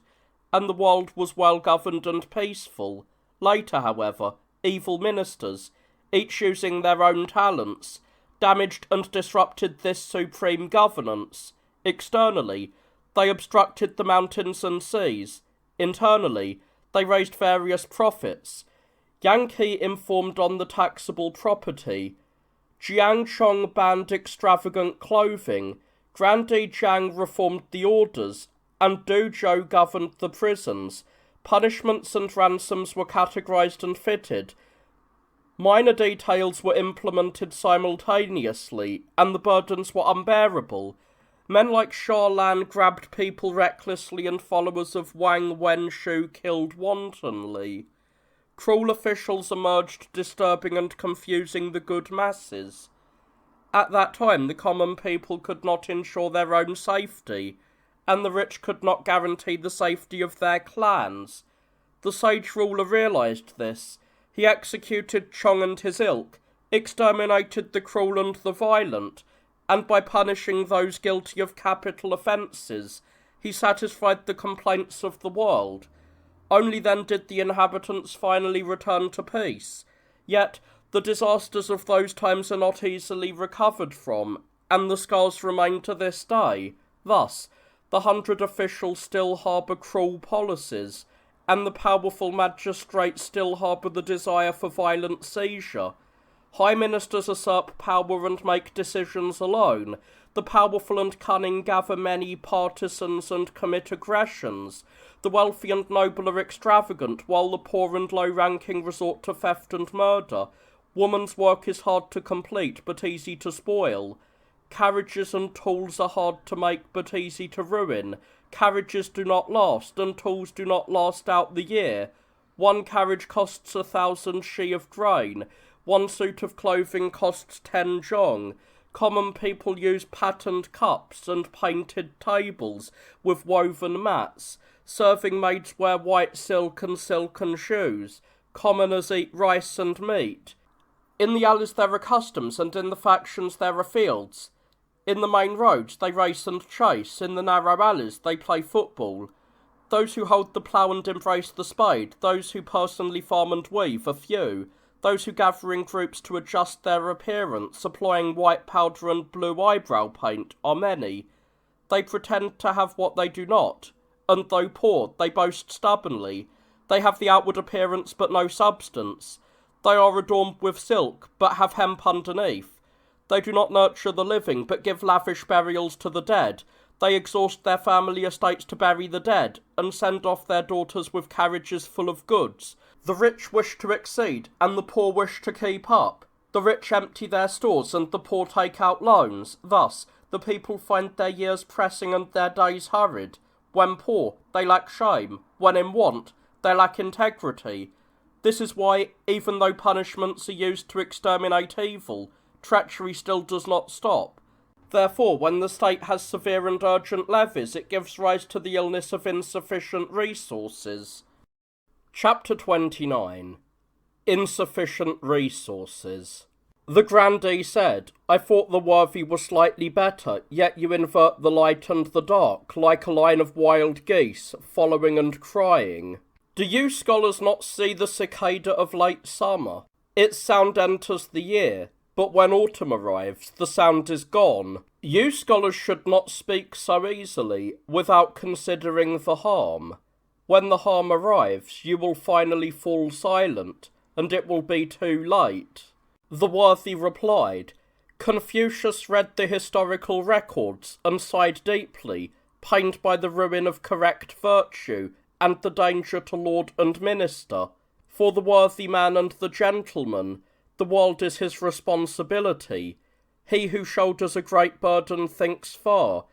and the world was well governed and peaceful. Later, however, evil ministers, each using their own talents, damaged and disrupted this supreme governance. Externally, they obstructed the mountains and seas. Internally, they raised various profits. Yang Qi informed on the taxable property. Jiang Chong banned extravagant clothing. Grandee Zhang reformed the orders, and Du Zhou governed the prisons. Punishments and ransoms were categorized and fitted. Minor details were implemented simultaneously, and the burdens were unbearable. Men like Sha Lan grabbed people recklessly, and followers of Wang Wenshu killed wantonly. Cruel officials emerged, disturbing and confusing the good masses. At that time, the common people could not ensure their own safety, and the rich could not guarantee the safety of their clans. The sage ruler realised this. He executed Chong and his ilk, exterminated the cruel and the violent, and by punishing those guilty of capital offences, he satisfied the complaints of the world. Only then did the inhabitants finally return to peace. Yet, the disasters of those times are not easily recovered from, and the scars remain to this day. Thus, the 100 officials still harbour cruel policies, and the powerful magistrates still harbour the desire for violent seizure. High ministers usurp power and make decisions alone. The powerful and cunning gather many partisans and commit aggressions. The wealthy and noble are extravagant, while the poor and low-ranking resort to theft and murder. Woman's work is hard to complete, but easy to spoil. Carriages and tools are hard to make, but easy to ruin. Carriages do not last, and tools do not last out the year. One carriage costs 1,000 shi of grain. One suit of clothing costs 10 zhong. Common people use patterned cups and painted tables with woven mats. Serving maids wear white silk and silken shoes. Commoners eat rice and meat. In the alleys there are customs, and in the factions there are fields. In the main roads they race and chase. In the narrow alleys they play football. Those who hold the plough and embrace the spade, those who personally farm and weave, are few. Those who gather in groups to adjust their appearance, applying white powder and blue eyebrow paint, are many. They pretend to have what they do not, and though poor, they boast stubbornly. They have the outward appearance but no substance. They are adorned with silk, but have hemp underneath. They do not nurture the living, but give lavish burials to the dead. They exhaust their family estates to bury the dead, and send off their daughters with carriages full of goods. The rich wish to exceed, and the poor wish to keep up. The rich empty their stores, and the poor take out loans. Thus, the people find their years pressing and their days hurried. When poor, they lack shame. When in want, they lack integrity. This is why, even though punishments are used to exterminate evil, treachery still does not stop. Therefore, when the state has severe and urgent levies, it gives rise to the illness of insufficient resources. Chapter 29. Insufficient Resources. The grandee said, "I thought the worthy were slightly better, yet you invert the light and the dark, like a line of wild geese, following and crying. Do you scholars not see the cicada of late summer? Its sound enters the ear, but when autumn arrives, the sound is gone. You scholars should not speak so easily, without considering the harm. When the harm arrives, you will finally fall silent, and it will be too late." The worthy replied, "Confucius read the historical records, and sighed deeply, pained by the ruin of correct virtue, and the danger to lord and minister. For the worthy man and the gentleman, the world is his responsibility. He who shoulders a great burden thinks far.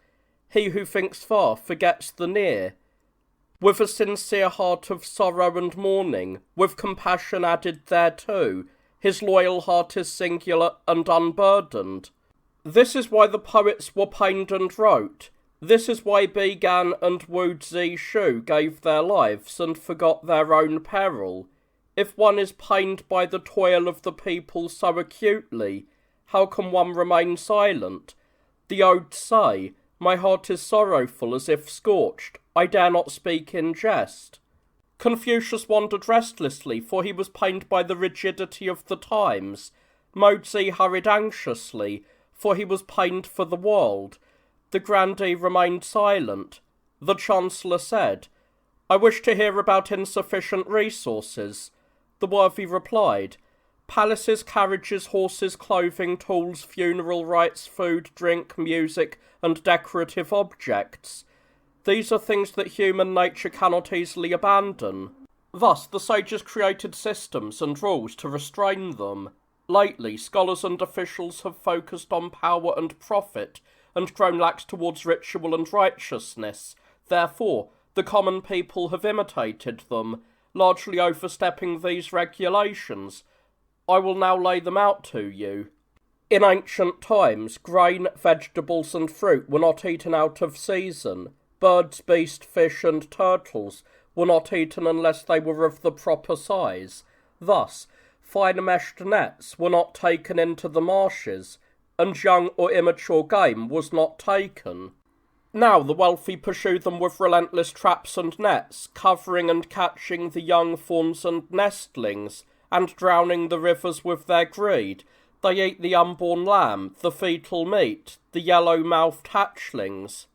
He who thinks far forgets the near. With a sincere heart of sorrow and mourning, with compassion added thereto, his loyal heart is singular and unburdened. This is why the poets were pained and wrote. This is why Began and Wu Zi-shu gave their lives and forgot their own peril. If one is pained by the toil of the people so acutely, how can one remain silent? The odes say, 'My heart is sorrowful as if scorched. I dare not speak in jest.' Confucius wandered restlessly, for he was pained by the rigidity of the times. Mozi hurried anxiously, for he was pained for the world. The grandee remained silent. The chancellor said, 'I wish to hear about insufficient resources.' The worthy replied, 'Palaces, carriages, horses, clothing, tools, funeral rites, food, drink, music, and decorative objects. These are things that human nature cannot easily abandon. Thus, the sages created systems and rules to restrain them. Lately, scholars and officials have focused on power and profit, and grown lax towards ritual and righteousness. Therefore, the common people have imitated them, largely overstepping these regulations. I will now lay them out to you. In ancient times, grain, vegetables, and fruit were not eaten out of season. Birds, beasts, fish, and turtles were not eaten unless they were of the proper size. Thus, fine meshed nets were not taken into the marshes, and young or immature game was not taken. Now the wealthy pursue them with relentless traps and nets, covering and catching the young fawns and nestlings, and drowning the rivers with their greed. They eat the unborn lamb, the fetal meat, the yellow-mouthed hatchlings.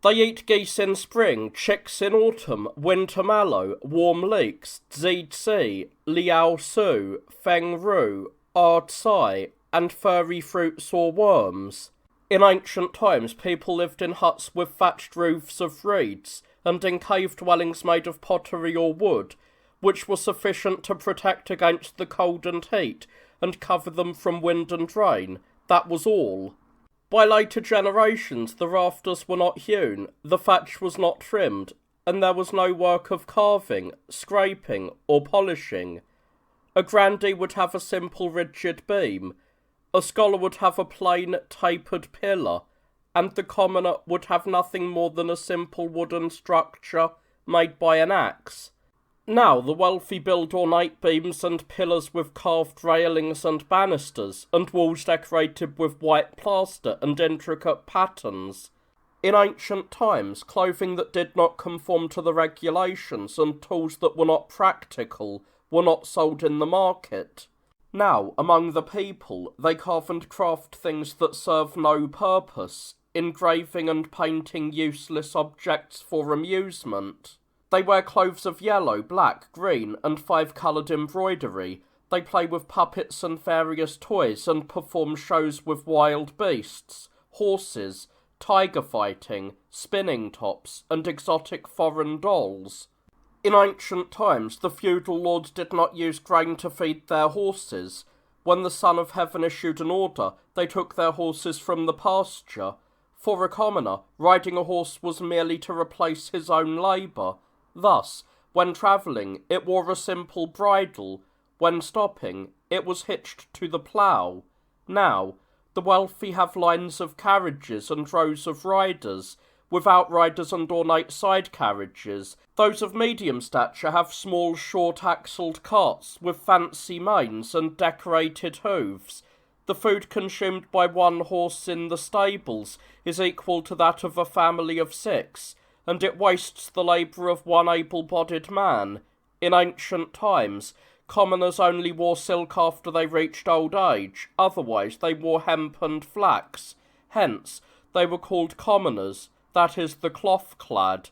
They eat geese in spring, chicks in autumn, winter mallow, warm leeks, zi-tzi, liao-su, feng-ru, ard-sai, and furry fruits or worms. In ancient times, people lived in huts with thatched roofs of reeds, and in cave dwellings made of pottery or wood, which were sufficient to protect against the cold and heat, and cover them from wind and rain. That was all. By later generations, the rafters were not hewn, the thatch was not trimmed, and there was no work of carving, scraping, or polishing. A grandee would have a simple rigid beam, A scholar would have a plain, tapered pillar, and the commoner would have nothing more than a simple wooden structure made by an axe. Now the wealthy build ornate beams and pillars with carved railings and banisters, and walls decorated with white plaster and intricate patterns. In ancient times, clothing that did not conform to the regulations and tools that were not practical were not sold in the market. Now, among the people, they carve and craft things that serve no purpose, engraving and painting useless objects for amusement. They wear clothes of yellow, black, green, and 5-coloured embroidery. They play with puppets and various toys and perform shows with wild beasts, horses, tiger fighting, spinning tops, and exotic foreign dolls. In ancient times, the feudal lords did not use grain to feed their horses. When the Son of Heaven issued an order, they took their horses from the pasture. For a commoner, riding a horse was merely to replace his own labour. Thus, when travelling, it wore a simple bridle. When stopping, it was hitched to the plough. Now, the wealthy have lines of carriages and rows of riders, with outriders and ornate side carriages. Those of medium stature have small, short-axled carts with fancy manes and decorated hooves. The food consumed by one horse in the stables is equal to that of a family of 6, and it wastes the labour of one able-bodied man. In ancient times, commoners only wore silk after they reached old age, otherwise they wore hemp and flax. Hence, they were called commoners, that is, the cloth-clad.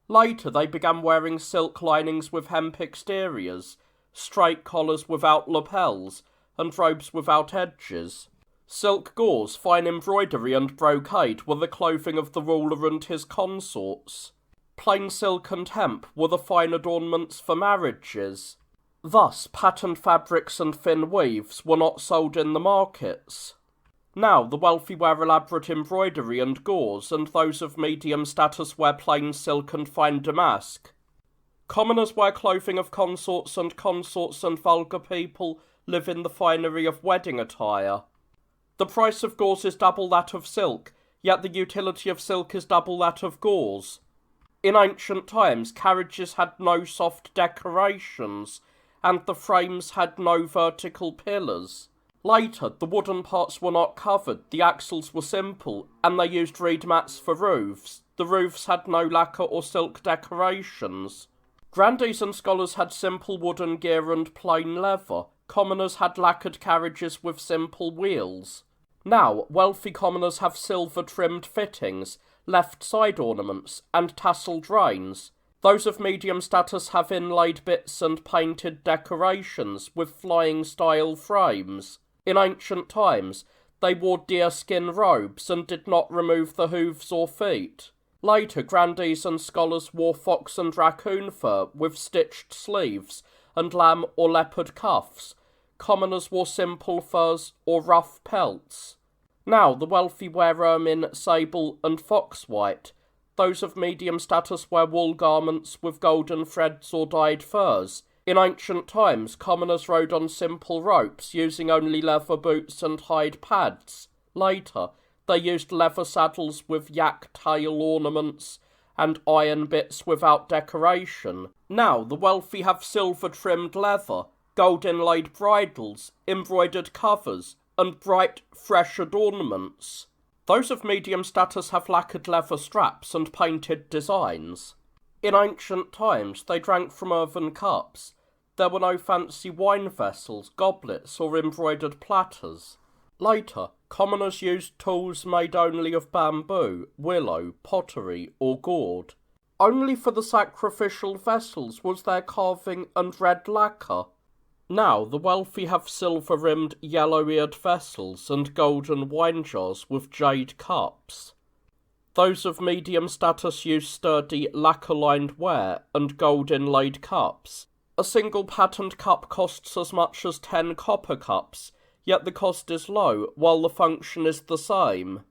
Later they began wearing silk linings with hemp exteriors, straight collars without lapels, and robes without edges. Silk gauze, fine embroidery, and brocade were the clothing of the ruler and his consorts. Plain silk and hemp were the fine adornments for marriages. Thus, patterned fabrics and thin weaves were not sold in the markets. Now, the wealthy wear elaborate embroidery and gauze, and those of medium status wear plain silk and fine damask. Commoners wear clothing of consorts and vulgar people live in the finery of wedding attire. The price of gauze is double that of silk, yet the utility of silk is double that of gauze. In ancient times, carriages had no soft decorations, and the frames had no vertical pillars. Later, the wooden parts were not covered, the axles were simple, and they used reed mats for roofs. The roofs had no lacquer or silk decorations. Grandees and scholars had simple wooden gear and plain leather. Commoners had lacquered carriages with simple wheels. Now, wealthy commoners have silver-trimmed fittings, left side ornaments, and tasselled reins. Those of medium status have inlaid bits and painted decorations with flying-style frames. In ancient times, they wore deerskin robes and did not remove the hooves or feet. Later, grandees and scholars wore fox and raccoon fur with stitched sleeves and lamb or leopard cuffs. Commoners wore simple furs or rough pelts. Now the wealthy wear ermine, sable, and fox-white. Those of medium status wear wool garments with golden threads or dyed furs. In ancient times, commoners rode on simple ropes, using only leather boots and hide pads. Later, they used leather saddles with yak tail ornaments and iron bits without decoration. Now the wealthy have silver-trimmed leather, gold-inlaid bridles, embroidered covers, and bright, fresh adornments. Those of medium status have lacquered leather straps and painted designs. In ancient times, they drank from earthen cups. There were no fancy wine vessels, goblets, or embroidered platters. Later, commoners used tools made only of bamboo, willow, pottery, or gourd. Only for the sacrificial vessels was there carving and red lacquer. Now the wealthy have silver-rimmed, yellow-eared vessels and golden wine jars with jade cups. Those of medium status use sturdy, lacquer-lined ware and gold-inlaid cups. A single patterned cup costs as much as 10 copper cups, yet the cost is low, while the function is the same.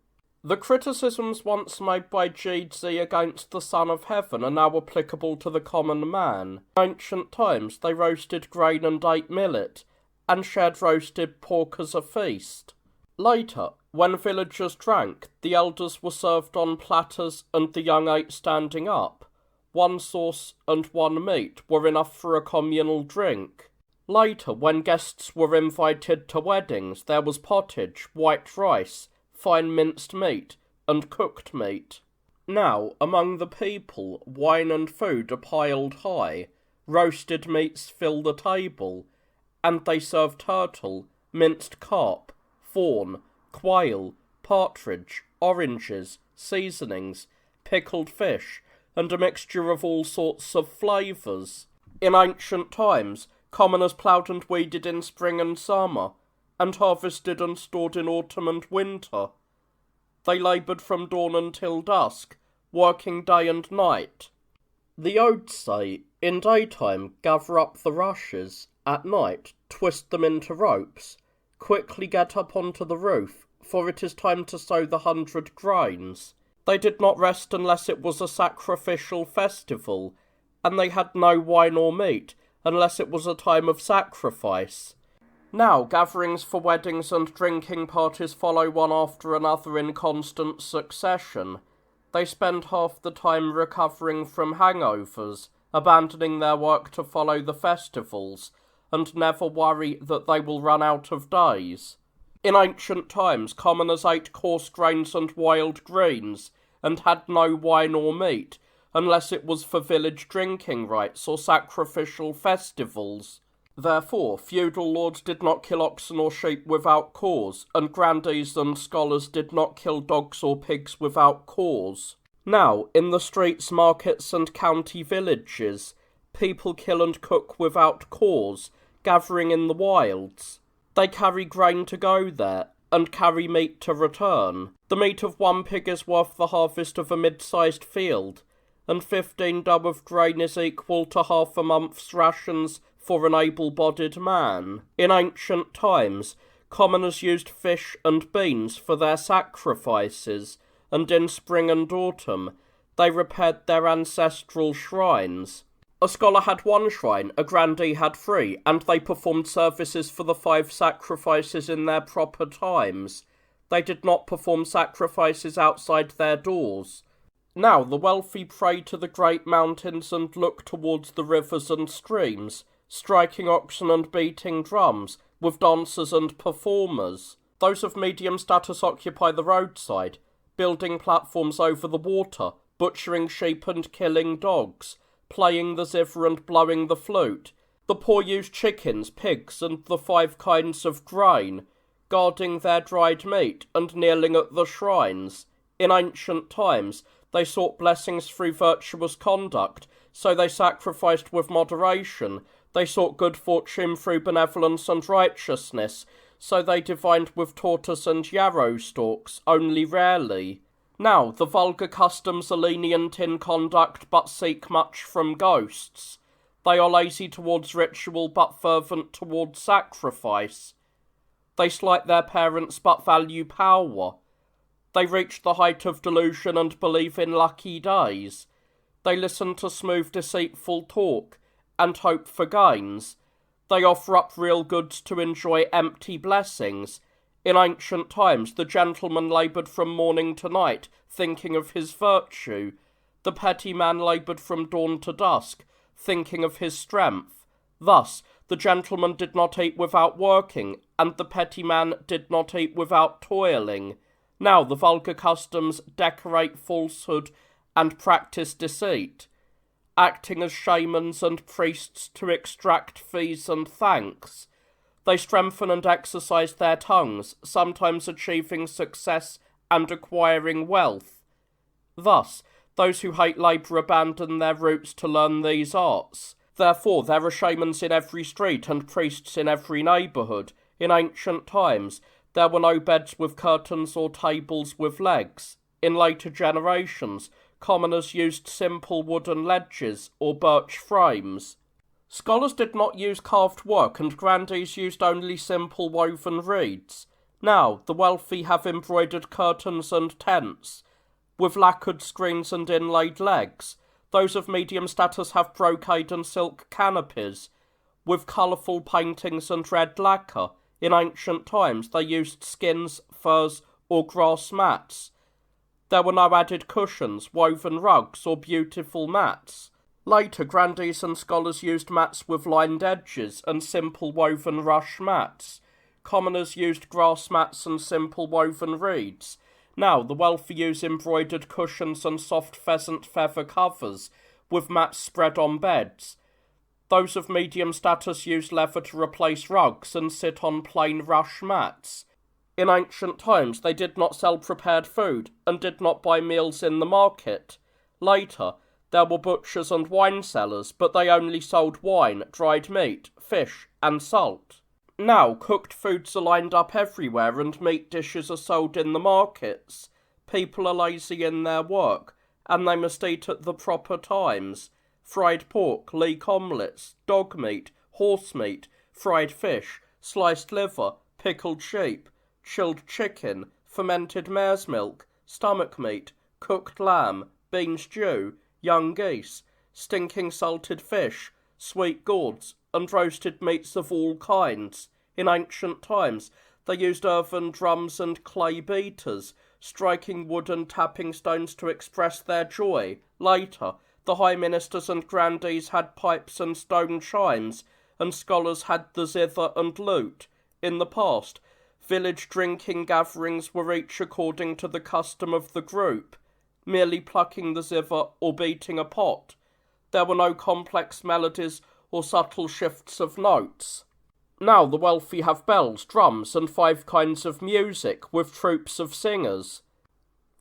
The criticisms once made by Zhou against the Son of Heaven are now applicable to the common man. In ancient times they roasted grain and ate millet, and shared roasted pork as a feast. Later, when villagers drank, the elders were served on platters and the young ate standing up. One sauce and one meat were enough for a communal drink. Later, when guests were invited to weddings, there was pottage, white rice, fine minced meat, and cooked meat. Now, among the people, wine and food are piled high, roasted meats fill the table, and they serve turtle, minced carp, fawn, quail, partridge, oranges, seasonings, pickled fish, and a mixture of all sorts of flavours. In ancient times, commoners ploughed and weeded in spring and summer, and harvested and stored in autumn and winter. They laboured from dawn until dusk, working day and night. The odes say, in daytime gather up the rushes, at night twist them into ropes, quickly get up onto the roof, for it is time to sow the 100 grains. They did not rest unless it was a sacrificial festival, and they had no wine or meat unless it was a time of sacrifice. Now gatherings for weddings and drinking parties follow one after another in constant succession. They spend half the time recovering from hangovers, abandoning their work to follow the festivals, and never worry that they will run out of days. In ancient times, commoners ate coarse grains and wild greens, and had no wine or meat, unless it was for village drinking rites or sacrificial festivals. Therefore, feudal lords did not kill oxen or sheep without cause, and grandees and scholars did not kill dogs or pigs without cause. Now, in the streets, markets, and county villages, people kill and cook without cause, gathering in the wilds. They carry grain to go there, and carry meat to return. The meat of one pig is worth the harvest of a mid-sized field, and 15 dough of grain is equal to half a month's rations for an able-bodied man. In ancient times, commoners used fish and beans for their sacrifices, and in spring and autumn they repaired their ancestral shrines. A scholar had 1 shrine, a grandee had 3, and they performed services for the 5 sacrifices in their proper times. They did not perform sacrifices outside their doors. Now the wealthy pray to the great mountains and look towards the rivers and streams, striking oxen and beating drums, with dancers and performers. Those of medium status occupy the roadside, building platforms over the water, butchering sheep and killing dogs, playing the zither and blowing the flute. The poor use chickens, pigs, and the 5 kinds of grain, guarding their dried meat and kneeling at the shrines. In ancient times, they sought blessings through virtuous conduct, so they sacrificed with moderation. They sought good fortune through benevolence and righteousness, so they divined with tortoise and yarrow stalks, only rarely. Now, the vulgar customs are lenient in conduct, but seek much from ghosts. They are lazy towards ritual, but fervent towards sacrifice. They slight their parents, but value power. They reach the height of delusion and believe in lucky days. They listen to smooth, deceitful talk, and hope for gains. They offer up real goods to enjoy empty blessings. In ancient times, the gentleman laboured from morning to night, thinking of his virtue. The petty man laboured from dawn to dusk, thinking of his strength. Thus, the gentleman did not eat without working, and the petty man did not eat without toiling. Now the vulgar customs decorate falsehood and practice deceit, acting as shamans and priests to extract fees and thanks. They strengthen and exercise their tongues, sometimes achieving success and acquiring wealth. Thus, those who hate labour abandon their roots to learn these arts. Therefore, there are shamans in every street and priests in every neighbourhood. In ancient times, there were no beds with curtains or tables with legs. In later generations, commoners used simple wooden ledges or birch frames. Scholars did not use carved work, and grandees used only simple woven reeds. Now, the wealthy have embroidered curtains and tents, with lacquered screens and inlaid legs. Those of medium status have brocade and silk canopies, with colourful paintings and red lacquer. In ancient times, they used skins, furs, or grass mats. There were no added cushions, woven rugs, or beautiful mats. Later, grandees and scholars used mats with lined edges and simple woven rush mats. Commoners used grass mats and simple woven reeds. Now, the wealthy use embroidered cushions and soft pheasant feather covers, with mats spread on beds. Those of medium status used leather to replace rugs and sit on plain rush mats. In ancient times, they did not sell prepared food and did not buy meals in the market. Later, there were butchers and wine sellers, but they only sold wine, dried meat, fish, and salt. Now, cooked foods are lined up everywhere and meat dishes are sold in the markets. People are lazy in their work, and they must eat at the proper times. Fried pork, leek omelettes, dog meat, horse meat, fried fish, sliced liver, pickled sheep, chilled chicken, fermented mare's milk, stomach meat, cooked lamb, bean stew, young geese, stinking salted fish, sweet gourds, and roasted meats of all kinds. In ancient times, they used earthen drums and clay beaters, striking wood and tapping stones to express their joy. Later, the high ministers and grandees had pipes and stone chimes, and scholars had the zither and lute. In the past, village drinking gatherings were each according to the custom of the group, merely plucking the zither or beating a pot. There were no complex melodies or subtle shifts of notes. Now the wealthy have bells, drums, and 5 kinds of music, with troops of singers.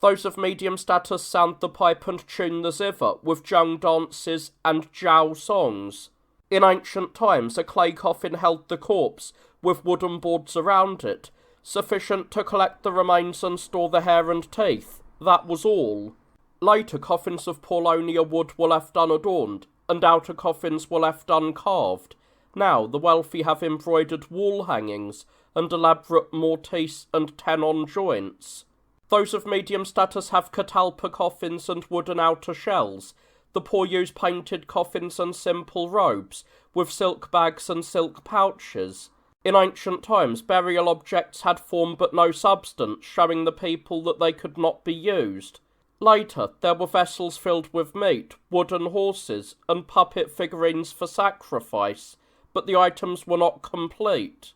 Those of medium status sound the pipe and tune the zither, with Zhang dances and Zhao songs. In ancient times, a clay coffin held the corpse, with wooden boards around it, sufficient to collect the remains and store the hair and teeth. That was all. Later, coffins of Paulownia wood were left unadorned, and outer coffins were left uncarved. Now, the wealthy have embroidered wall hangings, and elaborate mortice and tenon joints. Those of medium status have catalpa coffins and wooden outer shells. The poor use painted coffins and simple robes, with silk bags and silk pouches. In ancient times, burial objects had form but no substance, showing the people that they could not be used. Later, there were vessels filled with meat, wooden horses, and puppet figurines for sacrifice, but the items were not complete.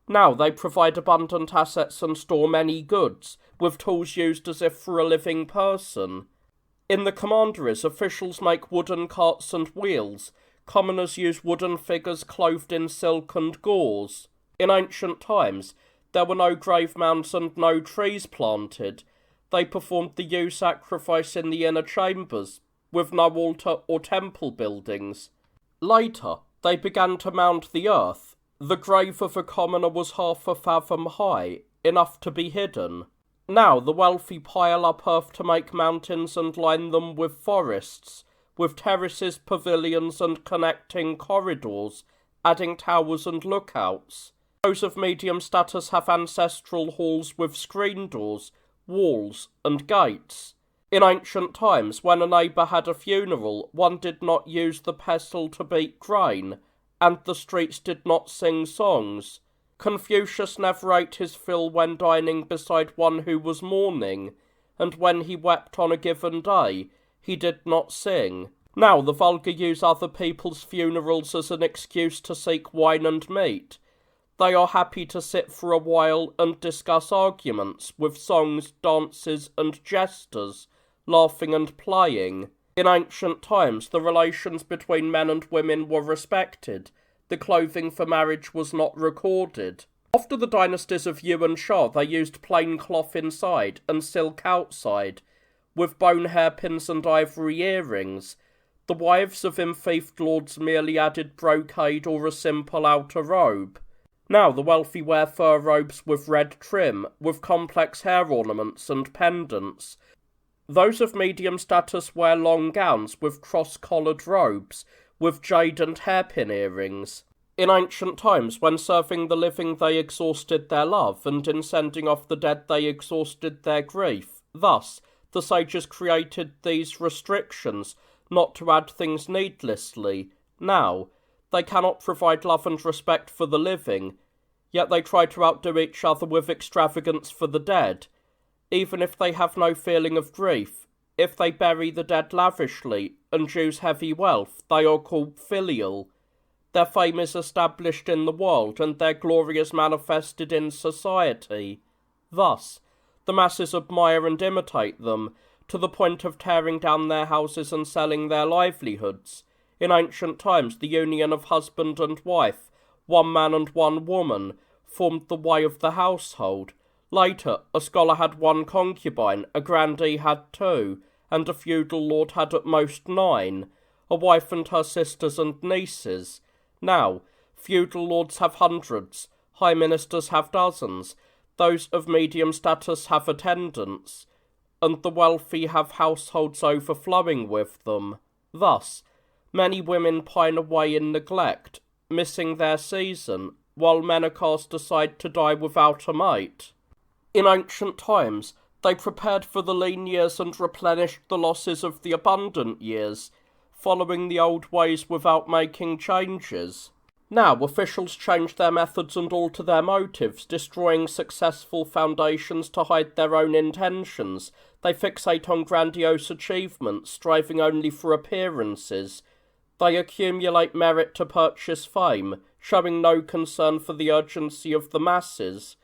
Now they provide abundant assets and store many goods, with tools used as if for a living person. In the commanderies, officials make wooden carts and wheels. Commoners use wooden figures clothed in silk and gauze. In ancient times, there were no grave mounds and no trees planted. They performed the ewe sacrifice in the inner chambers, with no altar or temple buildings. Later, they began to mound the earth. The grave of a commoner was 1/2 fathom high, enough to be hidden. Now the wealthy pile up earth to make mountains and line them with forests, with terraces, pavilions, and connecting corridors, adding towers and lookouts. Those of medium status have ancestral halls with screen doors, walls, and gates. In ancient times, when a neighbour had a funeral, one did not use the pestle to beat grain, and the streets did not sing songs. Confucius never ate his fill when dining beside one who was mourning, and when he wept on a given day, he did not sing. Now the vulgar use other people's funerals as an excuse to seek wine and meat. They are happy to sit for a while and discuss arguments, with songs, dances, and jesters, laughing and playing. In ancient times, the relations between men and women were respected. The clothing for marriage was not recorded. After the dynasties of Yu and Shao, they used plain cloth inside and silk outside, with bone hairpins and ivory earrings. The wives of enfeoffed lords merely added brocade or a simple outer robe. Now the wealthy wear fur robes with red trim, with complex hair ornaments and pendants. Those of medium status wear long gowns with cross-collared robes, with jade and hairpin earrings. In ancient times, when serving the living they exhausted their love, and in sending off the dead they exhausted their grief. Thus, the sages created these restrictions, not to add things needlessly. Now, they cannot provide love and respect for the living, yet they try to outdo each other with extravagance for the dead. Even if they have no feeling of grief, if they bury the dead lavishly and use heavy wealth, they are called filial. Their fame is established in the world, and their glory is manifested in society. Thus, the masses admire and imitate them, to the point of tearing down their houses and selling their livelihoods. In ancient times, the union of husband and wife, one man and one woman, formed the way of the household. Later, a scholar had one concubine, a grandee had two, and a feudal lord had at most 9, a wife and her sisters and nieces. Now, feudal lords have hundreds, high ministers have dozens, those of medium status have attendants, and the wealthy have households overflowing with them. Thus, many women pine away in neglect, missing their season, while men are cast aside to die without a mate. In ancient times, they prepared for the lean years and replenished the losses of the abundant years, following the old ways without making changes. Now, officials change their methods and alter their motives, destroying successful foundations to hide their own intentions. They fixate on grandiose achievements, striving only for appearances. They accumulate merit to purchase fame, showing no concern for the urgency of the masses.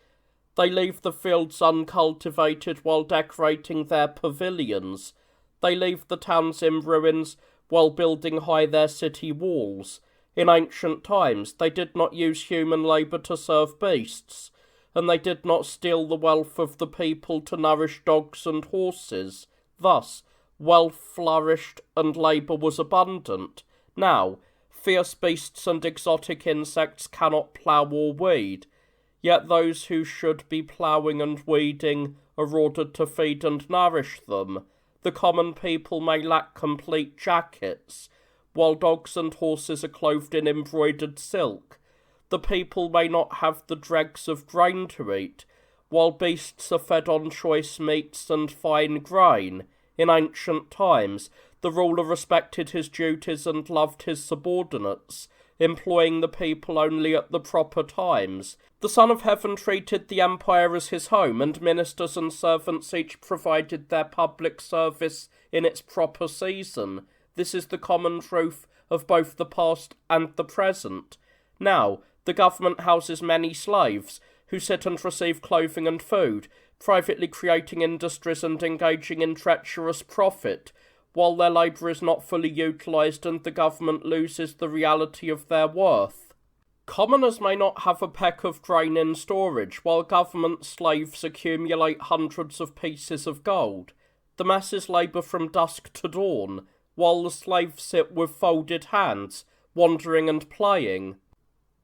They leave the fields uncultivated while decorating their pavilions. They leave the towns in ruins while building high their city walls. In ancient times, they did not use human labour to serve beasts, and they did not steal the wealth of the people to nourish dogs and horses. Thus, wealth flourished and labour was abundant. Now, fierce beasts and exotic insects cannot plough or weed, yet those who should be ploughing and weeding are ordered to feed and nourish them. The common people may lack complete jackets, while dogs and horses are clothed in embroidered silk. The people may not have the dregs of grain to eat, while beasts are fed on choice meats and fine grain. In ancient times, the ruler respected his duties and loved his subordinates, employing the people only at the proper times. The Son of Heaven treated the empire as his home, and ministers and servants each provided their public service in its proper season. This is the common truth of both the past and the present. Now, the government houses many slaves, who sit and receive clothing and food, privately creating industries and engaging in treacherous profit, while their labour is not fully utilised and the government loses the reality of their worth. Commoners may not have a peck of grain in storage, while government slaves accumulate hundreds of pieces of gold. The masses labour from dusk to dawn, while the slaves sit with folded hands, wandering and playing.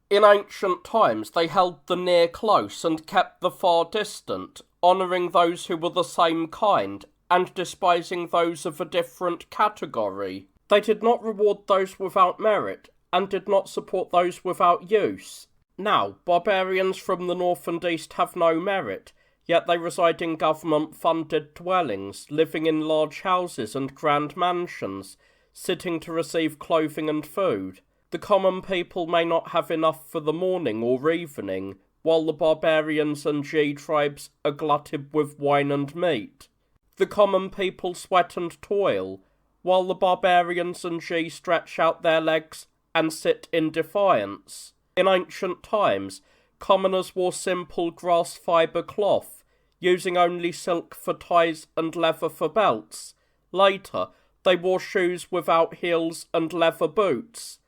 In ancient times they held the near close and kept the far distant, honouring those who were the same kind, and despising those of a different category. They did not reward those without merit, and did not support those without use. Now, barbarians from the north and east have no merit, yet they reside in government-funded dwellings, living in large houses and grand mansions, sitting to receive clothing and food. The common people may not have enough for the morning or evening, while the barbarians and G tribes are glutted with wine and meat. The common people sweat and toil, while the barbarians and G stretch out their legs and sit in defiance. In ancient times, commoners wore simple grass-fibre cloth, using only silk for ties and leather for belts. Later, they wore shoes without heels and leather boots.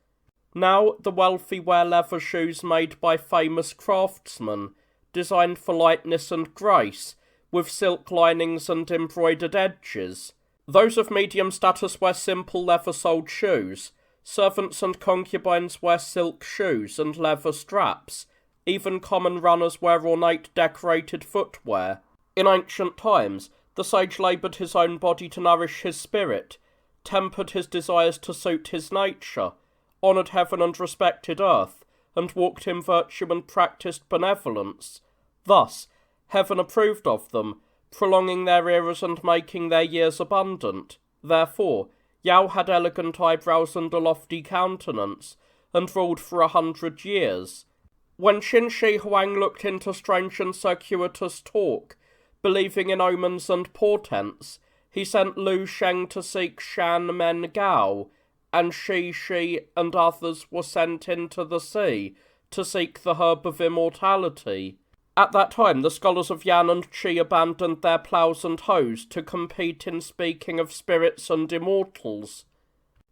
Now, the wealthy wear leather shoes made by famous craftsmen, designed for lightness and grace, with silk linings and embroidered edges. Those of medium status wear simple leather-soled shoes. Servants and concubines wear silk shoes and leather straps. Even common runners wear ornate decorated footwear. In ancient times, the sage laboured his own body to nourish his spirit, tempered his desires to suit his nature, honoured heaven and respected earth, and walked in virtue and practised benevolence. Thus, heaven approved of them, prolonging their eras and making their years abundant. Therefore, Yao had elegant eyebrows and a lofty countenance, and ruled for 100 years. When Qin Shi Huang looked into strange and circuitous talk, believing in omens and portents, he sent Lu Sheng to seek Shan Men Gao, and Shi and others were sent into the sea to seek the herb of immortality. At that time, the scholars of Yan and Qi abandoned their ploughs and hoes to compete in speaking of spirits and immortals.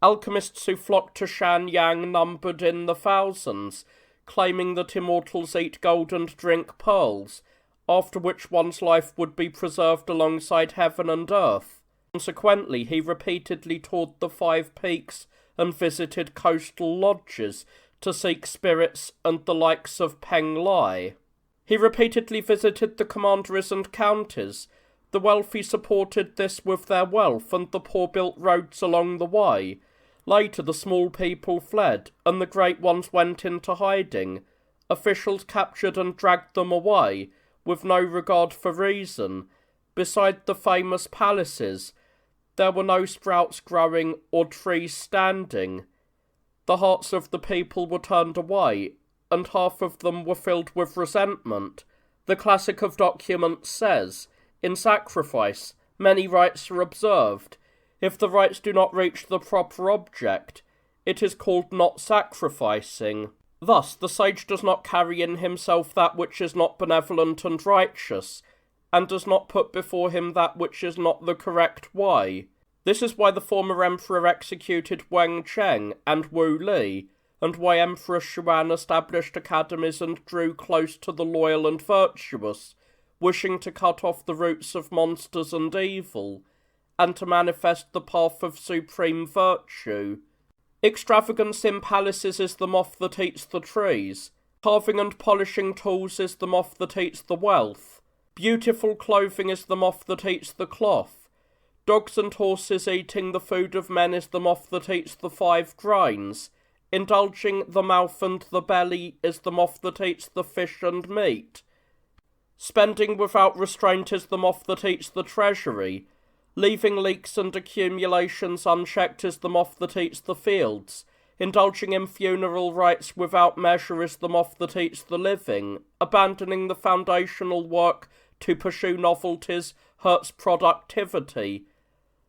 Alchemists who flocked to Shan Yang numbered in the thousands, claiming that immortals eat gold and drink pearls, after which one's life would be preserved alongside heaven and earth. Consequently, he repeatedly toured the 5 peaks and visited coastal lodges to seek spirits and the likes of Peng Lai. He repeatedly visited the commanderies and counties. The wealthy supported this with their wealth, and the poor built roads along the way. Later the small people fled, and the great ones went into hiding. Officials captured and dragged them away, with no regard for reason. Beside the famous palaces, there were no sprouts growing or trees standing. The hearts of the people were turned away, and half of them were filled with resentment. The classic of documents says, in sacrifice, many rites are observed. If the rites do not reach the proper object, it is called not sacrificing. Thus, the sage does not carry in himself that which is not benevolent and righteous, and does not put before him that which is not the correct way. This is why the former emperor executed Wang Cheng and Wu Li, and why Emperor Xuan established academies and drew close to the loyal and virtuous, wishing to cut off the roots of monsters and evil, and to manifest the path of supreme virtue. Extravagance in palaces is the moth that eats the trees. Carving and polishing tools is the moth that eats the wealth. Beautiful clothing is the moth that eats the cloth. Dogs and horses eating the food of men is the moth that eats the 5 grains. Indulging the mouth and the belly is the moth that eats the fish and meat. Spending without restraint is the moth that eats the treasury. Leaving leaks and accumulations unchecked is the moth that eats the fields. Indulging in funeral rites without measure is the moth that eats the living. Abandoning the foundational work to pursue novelties hurts productivity.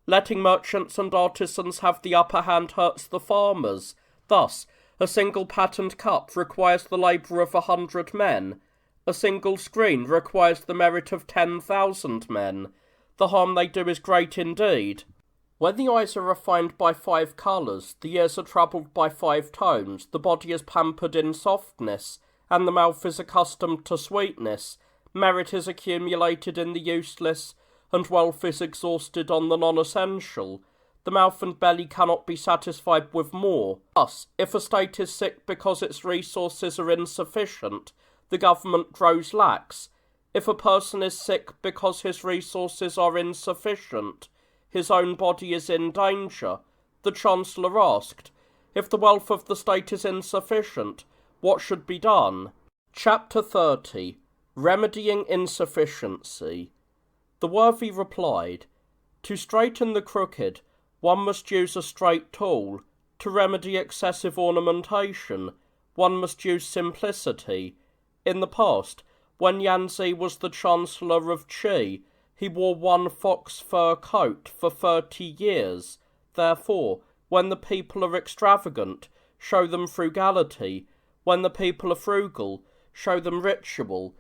Letting merchants and artisans have the upper hand hurts the farmers. Thus, a single patent cup requires the labour of 100 men. A single screen requires the merit of 10,000 men. The harm they do is great indeed. When the eyes are refined by 5 colours, the ears are troubled by 5 tones, the body is pampered in softness, and the mouth is accustomed to sweetness, merit is accumulated in the useless, and wealth is exhausted on the non-essential. The mouth and belly cannot be satisfied with more. Thus, if a state is sick because its resources are insufficient, the government grows lax. If a person is sick because his resources are insufficient, his own body is in danger. The Chancellor asked, if the wealth of the state is insufficient, what should be done? Chapter 30. Remedying Insufficiency. The worthy replied, to straighten the crooked, one must use a straight tool. To remedy excessive ornamentation, one must use simplicity. In the past, when Yanzi was the Chancellor of Qi, he wore 1 fox fur coat for 30 years. Therefore, when the people are extravagant, show them frugality. When the people are frugal, show them ritual.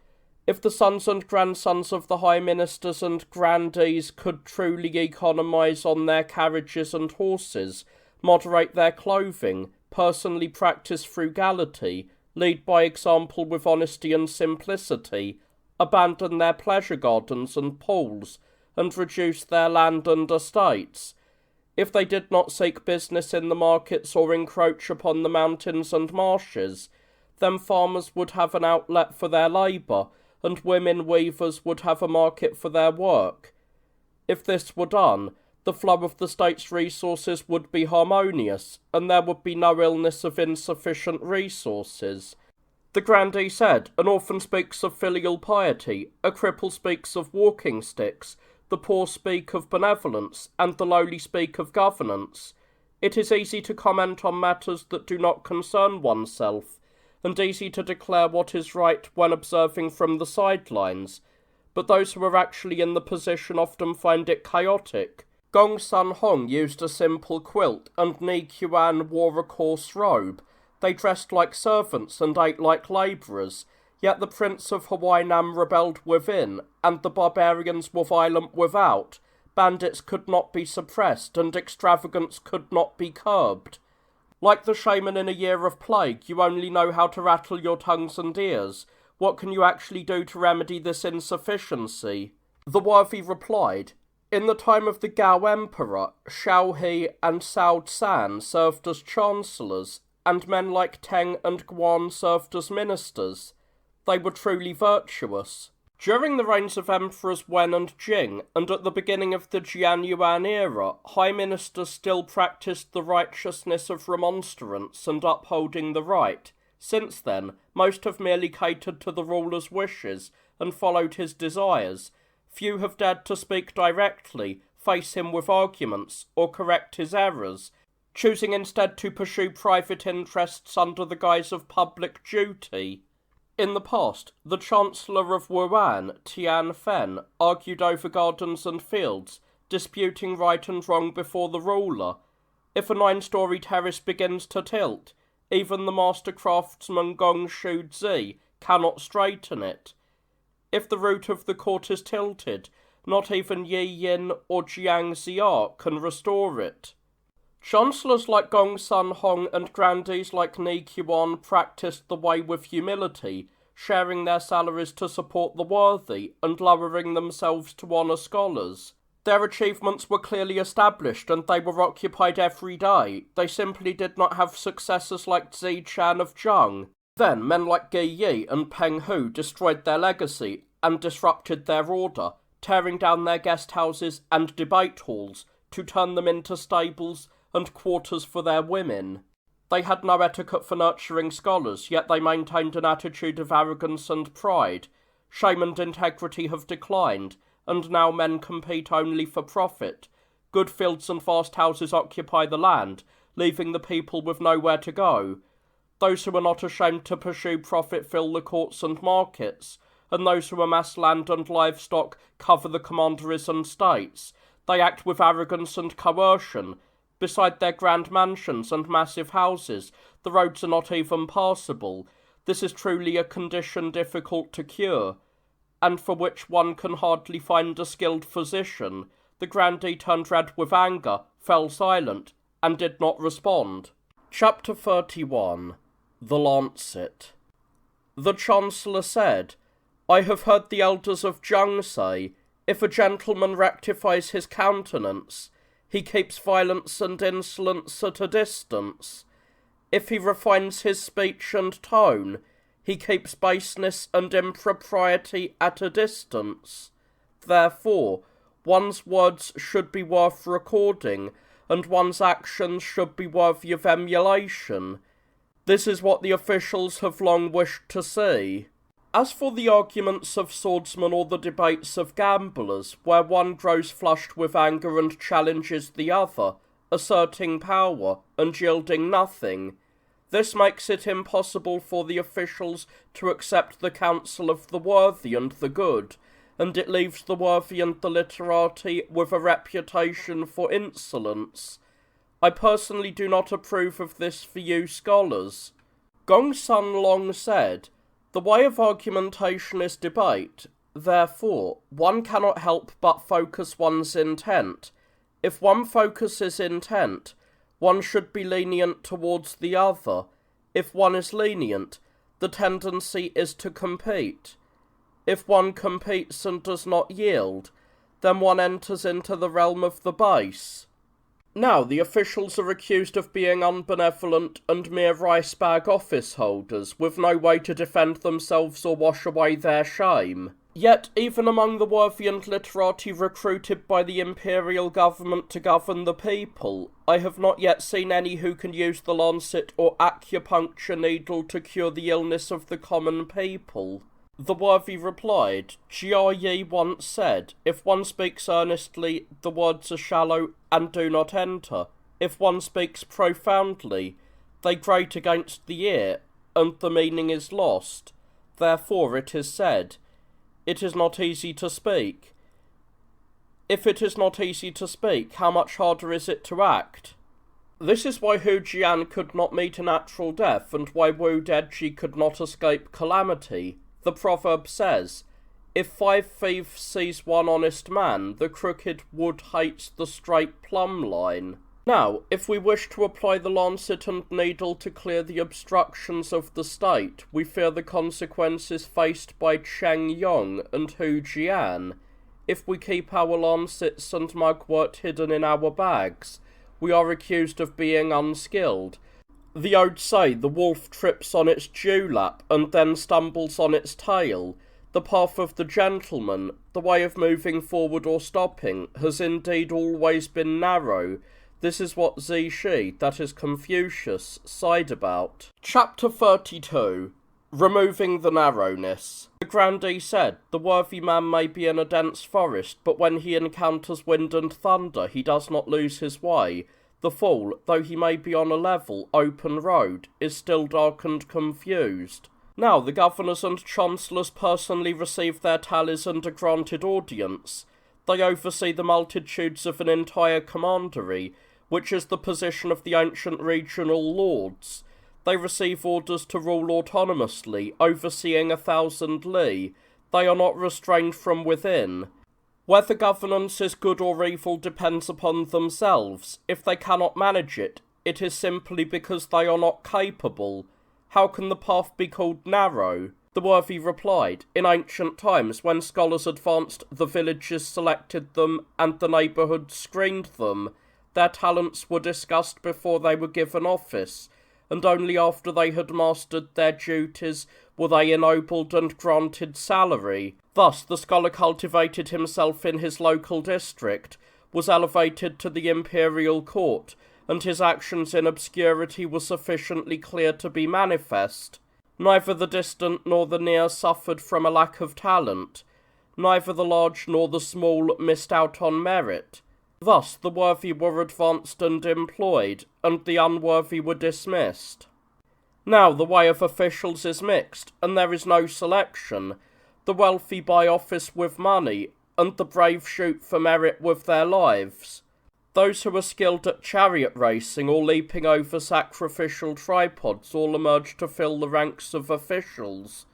If the sons and grandsons of the high ministers and grandees could truly economise on their carriages and horses, moderate their clothing, personally practise frugality, lead by example with honesty and simplicity, abandon their pleasure gardens and pools, and reduce their land and estates. If they did not seek business in the markets or encroach upon the mountains and marshes, then farmers would have an outlet for their labour, and women weavers would have a market for their work. If this were done, the flow of the state's resources would be harmonious, and there would be no illness of insufficient resources. The grandee said, an orphan speaks of filial piety, a cripple speaks of walking sticks, the poor speak of benevolence, and the lowly speak of governance. It is easy to comment on matters that do not concern oneself, and easy to declare what is right when observing from the sidelines, but those who are actually in the position often find it chaotic. Gong Sun Hong used a simple quilt, and Ni Kuan wore a coarse robe. They dressed like servants and ate like labourers, yet the Prince of Huan rebelled within, and the barbarians were violent without. Bandits could not be suppressed, and extravagance could not be curbed. Like the shaman in a year of plague, you only know how to rattle your tongues and ears. What can you actually do to remedy this insufficiency? The worthy replied, in the time of the Gao Emperor, Shao He and Zao Yan served as chancellors, and men like Teng and Kuan served as ministers. They were truly virtuous. During the reigns of Emperors Wen and Jing, and at the beginning of the Jian Yuan era, high ministers still practiced the righteousness of remonstrance and upholding the right. Since then, most have merely catered to the ruler's wishes and followed his desires. Few have dared to speak directly, face him with arguments, or correct his errors, choosing instead to pursue private interests under the guise of public duty. In the past, the Chancellor of Wuhan, Tian Fen, argued over gardens and fields, disputing right and wrong before the ruler. If a 9-story terrace begins to tilt, even the master craftsman Gong Shu Zi cannot straighten it. If the root of the court is tilted, not even Yi Yin or Jiang Xia can restore it. Chancellors like Gong Sun Hong and grandees like Ni Kuan practiced the way with humility, sharing their salaries to support the worthy and lowering themselves to honour scholars. Their achievements were clearly established and they were occupied every day. They simply did not have successors like Zi Chan of Zhang. Then men like Gi Yi and Peng Hu destroyed their legacy and disrupted their order, tearing down their guest houses and debate halls to turn them into stables and quarters for their women. They had no etiquette for nurturing scholars, yet they maintained an attitude of arrogance and pride. Shame and integrity have declined, and now men compete only for profit. Good fields and vast houses occupy the land, leaving the people with nowhere to go. Those who are not ashamed to pursue profit fill the courts and markets, and those who amass land and livestock cover the commanderies and states. They act with arrogance and coercion. Beside their grand mansions and massive houses, the roads are not even passable. This is truly a condition difficult to cure, and for which one can hardly find a skilled physician. The grandee turned red with anger, fell silent, and did not respond. Chapter 31. The Lancet. The Chancellor said, I have heard the elders of Zhang say, if a gentleman rectifies his countenance, he keeps violence and insolence at a distance. If he refines his speech and tone, he keeps baseness and impropriety at a distance. Therefore, one's words should be worth recording, and one's actions should be worthy of emulation. This is what the officials have long wished to see. As for the arguments of swordsmen or the debates of gamblers, where one grows flushed with anger and challenges the other, asserting power and yielding nothing, this makes it impossible for the officials to accept the counsel of the worthy and the good, and it leaves the worthy and the literati with a reputation for insolence. I personally do not approve of this for you scholars. Gong Sun long said, the way of argumentation is debate. Therefore, one cannot help but focus one's intent. If one focuses intent, one should be lenient towards the other. If one is lenient, the tendency is to compete. If one competes and does not yield, then one enters into the realm of the base. Now the officials are accused of being unbenevolent and mere rice bag office holders, with no way to defend themselves or wash away their shame. Yet, even among the worthy and literati recruited by the imperial government to govern the people, I have not yet seen any who can use the lancet or acupuncture needle to cure the illness of the common people. The worthy replied, Jia Yi once said, if one speaks earnestly, the words are shallow and do not enter. If one speaks profoundly, they grate against the ear and the meaning is lost. Therefore it is said, it is not easy to speak. If it is not easy to speak, how much harder is it to act? This is why Hu Jian could not meet a natural death, and why Wu Deji could not escape calamity. The proverb says, if 5 thieves seize one honest man, the crooked wood hates the straight plumb line. Now, if we wish to apply the lancet and needle to clear the obstructions of the state, we fear the consequences faced by Cheng Yong and Hu Jian. If we keep our lancets and mugwort hidden in our bags, we are accused of being unskilled. The ode say the wolf trips on its dewlap and then stumbles on its tail. The path of the gentleman, the way of moving forward or stopping, has indeed always been narrow. This is what Zishi, that is Confucius, sighed about. Chapter 32. Removing the Narrowness. The grandee said, the worthy man may be in a dense forest, but when he encounters wind and thunder, he does not lose his way. The fool, though he may be on a level, open road, is still dark and confused. Now the governors and chancellors personally receive their tallies and are granted audience. They oversee the multitudes of an entire commandery, which is the position of the ancient regional lords. They receive orders to rule autonomously, overseeing 1,000 li. They are not restrained from within. Whether governance is good or evil depends upon themselves. If they cannot manage it, it is simply because they are not capable. How can the path be called narrow? The worthy replied, in ancient times, when scholars advanced, the villages selected them, and the neighbourhood screened them. Their talents were discussed before they were given office, and only after they had mastered their duties were they ennobled and granted salary. Thus the scholar cultivated himself in his local district, was elevated to the imperial court, and his actions in obscurity were sufficiently clear to be manifest. Neither the distant nor the near suffered from a lack of talent. Neither the large nor the small missed out on merit. Thus the worthy were advanced and employed, and the unworthy were dismissed. Now the way of officials is mixed, and there is no selection. The wealthy buy office with money, and the brave shoot for merit with their lives. Those who are skilled at chariot racing or leaping over sacrificial tripods all emerge to fill the ranks of officials.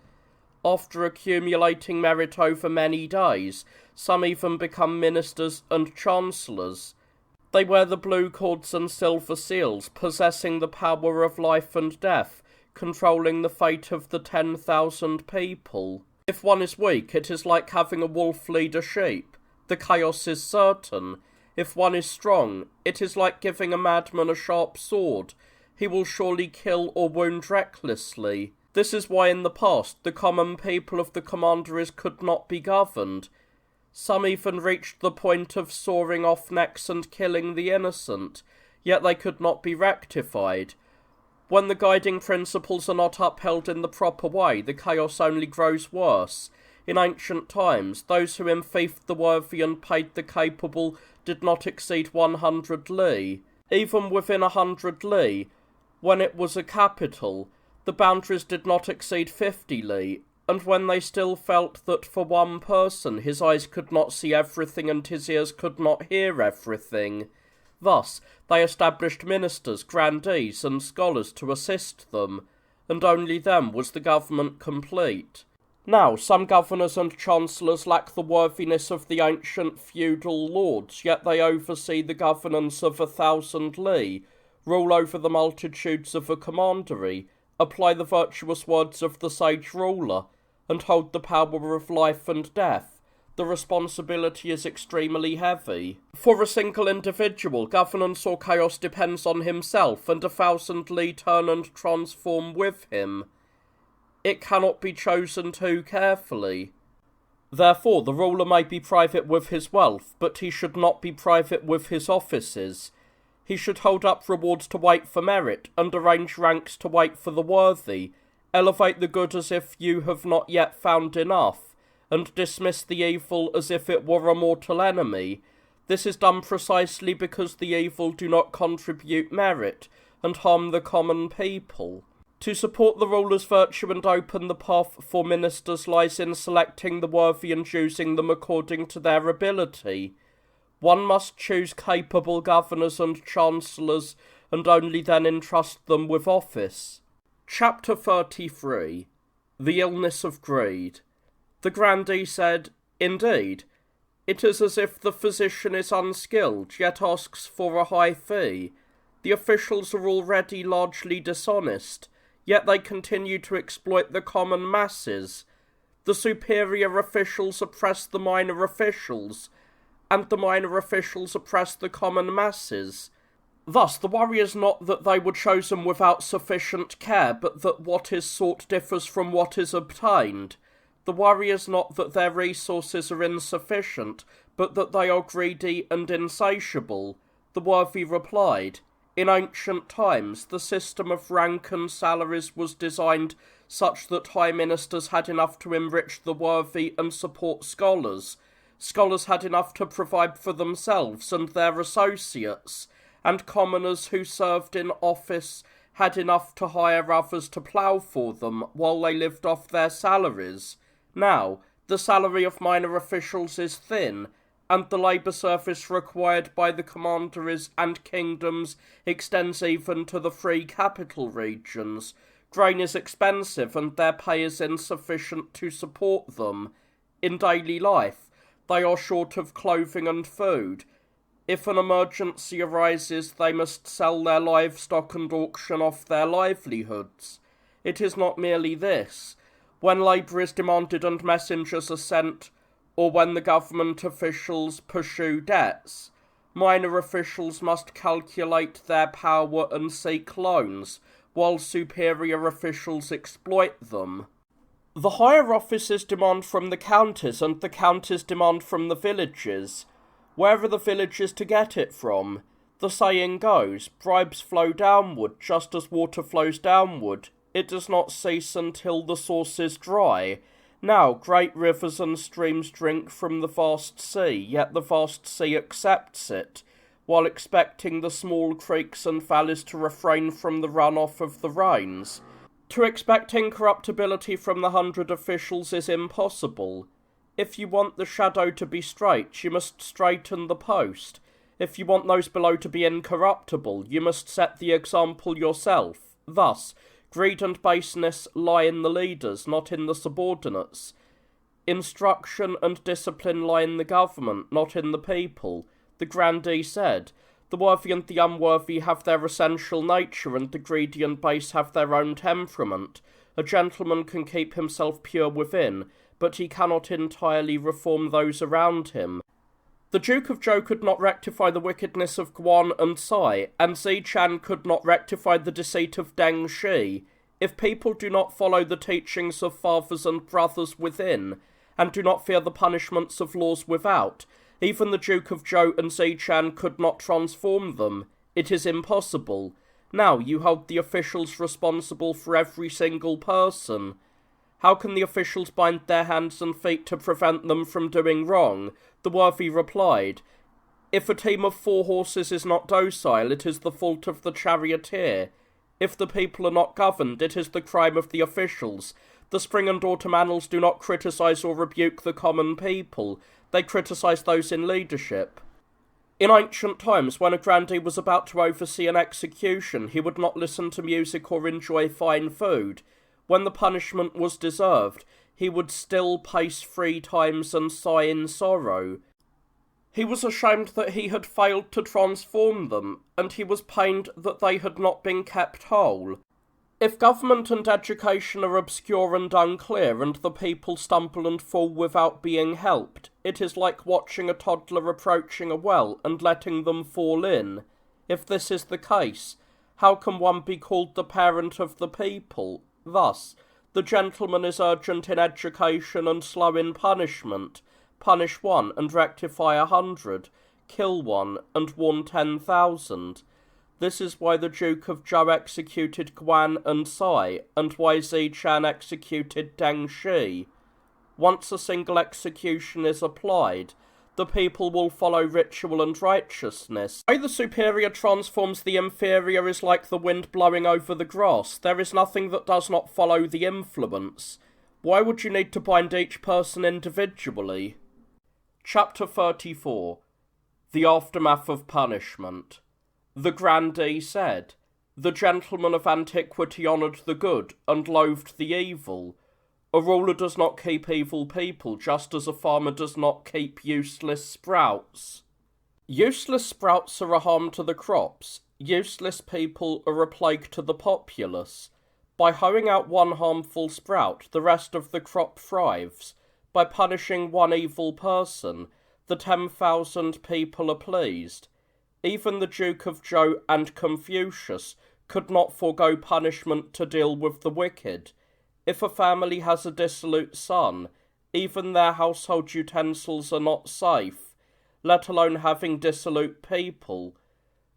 After accumulating merit over many days, some even become ministers and chancellors. They wear the blue cords and silver seals, possessing the power of life and death, controlling the fate of the 10,000 people. If one is weak, it is like having a wolf lead a sheep. The chaos is certain. If one is strong, it is like giving a madman a sharp sword. He will surely kill or wound recklessly. This is why in the past the common people of the commanderies could not be governed. Some even reached the point of sawing off necks and killing the innocent, yet they could not be rectified. When the guiding principles are not upheld in the proper way, the chaos only grows worse. In ancient times, those who enfeoffed the worthy and paid the capable did not exceed 100 li. Even within 100 li, when it was a capital, the boundaries did not exceed 50 li, and when they still felt that for one person his eyes could not see everything and his ears could not hear everything. Thus, they established ministers, grandees, and scholars to assist them, and only then was the government complete. Now, some governors and chancellors lack the worthiness of the ancient feudal lords, yet they oversee the governance of 1,000 li, rule over the multitudes of a commandery, apply the virtuous words of the sage ruler, and hold the power of life and death. The responsibility is extremely heavy. For a single individual, governance or chaos depends on himself, and 1,000 li turn and transform with him. It cannot be chosen too carefully. Therefore, the ruler may be private with his wealth, but he should not be private with his offices. He should hold up rewards to wait for merit, and arrange ranks to wait for the worthy, elevate the good as if you have not yet found enough, and dismiss the evil as if it were a mortal enemy. This is done precisely because the evil do not contribute merit, and harm the common people. To support the ruler's virtue and open the path for ministers lies in selecting the worthy and choosing them according to their ability. One must choose capable governors and chancellors, and only then entrust them with office. Chapter 33. The Illness of Greed. The grandee said, "Indeed, it is as if the physician is unskilled, yet asks for a high fee. The officials are already largely dishonest, yet they continue to exploit the common masses. The superior officials oppress the minor officials, and the minor officials oppress the common masses. Thus, the worry is not that they were chosen without sufficient care, but that what is sought differs from what is obtained. The worry is not that their resources are insufficient, but that they are greedy and insatiable." The worthy replied, "In ancient times, the system of rank and salaries was designed such that high ministers had enough to enrich the worthy and support scholars. Scholars had enough to provide for themselves and their associates, and commoners who served in office had enough to hire others to plough for them while they lived off their salaries. Now, the salary of minor officials is thin, and the labour service required by the commanderies and kingdoms extends even to the free capital regions. Grain is expensive, and their pay is insufficient to support them. In daily life, they are short of clothing and food. If an emergency arises, they must sell their livestock and auction off their livelihoods. It is not merely this. When labour is demanded and messengers are sent, or when the government officials pursue debts, minor officials must calculate their power and seek loans, while superior officials exploit them. The higher officers demand from the counties, and the counties demand from the villages. Where are the villages to get it from? The saying goes, bribes flow downward just as water flows downward. It does not cease until the source is dry. Now great rivers and streams drink from the vast sea, yet the vast sea accepts it, while expecting the small creeks and valleys to refrain from the runoff of the rains. To expect incorruptibility from the 100 officials is impossible. If you want the shadow to be straight, you must straighten the post. If you want those below to be incorruptible, you must set the example yourself. Thus, greed and baseness lie in the leaders, not in the subordinates. Instruction and discipline lie in the government, not in the people. The grandee said, "The worthy and the unworthy have their essential nature, and the greedy and base have their own temperament. A gentleman can keep himself pure within, but he cannot entirely reform those around him." The Duke of Zhou could not rectify the wickedness of Kuan and Tsai, and Zichan could not rectify the deceit of Deng Shi. If people do not follow the teachings of fathers and brothers within, and do not fear the punishments of laws without, even the Duke of Zhou and Zichan could not transform them. It is impossible. Now you hold the officials responsible for every single person. How can the officials bind their hands and feet to prevent them from doing wrong? The worthy replied, "If a team of 4 horses is not docile, it is the fault of the charioteer. If the people are not governed, it is the crime of the officials. The spring and autumn annals do not criticize or rebuke the common people. They criticize those in leadership." In ancient times, when a grandee was about to oversee an execution, he would not listen to music or enjoy fine food. When the punishment was deserved, he would still pace 3 times and sigh in sorrow. He was ashamed that he had failed to transform them, and he was pained that they had not been kept whole. If government and education are obscure and unclear, and the people stumble and fall without being helped, it is like watching a toddler approaching a well and letting them fall in. If this is the case, how can one be called the parent of the people? Thus, the gentleman is urgent in education and slow in punishment. Punish 1 and rectify 100, kill 1 and warn 10,000. This is why the Duke of Zhou executed Kuan and Tsai, and why Zichan executed Deng Shi. Once a single execution is applied, the people will follow ritual and righteousness. The way the superior transforms the inferior is like the wind blowing over the grass. There is nothing that does not follow the influence. Why would you need to bind each person individually? Chapter 34. The Aftermath of Punishment. The grandee said, "The gentlemen of antiquity honoured the good and loathed the evil. A ruler does not keep evil people, just as a farmer does not keep useless sprouts. Useless sprouts are a harm to the crops. Useless people are a plague to the populace. By hoeing out one harmful sprout, the rest of the crop thrives. By punishing one evil person, the 10,000 people are pleased. Even the Duke of Zhou and Confucius could not forego punishment to deal with the wicked. If a family has a dissolute son, even their household utensils are not safe, let alone having dissolute people.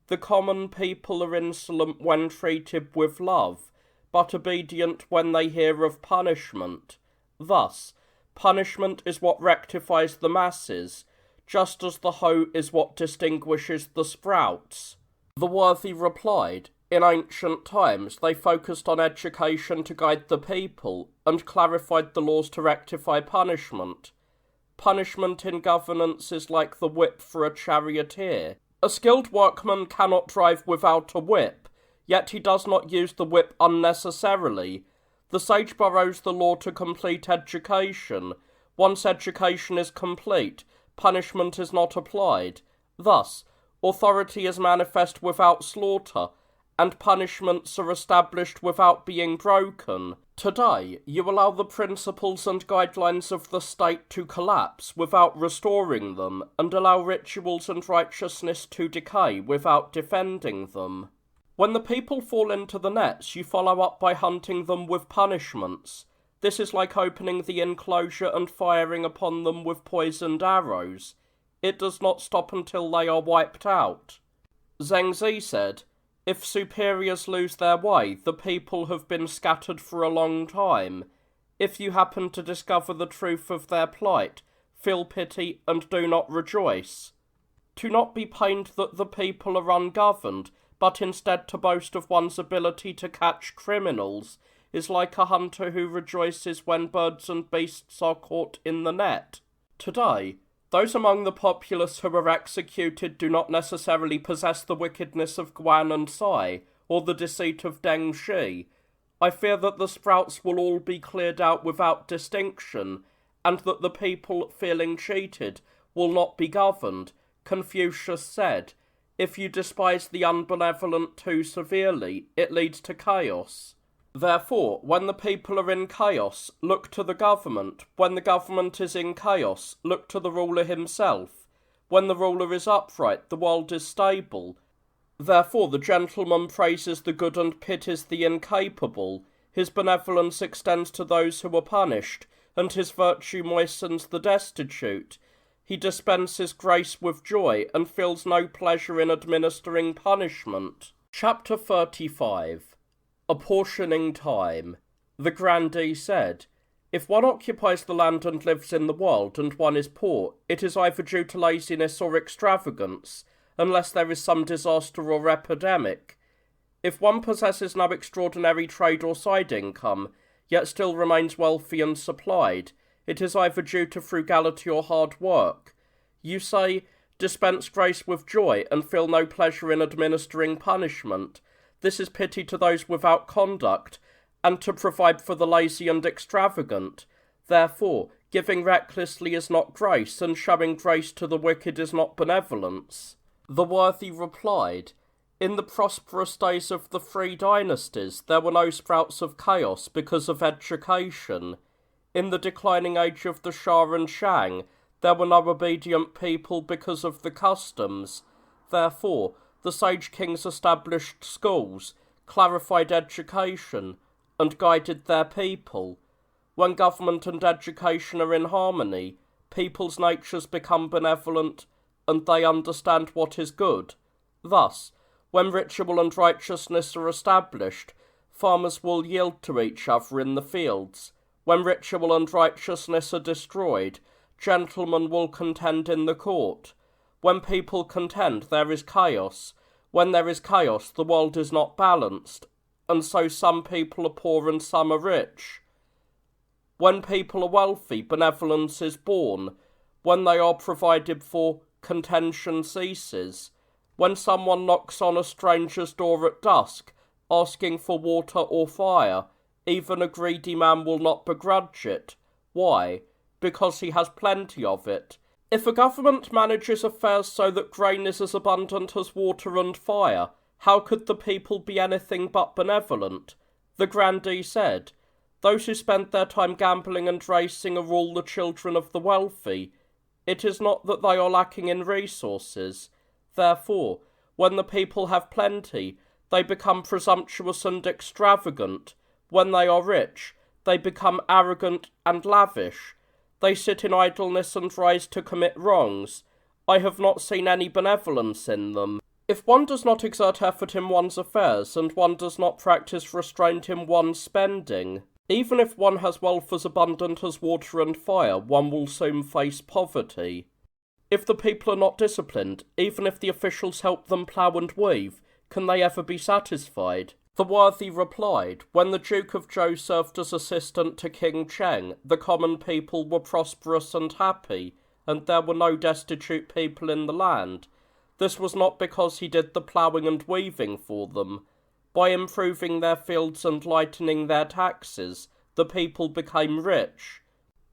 The common people are insolent when treated with love, but obedient when they hear of punishment. Thus, punishment is what rectifies the masses, just as the hoe is what distinguishes the sprouts." The worthy replied, "In ancient times, they focused on education to guide the people, and clarified the laws to rectify punishment. Punishment in governance is like the whip for a charioteer. A skilled workman cannot drive without a whip, yet he does not use the whip unnecessarily. The sage borrows the law to complete education. Once education is complete, punishment is not applied. Thus, authority is manifest without slaughter, and punishments are established without being broken. Today, you allow the principles and guidelines of the state to collapse without restoring them, and allow rituals and righteousness to decay without defending them. When the people fall into the nets, you follow up by hunting them with punishments. This is like opening the enclosure and firing upon them with poisoned arrows. It does not stop until they are wiped out." Zhengzi said, "If superiors lose their way, the people have been scattered for a long time. If you happen to discover the truth of their plight, feel pity and do not rejoice. Do not be pained that the people are ungoverned, but instead to boast of one's ability to catch criminals is like a hunter who rejoices when birds and beasts are caught in the net. Today, those among the populace who are executed do not necessarily possess the wickedness of Kuan and Sai, or the deceit of Deng Shi. I fear that the sprouts will all be cleared out without distinction, and that the people, feeling cheated, will not be governed." Confucius said, "If you despise the unbenevolent too severely, it leads to chaos. Therefore, when the people are in chaos, look to the government. When the government is in chaos, look to the ruler himself. When the ruler is upright, the world is stable. Therefore the gentleman praises the good and pities the incapable. His benevolence extends to those who are punished, and his virtue moistens the destitute. He dispenses grace with joy, and feels no pleasure in administering punishment." Chapter 35. Apportioning Time. The grandee said, "If one occupies the land and lives in the world, and one is poor, it is either due to laziness or extravagance, unless there is some disaster or epidemic. If one possesses no extraordinary trade or side income, yet still remains wealthy and supplied, it is either due to frugality or hard work. You say, dispense grace with joy, and feel no pleasure in administering punishment. This is pity to those without conduct, and to provide for the lazy and extravagant. Therefore, giving recklessly is not grace, and showing grace to the wicked is not benevolence." The worthy replied, "In the prosperous days of the 3 dynasties, there were no sprouts of chaos because of education. In the declining age of the Shah and Shang, there were no obedient people because of the customs. Therefore, the sage kings established schools, clarified education, and guided their people. When government and education are in harmony, people's natures become benevolent, and they understand what is good. Thus, when ritual and righteousness are established, farmers will yield to each other in the fields. When ritual and righteousness are destroyed, gentlemen will contend in the court. When people contend, there is chaos. When there is chaos, the world is not balanced, and so some people are poor and some are rich. When people are wealthy, benevolence is born. When they are provided for, contention ceases. When someone knocks on a stranger's door at dusk, asking for water or fire, even a greedy man will not begrudge it. Why? Because he has plenty of it. If a government manages affairs so that grain is as abundant as water and fire, how could the people be anything but benevolent? The grandee said, "Those who spend their time gambling and racing are all the children of the wealthy. It is not that they are lacking in resources. Therefore, when the people have plenty, they become presumptuous and extravagant. When they are rich, they become arrogant and lavish. They sit in idleness and rise to commit wrongs. I have not seen any benevolence in them. If one does not exert effort in one's affairs, and one does not practice restraint in one's spending, even if one has wealth as abundant as water and fire, one will soon face poverty. If the people are not disciplined, even if the officials help them plough and weave, can they ever be satisfied?" The worthy replied, "When the Duke of Zhou served as assistant to King Shang, the common people were prosperous and happy, and there were no destitute people in the land. This was not because he did the ploughing and weaving for them. By improving their fields and lightening their taxes, the people became rich.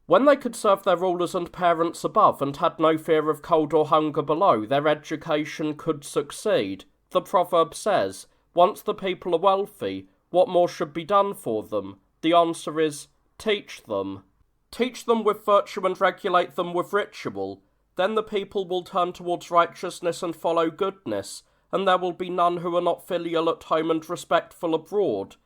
When they could serve their rulers and parents above and had no fear of cold or hunger below, their education could succeed. The proverb says, 'Once the people are wealthy, what more should be done for them?' The answer is, teach them. Teach them with virtue and regulate them with ritual. Then the people will turn towards righteousness and follow goodness, and there will be none who are not filial at home and respectful abroad.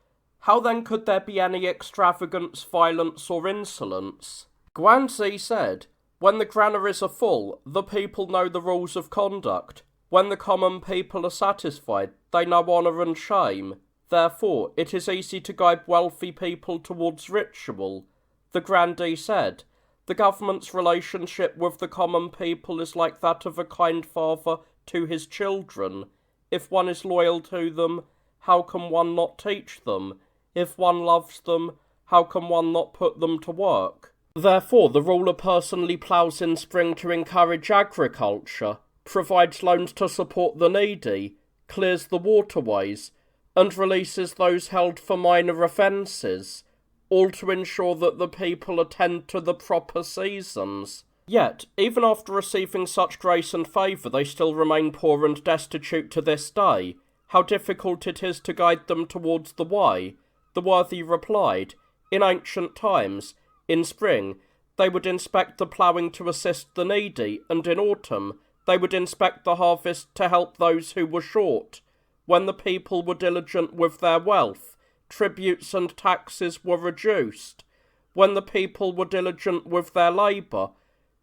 How then could there be any extravagance, violence, or insolence?" Guanxi said, "When the granaries are full, the people know the rules of conduct. When the common people are satisfied, they know honour and shame. Therefore, it is easy to guide wealthy people towards ritual." The grandee said, "The government's relationship with the common people is like that of a kind father to his children. If one is loyal to them, how can one not teach them? If one loves them, how can one not put them to work?" Therefore, the ruler personally ploughs in spring to encourage agriculture, provides loans to support the needy, clears the waterways, and releases those held for minor offences, all to ensure that the people attend to the proper seasons. Yet, even after receiving such grace and favour, they still remain poor and destitute to this day. How difficult it is to guide them towards the way. The worthy replied, "In ancient times, in spring, they would inspect the ploughing to assist the needy, and in autumn, they would inspect the harvest to help those who were short. When the people were diligent with their wealth, tributes and taxes were reduced. When the people were diligent with their labour,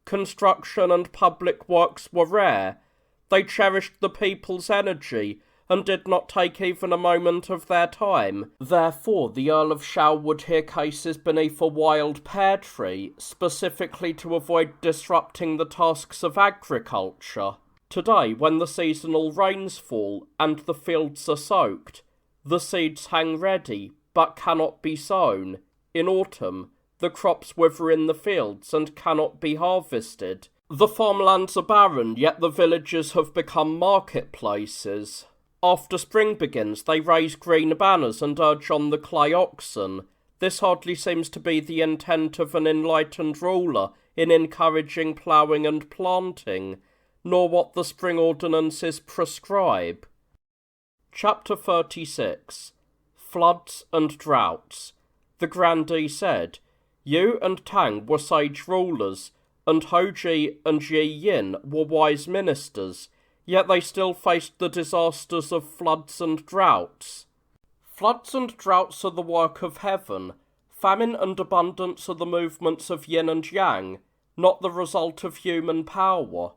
construction and public works were rare. They cherished the people's energy, and did not take even a moment of their time. Therefore, the Earl of Chao would hear cases beneath a wild pear tree, specifically to avoid disrupting the tasks of agriculture. Today, when the seasonal rains fall and the fields are soaked, the seeds hang ready, but cannot be sown. In autumn, the crops wither in the fields and cannot be harvested. The farmlands are barren, yet the villages have become marketplaces. After spring begins, they raise green banners and urge on the clay oxen. This hardly seems to be the intent of an enlightened ruler in encouraging ploughing and planting, nor what the spring ordinances prescribe. Chapter 36. Floods and Droughts. The grandee said, "Yu and Tang were sage rulers, and Hoji and Yi Yin were wise ministers, yet they still faced the disasters of floods and droughts. Floods and droughts are the work of heaven. Famine and abundance are the movements of yin and yang, not the result of human power.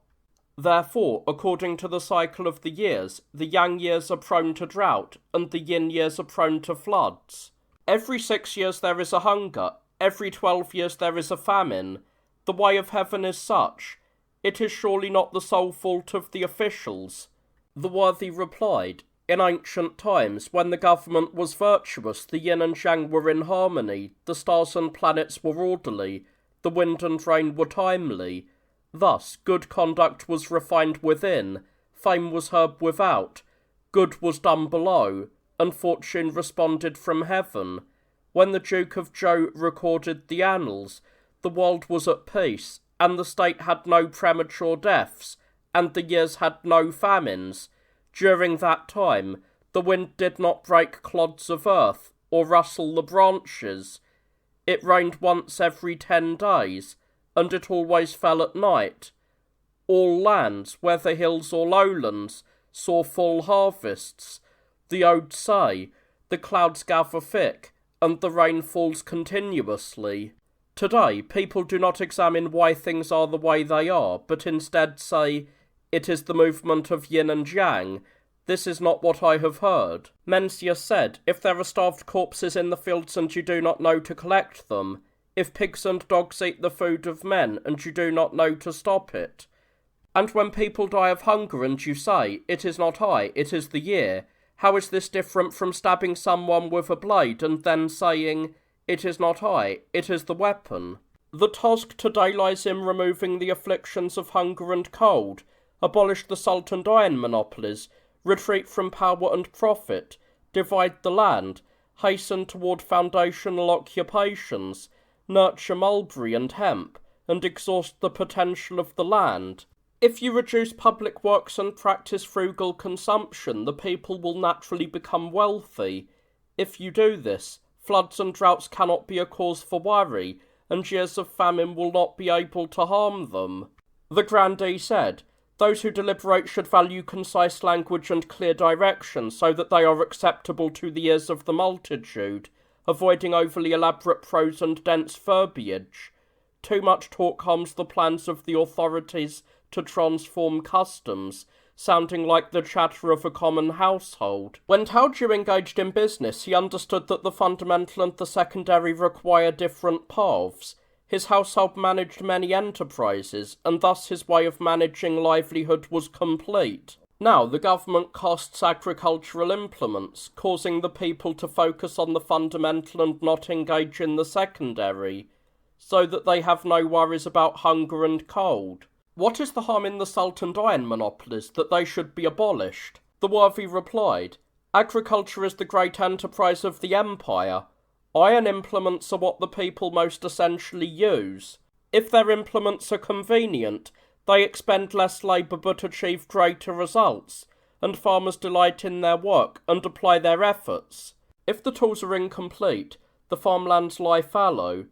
Therefore, according to the cycle of the years, the yang years are prone to drought, and the yin years are prone to floods. Every 6 years there is a hunger, every 12 years there is a famine. The way of heaven is such. It is surely not the sole fault of the officials. The worthy replied, in ancient times, when the government was virtuous, the yin and yang were in harmony, the stars and planets were orderly, the wind and rain were timely. Thus, good conduct was refined within, fame was heard without, good was done below, and fortune responded from heaven. When the Duke of Zhou recorded the annals, the world was at peace, and the state had no premature deaths, and the years had no famines. During that time, the wind did not break clods of earth, or rustle the branches. It rained once every 10 days, and it always fell at night. All lands, whether hills or lowlands, saw full harvests. The odes say, the clouds gather thick, and the rain falls continuously. Today, people do not examine why things are the way they are, but instead say, it is the movement of yin and yang. This is not what I have heard. Mencius said, if there are starved corpses in the fields and you do not know to collect them, if pigs and dogs eat the food of men and you do not know to stop it, and when people die of hunger and you say, it is not I, it is the year, how is this different from stabbing someone with a blade and then saying, it is not I, it is the weapon? The task today lies in removing the afflictions of hunger and cold, abolish the salt and iron monopolies, retreat from power and profit, divide the land, hasten toward foundational occupations, nurture mulberry and hemp, and exhaust the potential of the land. If you reduce public works and practice frugal consumption, the people will naturally become wealthy. If you do this, floods and droughts cannot be a cause for worry, and years of famine will not be able to harm them. The grandee said, those who deliberate should value concise language and clear direction so that they are acceptable to the ears of the multitude, avoiding overly elaborate prose and dense verbiage. Too much talk harms the plans of the authorities to transform customs, sounding like the chatter of a common household. When Tao engaged in business, he understood that the fundamental and the secondary require different paths. His household managed many enterprises, and thus his way of managing livelihood was complete. Now the government costs agricultural implements, causing the people to focus on the fundamental and not engage in the secondary, so that they have no worries about hunger and cold. What is the harm in the salt and iron monopolies that they should be abolished? The worthy replied, agriculture is the great enterprise of the empire. Iron implements are what the people most essentially use. If their implements are convenient, they expend less labour but achieve greater results, and farmers delight in their work and apply their efforts. If the tools are incomplete, the farmlands lie fallow,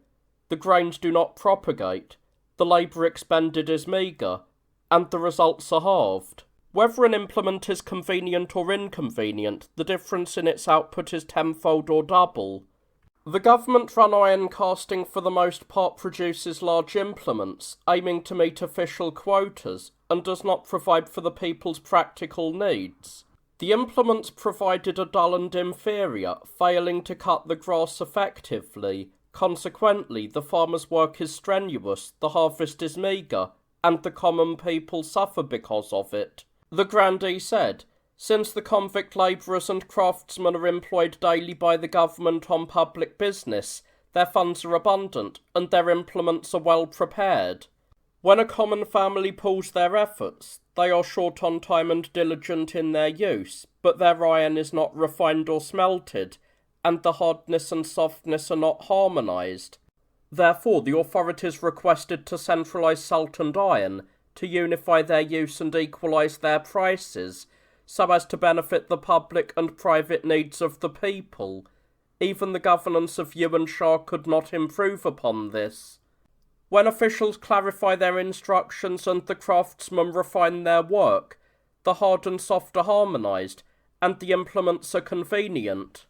the grains do not propagate, the labour expended is meagre, and the results are halved. Whether an implement is convenient or inconvenient, the difference in its output is tenfold or double. The government-run iron casting for the most part produces large implements, aiming to meet official quotas, and does not provide for the people's practical needs. The implements provided are dull and inferior, failing to cut the grass effectively. Consequently, the farmer's work is strenuous, the harvest is meagre, and the common people suffer because of it. The grandee said, since the convict labourers and craftsmen are employed daily by the government on public business, their funds are abundant, and their implements are well prepared. When a common family pools their efforts, they are short on time and diligent in their use, but their iron is not refined or smelted, and the hardness and softness are not harmonised. Therefore, the authorities requested to centralise salt and iron, to unify their use and equalise their prices, so as to benefit the public and private needs of the people. Even the governance of Yuan Shah could not improve upon this. When officials clarify their instructions and the craftsmen refine their work, the hard and soft are harmonised, and the implements are convenient.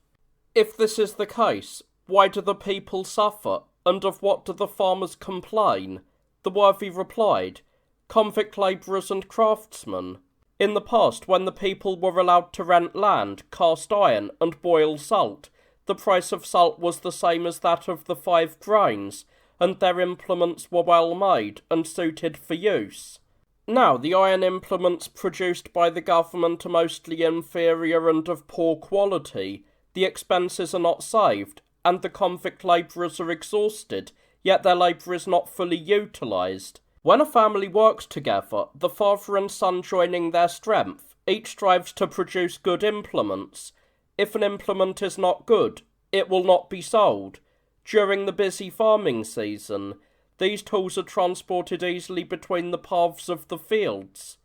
If this is the case, why do the people suffer, and of what do the farmers complain? The worthy replied, convict labourers and craftsmen. In the past, when the people were allowed to rent land, cast iron, and boil salt, the price of salt was the same as that of the 5 grains, and their implements were well made and suited for use. Now, the iron implements produced by the government are mostly inferior and of poor quality, the expenses are not saved, and the convict labourers are exhausted, yet their labour is not fully utilised. When a family works together, the father and son joining their strength, each strives to produce good implements. If an implement is not good, it will not be sold. During the busy farming season, these tools are transported easily between the paths of the fields.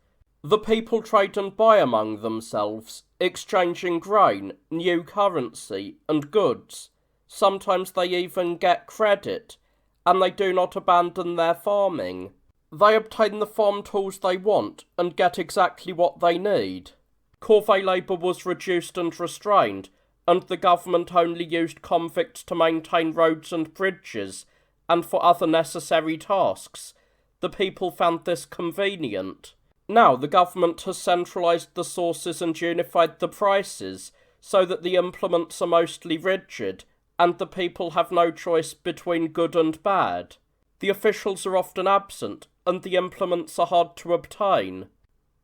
The people trade and buy among themselves, exchanging grain, new currency, and goods. Sometimes they even get credit, and they do not abandon their farming. They obtain the farm tools they want and get exactly what they need. Corvée labour was reduced and restrained, and the government only used convicts to maintain roads and bridges, and for other necessary tasks. The people found this convenient. Now the government has centralised the sources and unified the prices, so that the implements are mostly rigid, and the people have no choice between good and bad. The officials are often absent, and the implements are hard to obtain.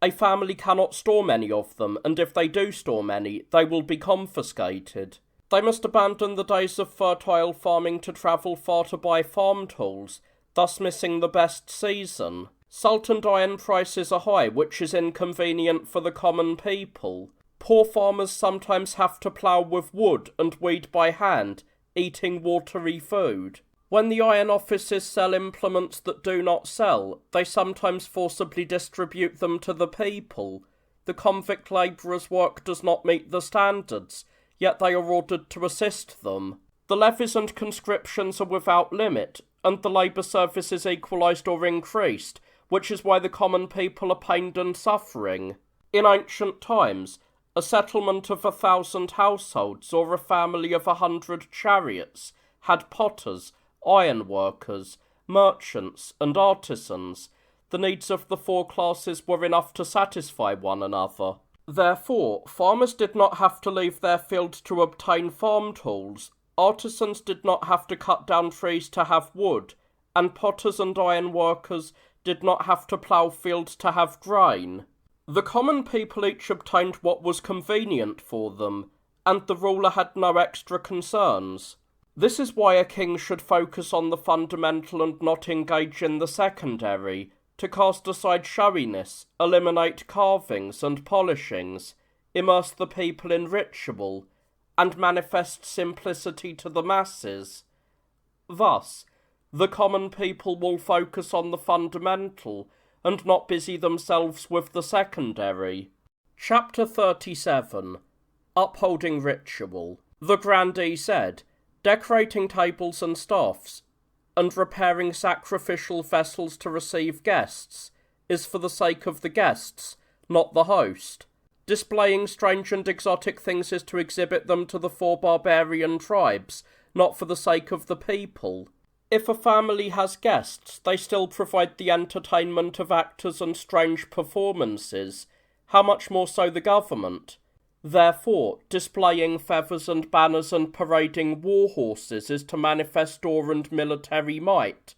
A family cannot store many of them, and if they do store many, they will be confiscated. They must abandon the days of fertile farming to travel far to buy farm tools, thus missing the best season. Salt and iron prices are high, which is inconvenient for the common people. Poor farmers sometimes have to plough with wood and weed by hand, eating watery food. When the iron offices sell implements that do not sell, they sometimes forcibly distribute them to the people. The convict labourers' work does not meet the standards, yet they are ordered to assist them. The levies and conscriptions are without limit, and the labour service is equalised or increased, which is why the common people are pained and suffering. In ancient times, a settlement of 1,000 households or a family of 100 chariots had potters, ironworkers, merchants, and artisans. The needs of the four classes were enough to satisfy one another. Therefore, farmers did not have to leave their fields to obtain farm tools, artisans did not have to cut down trees to have wood, and potters and ironworkers did not have to plough fields to have grain. The common people each obtained what was convenient for them, and the ruler had no extra concerns. This is why a king should focus on the fundamental and not engage in the secondary, to cast aside showiness, eliminate carvings and polishings, immerse the people in ritual, and manifest simplicity to the masses. Thus, the common people will focus on the fundamental, and not busy themselves with the secondary. Chapter 37. Upholding Ritual. The grandee said, "Decorating tables and staffs, and repairing sacrificial vessels to receive guests, is for the sake of the guests, not the host. Displaying strange and exotic things is to exhibit them to the four barbarian tribes, not for the sake of the people. If a family has guests, they still provide the entertainment of actors and strange performances. How much more so the government? Therefore, displaying feathers and banners and parading war horses is to manifest awe and military might.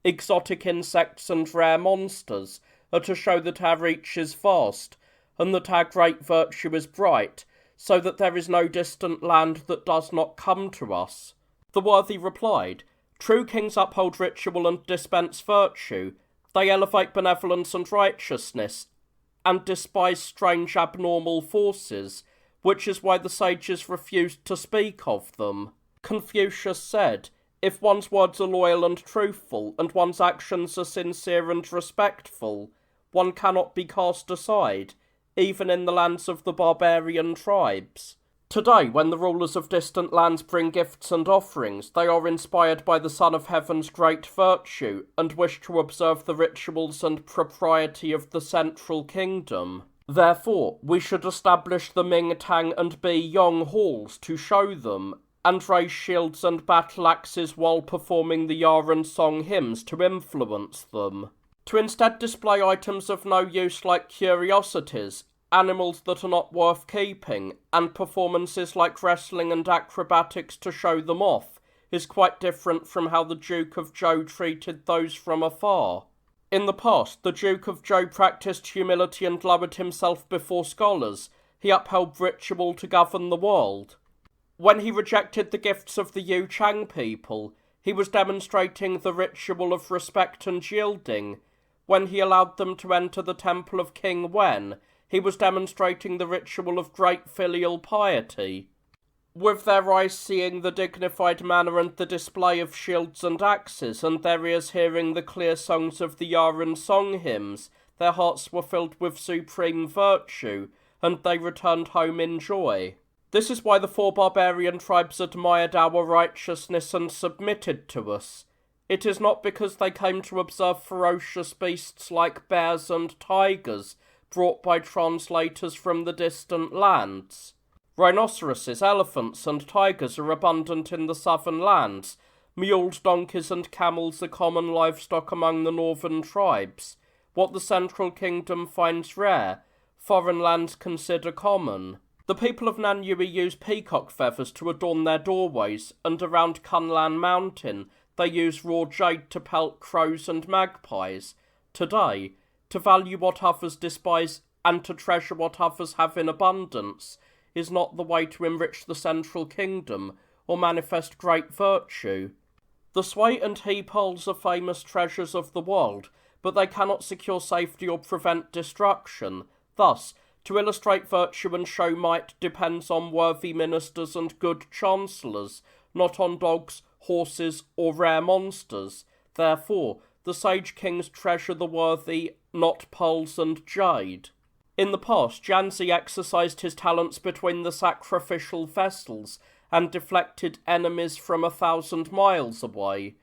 Exotic insects and rare monsters are to show that our reach is vast, and that our great virtue is bright, so that there is no distant land that does not come to us." The worthy replied, "True kings uphold ritual and dispense virtue. They elevate benevolence and righteousness, and despise strange abnormal forces, which is why the sages refused to speak of them. Confucius said, if one's words are loyal and truthful, and one's actions are sincere and respectful, one cannot be cast aside, even in the lands of the barbarian tribes. Today, when the rulers of distant lands bring gifts and offerings, they are inspired by the Son of Heaven's great virtue, and wish to observe the rituals and propriety of the central kingdom. Therefore, we should establish the Ming, Tang, and Bi Yong halls to show them, and raise shields and battle axes while performing the Ya and Song hymns to influence them. To instead display items of no use like curiosities, animals that are not worth keeping, and performances like wrestling and acrobatics to show them off, is quite different from how the Duke of Zhou treated those from afar. In the past, the Duke of Zhou practiced humility and lowered himself before scholars. He upheld ritual to govern the world. When he rejected the gifts of the Yu Chang people, he was demonstrating the ritual of respect and yielding. When he allowed them to enter the temple of King Wen, he was demonstrating the ritual of great filial piety. With their eyes seeing the dignified manner and the display of shields and axes, and their ears hearing the clear songs of the Yaran song hymns, their hearts were filled with supreme virtue, and they returned home in joy. This is why the 4 barbarian tribes admired our righteousness and submitted to us. It is not because they came to observe ferocious beasts like bears and tigers, brought by translators from the distant lands. Rhinoceroses, elephants, and tigers are abundant in the southern lands. Mules, donkeys, and camels are common livestock among the northern tribes. What the central kingdom finds rare, foreign lands consider common. The people of Nanyue use peacock feathers to adorn their doorways, and around Kunlan Mountain they use raw jade to pelt crows and magpies. Today, to value what others despise and to treasure what others have in abundance is not the way to enrich the central kingdom or manifest great virtue. The Sui and He pearls are famous treasures of the world, but they cannot secure safety or prevent destruction. Thus, to illustrate virtue and show might depends on worthy ministers and good chancellors, not on dogs, horses, or rare monsters. Therefore, the sage kings treasure the worthy, not pearls and jade. In the past, Janzi exercised his talents between the sacrificial vessels and deflected enemies from 1,000 miles away.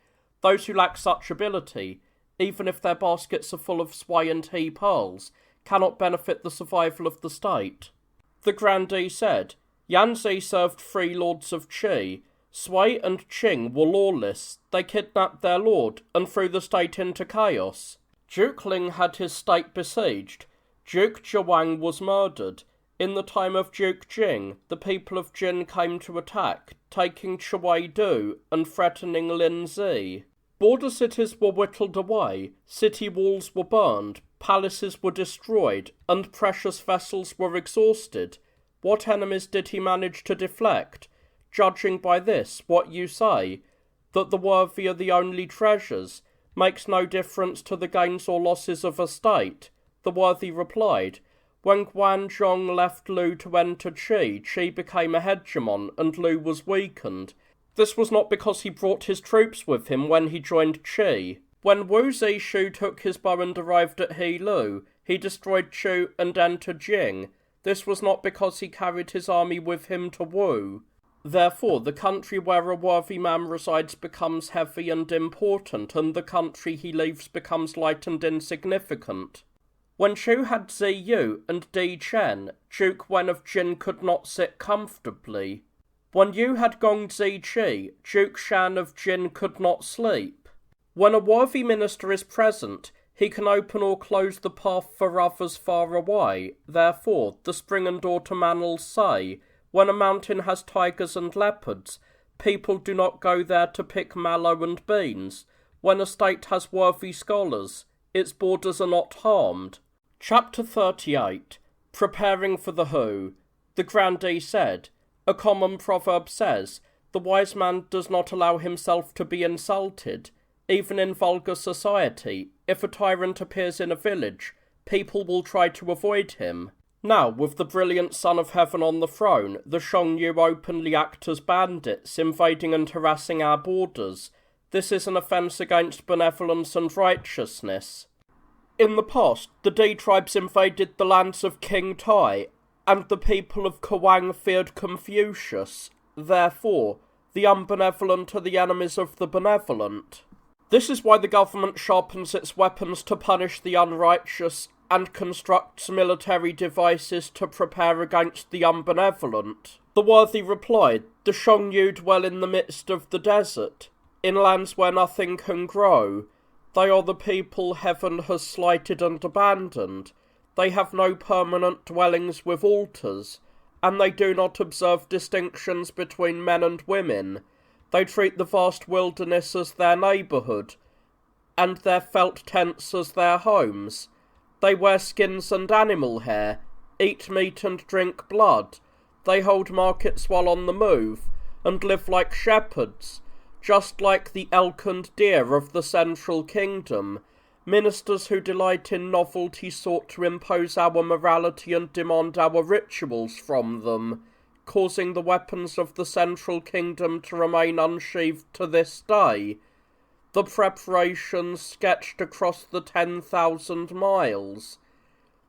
Those who lack such ability, even if their baskets are full of Sui and He pearls, cannot benefit the survival of the state. The grandee said, Yanzi served 3 lords of Qi. Sui and Qing were lawless. They kidnapped their lord and threw the state into chaos. Duke Ling had his state besieged. Duke Zhuang was murdered. In the time of Duke Jing, the people of Jin came to attack, taking Chawei-du and threatening Linzi. Border cities were whittled away, city walls were burned, palaces were destroyed, and precious vessels were exhausted. What enemies did he manage to deflect? Judging by this, what you say, that the worthy are the only treasures, makes no difference to the gains or losses of a state. The worthy replied, when Guanzhong left Lu to enter Qi, Qi became a hegemon and Lu was weakened. This was not because he brought his troops with him when he joined Qi. When Wu Zishu took his bow and arrived at He-Lu, he destroyed Chu and entered Jing. This was not because he carried his army with him to Wu. Therefore, the country where a worthy man resides becomes heavy and important, and the country he leaves becomes light and insignificant. When Chu had Ziyu and Di Chen, Duke Wen of Jin could not sit comfortably. When Yu had Gong Ziqi, Duke Shan of Jin could not sleep. When a worthy minister is present, he can open or close the path for others far away. Therefore, the spring and autumn annals say, when a mountain has tigers and leopards, people do not go there to pick mallow and beans. When a state has worthy scholars, its borders are not harmed. Chapter 38. Preparing for the Who. The grandee said, a common proverb says, the wise man does not allow himself to be insulted. Even in vulgar society, if a tyrant appears in a village, people will try to avoid him. Now, with the brilliant Son of Heaven on the throne, the Shangyu openly act as bandits, invading and harassing our borders. This is an offence against benevolence and righteousness. In the past, the D tribes invaded the lands of King Tai, and the people of Kuan feared Confucius. Therefore, the unbenevolent are the enemies of the benevolent. This is why the government sharpens its weapons to punish the unrighteous and constructs military devices to prepare against the unbenevolent. The worthy replied, the Shangyu dwell in the midst of the desert, in lands where nothing can grow. They are the people heaven has slighted and abandoned. They have no permanent dwellings with altars, and they do not observe distinctions between men and women. They treat the vast wilderness as their neighbourhood, and their felt tents as their homes. They wear skins and animal hair, eat meat and drink blood. They hold markets while on the move, and live like shepherds, just like the elk and deer of the central kingdom. Ministers who delight in novelty sought to impose our morality and demand our rituals from them, causing the weapons of the central kingdom to remain unsheathed to this day. The preparations sketched across the 10,000 miles.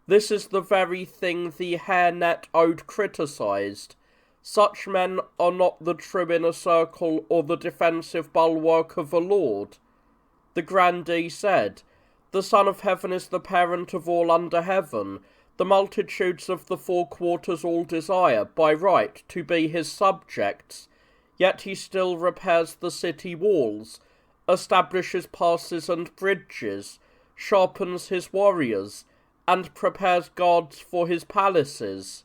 This is the very thing the hairnet ode criticised. Such men are not the true inner circle or the defensive bulwark of a lord. The grandee said, "The Son of Heaven is the parent of all under heaven. The multitudes of the four quarters all desire, by right, to be his subjects. Yet he still repairs the city walls, establishes passes and bridges, sharpens his warriors, and prepares guards for his palaces."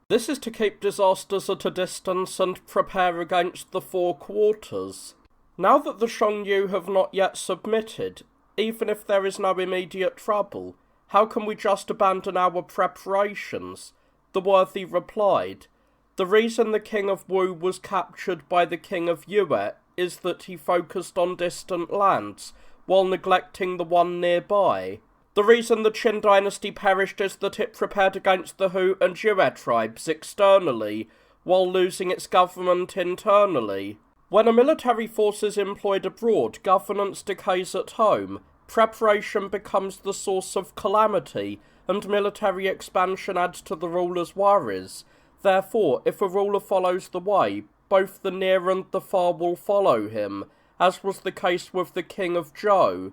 This is to keep disasters at a distance and prepare against the four quarters. Now that the Xiongnu have not yet submitted, even if there is no immediate trouble, how can we just abandon our preparations? The worthy replied, "The reason the king of Wu was captured by the king of Yue is that he focused on distant lands, while neglecting the one nearby. The reason the Qin dynasty perished is that it prepared against the Hu and Yue tribes externally, while losing its government internally. When a military force is employed abroad, governance decays at home. Preparation becomes the source of calamity, and military expansion adds to the ruler's worries. Therefore, if a ruler follows the way, both the near and the far will follow him, as was the case with the king of Zhou.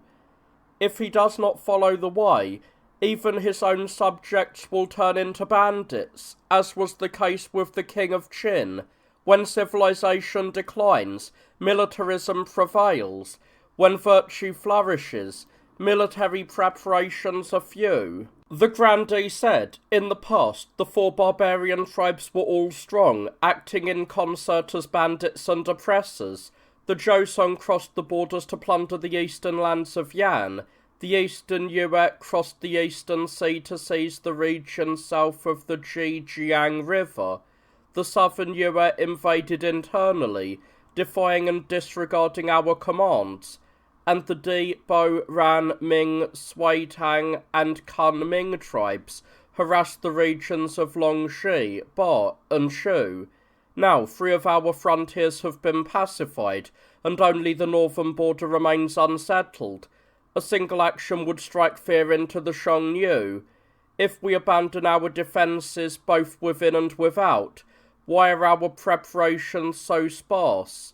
If he does not follow the way, even his own subjects will turn into bandits, as was the case with the king of Qin. When civilization declines, militarism prevails. When virtue flourishes, military preparations are few." The grandee said, "In the past, the four barbarian tribes were all strong, acting in concert as bandits and oppressors. The Zhou crossed the borders to plunder the eastern lands of Yan. The eastern Yue crossed the eastern sea to seize the region south of the Zhejiang River. The southern Yue invaded internally, defying and disregarding our commands. And the Di, Bo, Ran, Ming, Sui Tang, and Kun Ming tribes harassed the regions of Longxi, Ba, and Shu. Now 3 of our frontiers have been pacified, and only the northern border remains unsettled. A single action would strike fear into the Xiongnu. If we abandon our defences both within and without, why are our preparations so sparse?"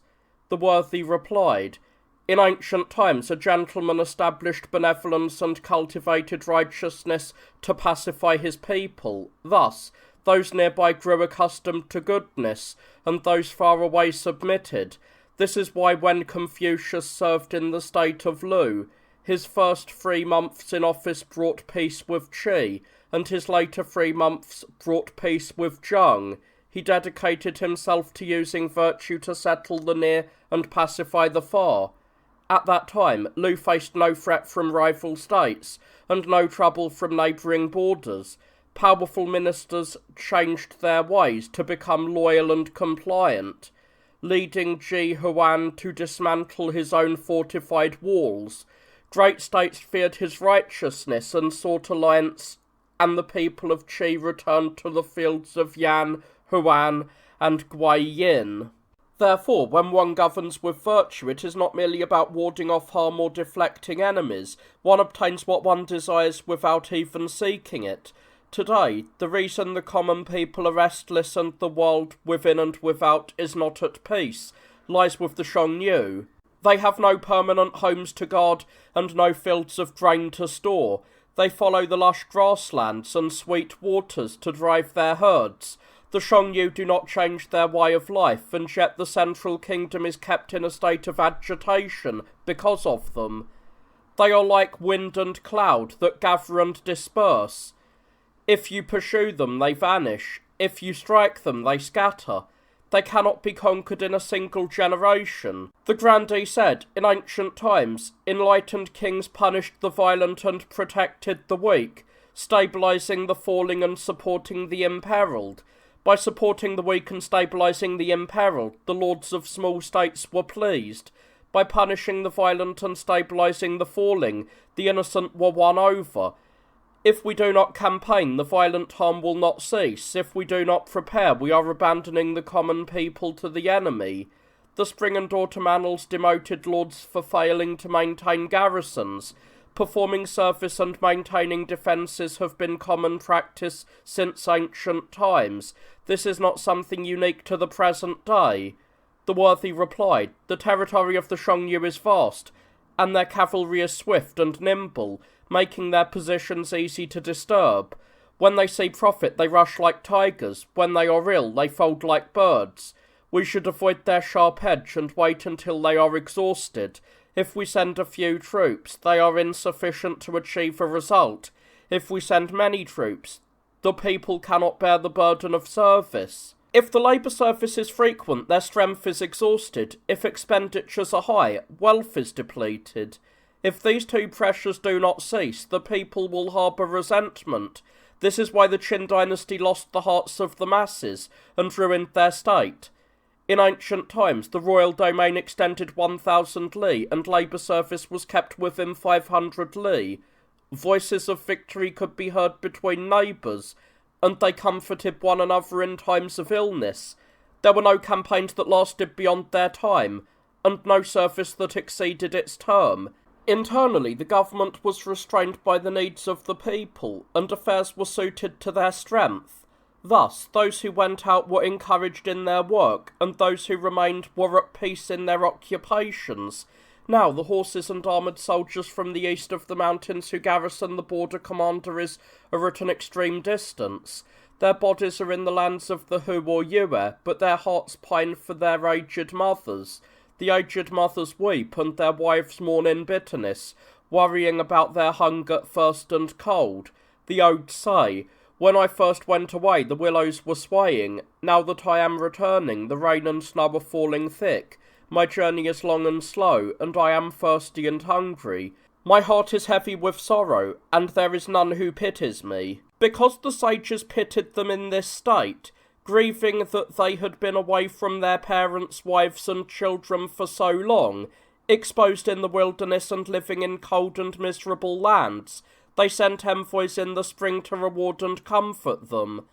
The worthy replied, "In ancient times a gentleman established benevolence and cultivated righteousness to pacify his people. Thus, those nearby grew accustomed to goodness, and those far away submitted. This is why when Confucius served in the state of Lu, his first 3 months in office brought peace with Qi, and his later 3 months brought peace with Zhang. He dedicated himself to using virtue to settle the near and pacify the far. At that time, Lu faced no threat from rival states, and no trouble from neighbouring borders. Powerful ministers changed their ways to become loyal and compliant, leading Huan to dismantle his own fortified walls. Great states feared his righteousness and sought alliance, and the people of Qi returned to the fields of Yan, Huan, and Guiyin. Therefore, when one governs with virtue, it is not merely about warding off harm or deflecting enemies. One obtains what one desires without even seeking it. Today, the reason the common people are restless and the world within and without is not at peace lies with the Xiongnu. They have no permanent homes to guard and no fields of grain to store. They follow the lush grasslands and sweet waters to drive their herds. The Xiongnu do not change their way of life, and yet the central kingdom is kept in a state of agitation because of them. They are like wind and cloud that gather and disperse. If you pursue them, they vanish. If you strike them, they scatter. They cannot be conquered in a single generation. The grandee said, in ancient times, enlightened kings punished the violent and protected the weak, stabilizing the falling and supporting the imperilled. By supporting the weak and stabilizing the imperilled, the lords of small states were pleased. By punishing the violent and stabilizing the falling, the innocent were won over. If we do not campaign, the violent harm will not cease. If we do not prepare, we are abandoning the common people to the enemy. The spring and autumn annals demoted lords for failing to maintain garrisons. Performing service and maintaining defences have been common practice since ancient times. This is not something unique to the present day. The worthy replied, the territory of the Shang is vast, and their cavalry is swift and nimble, making their positions easy to disturb. When they see profit, they rush like tigers. When they are ill, they fold like birds. We should avoid their sharp edge and wait until they are exhausted. If we send a few troops, they are insufficient to achieve a result. If we send many troops, the people cannot bear the burden of service. If the labour service is frequent, their strength is exhausted. If expenditures are high, wealth is depleted. If these two pressures do not cease, the people will harbour resentment. This is why the Qin dynasty lost the hearts of the masses and ruined their state. In ancient times, the royal domain extended 1,000 li, and labour service was kept within 500 li. Voices of victory could be heard between neighbours, and they comforted one another in times of illness. There were no campaigns that lasted beyond their time, and no service that exceeded its term. Internally, the government was restrained by the needs of the people, and affairs were suited to their strength. Thus, those who went out were encouraged in their work, and those who remained were at peace in their occupations. Now, the horses and armoured soldiers from the east of the mountains who garrison the border commanderies are at an extreme distance. Their bodies are in the lands of the Hu or Yue, but their hearts pine for their aged mothers. The aged mothers weep, and their wives mourn in bitterness, worrying about their hunger, thirst, and cold. The odes say, when I first went away, the willows were swaying. Now that I am returning, the rain and snow are falling thick. My journey is long and slow, and I am thirsty and hungry. My heart is heavy with sorrow, and there is none who pities me. Because the sages pitied them in this state, grieving that they had been away from their parents, wives, and children for so long, exposed in the wilderness and living in cold and miserable lands, they sent envoys in the spring to reward and comfort them,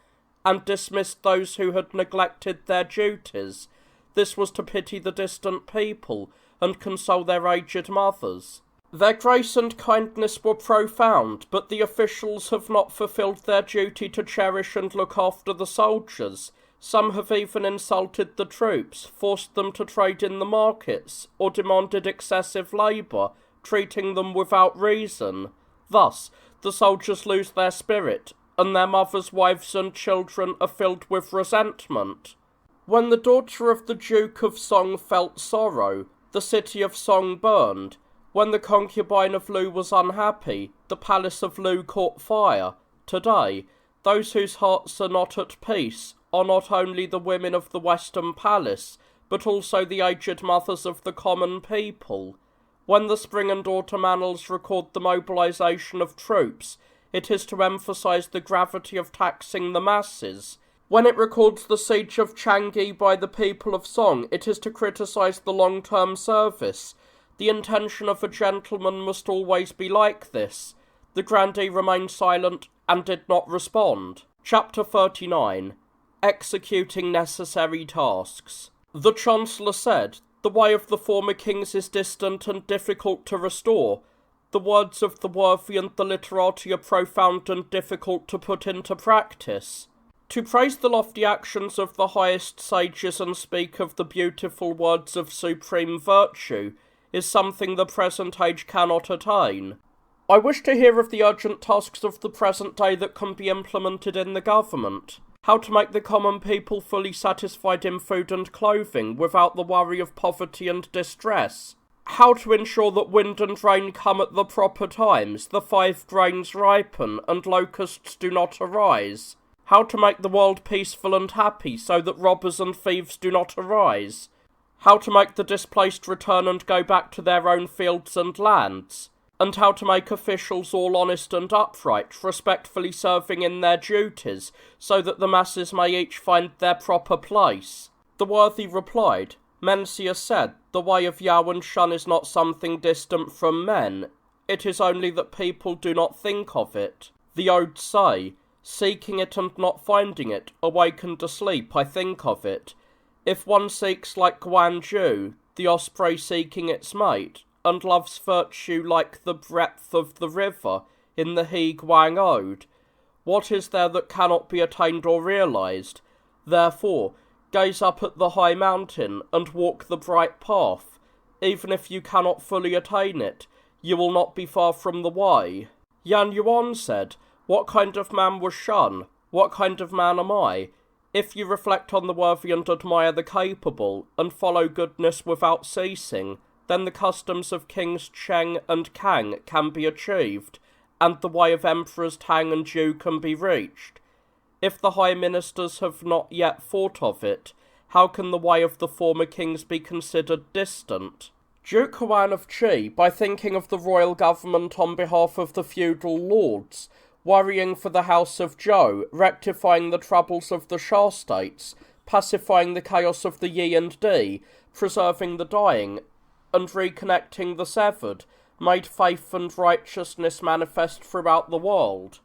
and dismissed those who had neglected their duties. This was to pity the distant people, and console their aged mothers. Their grace and kindness were profound, but the officials have not fulfilled their duty to cherish and look after the soldiers. Some have even insulted the troops, forced them to trade in the markets, or demanded excessive labour, treating them without reason. Thus, the soldiers lose their spirit, and their mothers, wives, and children are filled with resentment. When the daughter of the Duke of Song felt sorrow, the city of Song burned. When the concubine of Lu was unhappy, the palace of Lu caught fire. Today, those whose hearts are not at peace are not only the women of the Western Palace, but also the aged mothers of the common people. When the spring and autumn annals record the mobilization of troops, it is to emphasize the gravity of taxing the masses. When it records the siege of Changi by the people of Song, it is to criticize the long-term service. The intention of a gentleman must always be like this. The grandee remained silent and did not respond. Chapter 39. Executing Necessary Tasks. The Chancellor said, the way of the former kings is distant and difficult to restore. The words of the worthy and the literati are profound and difficult to put into practice. To praise the lofty actions of the highest sages and speak of the beautiful words of supreme virtue is something the present age cannot attain. I wish to hear of the urgent tasks of the present day that can be implemented in the government. How to make the common people fully satisfied in food and clothing without the worry of poverty and distress. How to ensure that wind and rain come at the proper times, the 5 grains ripen, and locusts do not arise. How to make the world peaceful and happy so that robbers and thieves do not arise. How to make the displaced return and go back to their own fields and lands. And how to make officials all honest and upright, respectfully serving in their duties, so that the masses may each find their proper place. The worthy replied, Mencius said, the way of Zhou and Qin is not something distant from men, it is only that people do not think of it. The odes say, seeking it and not finding it, awakened asleep I think of it. If one seeks like Kuan, the osprey seeking its mate, and loves virtue like the breadth of the river in the He Guang Ode, what is there that cannot be attained or realized? Therefore, gaze up at the high mountain and walk the bright path. Even if you cannot fully attain it, you will not be far from the way. Yan Yuan said, what kind of man was Shen? What kind of man am I? If you reflect on the worthy and admire the capable, and follow goodness without ceasing, then the customs of kings Shang and Kang can be achieved, and the way of emperors Tang and Zhou can be reached. If the high ministers have not yet thought of it, how can the way of the former kings be considered distant? Duke Huan of Qi, by thinking of the royal government on behalf of the feudal lords, worrying for the house of Zhou, rectifying the troubles of the Sha states, pacifying the chaos of the Yi and Di, preserving the dying, and reconnecting the severed, made faith and righteousness manifest throughout the world.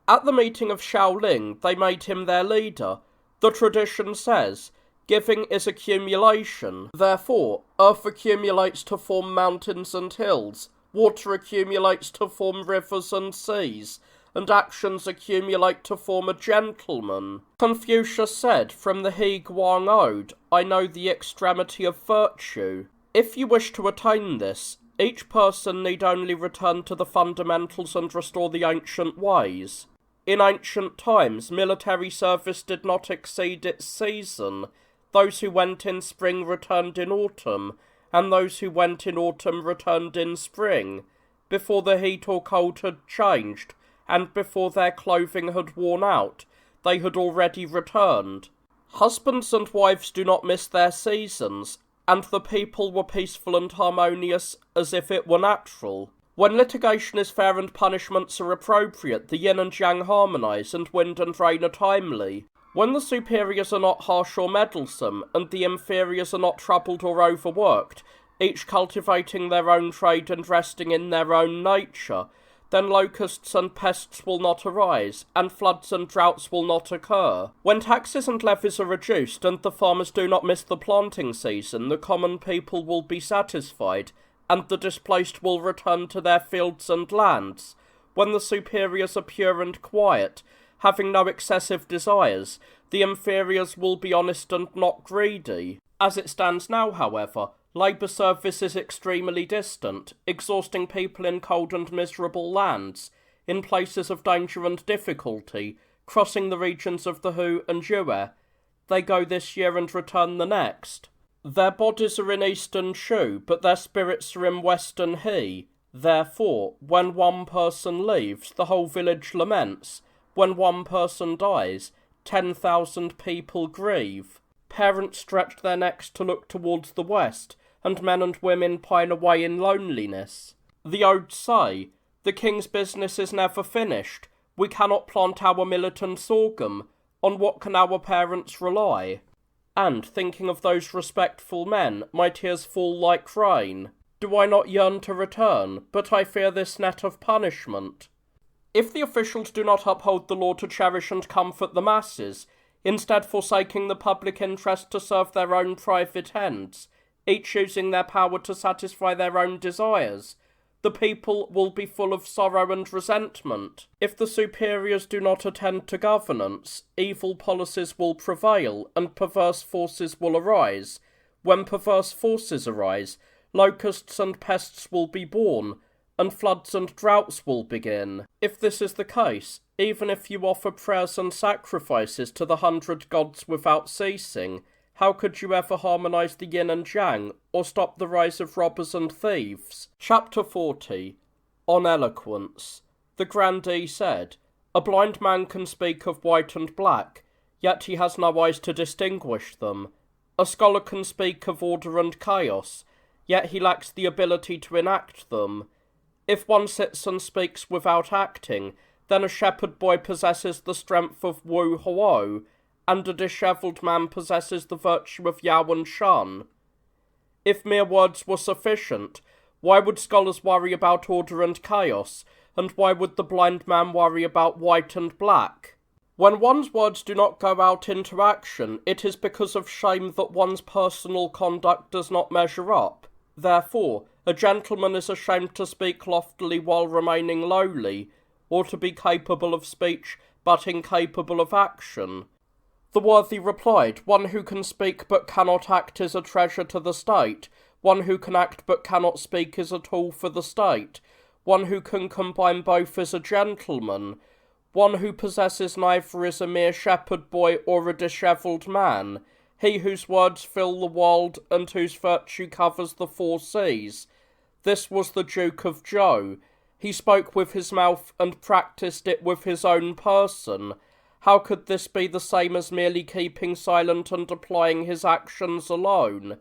At the meeting of Shaoling, they made him their leader. The tradition says, giving is accumulation. Therefore, earth accumulates to form mountains and hills, water accumulates to form rivers and seas, and actions accumulate to form a gentleman. Confucius said, from the He Guang Ode, I know the extremity of virtue. If you wish to attain this, each person need only return to the fundamentals and restore the ancient ways. In ancient times, military service did not exceed its season. Those who went in spring returned in autumn, and those who went in autumn returned in spring, before the heat or cold had changed, and before their clothing had worn out, they had already returned. Husbands and wives do not miss their seasons, and the people were peaceful and harmonious as if it were natural. When litigation is fair and punishments are appropriate, the yin and yang harmonise, and wind and rain are timely. When the superiors are not harsh or meddlesome, and the inferiors are not troubled or overworked, each cultivating their own trade and resting in their own nature, then locusts and pests will not arise, and floods and droughts will not occur. When taxes and levies are reduced, and the farmers do not miss the planting season, the common people will be satisfied, and the displaced will return to their fields and lands. When the superiors are pure and quiet, having no excessive desires, the inferiors will be honest and not greedy. As it stands now, however, labour service is extremely distant, exhausting people in cold and miserable lands, in places of danger and difficulty, crossing the regions of the Hu and Yue. They go this year and return the next. Their bodies are in eastern Shu, but their spirits are in western He. Therefore, when one person leaves, the whole village laments. When one person dies, 10,000 people grieve. Parents stretch their necks to look towards the west, and men and women pine away in loneliness. The odes say, the king's business is never finished. We cannot plant our millet and sorghum. On what can our parents rely? And, thinking of those respectful men, my tears fall like rain. Do I not yearn to return, but I fear this net of punishment? If the officials do not uphold the law to cherish and comfort the masses, instead forsaking the public interest to serve their own private ends, each using their power to satisfy their own desires, the people will be full of sorrow and resentment. If the superiors do not attend to governance, evil policies will prevail, and perverse forces will arise. When perverse forces arise, locusts and pests will be born, and floods and droughts will begin. If this is the case, even if you offer prayers and sacrifices to the 100 gods without ceasing, how could you ever harmonise the yin and yang, or stop the rise of robbers and thieves? Chapter 40. On Eloquence. The grandee said, A blind man can speak of white and black, yet he has no eyes to distinguish them. A scholar can speak of order and chaos, yet he lacks the ability to enact them. If one sits and speaks without acting, then a shepherd boy possesses the strength of Wu Huo, and a dishevelled man possesses the virtue of Yao and Shen. If mere words were sufficient, why would scholars worry about order and chaos, and why would the blind man worry about white and black? When one's words do not go out into action, it is because of shame that one's personal conduct does not measure up. Therefore, a gentleman is ashamed to speak loftily while remaining lowly, or to be capable of speech but incapable of action. The worthy replied, one who can speak but cannot act is a treasure to the state. One who can act but cannot speak is a tool for the state. One who can combine both is a gentleman. One who possesses neither is a mere shepherd boy or a dishevelled man. He whose words fill the world and whose virtue covers the four seas. This was the Duke of Zhou. He spoke with his mouth and practised it with his own person. How could this be the same as merely keeping silent and applying his actions alone?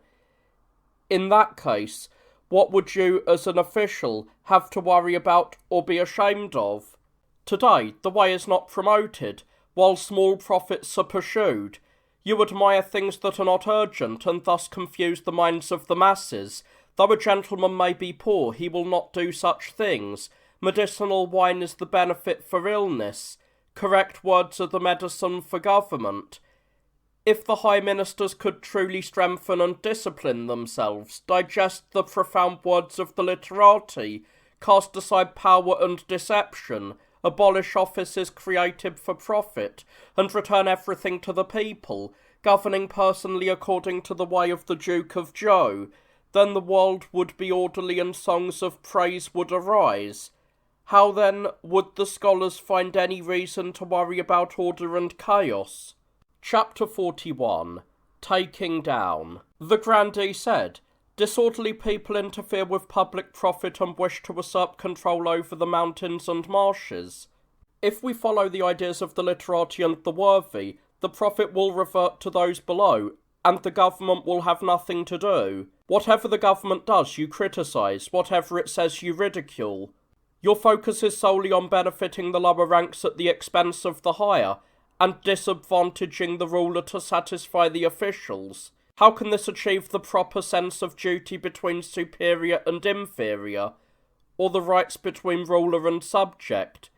In that case, what would you, as an official, have to worry about or be ashamed of? Today, the way is not promoted, while small profits are pursued. You admire things that are not urgent, and thus confuse the minds of the masses. Though a gentleman may be poor, he will not do such things. Medicinal wine is the benefit for illness. Correct words are the medicine for government. If the high ministers could truly strengthen and discipline themselves, digest the profound words of the literati, cast aside power and deception, abolish offices created for profit, and return everything to the people, governing personally according to the way of the Duke of Zhou, then the world would be orderly and songs of praise would arise. How then would the scholars find any reason to worry about order and chaos? Chapter 41. Taking Down. The grandee said, disorderly people interfere with public profit and wish to usurp control over the mountains and marshes. If we follow the ideas of the literati and the worthy, the profit will revert to those below, and the government will have nothing to do. Whatever the government does, you criticise. Whatever it says, you ridicule. Your focus is solely on benefiting the lower ranks at the expense of the higher, and disadvantaging the ruler to satisfy the officials. How can this achieve the proper sense of duty between superior and inferior, or the rights between ruler and subject?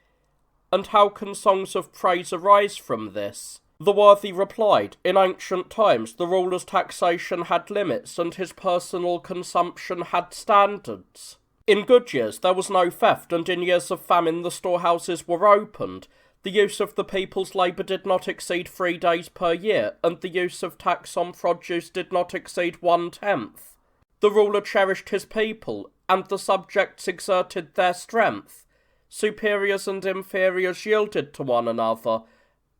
And how can songs of praise arise from this? The worthy replied, in ancient times the ruler's taxation had limits, and his personal consumption had standards. In good years there was no theft, and in years of famine the storehouses were opened. The use of the people's labour did not exceed 3 days per year, and the use of tax on produce did not exceed 1/10. The ruler cherished his people, and the subjects exerted their strength. Superiors and inferiors yielded to one another,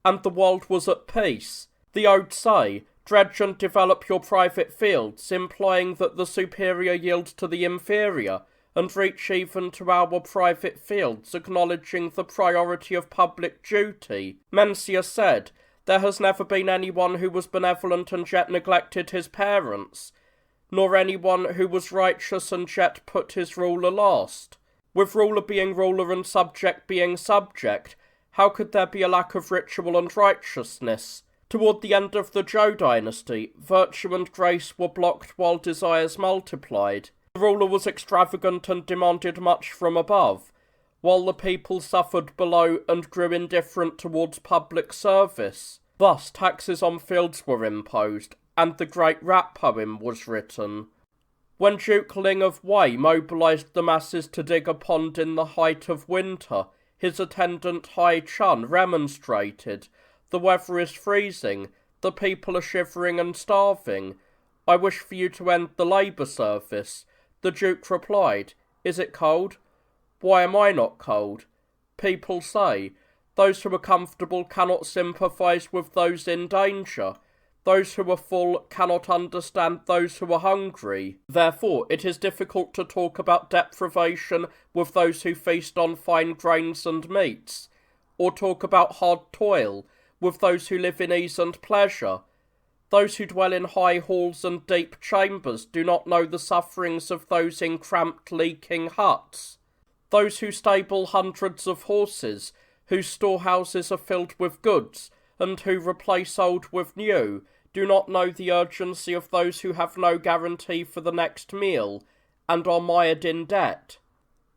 and the world was at peace. The Ode say, dredge and develop your private fields, implying that the superior yields to the inferior, and reach even to our private fields, acknowledging the priority of public duty. Mencius said, there has never been anyone who was benevolent and yet neglected his parents, nor anyone who was righteous and yet put his ruler last. With ruler being ruler and subject being subject, how could there be a lack of ritual and righteousness? Toward the end of the Zhou dynasty, virtue and grace were blocked while desires multiplied. The ruler was extravagant and demanded much from above, while the people suffered below and grew indifferent towards public service. Thus taxes on fields were imposed, and the great rap poem was written. When Duke Ling of Wei mobilized the masses to dig a pond in the height of winter, his attendant Hai Chun remonstrated, the weather is freezing, the people are shivering and starving. I wish for you to end the labour service. The Duke replied, is it cold? Why am I not cold? People say, those who are comfortable cannot sympathise with those in danger. Those who are full cannot understand those who are hungry. Therefore, it is difficult to talk about deprivation with those who feast on fine grains and meats. or talk about hard toil with those who live in ease and pleasure. Those who dwell in high halls and deep chambers do not know the sufferings of those in cramped, leaking huts. Those who stable hundreds of horses, whose storehouses are filled with goods, and who replace old with new, do not know the urgency of those who have no guarantee for the next meal, and are mired in debt.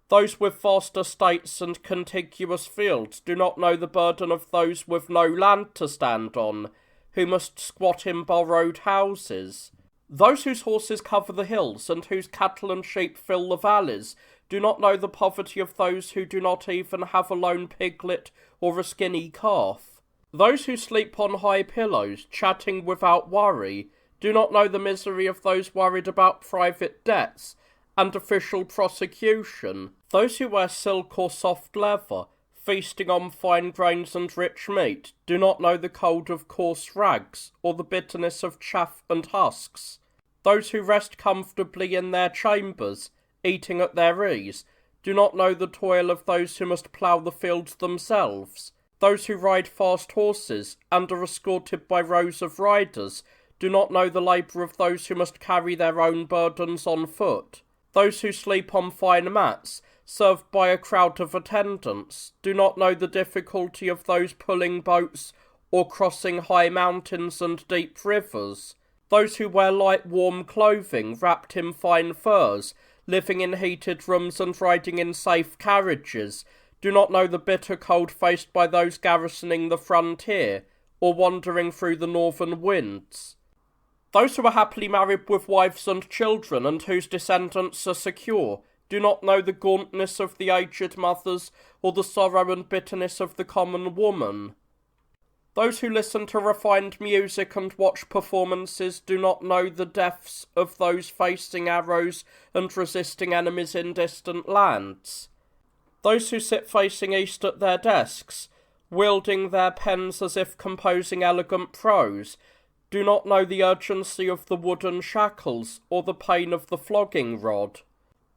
Those with vast estates and contiguous fields do not know the burden of those with no land to stand on, who must squat in borrowed houses. Those whose horses cover the hills and whose cattle and sheep fill the valleys do not know the poverty of those who do not even have a lone piglet or a skinny calf. Those who sleep on high pillows, chatting without worry, do not know the misery of those worried about private debts and official prosecution. Those who wear silk or soft leather, feasting on fine grains and rich meat, do not know the cold of coarse rags, or the bitterness of chaff and husks. Those who rest comfortably in their chambers, eating at their ease, do not know the toil of those who must plough the fields themselves. Those who ride fast horses, and are escorted by rows of riders, do not know the labour of those who must carry their own burdens on foot. Those who sleep on fine mats, served by a crowd of attendants, do not know the difficulty of those pulling boats or crossing high mountains and deep rivers. Those who wear light warm clothing wrapped in fine furs, living in heated rooms and riding in safe carriages, do not know the bitter cold faced by those garrisoning the frontier or wandering through the northern winds. Those who are happily married with wives and children and whose descendants are secure do not know the gauntness of the aged mothers or the sorrow and bitterness of the common woman. Those who listen to refined music and watch performances do not know the deaths of those facing arrows and resisting enemies in distant lands. Those who sit facing east at their desks, wielding their pens as if composing elegant prose, do not know the urgency of the wooden shackles or the pain of the flogging rod.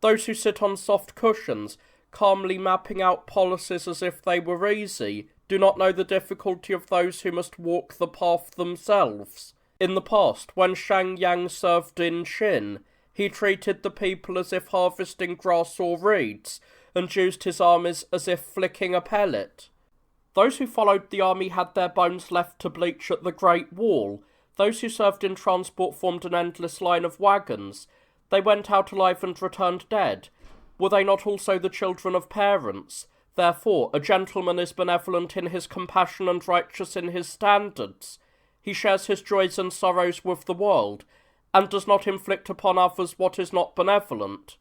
Those who sit on soft cushions, calmly mapping out policies as if they were easy, do not know the difficulty of those who must walk the path themselves. In the past, when Shang served in Qin, he treated the people as if harvesting grass or reeds, and used his armies as if flicking a pellet. Those who followed the army had their bones left to bleach at the Great Wall. Those who served in transport formed an endless line of wagons. They went out alive and returned dead. Were they not also the children of parents? Therefore, a gentleman is benevolent in his compassion and righteous in his standards. He shares his joys and sorrows with the world, and does not inflict upon others what is not benevolent.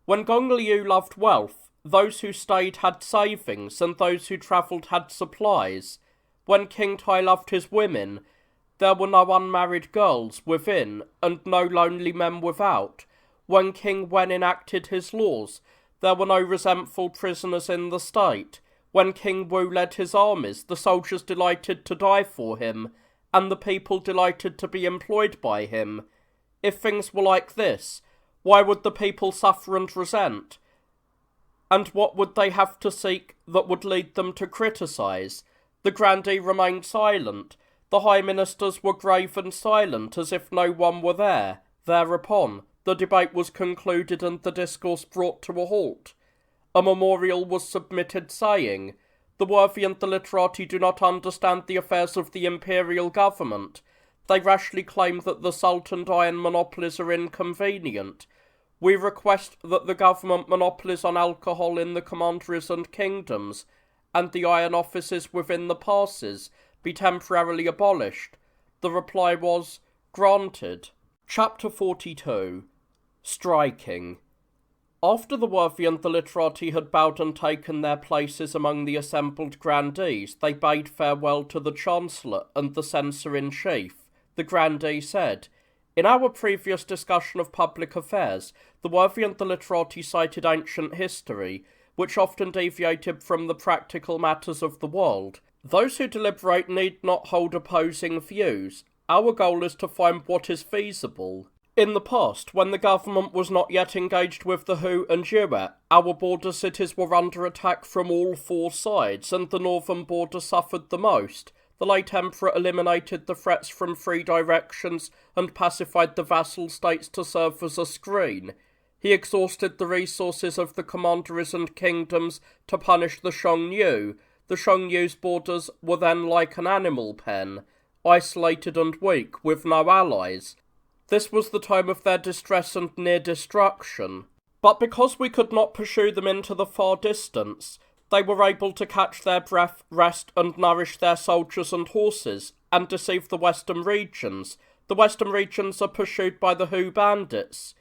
When Gong Liu loved wealth, those who stayed had savings, and those who travelled had supplies. When King Tai loved his women, there were no unmarried girls within, and no lonely men without. When King Wen enacted his laws, there were no resentful prisoners in the state. When King Wu led his armies, the soldiers delighted to die for him, and the people delighted to be employed by him. If things were like this, why would the people suffer and resent? And what would they have to seek that would lead them to criticise? The grandee remained silent. The high ministers were grave and silent, as if no one were there. Thereupon, the debate was concluded and the discourse brought to a halt. A memorial was submitted saying, "The worthy and the literati do not understand the affairs of the imperial government. They rashly claim that the salt and iron monopolies are inconvenient. We request that the government monopolies on alcohol in the commanderies and kingdoms, and the iron offices within the passes, be temporarily abolished." The reply was, "Granted." Chapter 42. Striking. After the worthy and the literati had bowed and taken their places among the assembled grandees, they bade farewell to the Chancellor and the Censor-in-Chief. The grandee said, "In our previous discussion of public affairs, the worthy and the literati cited ancient history, which often deviated from the practical matters of the world. Those who deliberate need not hold opposing views. Our goal is to find what is feasible. In the past, when the government was not yet engaged with the Hu and Yue, our border cities were under attack from all four sides, and the northern border suffered the most. The late emperor eliminated the threats from three directions and pacified the vassal states to serve as a screen. He exhausted the resources of the commanderies and kingdoms to punish the Xiongnu. The Xiongnu's borders were then like an animal pen, isolated and weak, with no allies. This was the time of their distress and near destruction. But because we could not pursue them into the far distance, they were able to catch their breath, rest, and nourish their soldiers and horses, and deceive the western regions. The western regions are pursued by the Hu bandits.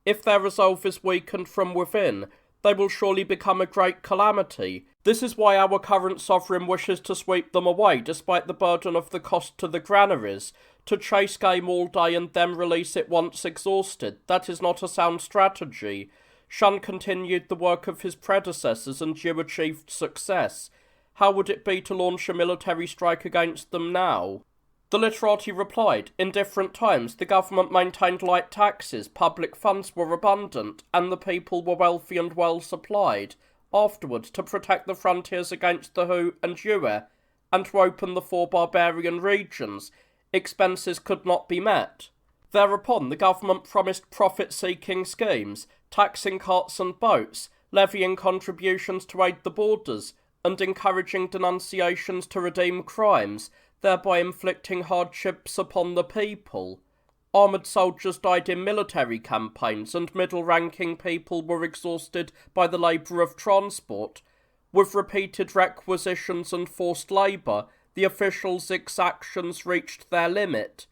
If their resolve is weakened from within, they will surely become a great calamity. This is why our current sovereign wishes to sweep them away, despite the burden of the cost to the granaries. To chase game all day and then release it once exhausted, that is not a sound strategy. Shen continued the work of his predecessors and Zhou achieved success. How would it be to launch a military strike against them now? The literati replied, in different times the government maintained light taxes, public funds were abundant, and the people were wealthy and well supplied. Afterwards, to protect the frontiers against the Hu and Yue, and to open the four barbarian regions, expenses could not be met. Thereupon the government promised profit-seeking schemes, taxing carts and boats, levying contributions to aid the borders, and encouraging denunciations to redeem crimes, thereby inflicting hardships upon the people. Armoured soldiers died in military campaigns, and middle-ranking people were exhausted by the labour of transport. With repeated requisitions and forced labour, the officials' exactions reached their limit.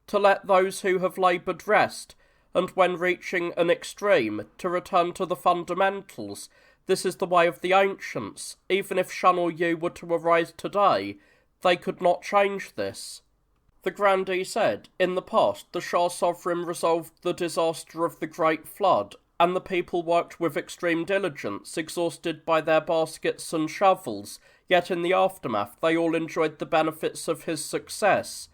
To let those who have laboured rest, and when reaching an extreme, to return to the fundamentals. This is the way of the ancients. Even if Shen or Yu were to arise today, they could not change this. The grandee said, in the past, the Shah sovereign resolved the disaster of the Great Flood, and the people worked with extreme diligence, exhausted by their baskets and shovels, yet in the aftermath they all enjoyed the benefits of his success.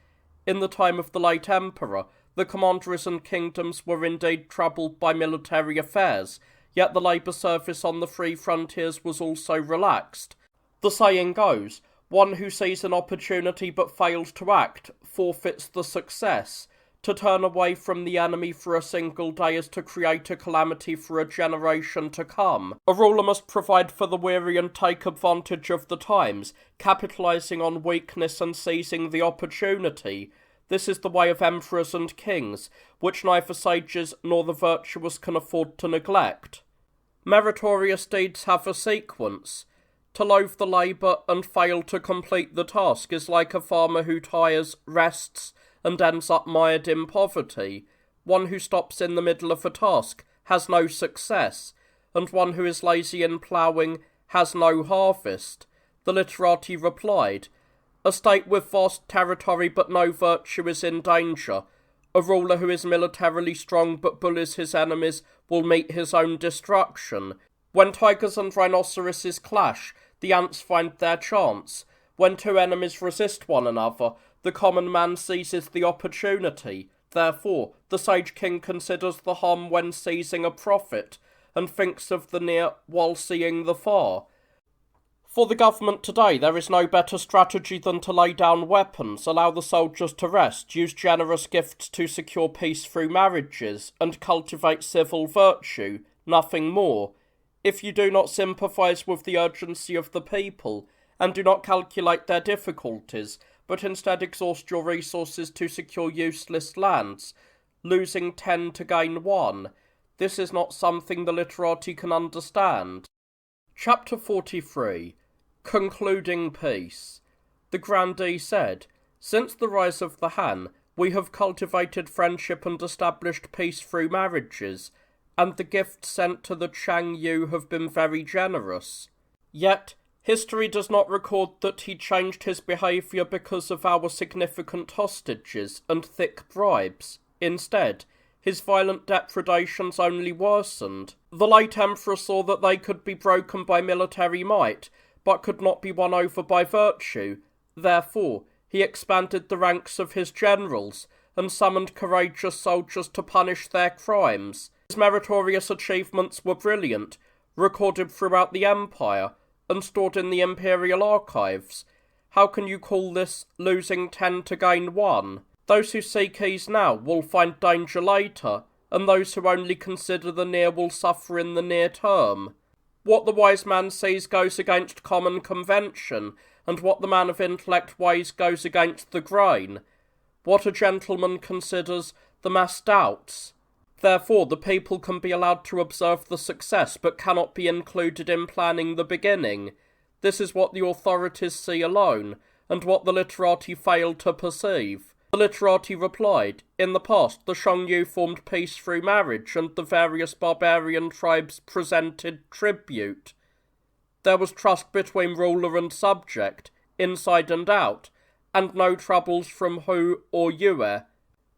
In the time of the late emperor, the commanderies and kingdoms were indeed troubled by military affairs, yet the labour service on the free frontiers was also relaxed. The saying goes, one who sees an opportunity but fails to act forfeits the success. To turn away from the enemy for a single day is to create a calamity for a generation to come. A ruler must provide for the weary and take advantage of the times, capitalising on weakness and seizing the opportunity. This is the way of emperors and kings, which neither sages nor the virtuous can afford to neglect. Meritorious deeds have a sequence. To loathe the labour and fail to complete the task is like a farmer who tires, rests, and ends up mired in poverty. One who stops in the middle of a task has no success, and one who is lazy in ploughing has no harvest. The literati replied, a state with vast territory but no virtue is in danger. A ruler who is militarily strong but bullies his enemies will meet his own destruction. When tigers and rhinoceroses clash, the ants find their chance. When two enemies resist one another, the common man seizes the opportunity. Therefore, the sage king considers the harm when seizing a profit, and thinks of the near while seeing the far. For the government today, there is no better strategy than to lay down weapons, allow the soldiers to rest, use generous gifts to secure peace through marriages, and cultivate civil virtue, nothing more. If you do not sympathise with the urgency of the people, and do not calculate their difficulties, but instead exhaust your resources to secure useless lands, losing 10 to gain 1. This is not something the literati can understand. Chapter 43. Concluding Peace. The grandee said, since the rise of the Han, we have cultivated friendship and established peace through marriages, and the gifts sent to the Chang Yu have been very generous. Yet, history does not record that he changed his behaviour because of our significant hostages and thick bribes. Instead, his violent depredations only worsened. The late emperor saw that they could be broken by military might, but could not be won over by virtue. Therefore, he expanded the ranks of his generals, and summoned courageous soldiers to punish their crimes. His meritorious achievements were brilliant, recorded throughout the empire, and stored in the imperial archives. How can you call this losing 10 to gain 1? Those who seek ease now will find danger later, and those who only consider the near will suffer in the near term. What the wise man sees goes against common convention, and what the man of intellect weighs goes against the grain. What a gentleman considers, the mass doubts. Therefore the people can be allowed to observe the success, but cannot be included in planning the beginning. This is what the authorities see alone, and what the literati fail to perceive. The literati replied, in the past the Xiongnu formed peace through marriage, and the various barbarian tribes presented tribute. There was trust between ruler and subject, inside and out, and no troubles from Hu or Yue.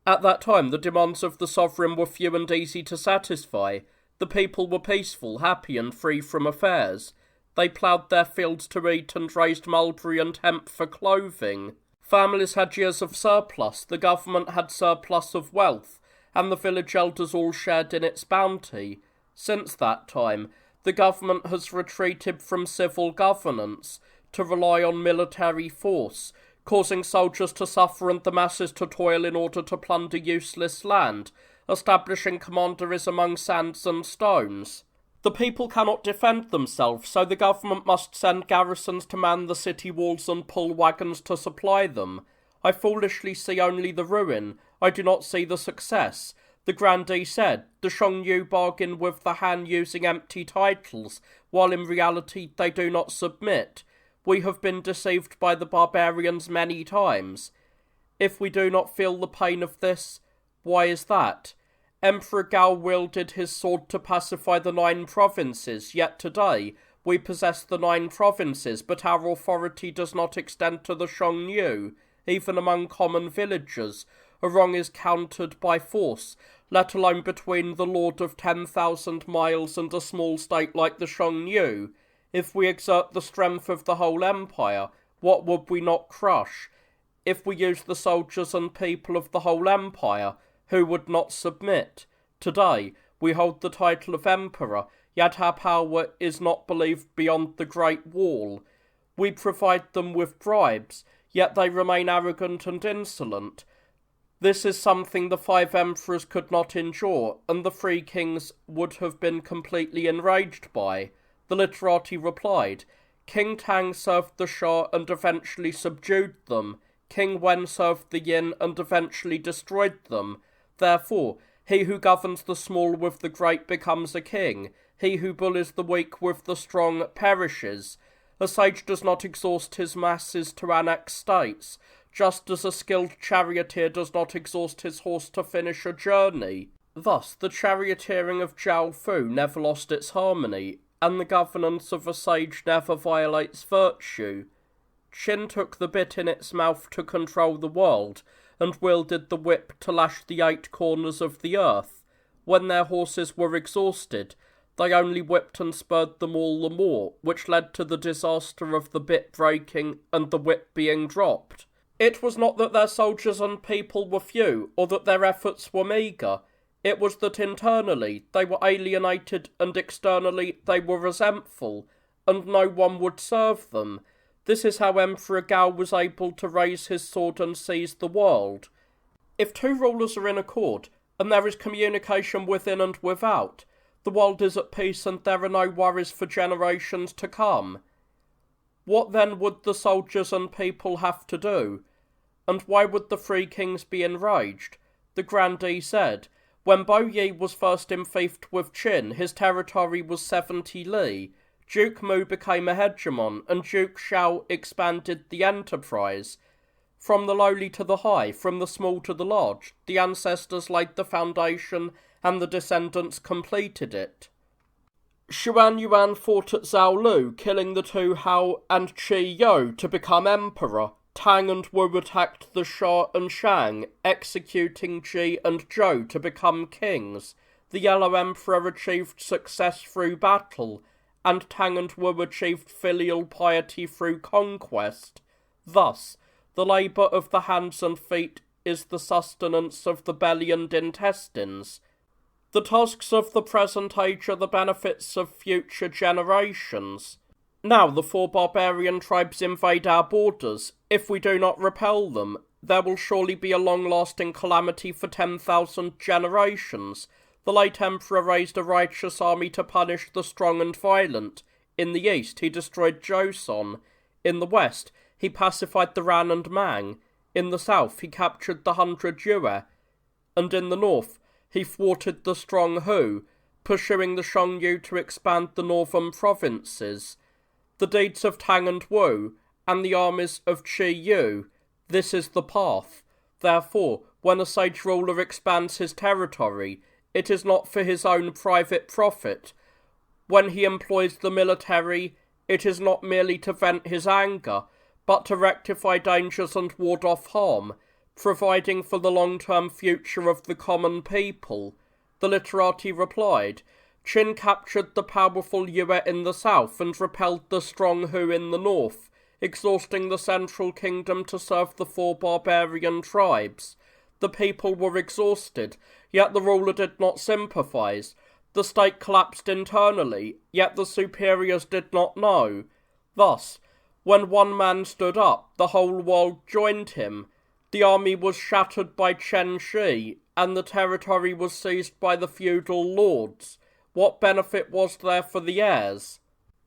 At that time the demands of the sovereign were few and easy to satisfy. The people were peaceful, happy, and free from affairs. They ploughed their fields to eat and raised mulberry and hemp for clothing. Families had years of surplus, the government had surplus of wealth, and the village elders all shared in its bounty. Since that time, the government has retreated from civil governance to rely on military force, causing soldiers to suffer and the masses to toil in order to plunder useless land, establishing commanderies among sands and stones. The people cannot defend themselves, so the government must send garrisons to man the city walls and pull wagons to supply them. I foolishly see only the ruin, I do not see the success. The grandee said, the Xiongnu bargain with the Han using empty titles, while in reality they do not submit. We have been deceived by the barbarians many times. If we do not feel the pain of this, why is that? Emperor Gao wielded his sword to pacify the 9 provinces, yet today we possess the 9 provinces, but our authority does not extend to the Xiongnu. Even among common villagers, a wrong is countered by force, let alone between the lord of 10,000 miles and a small state like the Xiongnu. If we exert the strength of the whole empire, what would we not crush? If we use the soldiers and people of the whole empire, who would not submit? Today, we hold the title of emperor, yet our power is not believed beyond the Great Wall. We provide them with bribes, yet they remain arrogant and insolent. This is something the 5 emperors could not endure, and the 3 kings would have been completely enraged by. The literati replied, King Tang served the Shah and eventually subdued them. King Wen served the Yin and eventually destroyed them. Therefore, he who governs the small with the great becomes a king. He who bullies the weak with the strong perishes. A sage does not exhaust his masses to annex states, just as a skilled charioteer does not exhaust his horse to finish a journey. Thus, the charioteering of Zhao Fu never lost its harmony, and the governance of a sage never violates virtue. Qin took the bit in its mouth to control the world, and wielded the whip to lash the 8 corners of the earth. When their horses were exhausted, they only whipped and spurred them all the more, which led to the disaster of the bit breaking and the whip being dropped. It was not that their soldiers and people were few, or that their efforts were meagre. It was that internally they were alienated and externally they were resentful, and no one would serve them. This is how Emperor Gao was able to raise his sword and seize the world. If 2 rulers are in accord, and there is communication within and without, the world is at peace and there are no worries for generations to come. What then would the soldiers and people have to do? And why would the 3 kings be enraged? The grandee said, when Bo Yi was first enfeoffed with Qin, his territory was 70 li. Duke Mu became a hegemon, and Duke Chao expanded the enterprise. From the lowly to the high, from the small to the large, the ancestors laid the foundation, and the descendants completed it. Yuan fought at Zhao Lu, killing the 2 Hao and Qi You to become emperor. Tang and Wu attacked the Shah and Shang, executing Ji and Zhou to become kings. The Yellow Emperor achieved success through battle, and Tang and Wu achieved filial piety through conquest. Thus, the labour of the hands and feet is the sustenance of the belly and intestines. The tasks of the present age are the benefits of future generations. Now the 4 barbarian tribes invade our borders. If we do not repel them, there will surely be a long-lasting calamity for 10,000 generations. The late emperor raised a righteous army to punish the strong and violent. In the east, he destroyed Joseon. In the west, he pacified the Ran and Mang. In the south, he captured the 100 Yue. And in the north, he thwarted the strong Hu, pursuing the Xiongnu to expand the northern provinces. The deeds of Tang and Wu, and the armies of Qi Yu, this is the path. Therefore, when a sage ruler expands his territory, it is not for his own private profit. When he employs the military, it is not merely to vent his anger, but to rectify dangers and ward off harm, providing for the long-term future of the common people. The literati replied, Qin captured the powerful Yue in the south and repelled the strong Hu in the north, exhausting the central kingdom to serve the 4 barbarian tribes. The people were exhausted, yet the ruler did not sympathize. The state collapsed internally, yet the superiors did not know. Thus, when one man stood up, the whole world joined him. The army was shattered by Chen Shi, and the territory was seized by the feudal lords. What benefit was there for the heirs?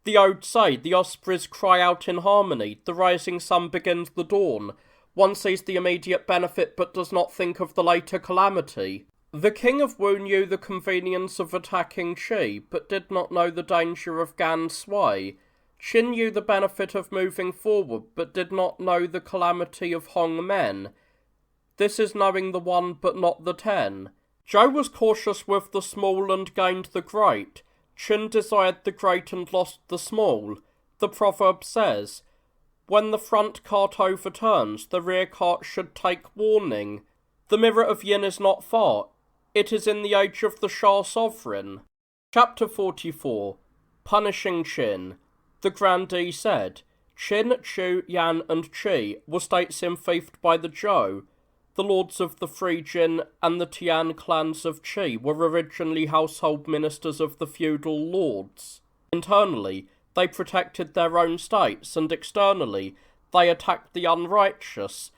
The odes say, the ospreys cry out in harmony, the rising sun begins the dawn. One sees the immediate benefit but does not think of the later calamity. The king of Wu knew the convenience of attacking Qi, but did not know the danger of Gan Sui. Qin knew the benefit of moving forward, but did not know the calamity of Hong men. This is knowing the 1 but not the 10. Zhou was cautious with the small and gained the great. Qin desired the great and lost the small. The proverb says, when the front cart overturns, the rear cart should take warning. The mirror of Yin is not far. It is in the age of the Shah sovereign. Chapter 44. Punishing Qin. The grandee said, Qin, Chu, Yan, and Qi were states enfeoffed by the Zhou. The lords of the Free Jin and the Tian clans of Qi were originally household ministers of the feudal lords. Internally, they protected their own states, and externally, they attacked the unrighteous.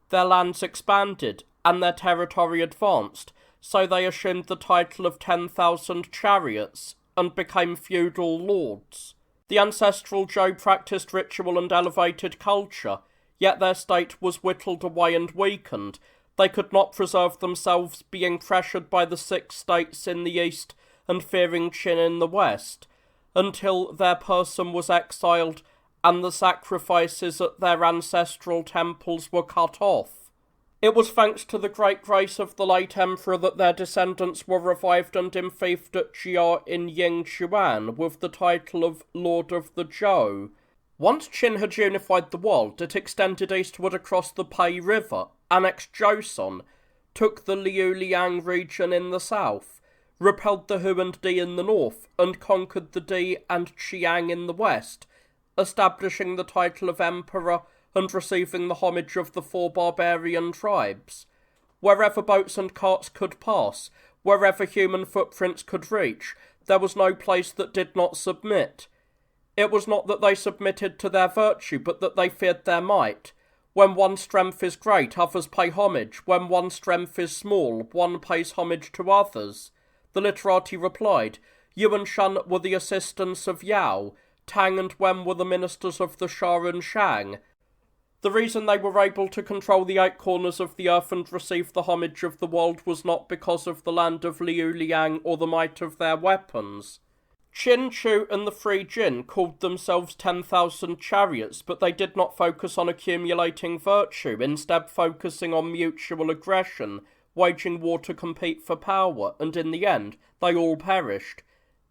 Their lands expanded, and their territory advanced, so they assumed the title of 10,000 chariots, and became feudal lords. The ancestral Zhou practiced ritual and elevated culture, yet their state was whittled away and weakened. They could not preserve themselves, being pressured by the 6 states in the east and fearing Qin in the west, until their person was exiled and the sacrifices at their ancestral temples were cut off. It was thanks to the great grace of the late emperor that their descendants were revived and enfeoffed at Jia in Yingchuan with the title of Lord of the Zhou. Once Qin had unified the world, it extended eastward across the Pei River, annexed Joseon, took the Liuliang region in the south, repelled the Hu and Di in the north, and conquered the Di and Qiang in the west, establishing the title of emperor and receiving the homage of the 4 barbarian tribes. Wherever boats and carts could pass, wherever human footprints could reach, there was no place that did not submit. It was not that they submitted to their virtue, but that they feared their might. When one strength is great, others pay homage. When one strength is small, one pays homage to others. The literati replied, Yu and Shen were the assistants of Yao. Tang and Wen were the ministers of the Shah and Shang. The reason they were able to control the 8 corners of the earth and receive the homage of the world was not because of the land of Liuliang or the might of their weapons. Qin, Chu, and the Free Jin called themselves 10,000 chariots, but they did not focus on accumulating virtue, instead focusing on mutual aggression, waging war to compete for power, and in the end, they all perished.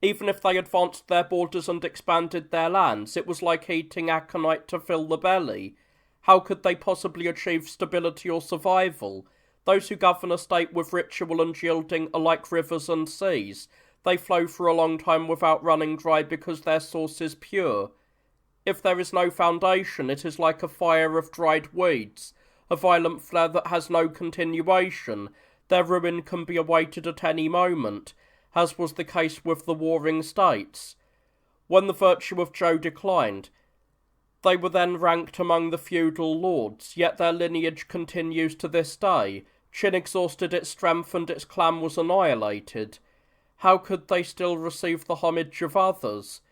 Even if they advanced their borders and expanded their lands, it was like eating aconite to fill the belly. How could they possibly achieve stability or survival? Those who govern a state with ritual and yielding are like rivers and seas. They flow for a long time without running dry because their source is pure. If there is no foundation, it is like a fire of dried weeds. a violent flare that has no continuation. Their ruin can be awaited at any moment, as was the case with the warring states. When the virtue of Zhou declined, they were then ranked among the feudal lords, yet their lineage continues to this day. Qin exhausted its strength and its clan was annihilated. How could they still receive the homage of others?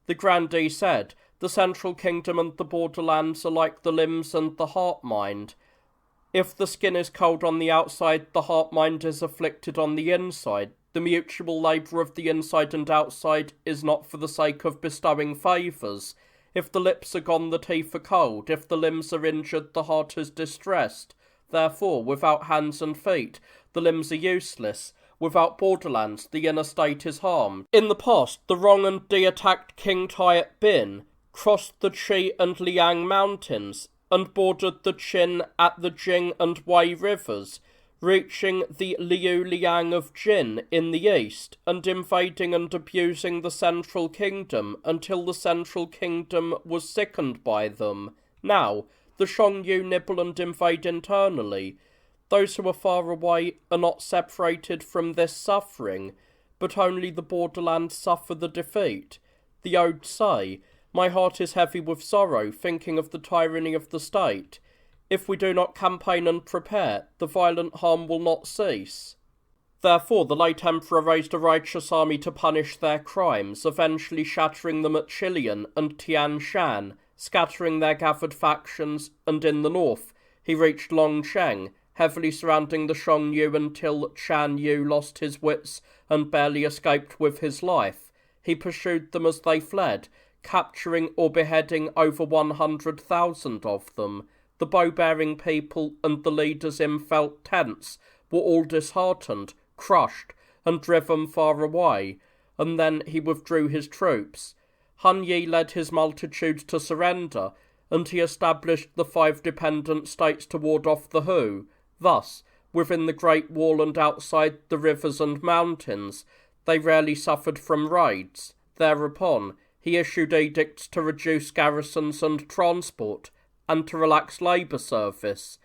The grandee said, the central kingdom and the borderlands are like the limbs and the heart-mind. If the skin is cold on the outside, the heart-mind is afflicted on the inside. The mutual labour of the inside and outside is not for the sake of bestowing favours. If the lips are gone, the teeth are cold. If the limbs are injured, the heart is distressed. Therefore, without hands and feet, the limbs are useless. Without borderlands, the inner state is harmed. In the past, the Rong and Di attacked King Tiat Bin, crossed the Qi and Liang mountains, and bordered the Qin at the Jing and Wei rivers, reaching the Liu Liang of Jin in the east, and invading and abusing the central kingdom until the central kingdom was sickened by them. Now, the Xiongnu nibble and invade internally. Those who are far away are not separated from this suffering, but only the borderlands suffer the defeat. The odes say, "My heart is heavy with sorrow, thinking of the tyranny of the state. If we do not campaign and prepare, the violent harm will not cease." Therefore, the late emperor raised a righteous army to punish their crimes, eventually shattering them at Chilian and Tian Shan, scattering their gathered factions, and in the north, he reached Longsheng, heavily surrounding the Xiongnu until Shan Yu lost his wits and barely escaped with his life. He pursued them as they fled, capturing or beheading over 100,000 of them. The bow-bearing people and the leaders in felt tents were all disheartened, crushed, and driven far away, and then he withdrew his troops. Han Yi led his multitudes to surrender, and he established the 5 dependent states to ward off the Hu. Thus, within the Great Wall and outside the rivers and mountains, they rarely suffered from raids. Thereupon, he issued edicts to reduce garrisons and transport, and to relax labour service.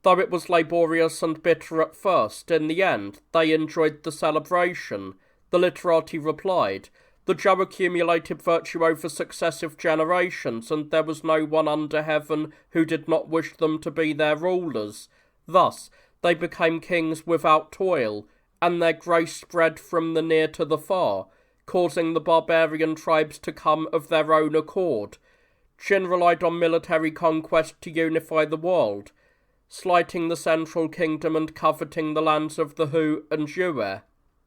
Though it was laborious and bitter at first, in the end they enjoyed the celebration. The literati replied, "The Zhou accumulated virtue over successive generations, and there was no one under heaven who did not wish them to be their rulers. Thus they became kings without toil, and their grace spread from the near to the far, causing the barbarian tribes to come of their own accord. Qin relied on military conquest to unify the world, slighting the central kingdom and coveting the lands of the Hu and Yue.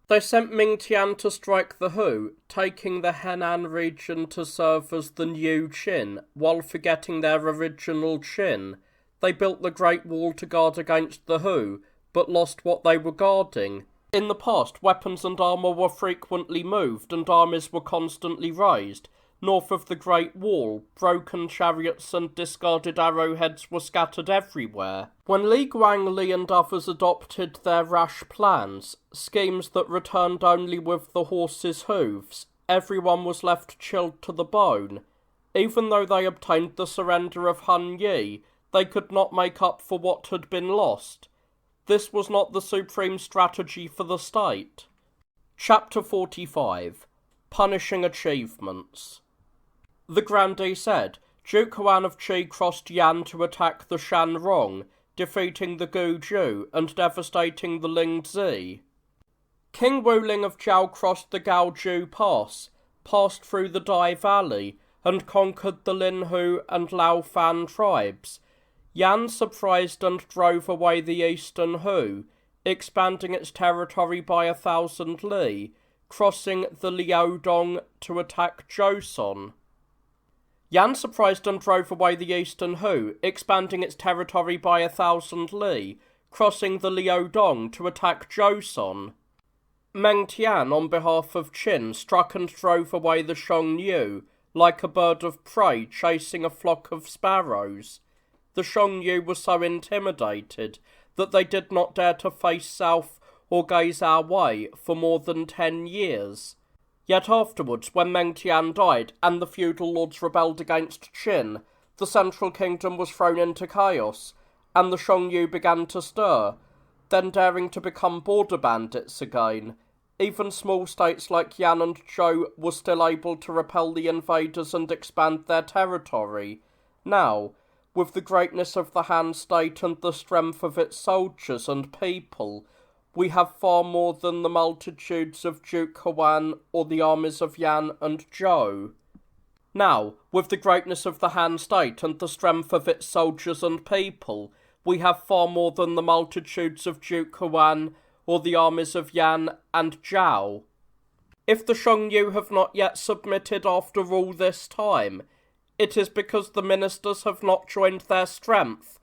They sent Ming Tian to strike the Hu, taking the Henan region to serve as the new Qin, while forgetting their original Qin. They built the Great Wall to guard against the Hu, but lost what they were guarding. In the past, weapons and armour were frequently moved, and armies were constantly raised. North of the Great Wall, broken chariots and discarded arrowheads were scattered everywhere. When Li Guangli and others adopted their rash plans, schemes that returned only with the horses' hooves, everyone was left chilled to the bone. Even though they obtained the surrender of Han Yi, they could not make up for what had been lost. This was not the supreme strategy for the state. Chapter 45. Punishing Achievements. The grandee said, Duke Huan of Qi crossed Yan to attack the Shan Rong, defeating the Gu Zhu and devastating the Ling Zi. King Wu Ling of Chao crossed the Gaozhou Pass, passed through the Dai Valley, and conquered the Lin Hu and Lao Fan tribes. Yan surprised and drove away the eastern Hu, expanding its territory by 1,000 li, crossing the Liaodong to attack Joseon. Yan surprised and drove away the eastern Hu, expanding its territory by 1,000 li, crossing the Liaodong to attack Joseon. Meng Tian, on behalf of Qin, struck and drove away the Xiongnu, like a bird of prey chasing a flock of sparrows. The Xiongnu were so intimidated that they did not dare to face south or gaze our way for more than 10 years. Yet afterwards, when Meng Tian died and the feudal lords rebelled against Qin, the central kingdom was thrown into chaos, and the Xiongnu began to stir, then daring to become border bandits again. Even small states like Yan and Zhou were still able to repel the invaders and expand their territory. Now, with the greatness of the Han state and the strength of its soldiers and people, we have far more than the multitudes of Duke Huan or the armies of Yan and Zhou. Now, with the greatness of the Han state and the strength of its soldiers and people, we have far more than the multitudes of Duke Kuan or the armies of Yan and Zhao. If the Xiongnu have not yet submitted after all this time, it is because the ministers have not joined their strength,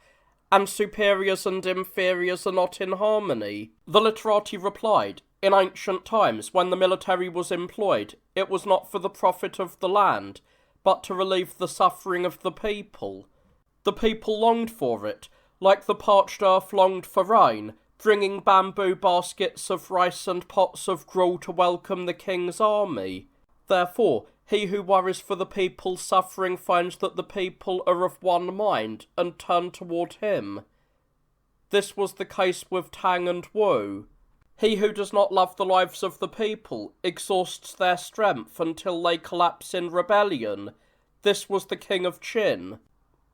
and superiors and inferiors are not in harmony. The literati replied, in ancient times, when the military was employed, it was not for the profit of the land, but to relieve the suffering of the people. The people longed for it, like the parched earth longed for rain, bringing bamboo baskets of rice and pots of gruel to welcome the king's army. Therefore, he who worries for the people's suffering finds that the people are of one mind and turn toward him. This was the case with Tang and Wu. He who does not love the lives of the people exhausts their strength until they collapse in rebellion. This was the king of Qin.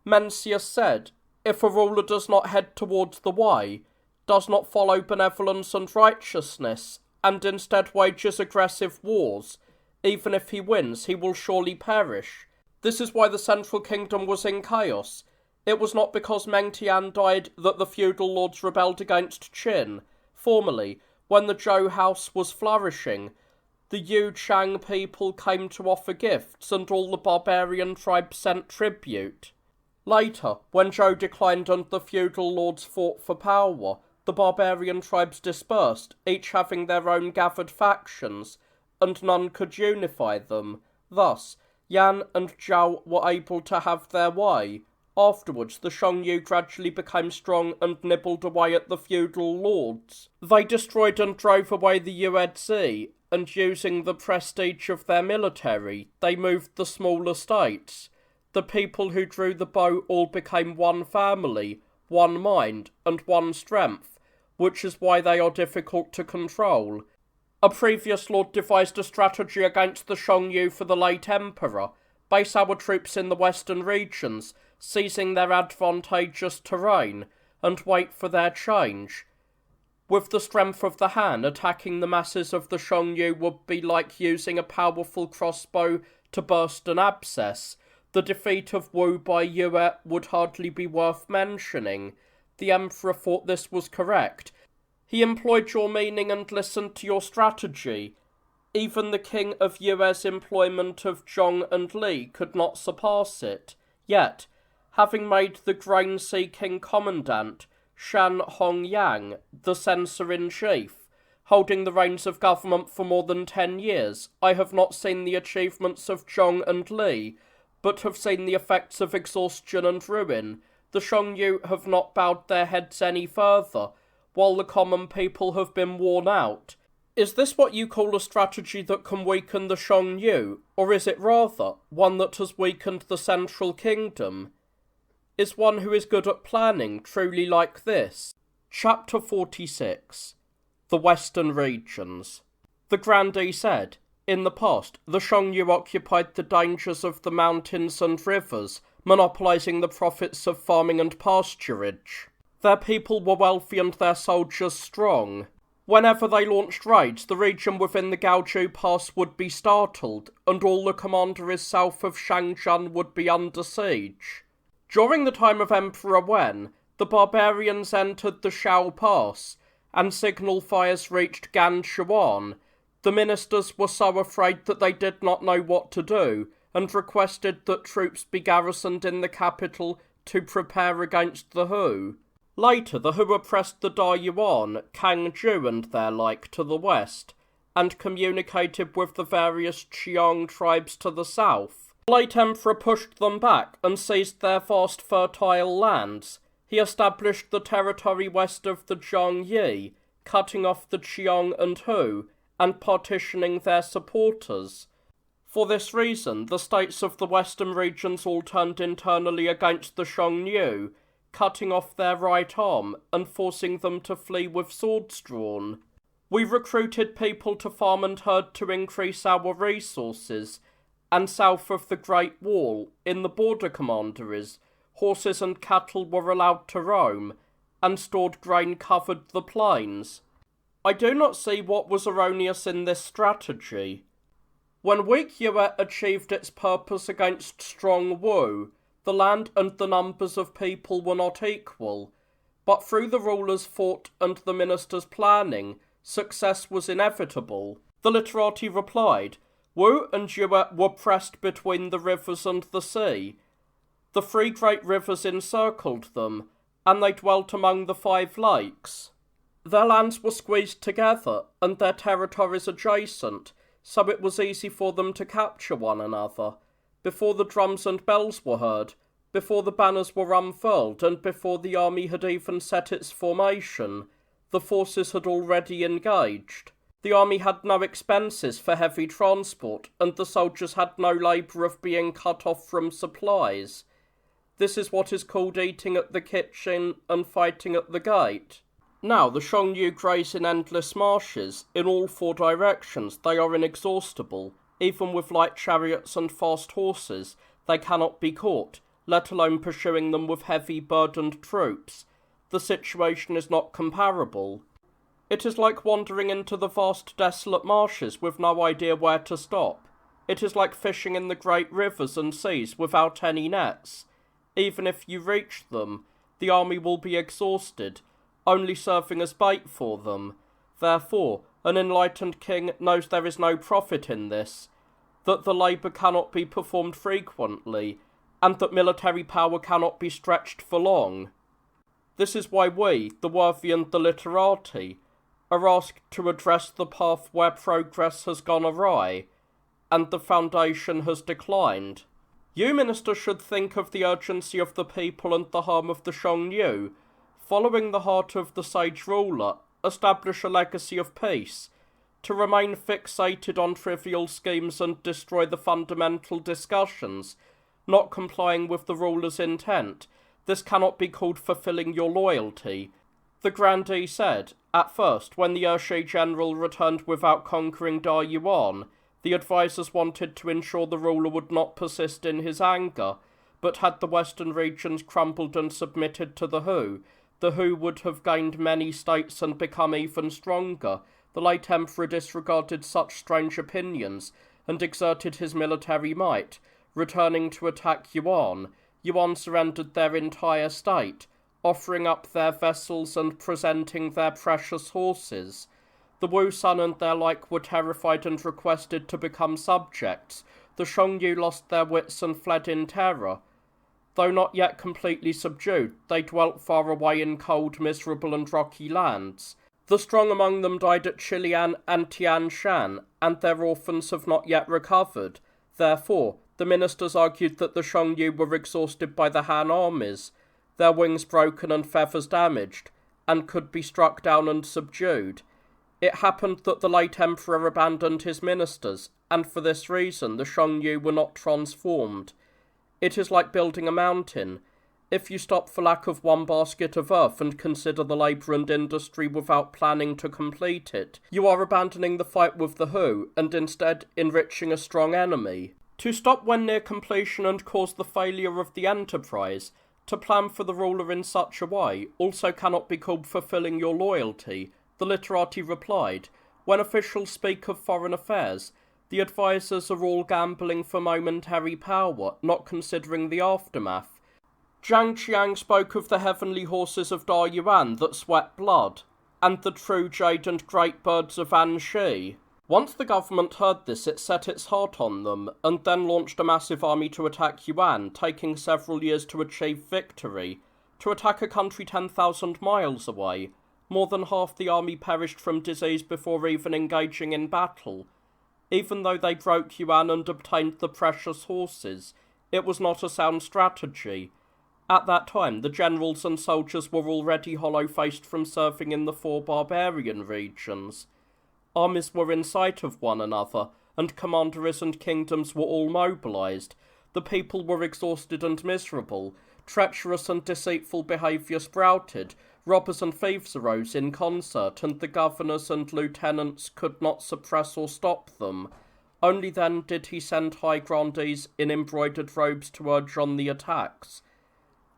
Mencius said, if a ruler does not head towards the way, does not follow benevolence and righteousness, and instead wages aggressive wars, even if he wins, he will surely perish. This is why the central kingdom was in chaos. It was not because Meng Tian died that the feudal lords rebelled against Qin. Formerly, when the Zhou house was flourishing, the Yu Shang people came to offer gifts, and all the barbarian tribes sent tribute. Later, when Zhou declined and the feudal lords fought for power, the barbarian tribes dispersed, each having their own gathered factions, and none could unify them. Thus, Yan and Zhao were able to have their way. Afterwards, the Xiongnu gradually became strong and nibbled away at the feudal lords. They destroyed and drove away the Yuezhi, and using the prestige of their military, they moved the smaller states. The people who drew the bow all became one family, one mind, and one strength, which is why they are difficult to control. A previous lord devised a strategy against the Xiongnu for the late emperor: base our troops in the western regions, seizing their advantageous terrain, and wait for their change. With the strength of the Han, attacking the masses of the Xiongnu would be like using a powerful crossbow to burst an abscess. The defeat of Wu by Yue would hardly be worth mentioning. The emperor thought this was correct. He employed your meaning and listened to your strategy. Even the king of Yue's employment of Zhong and Li could not surpass it. Yet, having made the grain-seeking commandant, Shan Hongyang, the censor-in-chief, holding the reins of government for more than 10 years, I have not seen the achievements of Zhong and Li, but have seen the effects of exhaustion and ruin. The Xiongnu have not bowed their heads any further, while the common people have been worn out. Is this what you call a strategy that can weaken the Xiongnu, or is it rather one that has weakened the central kingdom? Is one who is good at planning truly like this? Chapter 46. The Western Regions. The grandee said, in the past, the Xiongnu occupied the dangers of the mountains and rivers, monopolizing the profits of farming and pasturage. Their people were wealthy and their soldiers strong. Whenever they launched raids, the region within the Gaoju Pass would be startled, and all the commanderies south of Shangzhen would be under siege. During the time of Emperor Wen, the barbarians entered the Shao Pass, and signal fires reached Ganshuan. The ministers were so afraid that they did not know what to do, and requested that troops be garrisoned in the capital to prepare against the Hu. Later, the Hu oppressed the Dayuan, Kangju and their like to the west, and communicated with the various Qiang tribes to the south. The late emperor pushed them back and seized their vast fertile lands. He established the territory west of the Zhongyi, cutting off the Qiang and Hu, and partitioning their supporters. For this reason, the states of the western regions all turned internally against the Xiongnu, cutting off their right arm and forcing them to flee with swords drawn. We recruited people to farm and herd to increase our resources, and south of the Great Wall, in the border commanderies, horses and cattle were allowed to roam, and stored grain covered the plains. I do not see what was erroneous in this strategy. When weak Yue achieved its purpose against strong Wu, the land and the numbers of people were not equal, but through the rulers' thought and the ministers' planning, success was inevitable. The literati replied, Wu and Yue were pressed between the rivers and the sea. The 3 great rivers encircled them, and they dwelt among the 5 lakes. Their lands were squeezed together, and their territories adjacent, so it was easy for them to capture one another, before the drums and bells were heard, before the banners were unfurled, and before the army had even set its formation. The forces had already engaged. The army had no expenses for heavy transport, and the soldiers had no labour of being cut off from supplies. This is what is called eating at the kitchen and fighting at the gate. Now, the Xiongnu graze in endless marshes, in all 4 directions. They are inexhaustible. Even with light chariots and fast horses, they cannot be caught, let alone pursuing them with heavy burdened troops. The situation is not comparable. It is like wandering into the vast desolate marshes with no idea where to stop. It is like fishing in the great rivers and seas without any nets. Even if you reach them, the army will be exhausted, only serving as bait for them. Therefore, an enlightened king knows there is no profit in this, that the labour cannot be performed frequently, and that military power cannot be stretched for long. This is why we, the worthy and the literati, are asked to address the path where progress has gone awry, and the foundation has declined. You, minister, should think of the urgency of the people and the harm of the Xiongnu, following the heart of the sage ruler, establish a legacy of peace, to remain fixated on trivial schemes and destroy the fundamental discussions, not complying with the ruler's intent. This cannot be called fulfilling your loyalty. The grandee said, at first, when the Urshi general returned without conquering Da Yuan, the advisers wanted to ensure the ruler would not persist in his anger, but had the western regions crumbled and submitted to the Hu would have gained many states and become even stronger. The late emperor disregarded such strange opinions, and exerted his military might, returning to attack Yuan. Yuan surrendered their entire state, offering up their vessels and presenting their precious horses. The Wu Sun and their like were terrified and requested to become subjects. The Xiongnu lost their wits and fled in terror. Though not yet completely subdued, they dwelt far away in cold, miserable and rocky lands. The strong among them died at Chilian and Tianshan, and their orphans have not yet recovered. Therefore, the ministers argued that the Xiongnu were exhausted by the Han armies, their wings broken and feathers damaged, and could be struck down and subdued. It happened that the late emperor abandoned his ministers, and for this reason the Xiongnu were not transformed. It is like building a mountain. If you stop for lack of one basket of earth and consider the labour and industry without planning to complete it, you are abandoning the fight with the Hu, and instead enriching a strong enemy. To stop when near completion and cause the failure of the enterprise, to plan for the ruler in such a way, also cannot be called fulfilling your loyalty. The literati replied, when officials speak of foreign affairs, the advisers are all gambling for momentary power, not considering the aftermath. Zhang Qiang spoke of the heavenly horses of Da Yuan that sweat blood, and the true jade and great birds of Anxi. Once the government heard this, it set its heart on them, and then launched a massive army to attack Yuan, taking several years to achieve victory. To attack a country 10,000 miles away, more than half the army perished from disease before even engaging in battle. Even though they broke Yuan and obtained the precious horses, it was not a sound strategy. At that time, the generals and soldiers were already hollow-faced from serving in the 4 barbarian regions. Armies were in sight of one another, and commanderies and kingdoms were all mobilized. The people were exhausted and miserable. treacherous and deceitful behaviour sprouted, robbers and thieves arose in concert, and the governors and lieutenants could not suppress or stop them. Only then did he send high grandees in embroidered robes to urge on the attacks.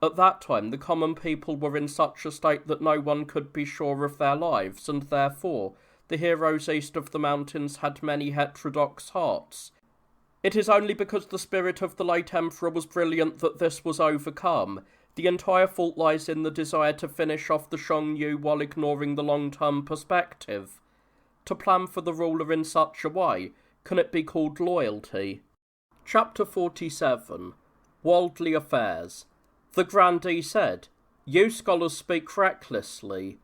At that time the common people were in such a state that no one could be sure of their lives, and therefore the heroes east of the mountains had many heterodox hearts. It is only because the spirit of the late emperor was brilliant that this was overcome. The entire fault lies in the desire to finish off the Xiongnu while ignoring the long-term perspective. To plan for the ruler in such a way, can it be called loyalty? Chapter 47. Worldly Affairs. The grandee said, "You scholars speak recklessly.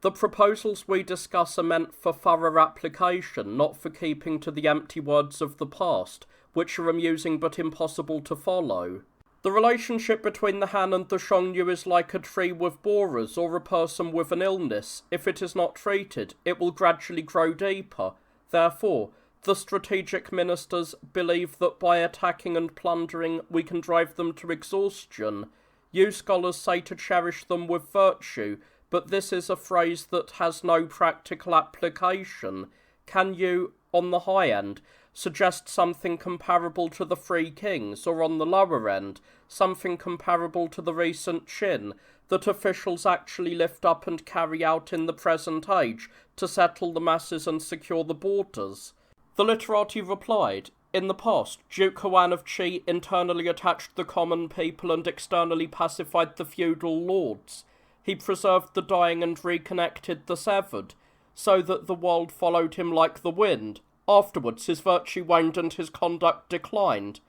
The proposals we discuss are meant for thorough application, not for keeping to the empty words of the past, which are amusing but impossible to follow. The relationship between the Han and the Xiongnu is like a tree with borers or a person with an illness. If it is not treated, it will gradually grow deeper. Therefore, the strategic ministers believe that by attacking and plundering we can drive them to exhaustion. You scholars say to cherish them with virtue, but this is a phrase that has no practical application. Can you, on the high end, suggest something comparable to the Three Kings, or on the lower end, something comparable to the recent Qin, that officials actually lift up and carry out in the present age to settle the masses and secure the borders?" The literati replied, "In the past, Duke Huan of Qi internally attached the common people and externally pacified the feudal lords. He preserved the dying and reconnected the severed, so that the world followed him like the wind. Afterwards his virtue waned and his conduct declined.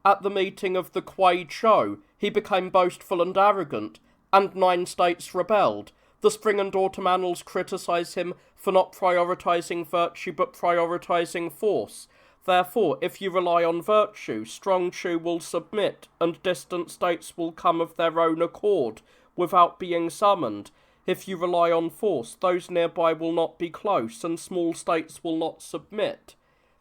At the meeting of the Chao, he became boastful and arrogant, and 9 states rebelled. The spring and autumn annals criticize him for not prioritizing virtue but prioritizing force. Therefore, if you rely on virtue, strong Chu will submit, and distant states will come of their own accord, without being summoned. If you rely on force, those nearby will not be close, and small states will not submit.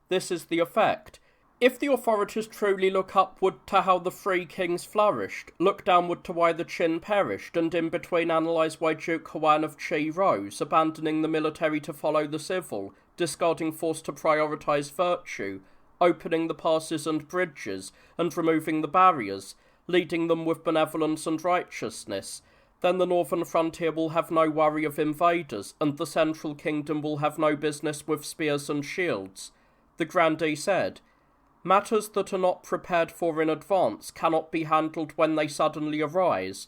This is the effect. If the authorities truly look upward to how the Three Kings flourished, look downward to why the Qin perished, and in between analyse why Duke Huan of Qi rose, abandoning the military to follow the civil, discarding force to prioritise virtue, opening the passes and bridges, and removing the barriers, leading them with benevolence and righteousness, then the northern frontier will have no worry of invaders, and the central kingdom will have no business with spears and shields." The grandee said, "Matters that are not prepared for in advance cannot be handled when they suddenly arise.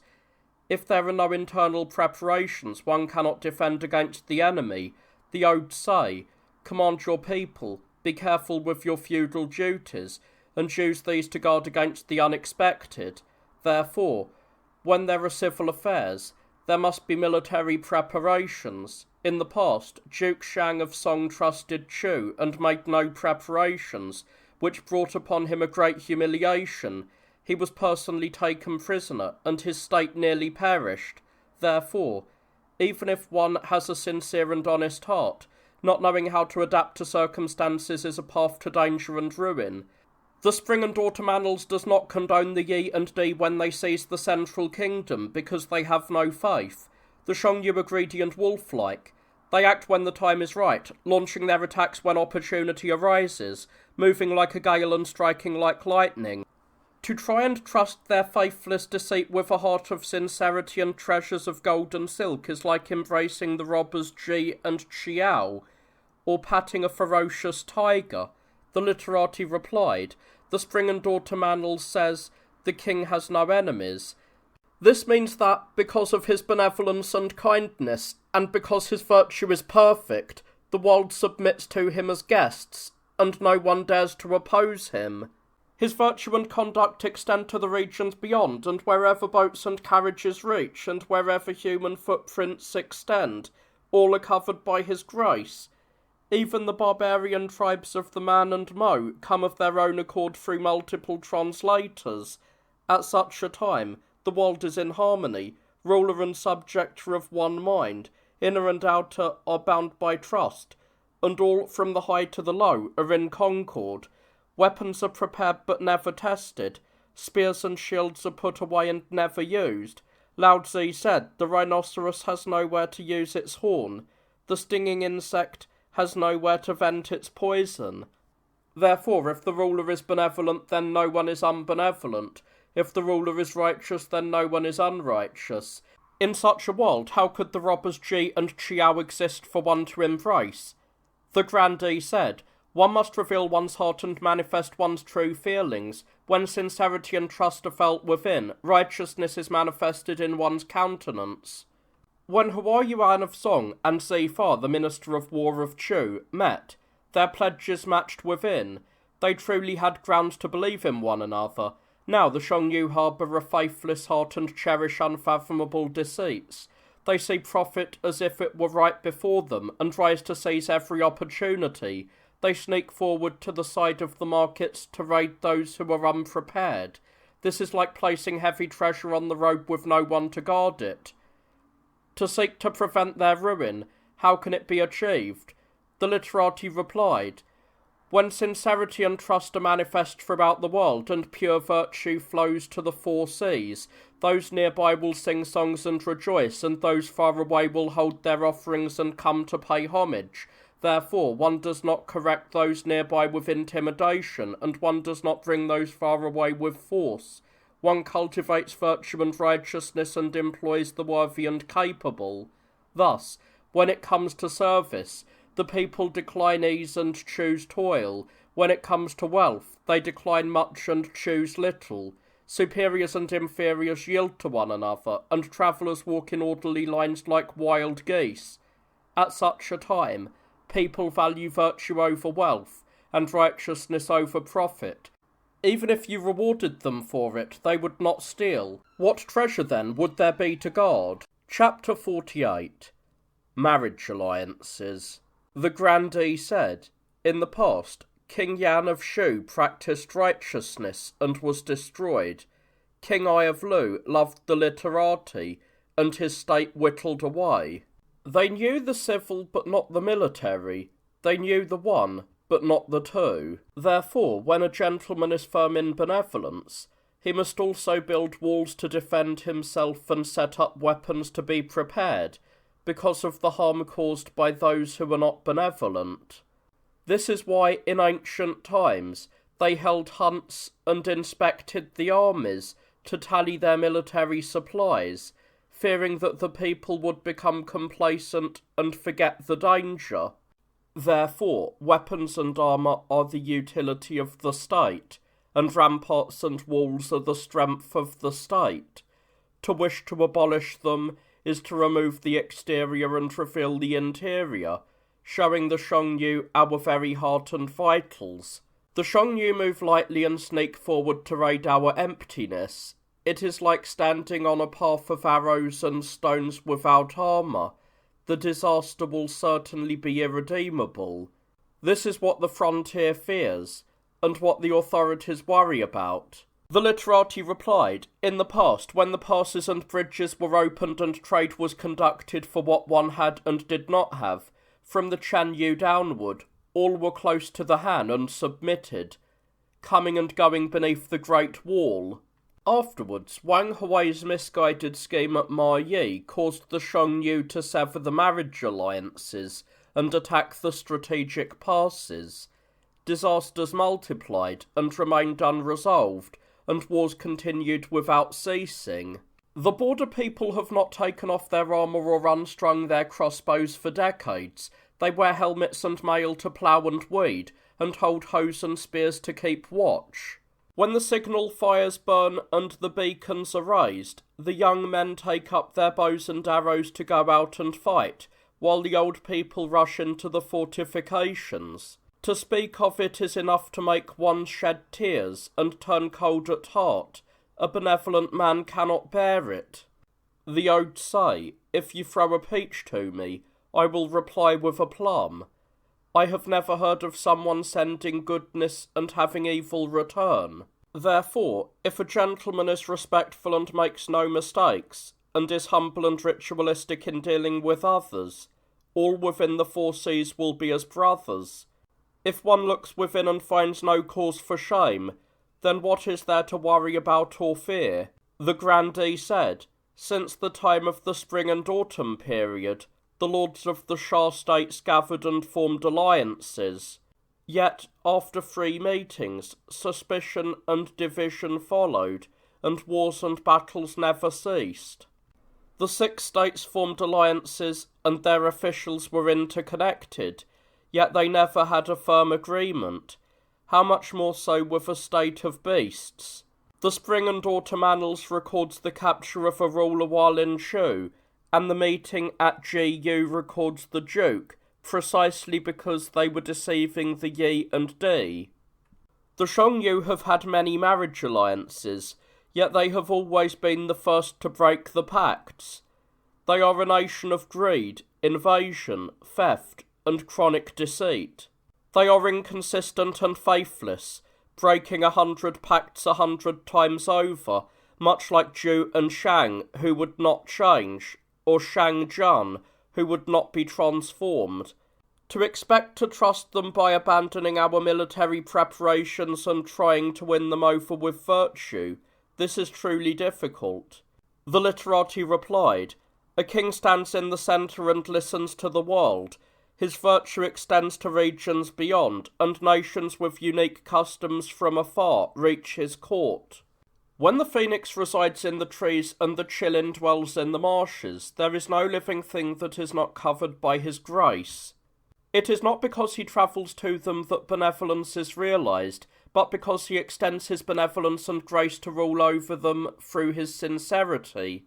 If there are no internal preparations, one cannot defend against the enemy. The odes say, 'Command your people, be careful with your feudal duties, and use these to guard against the unexpected.' Therefore, when there are civil affairs, there must be military preparations. In the past, Duke Shang of Song trusted Chu and made no preparations, which brought upon him a great humiliation. He was personally taken prisoner, and his state nearly perished. Therefore, even if one has a sincere and honest heart, not knowing how to adapt to circumstances is a path to danger and ruin. The spring and autumn annals does not condone the Yi and Di when they seize the central kingdom, because they have no faith. The Xiongnu are greedy and wolf-like. They act when the time is right, launching their attacks when opportunity arises, moving like a gale and striking like lightning. To try and trust their faithless deceit with a heart of sincerity and treasures of gold and silk is like embracing the robbers Ji and Chiao, or patting a ferocious tiger." The literati replied, "The spring and autumn annals says the king has no enemies. This means that, because of his benevolence and kindness, and because his virtue is perfect, the world submits to him as guests, and no one dares to oppose him. His virtue and conduct extend to the regions beyond, and wherever boats and carriages reach, and wherever human footprints extend, all are covered by his grace. Even the barbarian tribes of the Man and Mo come of their own accord through multiple translators. At such a time, the world is in harmony, ruler and subject are of one mind, inner and outer are bound by trust, and all from the high to the low are in concord. Weapons are prepared but never tested. Spears and shields are put away and never used. Lao Tzu said, the rhinoceros has nowhere to use its horn. The stinging insect has nowhere to vent its poison. Therefore, if the ruler is benevolent, then no one is unbenevolent. If the ruler is righteous, then no one is unrighteous. In such a world, how could the robbers Zhi and Chao exist for one to embrace? The grandee said, one must reveal one's heart and manifest one's true feelings. When sincerity and trust are felt within, righteousness is manifested in one's countenance. When Huan of Song and Zifa, the Minister of War of Chu, met, their pledges matched within. They truly had grounds to believe in one another. Now the Shangyu harbour a faithless heart and cherish unfathomable deceits. They see profit as if it were right before them, and rise to seize every opportunity. They sneak forward to the side of the markets to raid those who are unprepared. This is like placing heavy treasure on the road with no one to guard it. To seek to prevent their ruin, how can it be achieved? The literati replied, when sincerity and trust are manifest throughout the world, and pure virtue flows to the four seas, those nearby will sing songs and rejoice, and those far away will hold their offerings and come to pay homage. Therefore, one does not correct those nearby with intimidation, and one does not bring those far away with force. One cultivates virtue and righteousness and employs the worthy and capable. Thus, when it comes to service, the people decline ease and choose toil. When it comes to wealth, they decline much and choose little. Superiors and inferiors yield to one another, and travellers walk in orderly lines like wild geese. At such a time, people value virtue over wealth, and righteousness over profit. Even if you rewarded them for it, they would not steal. What treasure, then, would there be to guard? Chapter 48. Marriage Alliances. The grandee said, in the past, King Yan of Shu practised righteousness and was destroyed. King Ai of Lu loved the literati, and his state whittled away. They knew the civil but not the military. They knew the one but not the two. Therefore, when a gentleman is firm in benevolence, he must also build walls to defend himself and set up weapons to be prepared, because of the harm caused by those who are not benevolent. This is why, in ancient times, they held hunts and inspected the armies to tally their military supplies, fearing that the people would become complacent and forget the danger. Therefore, weapons and armour are the utility of the state, and ramparts and walls are the strength of the state. To wish to abolish them is to remove the exterior and reveal the interior, showing the Shangyu our very heart and vitals. The Shangyu move lightly and sneak forward to raid our emptiness. It is like standing on a path of arrows and stones without armour. The disaster will certainly be irredeemable. This is what the frontier fears, and what the authorities worry about. The literati replied, in the past, when the passes and bridges were opened and trade was conducted for what one had and did not have, from the Chanyu downward, all were close to the Han and submitted, coming and going beneath the Great Wall. Afterwards, Wang Hui's misguided scheme at Marraige caused the Shangyu to sever the marriage alliances and attack the strategic passes. Disasters multiplied and remained unresolved, and wars continued without ceasing. The border people have not taken off their armour or unstrung their crossbows for decades. They wear helmets and mail to plough and weed, and hold hoes and spears to keep watch. When the signal fires burn and the beacons are raised, the young men take up their bows and arrows to go out and fight, while the old people rush into the fortifications. To speak of it is enough to make one shed tears and turn cold at heart. A benevolent man cannot bear it. The odes say, if you throw a peach to me, I will reply with a plum. I have never heard of someone sending goodness and having evil return. Therefore, if a gentleman is respectful and makes no mistakes, and is humble and ritualistic in dealing with others, all within the four seas will be as brothers. If one looks within and finds no cause for shame, Then what is there to worry about or fear? The grandee said, since the time of the spring and autumn period, the lords of the Shah states gathered and formed alliances. Yet, after 3 meetings, suspicion and division followed, and wars and battles never ceased. The 6 states formed alliances, and their officials were interconnected, yet they never had a firm agreement. How much more so with a state of beasts? The Spring and Autumn Annals records the capture of a ruler while in Shu, and the meeting at Gu records the Duke, precisely because they were deceiving the Yi and Di. The Shangyu have had many marriage alliances, yet they have always been the first to break the pacts. They are a nation of greed, invasion, theft, and chronic deceit. They are inconsistent and faithless, breaking 100 pacts 100 times over, much like Zhou and Shang, who would not change, or Shang Jun, who would not be transformed. To expect to trust them by abandoning our military preparations and trying to win them over with virtue, this is truly difficult. The literati replied, a king stands in the centre and listens to the world. His virtue extends to regions beyond, and nations with unique customs from afar reach his court. When the phoenix resides in the trees and the chillin dwells in the marshes, there is no living thing that is not covered by his grace. It is not because he travels to them that benevolence is realised, but because he extends his benevolence and grace to rule over them through his sincerity.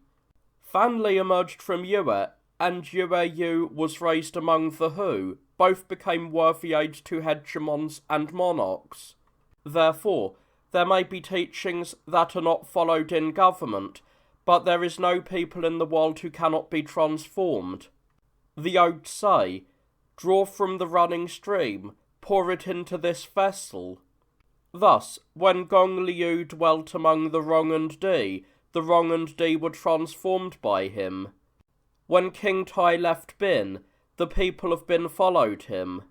Fan Li emerged from Yue, and Yue Yu was raised among the Hu. Both became worthy aids to hegemons and monarchs. Therefore, there may be teachings that are not followed in government, but there is no people in the world who cannot be transformed. The odes say, draw from the running stream, pour it into this vessel. Thus, when Gong Liu dwelt among the Rong and Di, the Rong and Di were transformed by him. When King Tai left Bin, the people of Bin followed him.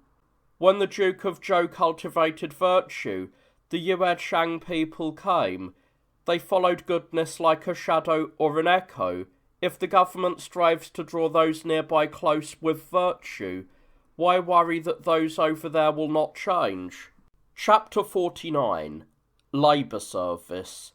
When the Duke of Zhou cultivated virtue, the Yue Shang people came. They followed goodness like a shadow or an echo. If the government strives to draw those nearby close with virtue, why worry that those over there will not change? Chapter 49. Labour Service.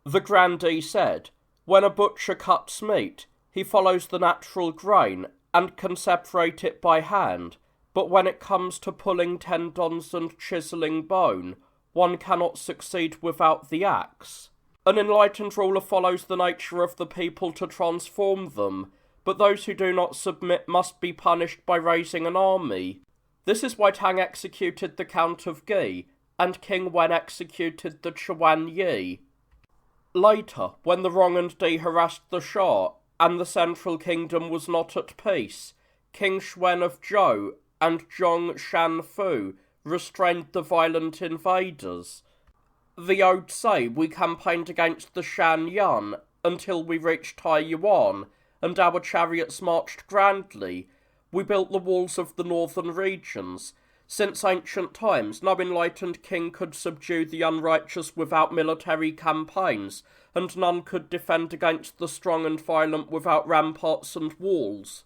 The grandee said, when a butcher cuts meat, he follows the natural grain and can separate it by hand, but when it comes to pulling tendons and chiselling bone, one cannot succeed without the axe. An enlightened ruler follows the nature of the people to transform them, but those who do not submit must be punished by raising an army. This is why Tang executed the Count of Gi, and King Wen executed the Chuan Yi. Later, when the Rong and Di harassed the Shah, and the central kingdom was not at peace, King Xuan of Zhou and Zhong Shanfu restrained the violent invaders. The odes say we campaigned against the Shan Yan until we reached Taiyuan, and our chariots marched grandly. We built the walls of the northern regions. Since ancient times, no enlightened king could subdue the unrighteous without military campaigns, and none could defend against the strong and violent without ramparts and walls.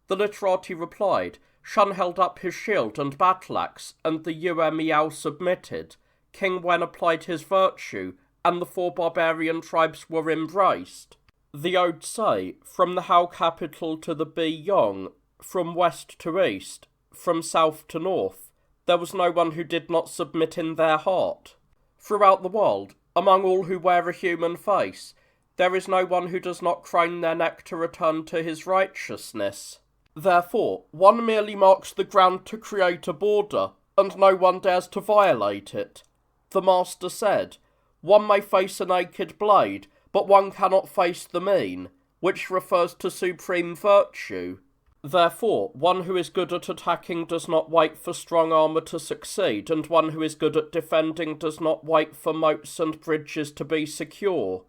The literati replied, Shen held up his shield and battle-axe, and the Yue Miao submitted. King Wen applied his virtue, and the 4 barbarian tribes were embraced. The odes say, from the Hao capital to the Bi Yong, from west to east, from south to north, there was no one who did not submit in their heart. Throughout the world, among all who wear a human face, there is no one who does not crane their neck to return to his righteousness. Therefore, one merely marks the ground to create a border, and no one dares to violate it. The master said, one may face a naked blade, but one cannot face the mean, which refers to supreme virtue. Therefore, one who is good at attacking does not wait for strong armour to succeed, and one who is good at defending does not wait for moats and bridges to be secure.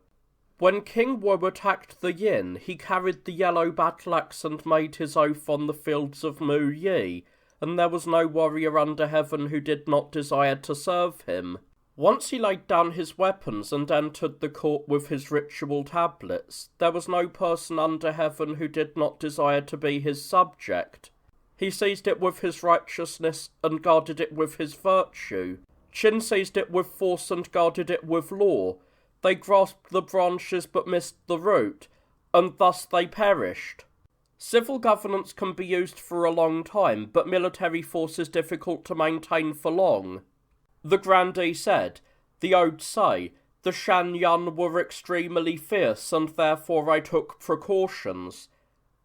When King Wu attacked the Yin, he carried the yellow battle-axe and made his oath on the fields of Mu Yi, and there was no warrior under heaven who did not desire to serve him. Once he laid down his weapons and entered the court with his ritual tablets, there was no person under heaven who did not desire to be his subject. He seized it with his righteousness and guarded it with his virtue. Qin seized it with force and guarded it with law. They grasped the branches but missed the root, and thus they perished. Civil governance can be used for a long time, but military force is difficult to maintain for long. The grandee said, "The odes say, the Shan Yun were extremely fierce, and therefore I took precautions.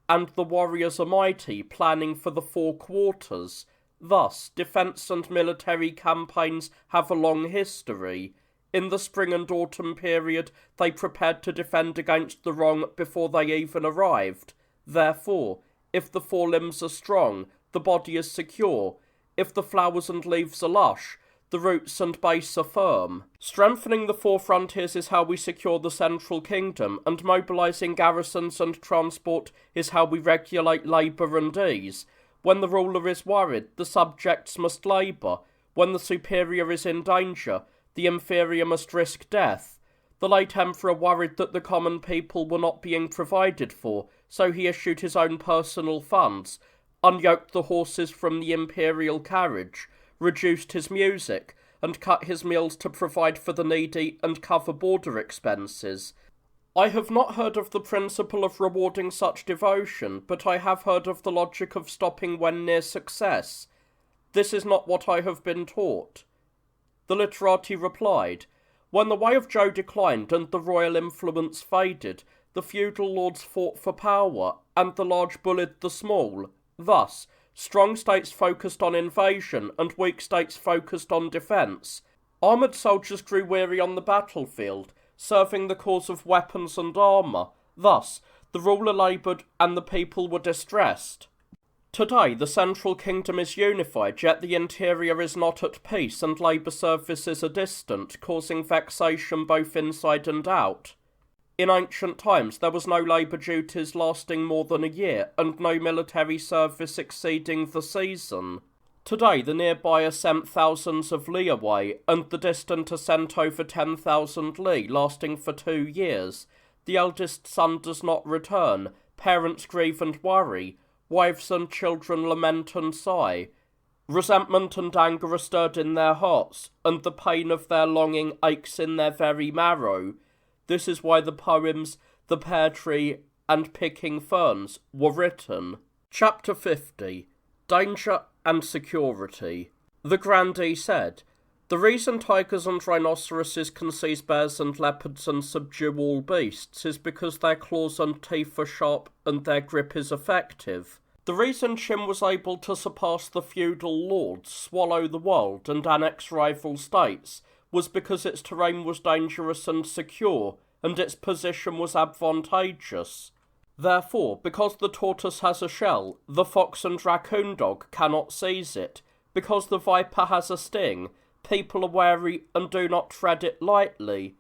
And the warriors are mighty, planning for the 4 quarters. Thus, defence and military campaigns have a long history. In the spring and autumn period, they prepared to defend against the wrong before they even arrived. Therefore, if the forelimbs are strong, the body is secure. If the flowers and leaves are lush, the roots and base are firm. Strengthening the 4 frontiers is how we secure the central kingdom, and mobilising garrisons and transport is how we regulate labour and ease. When the ruler is worried, the subjects must labour. When the superior is in danger, the inferior must risk death. The late emperor worried that the common people were not being provided for, so he issued his own personal funds, unyoked the horses from the imperial carriage, reduced his music, and cut his meals to provide for the needy and cover border expenses. I have not heard of the principle of rewarding such devotion, but I have heard of the logic of stopping when near success. This is not what I have been taught." The literati replied, "When the way of Zhou declined and the royal influence faded, the feudal lords fought for power, and the large bullied the small. Thus, strong states focused on invasion, and weak states focused on defence. Armoured soldiers grew weary on the battlefield, serving the cause of weapons and armour. Thus, the ruler laboured and the people were distressed. Today, the central kingdom is unified, yet the interior is not at peace, and labour services are distant, causing vexation both inside and out. In ancient times, there was no labour duties lasting more than a year, and no military service exceeding the season. Today, the nearby are sent thousands of li away, and the distant are sent over 10,000 li, lasting for 2 years. The eldest son does not return, parents grieve and worry, wives and children lament and sigh. Resentment and anger are stirred in their hearts, and the pain of their longing aches in their very marrow. This is why the poems, The Pear Tree, and Picking Ferns were written." Chapter 50. Danger and Security. The grandee said, "The reason tigers and rhinoceroses can seize bears and leopards and subdue all beasts is because their claws and teeth are sharp and their grip is effective. The reason Qin was able to surpass the feudal lords, swallow the world, and annex rival states was because its terrain was dangerous and secure, and its position was advantageous. Therefore, because the tortoise has a shell, the fox and raccoon dog cannot seize it. Because the viper has a sting, people are wary and do not tread it lightly.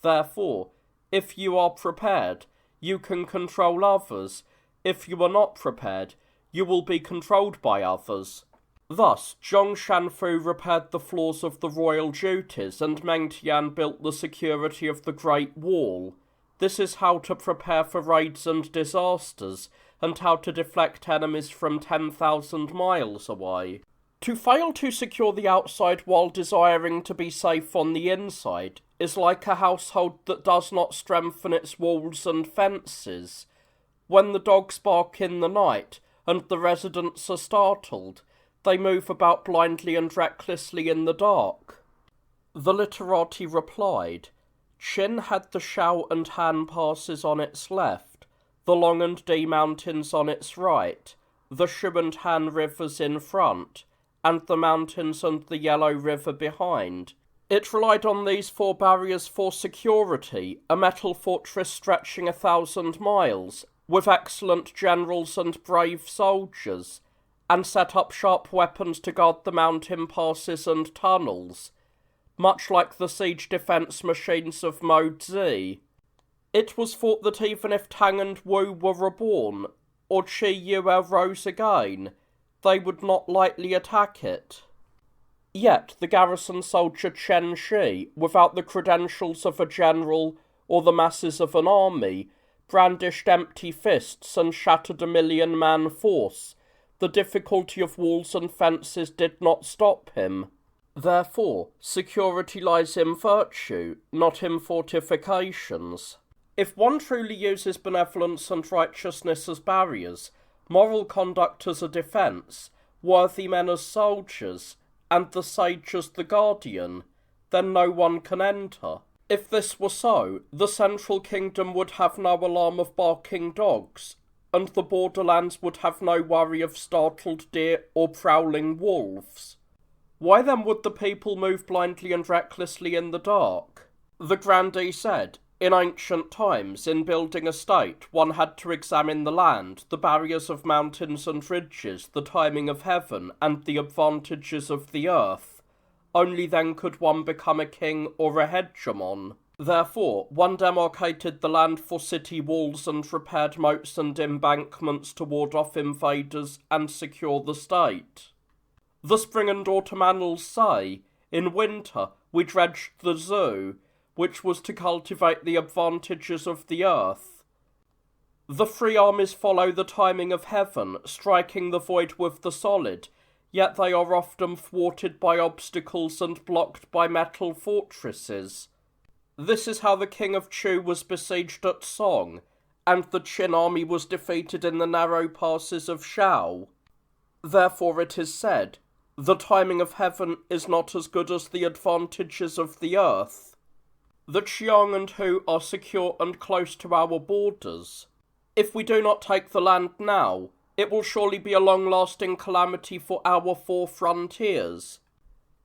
Therefore, if you are prepared, you can control others. If you are not prepared, you will be controlled by others." Thus, Zhong Shanfu repaired the flaws of the royal duties, and Meng Tian built the security of the Great Wall. This is how to prepare for raids and disasters, and how to deflect enemies from 10,000 miles away. To fail to secure the outside while desiring to be safe on the inside is like a household that does not strengthen its walls and fences. When the dogs bark in the night, and the residents are startled, they move about blindly and recklessly in the dark. The literati replied, "Qin had the Shao and Han passes on its left, the Long and Di mountains on its right, the Shu and Han rivers in front, and the mountains and the Yellow River behind. It relied on these 4 barriers for security, a metal fortress stretching 1,000 miles, with excellent generals and brave soldiers, and set up sharp weapons to guard the mountain passes and tunnels, much like the siege defence machines of Mo Zi. It was thought that even if Tang and Wu were reborn, or Qi Yue rose again, they would not lightly attack it." Yet the garrison soldier Chen Shi, without the credentials of a general or the masses of an army, brandished empty fists and shattered a 1,000,000-man force. The difficulty of walls and fences did not stop him. Therefore, security lies in virtue, not in fortifications. If one truly uses benevolence and righteousness as barriers, moral conduct as a defence, worthy men as soldiers, and the sage as the guardian, then no one can enter. If this were so, the central kingdom would have no alarm of barking dogs, and the borderlands would have no worry of startled deer or prowling wolves. Why then would the people move blindly and recklessly in the dark? The grandee said, in ancient times, in building a state, one had to examine the land, the barriers of mountains and ridges, the timing of heaven, and the advantages of the earth. Only then could one become a king or a hegemon. Therefore, one demarcated the land for city walls and repaired moats and embankments to ward off invaders and secure the state. The spring and autumn annals say, in winter we dredged the Zhou, which was to cultivate the advantages of the earth. The free armies follow the timing of heaven, striking the void with the solid, yet they are often thwarted by obstacles and blocked by metal fortresses. This is how the king of Chu was besieged at Song, and the Qin army was defeated in the narrow passes of Shao. Therefore it is said, the timing of heaven is not as good as the advantages of the earth. The Qiang and Hu are secure and close to our borders. If we do not take the land now, it will surely be a long-lasting calamity for our 4 frontiers.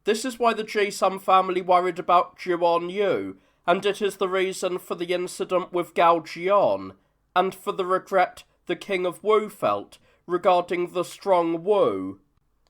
This is why the Ji-Sun family worried about Juan Yu, and it is the reason for the incident with Gao Jian, and for the regret the king of Wu felt regarding the strong Wu.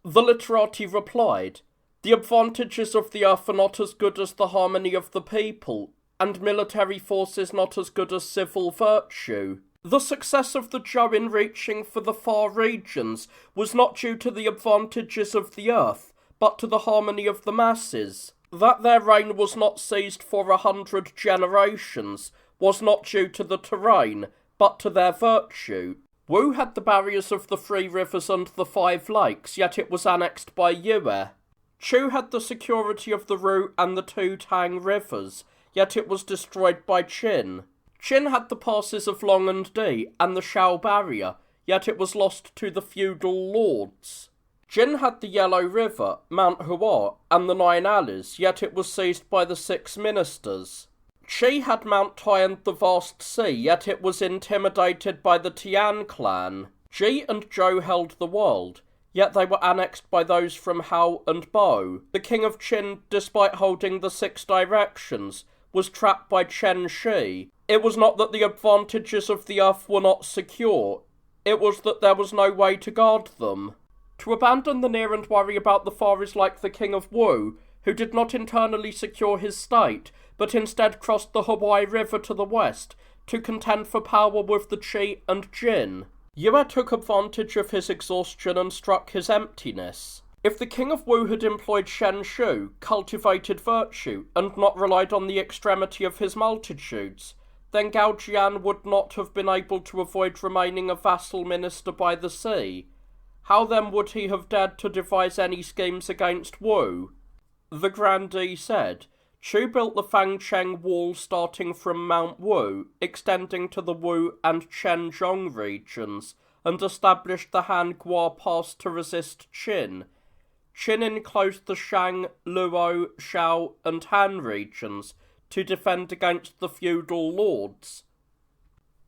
The literati replied, the advantages of the earth are not as good as the harmony of the people, and military force is not as good as civil virtue. The success of the Zhou in reaching for the far regions was not due to the advantages of the earth, but to the harmony of the masses. That their reign was not seized for 100 generations was not due to the terrain, but to their virtue. Wu had the barriers of the 3 rivers and the 5 lakes, yet it was annexed by Yue. Chu had the security of the Ru and the 2 Tang rivers, yet it was destroyed by Qin. Qin had the passes of Long and Di and the Shao barrier, yet it was lost to the feudal lords. Jin had the Yellow River, Mount Hua, and the 9 alleys, yet it was seized by the 6 ministers. Qi had Mount Tai and the vast sea, yet it was intimidated by the Tian clan. Ji and Zhou held the world, yet they were annexed by those from Hao and Bo. The king of Qin, despite holding the 6 directions, was trapped by Chen Shi. It was not that the advantages of the earth were not secure, it was that there was no way to guard them. To abandon the near and worry about the far is like the king of Wu, who did not internally secure his state, but instead crossed the Huai River to the west, to contend for power with the Qi and Jin. Yue took advantage of his exhaustion and struck his emptiness. If the king of Wu had employed Shen Shu, cultivated virtue, and not relied on the extremity of his multitudes, then Gao Jian would not have been able to avoid remaining a vassal minister by the sea. How then would he have dared to devise any schemes against Wu? The grandee said, Chu built the Fangcheng wall starting from Mount Wu, extending to the Wu and Quanzhong regions, and established the Han Gua Pass to resist Qin. Qin enclosed the Shang, Luo, Shao, and Han regions to defend against the feudal lords.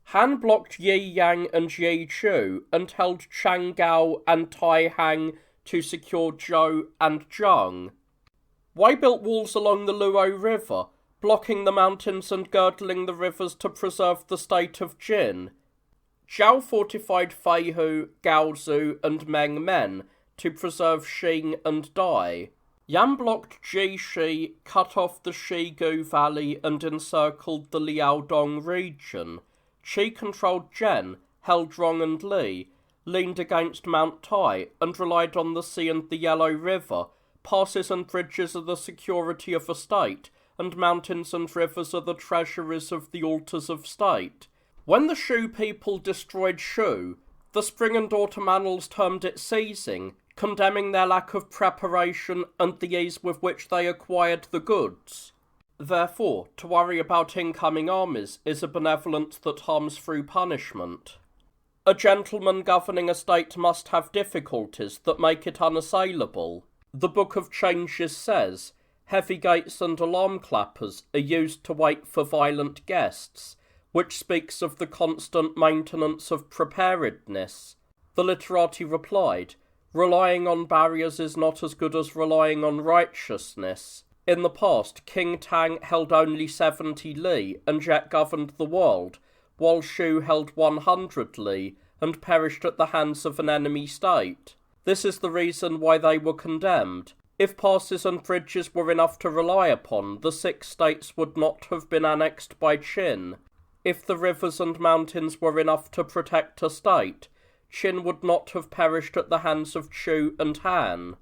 Han blocked Yi Yang and Yi Chu and held Changgao and Tai Hang to secure Zhou and Zhang. Wei built walls along the Luo River, blocking the mountains and girdling the rivers to preserve the state of Jin. Zhao fortified Feihu, Gaozu, and Meng Men to preserve Xing and Dai. Yan blocked Jishi, cut off the Shigu Valley and encircled the Liaodong region. Qi controlled Zhen, held Rong and Li, leaned against Mount Tai, and relied on the sea and the Yellow River, passes and bridges are the security of a state, and mountains and rivers are the treasuries of the altars of state. When the Shu people destroyed Shu, the spring and autumn annals termed it seizing, condemning their lack of preparation and the ease with which they acquired the goods. Therefore, to worry about incoming armies is a benevolence that harms through punishment. A gentleman governing a state must have difficulties that make it unassailable. The Book of Changes says, heavy gates and alarm clappers are used to wait for violent guests, which speaks of the constant maintenance of preparedness. The literati replied, relying on barriers is not as good as relying on righteousness. In the past, King Tang held only 70 li and yet governed the world, while Shu held 100 li and perished at the hands of an enemy state. This is the reason why they were condemned. If passes and bridges were enough to rely upon, the 6 states would not have been annexed by Qin. If the rivers and mountains were enough to protect a state, Qin would not have perished at the hands of Zhou and Han.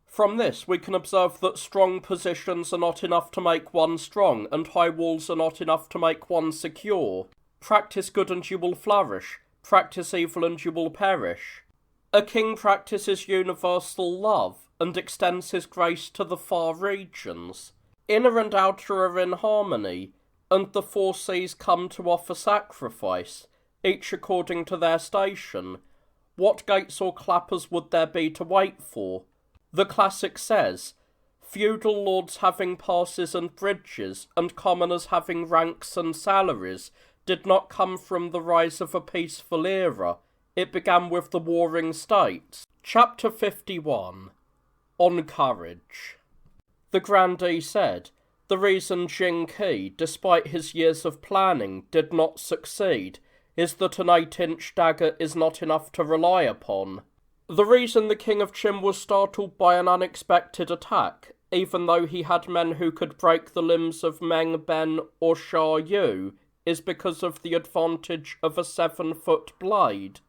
From this we can observe that strong positions are not enough to make one strong, and high walls are not enough to make one secure. Practice good and you will flourish, practice evil and you will perish. A king practices universal love, and extends his grace to the far regions. Inner and outer are in harmony, and the 4 seas come to offer sacrifice, each according to their station. What gates or clappers would there be to wait for? The classic says, feudal lords having passes and bridges, and commoners having ranks and salaries, did not come from the rise of a peaceful era. It began with the warring states. Chapter 51. On Courage. The grandee said, the reason Jing Qi, despite his years of planning, did not succeed is that an 8-inch dagger is not enough to rely upon. The reason the king of Qin was startled by an unexpected attack, even though he had men who could break the limbs of Meng Ben or Sha Yu, is because of the advantage of a 7-foot blade.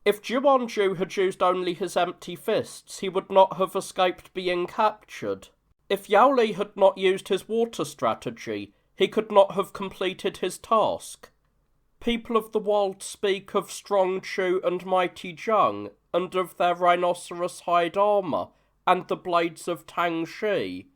If Zhuan Ju had used only his empty fists, he would not have escaped being captured. If Yao Li had not used his water strategy, he could not have completed his task. People of the world speak of strong Chu and mighty Zhang, and of their rhinoceros hide armour, and the blades of Tang Shi.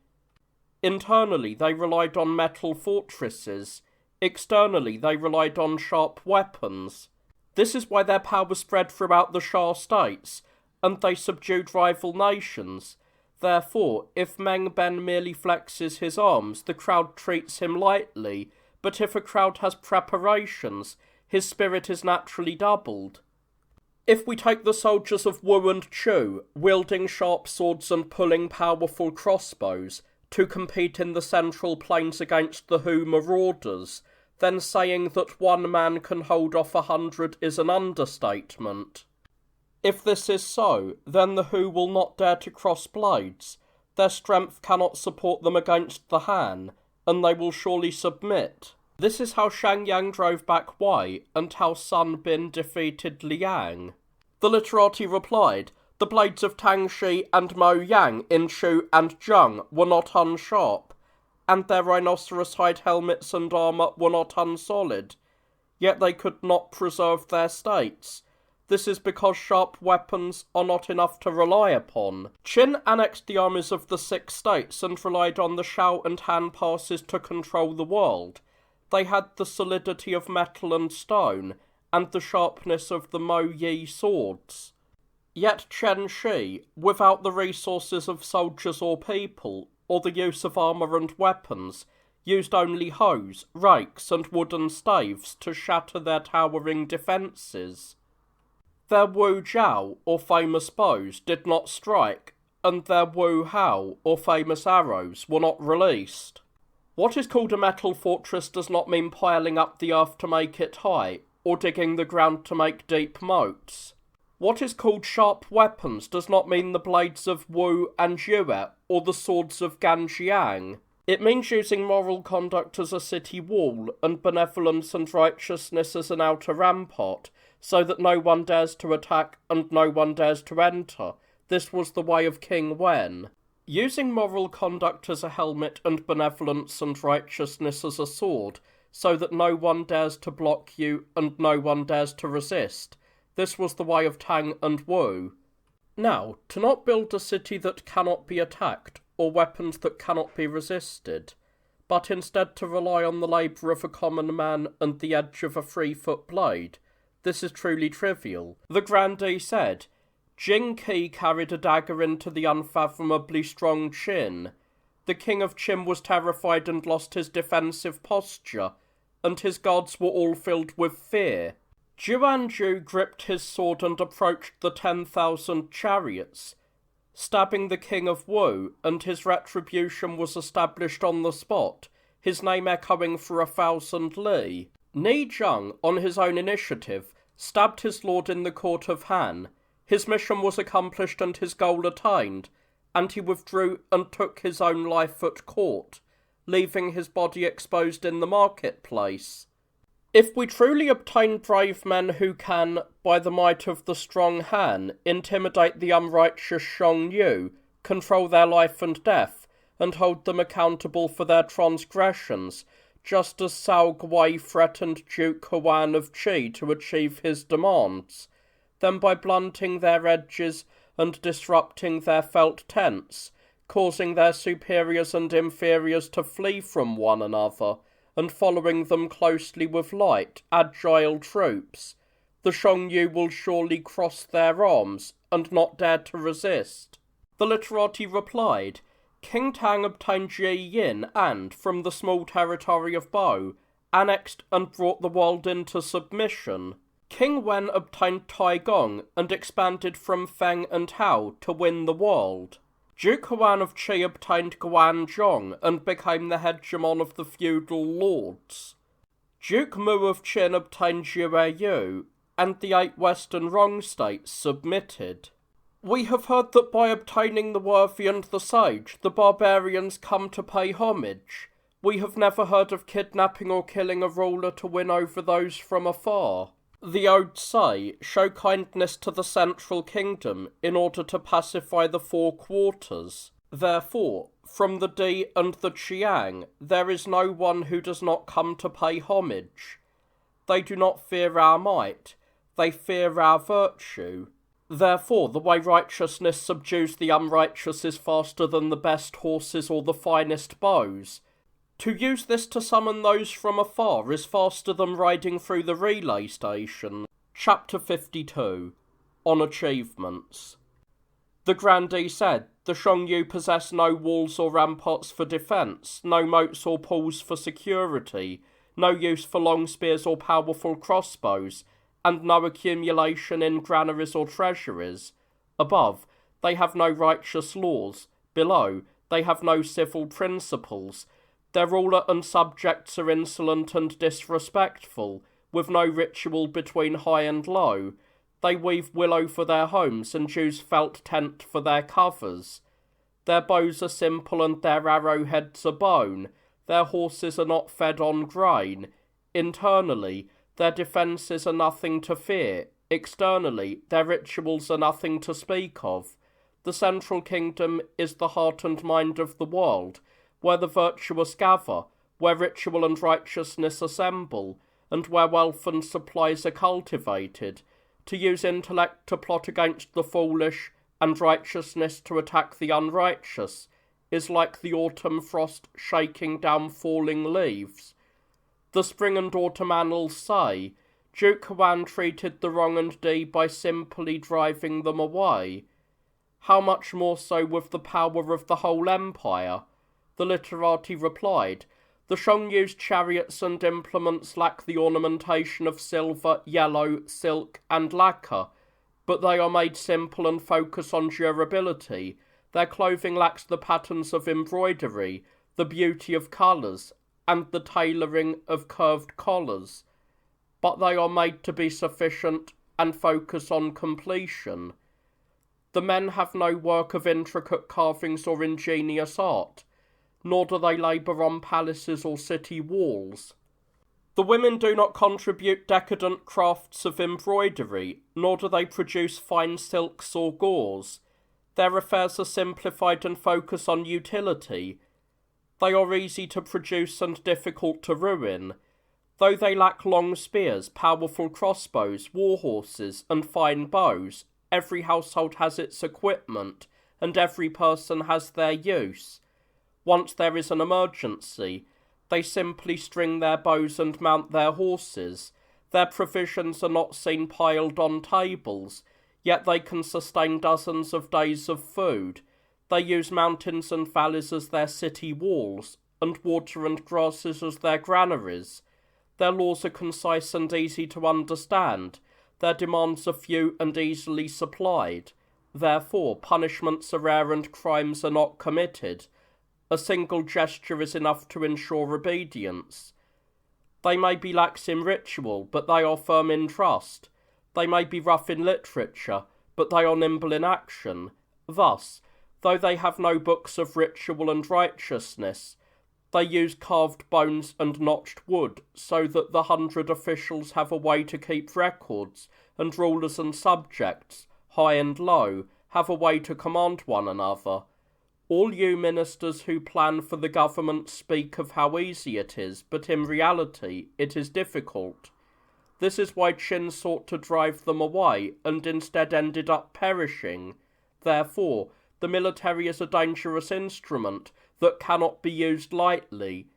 Internally they relied on metal fortresses, externally they relied on sharp weapons. This is why their power spread throughout the Shah states, and they subdued rival nations. Therefore, if Meng Ben merely flexes his arms, the crowd treats him lightly, but if a crowd has preparations, his spirit is naturally doubled. If we take the soldiers of Wu and Chu, wielding sharp swords and pulling powerful crossbows, to compete in the central plains against the Hu marauders, then saying that one man can hold off 100 is an understatement. If this is so, then the Hu will not dare to cross blades. Their strength cannot support them against the Han, and they will surely submit. This is how Shang Yang drove back Wei, and how Sun Bin defeated Liang. The literati replied, the blades of Tang Shi and Mo Yang in Shu and Zhang were not unsharp, and their rhinoceros hide helmets and armour were not unsolid, yet they could not preserve their states. This is because sharp weapons are not enough to rely upon. Qin annexed the armies of the 6 states and relied on the Shao and Han passes to control the world. They had the solidity of metal and stone, and the sharpness of the Mo Yi swords. Yet Chen Shi, without the resources of soldiers or people, or the use of armour and weapons, used only hoes, rakes, and wooden staves to shatter their towering defences. Their Wu Jiao, or famous bows, did not strike, and their Wu Hao, or famous arrows, were not released. What is called a metal fortress does not mean piling up the earth to make it high, or digging the ground to make deep moats. What is called sharp weapons does not mean the blades of Wu and Yue, or the swords of Ganjiang. It means using moral conduct as a city wall, and benevolence and righteousness as an outer rampart, so that no one dares to attack and no one dares to enter. This was the way of King Wen. Using moral conduct as a helmet and benevolence and righteousness as a sword, so that no one dares to block you and no one dares to resist. This was the way of Tang and Wu. Now, to not build a city that cannot be attacked, or weapons that cannot be resisted, but instead to rely on the labour of a common man and the edge of a 3-foot blade, this is truly trivial. The grandee said, Jing Qi carried a dagger into the unfathomably strong Qin. The king of Qin was terrified and lost his defensive posture, and his guards were all filled with fear. Zhou gripped his sword and approached the 10,000 chariots, stabbing the king of Wu, and his retribution was established on the spot, his name echoing for 1,000 li. Ni Zheng, on his own initiative, stabbed his lord in the court of Han. His mission was accomplished and his goal attained, and he withdrew and took his own life at court, leaving his body exposed in the marketplace. If we truly obtain brave men who can, by the might of the strong Han, intimidate the unrighteous Shang Yu, control their life and death, and hold them accountable for their transgressions, just as Cao Gui threatened Duke Huan of Qi to achieve his demands, then by blunting their edges and disrupting their felt tents, causing their superiors and inferiors to flee from one another, and following them closely with light, agile troops, the Shang Yu will surely cross their arms and not dare to resist. The literati replied, King Tang obtained Ji Yin and, from the small territory of Bo, annexed and brought the world into submission. King Wen obtained Taigong and expanded from Feng and Hao to win the world. Duke Huan of Qi obtained Guanzhong and became the hegemon of the feudal lords. Duke Mu of Qin obtained Jueyu, and the 8 western Rong states submitted. We have heard that by obtaining the worthy and the sage, the barbarians come to pay homage. We have never heard of kidnapping or killing a ruler to win over those from afar. The odes say, show kindness to the central kingdom in order to pacify the 4 quarters. Therefore, from the Di and the Qiang, there is no one who does not come to pay homage. They do not fear our might, they fear our virtue. Therefore, the way righteousness subdues the unrighteous is faster than the best horses or the finest bows. To use this to summon those from afar is faster than riding through the relay station. Chapter 52. On Achievements. The grandee said, the Shang Yu possess no walls or ramparts for defence, no moats or pools for security, no use for long spears or powerful crossbows, and no accumulation in granaries or treasuries. Above, they have no righteous laws. Below, they have no civil principles. Their ruler and subjects are insolent and disrespectful, with no ritual between high and low. They weave willow for their homes and use felt tent for their covers. Their bows are simple and their arrowheads are bone. Their horses are not fed on grain. Internally, their defences are nothing to fear. Externally, their rituals are nothing to speak of. The central kingdom is the heart and mind of the world, where the virtuous gather, where ritual and righteousness assemble, and where wealth and supplies are cultivated. To use intellect to plot against the foolish, and righteousness to attack the unrighteous, is like the autumn frost shaking down falling leaves. The spring and autumn annals say, Duke Huan treated the wrong and Di by simply driving them away. How much more so with the power of the whole empire? The literati replied, the Shang Yu's chariots and implements lack the ornamentation of silver, yellow, silk, and lacquer, but they are made simple and focus on durability. Their clothing lacks the patterns of embroidery, the beauty of colours, and the tailoring of curved collars, but they are made to be sufficient and focus on completion. The men have no work of intricate carvings or ingenious art, nor do they labour on palaces or city walls. The women do not contribute decadent crafts of embroidery, nor do they produce fine silks or gauze. Their affairs are simplified and focus on utility. They are easy to produce and difficult to ruin. Though they lack long spears, powerful crossbows, war horses, and fine bows, every household has its equipment, and every person has their use. Once there is an emergency, they simply string their bows and mount their horses. Their provisions are not seen piled on tables, yet they can sustain dozens of days of food. They use mountains and valleys as their city walls, and water and grasses as their granaries. Their laws are concise and easy to understand. Their demands are few and easily supplied. Therefore, punishments are rare and crimes are not committed. A single gesture is enough to ensure obedience. They may be lax in ritual, but they are firm in trust. They may be rough in literature, but they are nimble in action. Thus, though they have no books of ritual and righteousness, they use carved bones and notched wood, so that the 100 officials have a way to keep records, and rulers and subjects, high and low, have a way to command one another. All you ministers who plan for the government speak of how easy it is, but in reality it is difficult. This is why Qin sought to drive them away, and instead ended up perishing. Therefore, the military is a dangerous instrument that cannot be used lightly.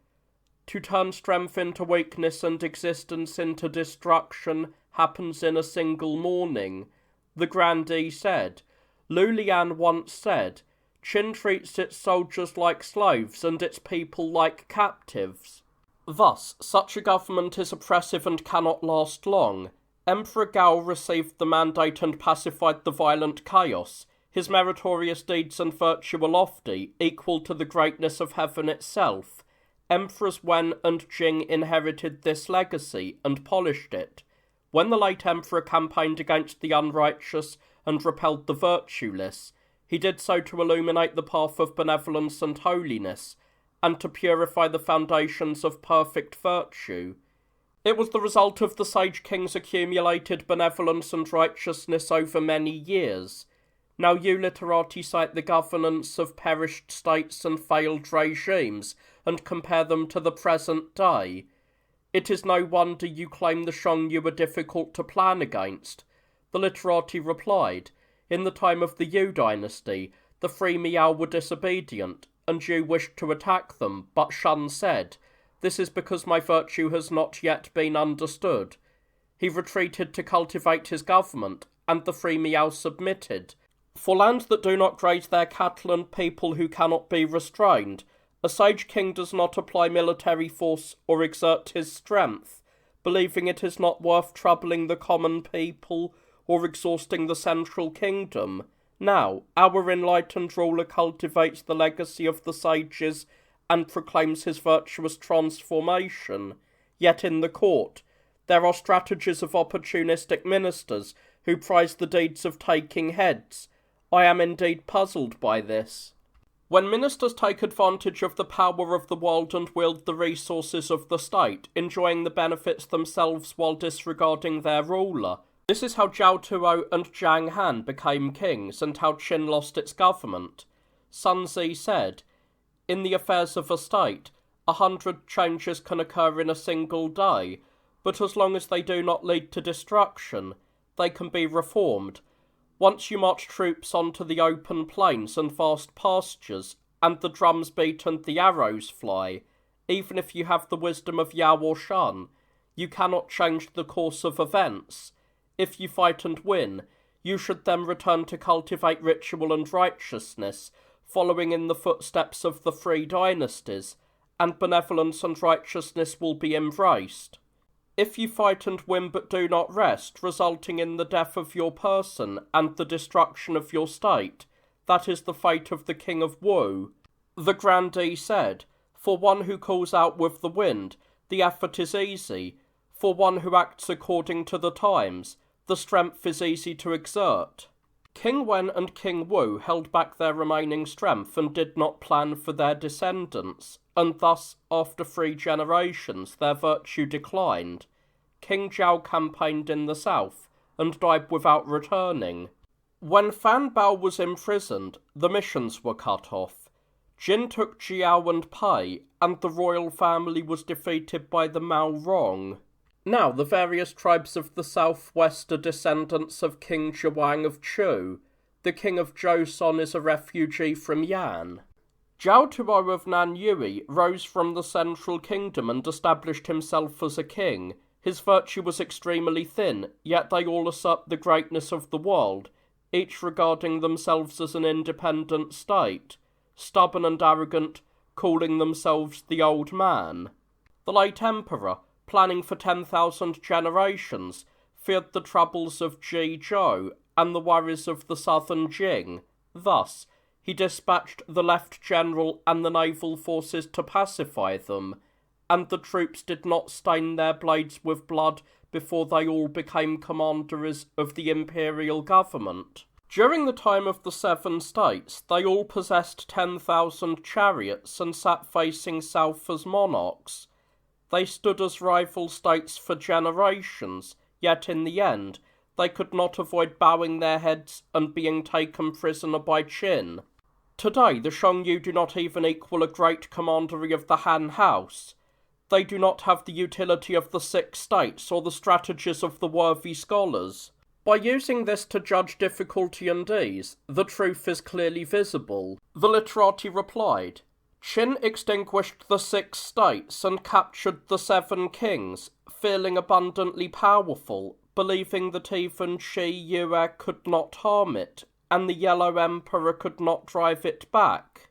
To turn strength into weakness and existence into destruction happens in a single morning. The grandee said. Lulian once said, Qin treats its soldiers like slaves and its people like captives. Thus, such a government is oppressive and cannot last long. Emperor Gao received the mandate and pacified the violent chaos. His meritorious deeds and virtue are lofty, equal to the greatness of heaven itself. Emperors Wen and Jing inherited this legacy and polished it. When the late emperor campaigned against the unrighteous and repelled the virtueless, he did so to illuminate the path of benevolence and holiness, and to purify the foundations of perfect virtue. It was the result of the sage king's accumulated benevolence and righteousness over many years. Now you literati cite the governance of perished states and failed regimes, and compare them to the present day. It is no wonder you claim the Shang were difficult to plan against. The literati replied, in the time of the Yu dynasty, the free Miao were disobedient, and Yu wished to attack them, but Shen said, This is because my virtue has not yet been understood. He retreated to cultivate his government, and the free Miao submitted. For lands that do not graze their cattle and people who cannot be restrained, a sage king does not apply military force or exert his strength, believing it is not worth troubling the common people or exhausting the central kingdom. Now, our enlightened ruler cultivates the legacy of the sages and proclaims his virtuous transformation. Yet in the court, there are strategies of opportunistic ministers who prize the deeds of taking heads. I am indeed puzzled by this. When ministers take advantage of the power of the world and wield the resources of the state, enjoying the benefits themselves while disregarding their ruler, this is how Zhao Tuo and Zhang Han became kings and how Qin lost its government. Sun Zi said, In the affairs of a state, 100 changes can occur in a single day, but as long as they do not lead to destruction, they can be reformed. Once you march troops onto the open plains and vast pastures, and the drums beat and the arrows fly, even if you have the wisdom of Yao or Shen, you cannot change the course of events. If you fight and win, you should then return to cultivate ritual and righteousness, following in the footsteps of the three dynasties, and benevolence and righteousness will be embraced. If you fight and win but do not rest, resulting in the death of your person and the destruction of your state, that is the fate of the king of Wu. The grandee said, For one who calls out with the wind, the effort is easy. For one who acts according to the times, the strength is easy to exert. King Wen and King Wu held back their remaining strength and did not plan for their descendants, and thus, after 3 generations, their virtue declined. King Zhao campaigned in the south, and died without returning. When Fan Bao was imprisoned, the missions were cut off. Jin took Jiao and Pai, and the royal family was defeated by the Mao Rong. Now the various tribes of the southwest are descendants of King Zhuang of Chu. The king of Joseon is a refugee from Yan. Zhao Tuo of Nanyue rose from the central kingdom and established himself as a king. His virtue was extremely thin, yet they all assert the greatness of the world, each regarding themselves as an independent state, stubborn and arrogant, calling themselves the Old Man. The late emperor, planning for 10,000 generations, feared the troubles of Ji Zhou and the worries of the southern Jing. Thus, he dispatched the left general and the naval forces to pacify them, and the troops did not stain their blades with blood before they all became commanders of the imperial government. During the time of the Seven States, they all possessed 10,000 chariots and sat facing south as monarchs. They stood as rival states for generations, yet in the end, they could not avoid bowing their heads and being taken prisoner by Qin. Today, the Shangyu do not even equal a great commandery of the Han House. They do not have the utility of the Six States or the strategies of the worthy scholars. By using this to judge difficulty and ease, the truth is clearly visible. The literati replied, Qin extinguished the Six States and captured the Seven Kings, feeling abundantly powerful, believing that even Shi Yue could not harm it, and the Yellow Emperor could not drive it back.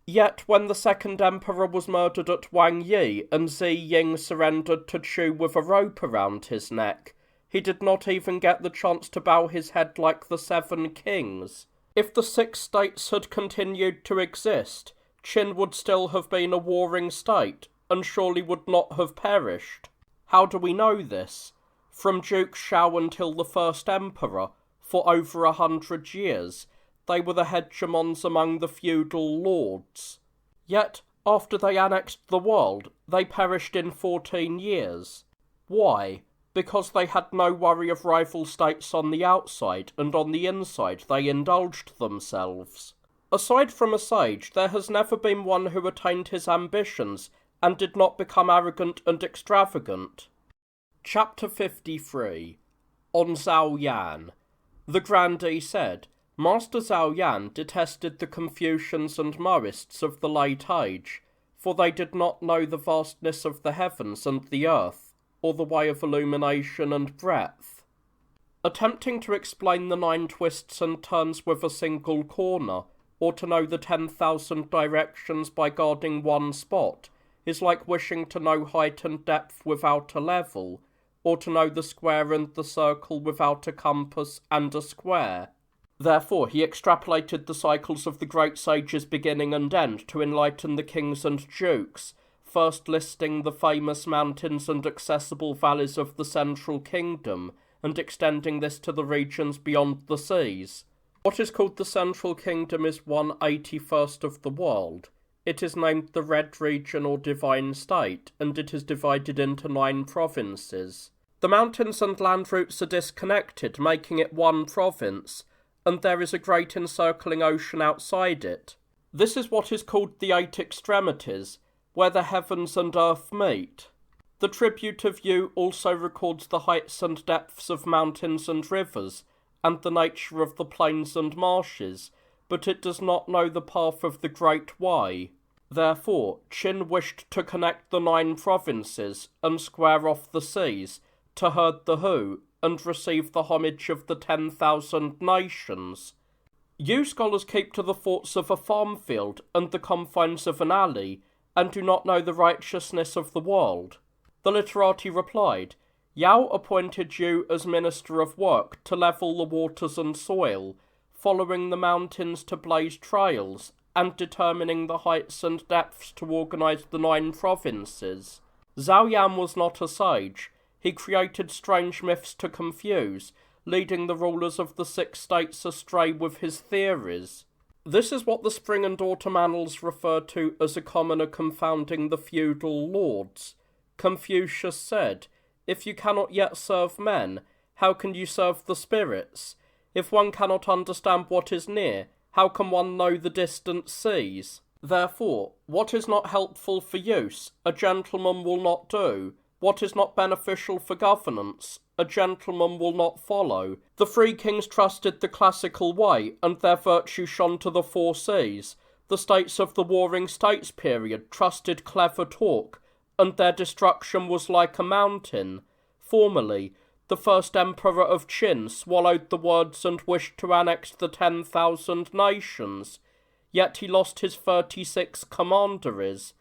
Yet when the second emperor was murdered at Wang Yi and Zi Ying surrendered to Chu with a rope around his neck, he did not even get the chance to bow his head like the Seven Kings. If the Six States had continued to exist, Qin would still have been a warring state, and surely would not have perished. How do we know this? From Duke Chao until the first emperor, for over 100 years, they were the hegemons among the feudal lords. Yet, after they annexed the world, they perished in 14 years. Why? Because they had no worry of rival states on the outside, and on the inside they indulged themselves. Aside from a sage, there has never been one who attained his ambitions and did not become arrogant and extravagant. Chapter 53. On Zao Yan. The grandee said, Master Zao Yan detested the Confucians and Mohists of the late age, for they did not know the vastness of the heavens and the earth, or the way of illumination and breadth. Attempting to explain the 9 twists and turns with a single corner, or to know the 10,000 directions by guarding one spot, is like wishing to know height and depth without a level, or to know the square and the circle without a compass and a square. Therefore he extrapolated the cycles of the great sages' beginning and end to enlighten the kings and dukes, first listing the famous mountains and accessible valleys of the central kingdom, and extending this to the regions beyond the seas. What is called the central kingdom is 1/81st of the world. It is named the Red Region or Divine State, and it is divided into 9 provinces. The mountains and land routes are disconnected, making it one province, and there is a great encircling ocean outside it. This is what is called the 8 extremities, where the heavens and earth meet. The tribute of Yu also records the heights and depths of mountains and rivers, and the nature of the plains and marshes, but it does not know the path of the Great Way. Therefore, Qin wished to connect the 9 provinces, and square off the seas, to herd the Hu, and receive the homage of the 10,000 nations. You scholars keep to the thoughts of a farm field and the confines of an alley, and do not know the righteousness of the world. The literati replied, Yao appointed you as Minister of Work to level the waters and soil, following the mountains to blaze trails, and determining the heights and depths to organize the 9 provinces. Zao Yan was not a sage. He created strange myths to confuse, leading the rulers of the 6 states astray with his theories. This is what the Spring and Autumn Annals refer to as a commoner confounding the feudal lords. Confucius said, If you cannot yet serve men, how can you serve the spirits? If one cannot understand what is near, how can one know the distant seas? Therefore, what is not helpful for use, a gentleman will not do. What is not beneficial for governance, a gentleman will not follow. The three kings trusted the classical way, and their virtue shone to the four seas. The states of the Warring States period trusted clever talk, and their destruction was like a mountain. Formerly, the first emperor of Qin swallowed the words and wished to annex the 10,000 nations, yet he lost his 36 commanderies.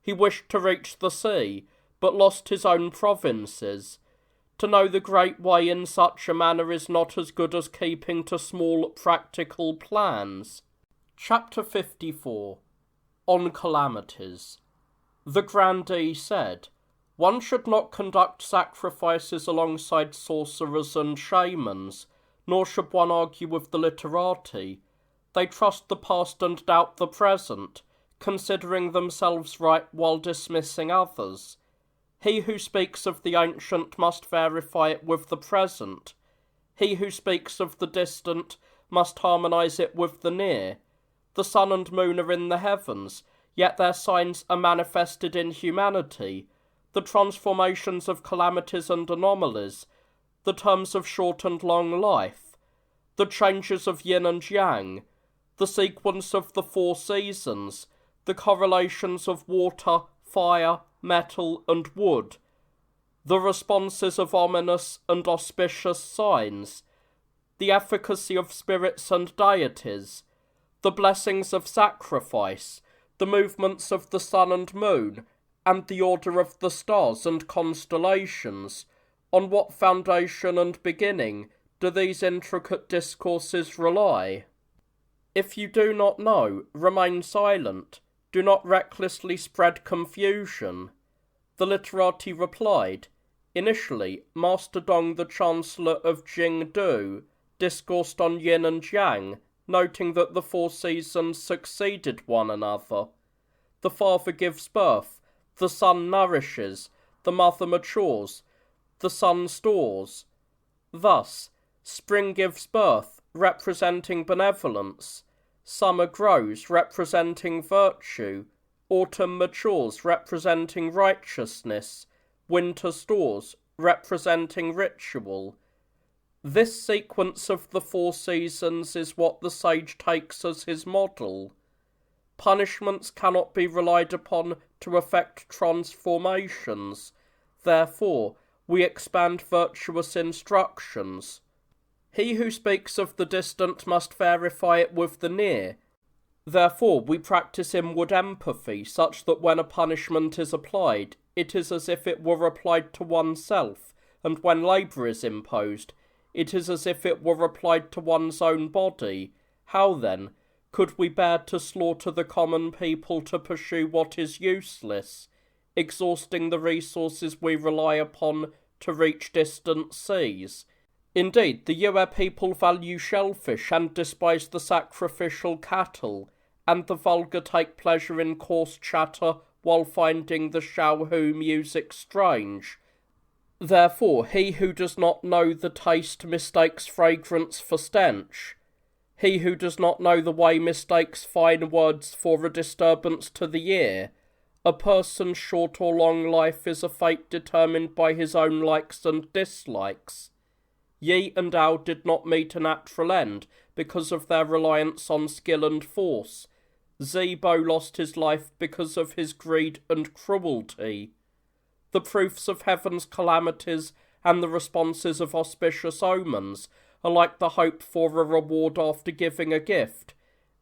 He wished to reach the sea, but lost his own provinces. To know the great way in such a manner is not as good as keeping to small practical plans. Chapter 54. On Calamities. The grandee said, one should not conduct sacrifices alongside sorcerers and shamans, nor should one argue with the literati. They trust the past and doubt the present, considering themselves right while dismissing others. He who speaks of the ancient must verify it with the present. He who speaks of the distant must harmonize it with the near. The sun and moon are in the heavens, yet their signs are manifested in humanity. The transformations of calamities and anomalies, the terms of short and long life, the changes of yin and yang, the sequence of the four seasons, the correlations of water, fire, metal, and wood, the responses of ominous and auspicious signs, the efficacy of spirits and deities, the blessings of sacrifice, the movements of the sun and moon, and the order of the stars and constellations. On what foundation and beginning do these intricate discourses rely? If you do not know, remain silent. Do not recklessly spread confusion. The literati replied, initially, Master Dong, the Chancellor of Jingdu, discoursed on yin and yang, noting that the four seasons succeeded one another. The father gives birth, the son nourishes, the mother matures, the son stores. Thus, spring gives birth, representing benevolence, summer grows, representing virtue, autumn matures, representing righteousness, winter stores, representing ritual. This sequence of the four seasons is what the sage takes as his model. Punishments cannot be relied upon to effect transformations. Therefore, we expand virtuous instructions. He who speaks of the distant must verify it with the near. Therefore, we practice inward empathy, such that when a punishment is applied, it is as if it were applied to oneself, and when labour is imposed, it is as if it were applied to one's own body. How, then, could we bear to slaughter the common people to pursue what is useless, exhausting the resources we rely upon to reach distant seas? Indeed, the Yue people value shellfish and despise the sacrificial cattle, and the vulgar take pleasure in coarse chatter while finding the Shaohu music strange. Therefore, he who does not know the taste mistakes fragrance for stench. He who does not know the way mistakes fine words for a disturbance to the ear. A person's short or long life is a fate determined by his own likes and dislikes. Yi and Ao did not meet a natural end because of their reliance on skill and force. Zibo lost his life because of his greed and cruelty. The proofs of heaven's calamities and the responses of auspicious omens are like the hope for a reward after giving a gift.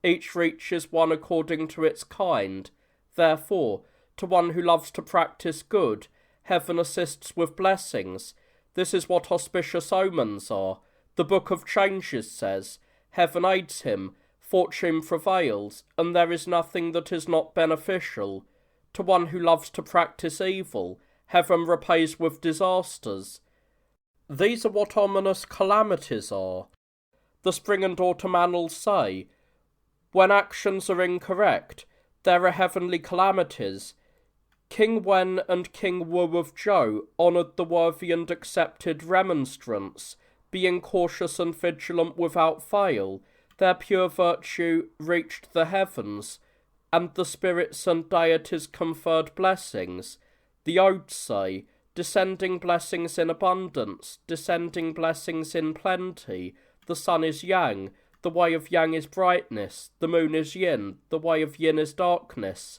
Each reaches one according to its kind. Therefore, to one who loves to practice good, heaven assists with blessings. This is what auspicious omens are. The Book of Changes says, heaven aids him, fortune prevails, and there is nothing that is not beneficial. To one who loves to practice evil, heaven repays with disasters. These are what ominous calamities are. The spring and autumn annals say, when actions are incorrect, there are heavenly calamities. King Wen and King Wu of Zhou honoured the worthy and accepted remonstrance, being cautious and vigilant without fail, their pure virtue reached the heavens, and the spirits and deities conferred blessings. The odes say, descending blessings in abundance, descending blessings in plenty. The sun is Yang, the way of Yang is brightness, the moon is Yin, the way of Yin is darkness.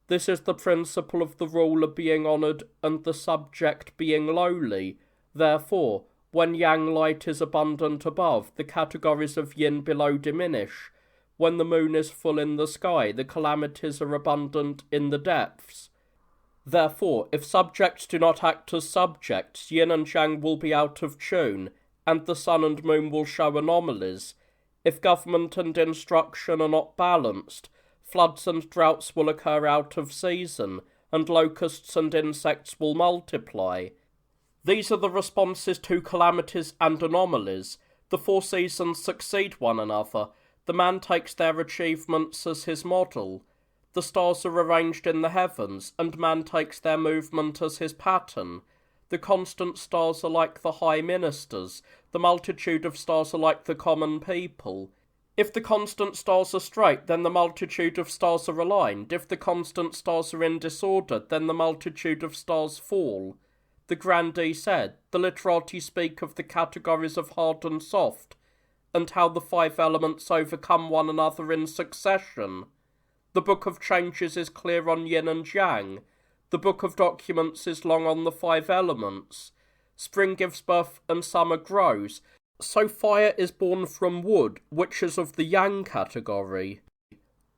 This is the principle of the ruler being honoured and the subject being lowly. Therefore, when Yang light is abundant above, the categories of Yin below diminish. When the moon is full in the sky, the calamities are abundant in the depths. Therefore, if subjects do not act as subjects, Yin and Yang will be out of tune, and the sun and moon will show anomalies. If government and instruction are not balanced, floods and droughts will occur out of season, and locusts and insects will multiply. These are the responses to calamities and anomalies. The four seasons succeed one another. The man takes their achievements as his model. The stars are arranged in the heavens, and man takes their movement as his pattern. The constant stars are like the high ministers. The multitude of stars are like the common people. If the constant stars are straight, then the multitude of stars are aligned. If the constant stars are in disorder, then the multitude of stars fall. The grandee said, the literati speak of the categories of hard and soft, and how the five elements overcome one another in succession. The book of changes is clear on yin and yang. The book of documents is long on the five elements. Spring gives birth and summer grows. So fire is born from wood, which is of the yang category.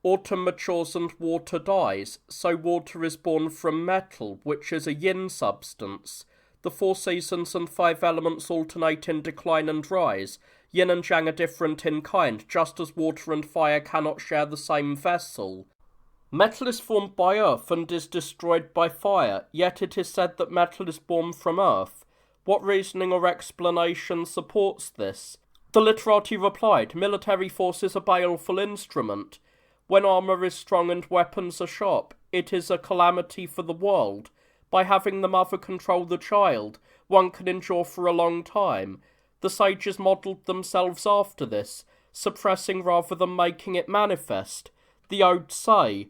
Autumn matures and water dies, so water is born from metal, which is a yin substance. The four seasons and five elements alternate in decline and rise. Yin and yang are different in kind, just as water and fire cannot share the same vessel. Metal is formed by earth and is destroyed by fire, yet it is said that metal is born from earth. What reasoning or explanation supports this? The literati replied, military force is a baleful instrument. When armour is strong and weapons are sharp, it is a calamity for the world. By having the mother control the child, one can endure for a long time. The sages modelled themselves after this, suppressing rather than making it manifest. The odes say,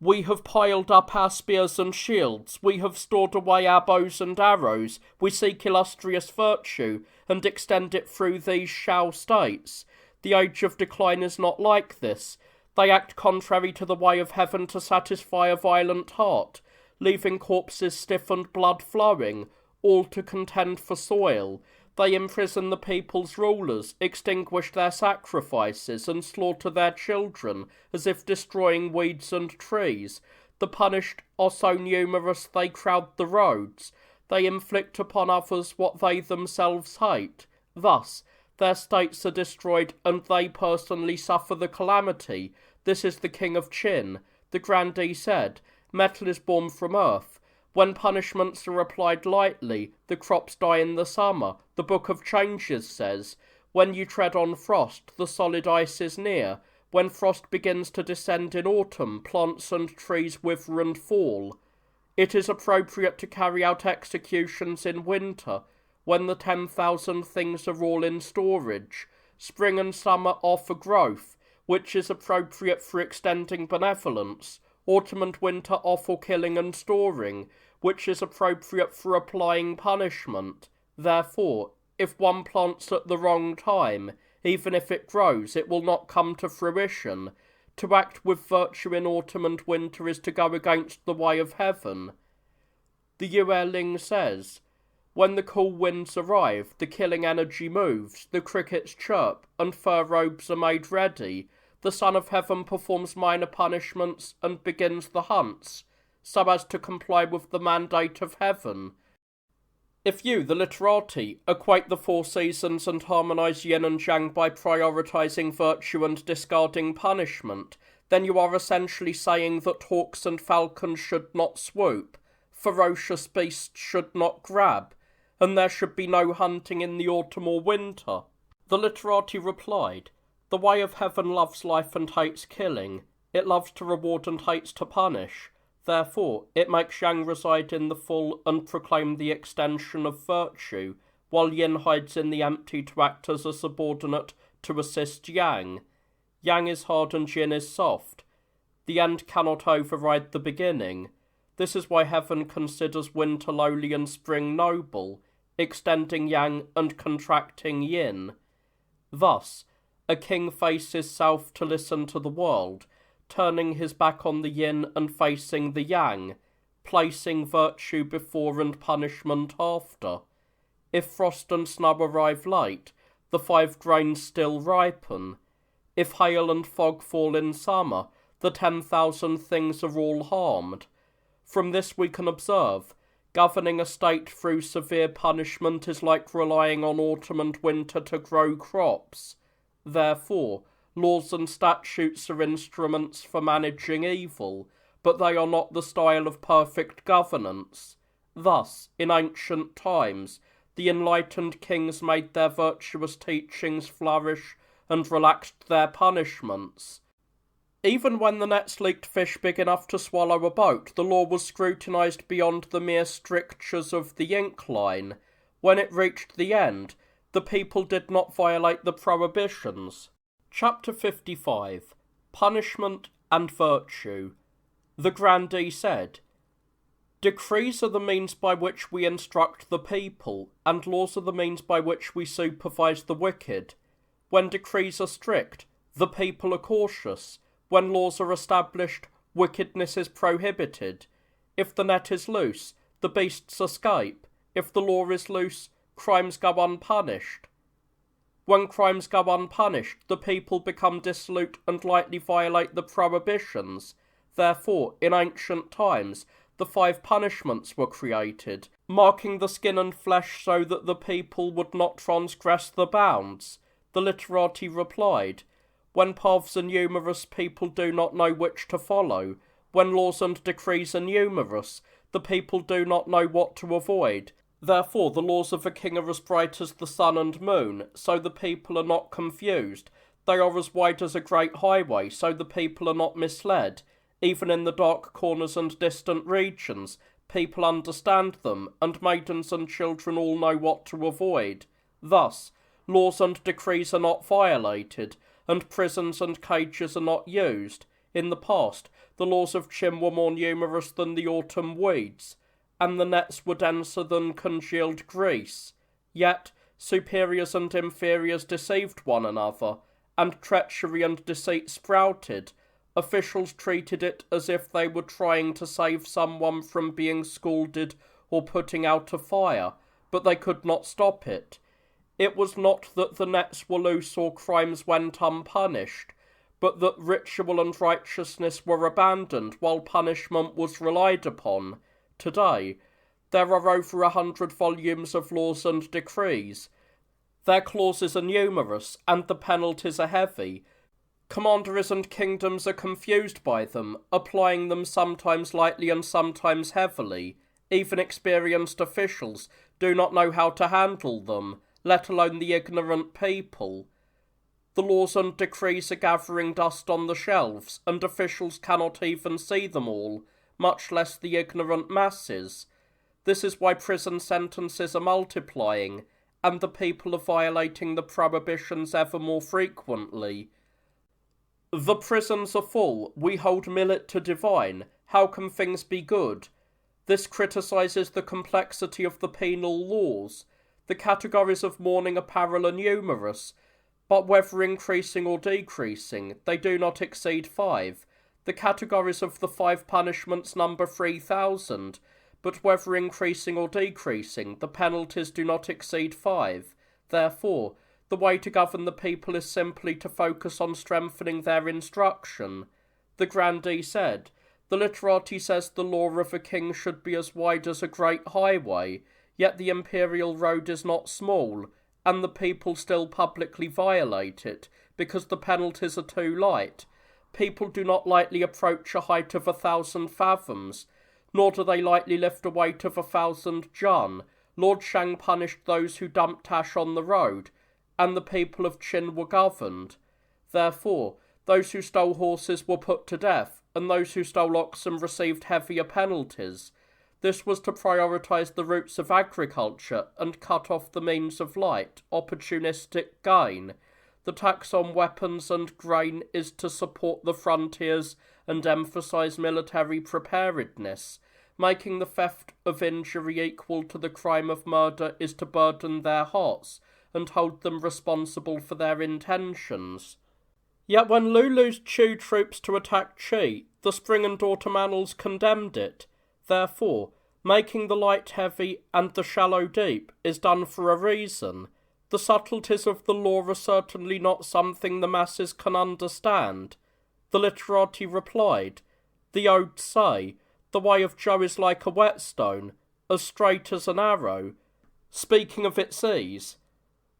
we have piled up our spears and shields, we have stored away our bows and arrows, we seek illustrious virtue, and extend it through these Chao states. The age of decline is not like this. They act contrary to the way of heaven to satisfy a violent heart, leaving corpses stiff and blood flowing, all to contend for soil. They imprison the people's rulers, extinguish their sacrifices, and slaughter their children, as if destroying weeds and trees. The punished are so numerous they crowd the roads. They inflict upon others what they themselves hate. Thus, their states are destroyed, and they personally suffer the calamity. This is the king of Qin. The grandee said, metal is born from earth. When punishments are applied lightly, the crops die in the summer. The book of changes says, when you tread on frost, the solid ice is near. When frost begins to descend in autumn, plants and trees wither and fall. It is appropriate to carry out executions in winter, when the 10,000 things are all in storage. Spring and summer are for growth, which is appropriate for extending benevolence. Autumn and winter are for killing and storing, which is appropriate for applying punishment. Therefore, if one plants at the wrong time, even if it grows, it will not come to fruition. To act with virtue in autumn and winter is to go against the way of heaven. The Yuerling says, when the cool winds arrive, the killing energy moves, the crickets chirp, and fur robes are made ready. The Son of Heaven performs minor punishments and begins the hunts, so as to comply with the mandate of heaven. If you, the literati, equate the four seasons and harmonise yin and yang by prioritising virtue and discarding punishment, then you are essentially saying that hawks and falcons should not swoop, ferocious beasts should not grab, and there should be no hunting in the autumn or winter. The literati replied, the way of heaven loves life and hates killing. It loves to reward and hates to punish. Therefore, it makes Shang reside in the full and proclaim the extension of virtue. while Yin hides in the empty to act as a subordinate to assist Yang. Yang is hard and Yin is soft. The end cannot override the beginning. This is why heaven considers winter lowly and spring noble, extending Yang and contracting Yin. Thus, a king faces south to listen to the world, turning his back on the Yin and facing the Yang, placing virtue before and punishment after. If frost and snow arrive late, the 5 grains still ripen. If hail and fog fall in summer, the 10,000 things are all harmed. From this we can observe, governing a state through severe punishment is like relying on autumn and winter to grow crops. Therefore, laws and statutes are instruments for managing evil, but they are not the style of perfect governance. Thus, in ancient times, the enlightened kings made their virtuous teachings flourish and relaxed their punishments. Even when the nets leaked fish big enough to swallow a boat, the law was scrutinized beyond the mere strictures of the ink line. When it reached the end, the people did not violate the prohibitions. Chapter 55. Punishment and Virtue. The grandee said, "Decrees are the means by which we instruct the people, and laws are the means by which we supervise the wicked. When decrees are strict, the people are cautious. When laws are established, wickedness is prohibited. If the net is loose, the beasts escape. If the law is loose, crimes go unpunished. When crimes go unpunished, the people become dissolute and lightly violate the prohibitions. Therefore, in ancient times, the 5 punishments were created, marking the skin and flesh so that the people would not transgress the bounds." The literati replied, "When paths are numerous, people do not know which to follow. When laws and decrees are numerous, the people do not know what to avoid. Therefore, the laws of a king are as bright as the sun and moon, so the people are not confused. They are as wide as a great highway, so the people are not misled. Even in the dark corners and distant regions, people understand them, and maidens and children all know what to avoid. Thus, laws and decrees are not violated, and prisons and cages are not used. In the past, the laws of Qin were more numerous than the autumn weeds, and the nets were denser than congealed grease. Yet, superiors and inferiors deceived one another, and treachery and deceit sprouted. Officials treated it as if they were trying to save someone from being scalded or putting out a fire, but they could not stop it. It was not that the nets were loose or crimes went unpunished, but that ritual and righteousness were abandoned while punishment was relied upon. Today, there are over 100 volumes of laws and decrees. Their clauses are numerous, and the penalties are heavy. Commanderies and kingdoms are confused by them, applying them sometimes lightly and sometimes heavily. Even experienced officials do not know how to handle them, let alone the ignorant people. The laws and decrees are gathering dust on the shelves, and officials cannot even see them all, much less the ignorant masses. This is why prison sentences are multiplying, and the people are violating the prohibitions ever more frequently. The prisons are full, we hold millet to divine, how can things be good? This criticises the complexity of the penal laws. The categories of mourning apparel are numerous, but whether increasing or decreasing, they do not exceed 5. The categories of the 5 punishments number 3,000, but whether increasing or decreasing, the penalties do not exceed 5. Therefore, the way to govern the people is simply to focus on strengthening their instruction. The grandee said, "The literati says the law of a king should be as wide as a great highway, yet the imperial road is not small, and the people still publicly violate it, because the penalties are too light. People do not lightly approach a height of 1,000 fathoms, nor do they lightly lift a weight of 1,000 jun. Lord Shang punished those who dumped ash on the road, and the people of Qin were governed. Therefore, those who stole horses were put to death, and those who stole oxen received heavier penalties. This was to prioritise the roots of agriculture and cut off the means of light, opportunistic gain. The tax on weapons and grain is to support the frontiers and emphasise military preparedness. Making the theft of injury equal to the crime of murder is to burden their hearts and hold them responsible for their intentions. Yet when Lulu's Chu troops to attack Qi, the spring and autumn annals condemned it. Therefore, making the light heavy and the shallow deep is done for a reason. The subtleties of the law are certainly not something the masses can understand. The literati replied, "The odes say, the way of Zhou is like a whetstone, as straight as an arrow, speaking of its ease.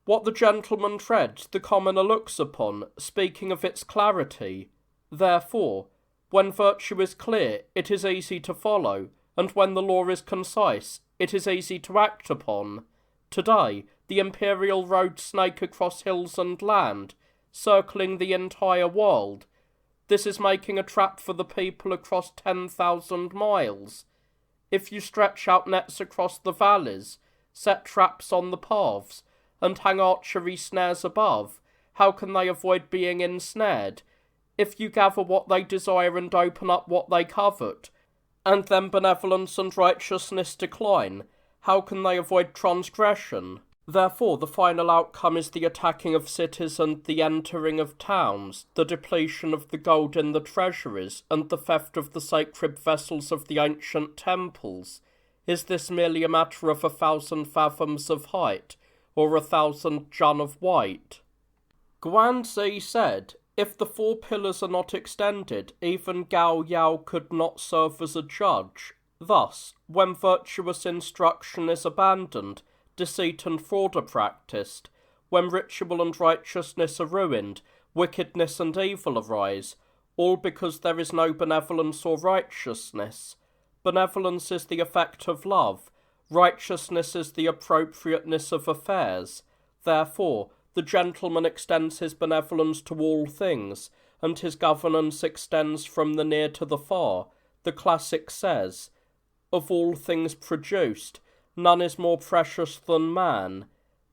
What the gentleman treads, the commoner looks upon, speaking of its clarity. Therefore, when virtue is clear, it is easy to follow, and when the law is concise, it is easy to act upon. Today, the imperial roads snake across hills and land, circling the entire world. This is making a trap for the people across 10,000 miles. If you stretch out nets across the valleys, set traps on the paths, and hang archery snares above, how can they avoid being ensnared? If you gather what they desire and open up what they covet, and then benevolence and righteousness decline, how can they avoid transgression? Therefore, the final outcome is the attacking of cities and the entering of towns, the depletion of the gold in the treasuries, and the theft of the sacred vessels of the ancient temples. Is this merely a matter of 1,000 fathoms of height, or 1,000 jun of weight? Guanzi said, if the 4 pillars are not extended, even Gao Yao could not serve as a judge. Thus, when virtuous instruction is abandoned, deceit and fraud are practised. When ritual and righteousness are ruined, wickedness and evil arise, all because there is no benevolence or righteousness. Benevolence is the effect of love. Righteousness is the appropriateness of affairs. Therefore, the gentleman extends his benevolence to all things, and his governance extends from the near to the far. The classic says, of all things produced, none is more precious than man.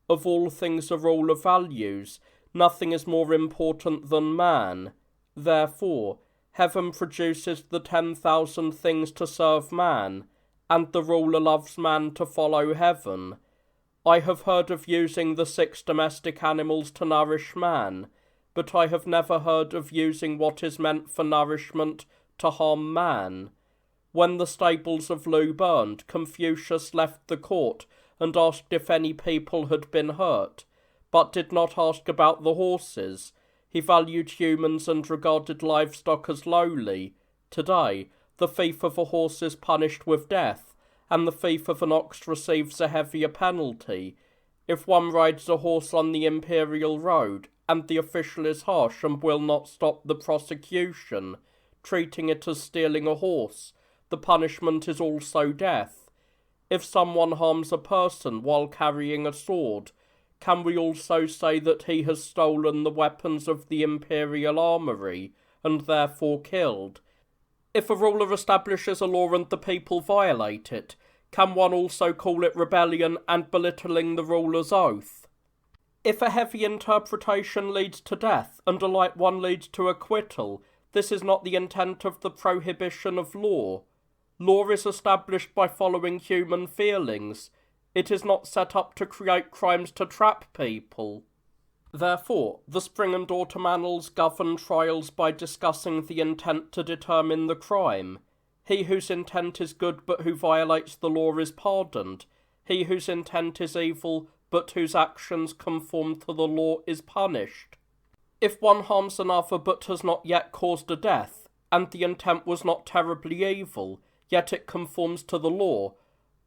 Of all things a rule of values, nothing is more important than man. Therefore, heaven produces the 10,000 things to serve man, and the ruler loves man to follow heaven. I have heard of using the 6 domestic animals to nourish man, but I have never heard of using what is meant for nourishment to harm man. When the stables of Lu burned, Confucius left the court and asked if any people had been hurt, but did not ask about the horses. He valued humans and regarded livestock as lowly. Today, the thief of a horse is punished with death, and the thief of an ox receives a heavier penalty. If one rides a horse on the imperial road, and the official is harsh and will not stop the prosecution, treating it as stealing a horse, the punishment is also death. If someone harms a person while carrying a sword, can we also say that he has stolen the weapons of the imperial armory, and therefore killed? If a ruler establishes a law and the people violate it, can one also call it rebellion and belittling the ruler's oath? If a heavy interpretation leads to death and a light one leads to acquittal, this is not the intent of the prohibition of law. Law is established by following human feelings. It is not set up to create crimes to trap people. Therefore, the spring and autumn annals govern trials by discussing the intent to determine the crime. He whose intent is good but who violates the law is pardoned. He whose intent is evil but whose actions conform to the law is punished. If one harms another but has not yet caused a death, and the intent was not terribly evil, yet it conforms to the law,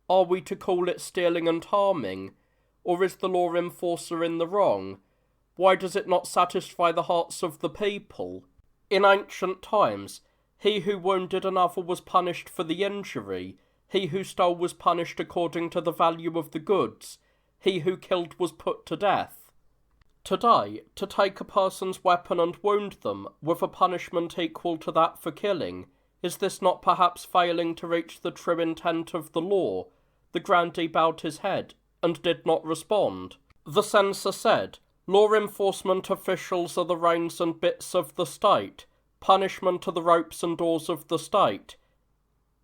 are we to call it stealing and harming? Or is the law enforcer in the wrong? Why does it not satisfy the hearts of the people? In ancient times, he who wounded another was punished for the injury. He who stole was punished according to the value of the goods. He who killed was put to death. Today, to take a person's weapon and wound them, with a punishment equal to that for killing, Is this not perhaps failing to reach the true intent of the law? The grandee bowed his head, and did not respond. The censor said, "Law enforcement officials are the reins and bits of the state. Punishment are the ropes and oars of the state.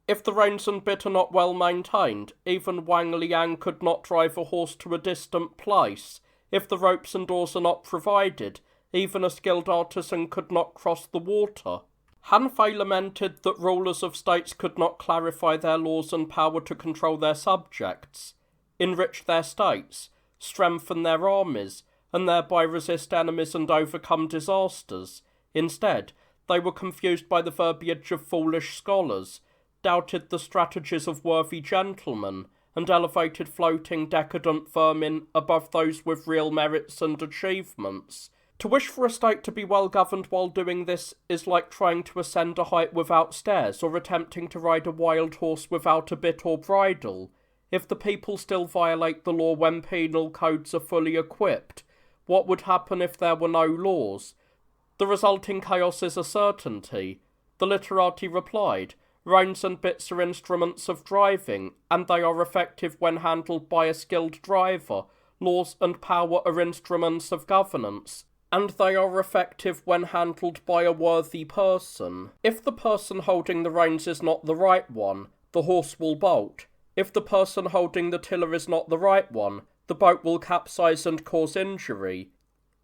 If the reins and bit are not well maintained, even Wang Liang could not drive a horse to a distant place. If the ropes and oars are not provided, even a skilled artisan could not cross the water." Han Fei lamented that rulers of states could not clarify their laws and power to control their subjects, enrich their states, strengthen their armies, and thereby resist enemies and overcome disasters. Instead, they were confused by the verbiage of foolish scholars, doubted the strategies of worthy gentlemen, and elevated floating decadent vermin above those with real merits and achievements. To wish for a state to be well governed while doing this is like trying to ascend a height without stairs, or attempting to ride a wild horse without a bit or bridle. If the people still violate the law when penal codes are fully equipped, what would happen if there were no laws? The resulting chaos is a certainty. The literati replied, "Reins and bits are instruments of driving, and they are effective when handled by a skilled driver. Laws and power are instruments of governance, and they are effective when handled by a worthy person. If the person holding the reins is not the right one, the horse will bolt. If the person holding the tiller is not the right one, the boat will capsize and cause injury.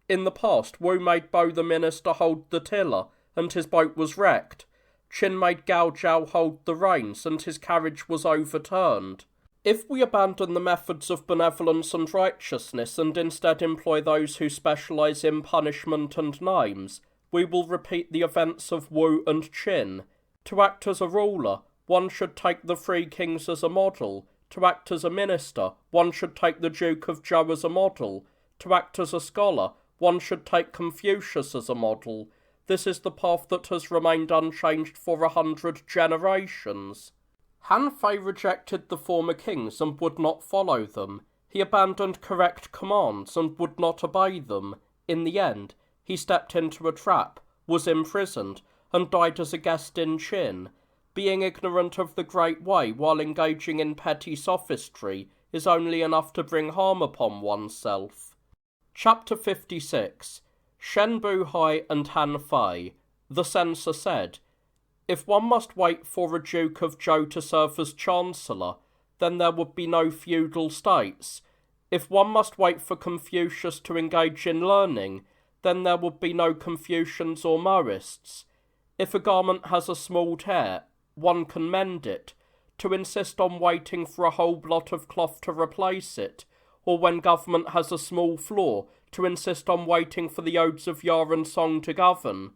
In the past, Wu made Bo the minister hold the tiller, and his boat was wrecked. Qin made Gao Zhao hold the reins, and his carriage was overturned. If we abandon the methods of benevolence and righteousness and instead employ those who specialize in punishment and names, we will repeat the events of Wu and Qin. To act as a ruler, one should take the three kings as a model. To act as a minister, one should take the Duke of Zhou as a model. To act as a scholar, one should take Confucius as a model. This is the path that has remained unchanged for 100 generations. Han Fei rejected the former kings and would not follow them. He abandoned correct commands and would not obey them. In the end, he stepped into a trap, was imprisoned, and died as a guest in Qin. Being ignorant of the Great Way while engaging in petty sophistry is only enough to bring harm upon oneself. Chapter 56. Shen Buhai and Han Fei. The censor said, "If one must wait for a Duke of Zhou to serve as Chancellor, then there would be no feudal states. If one must wait for Confucius to engage in learning, then there would be no Confucians or Moists. If a garment has a small tear, one can mend it. To insist on waiting for a whole lot of cloth to replace it, or when government has a small flaw, to insist on waiting for the odes of Yar and Song to govern,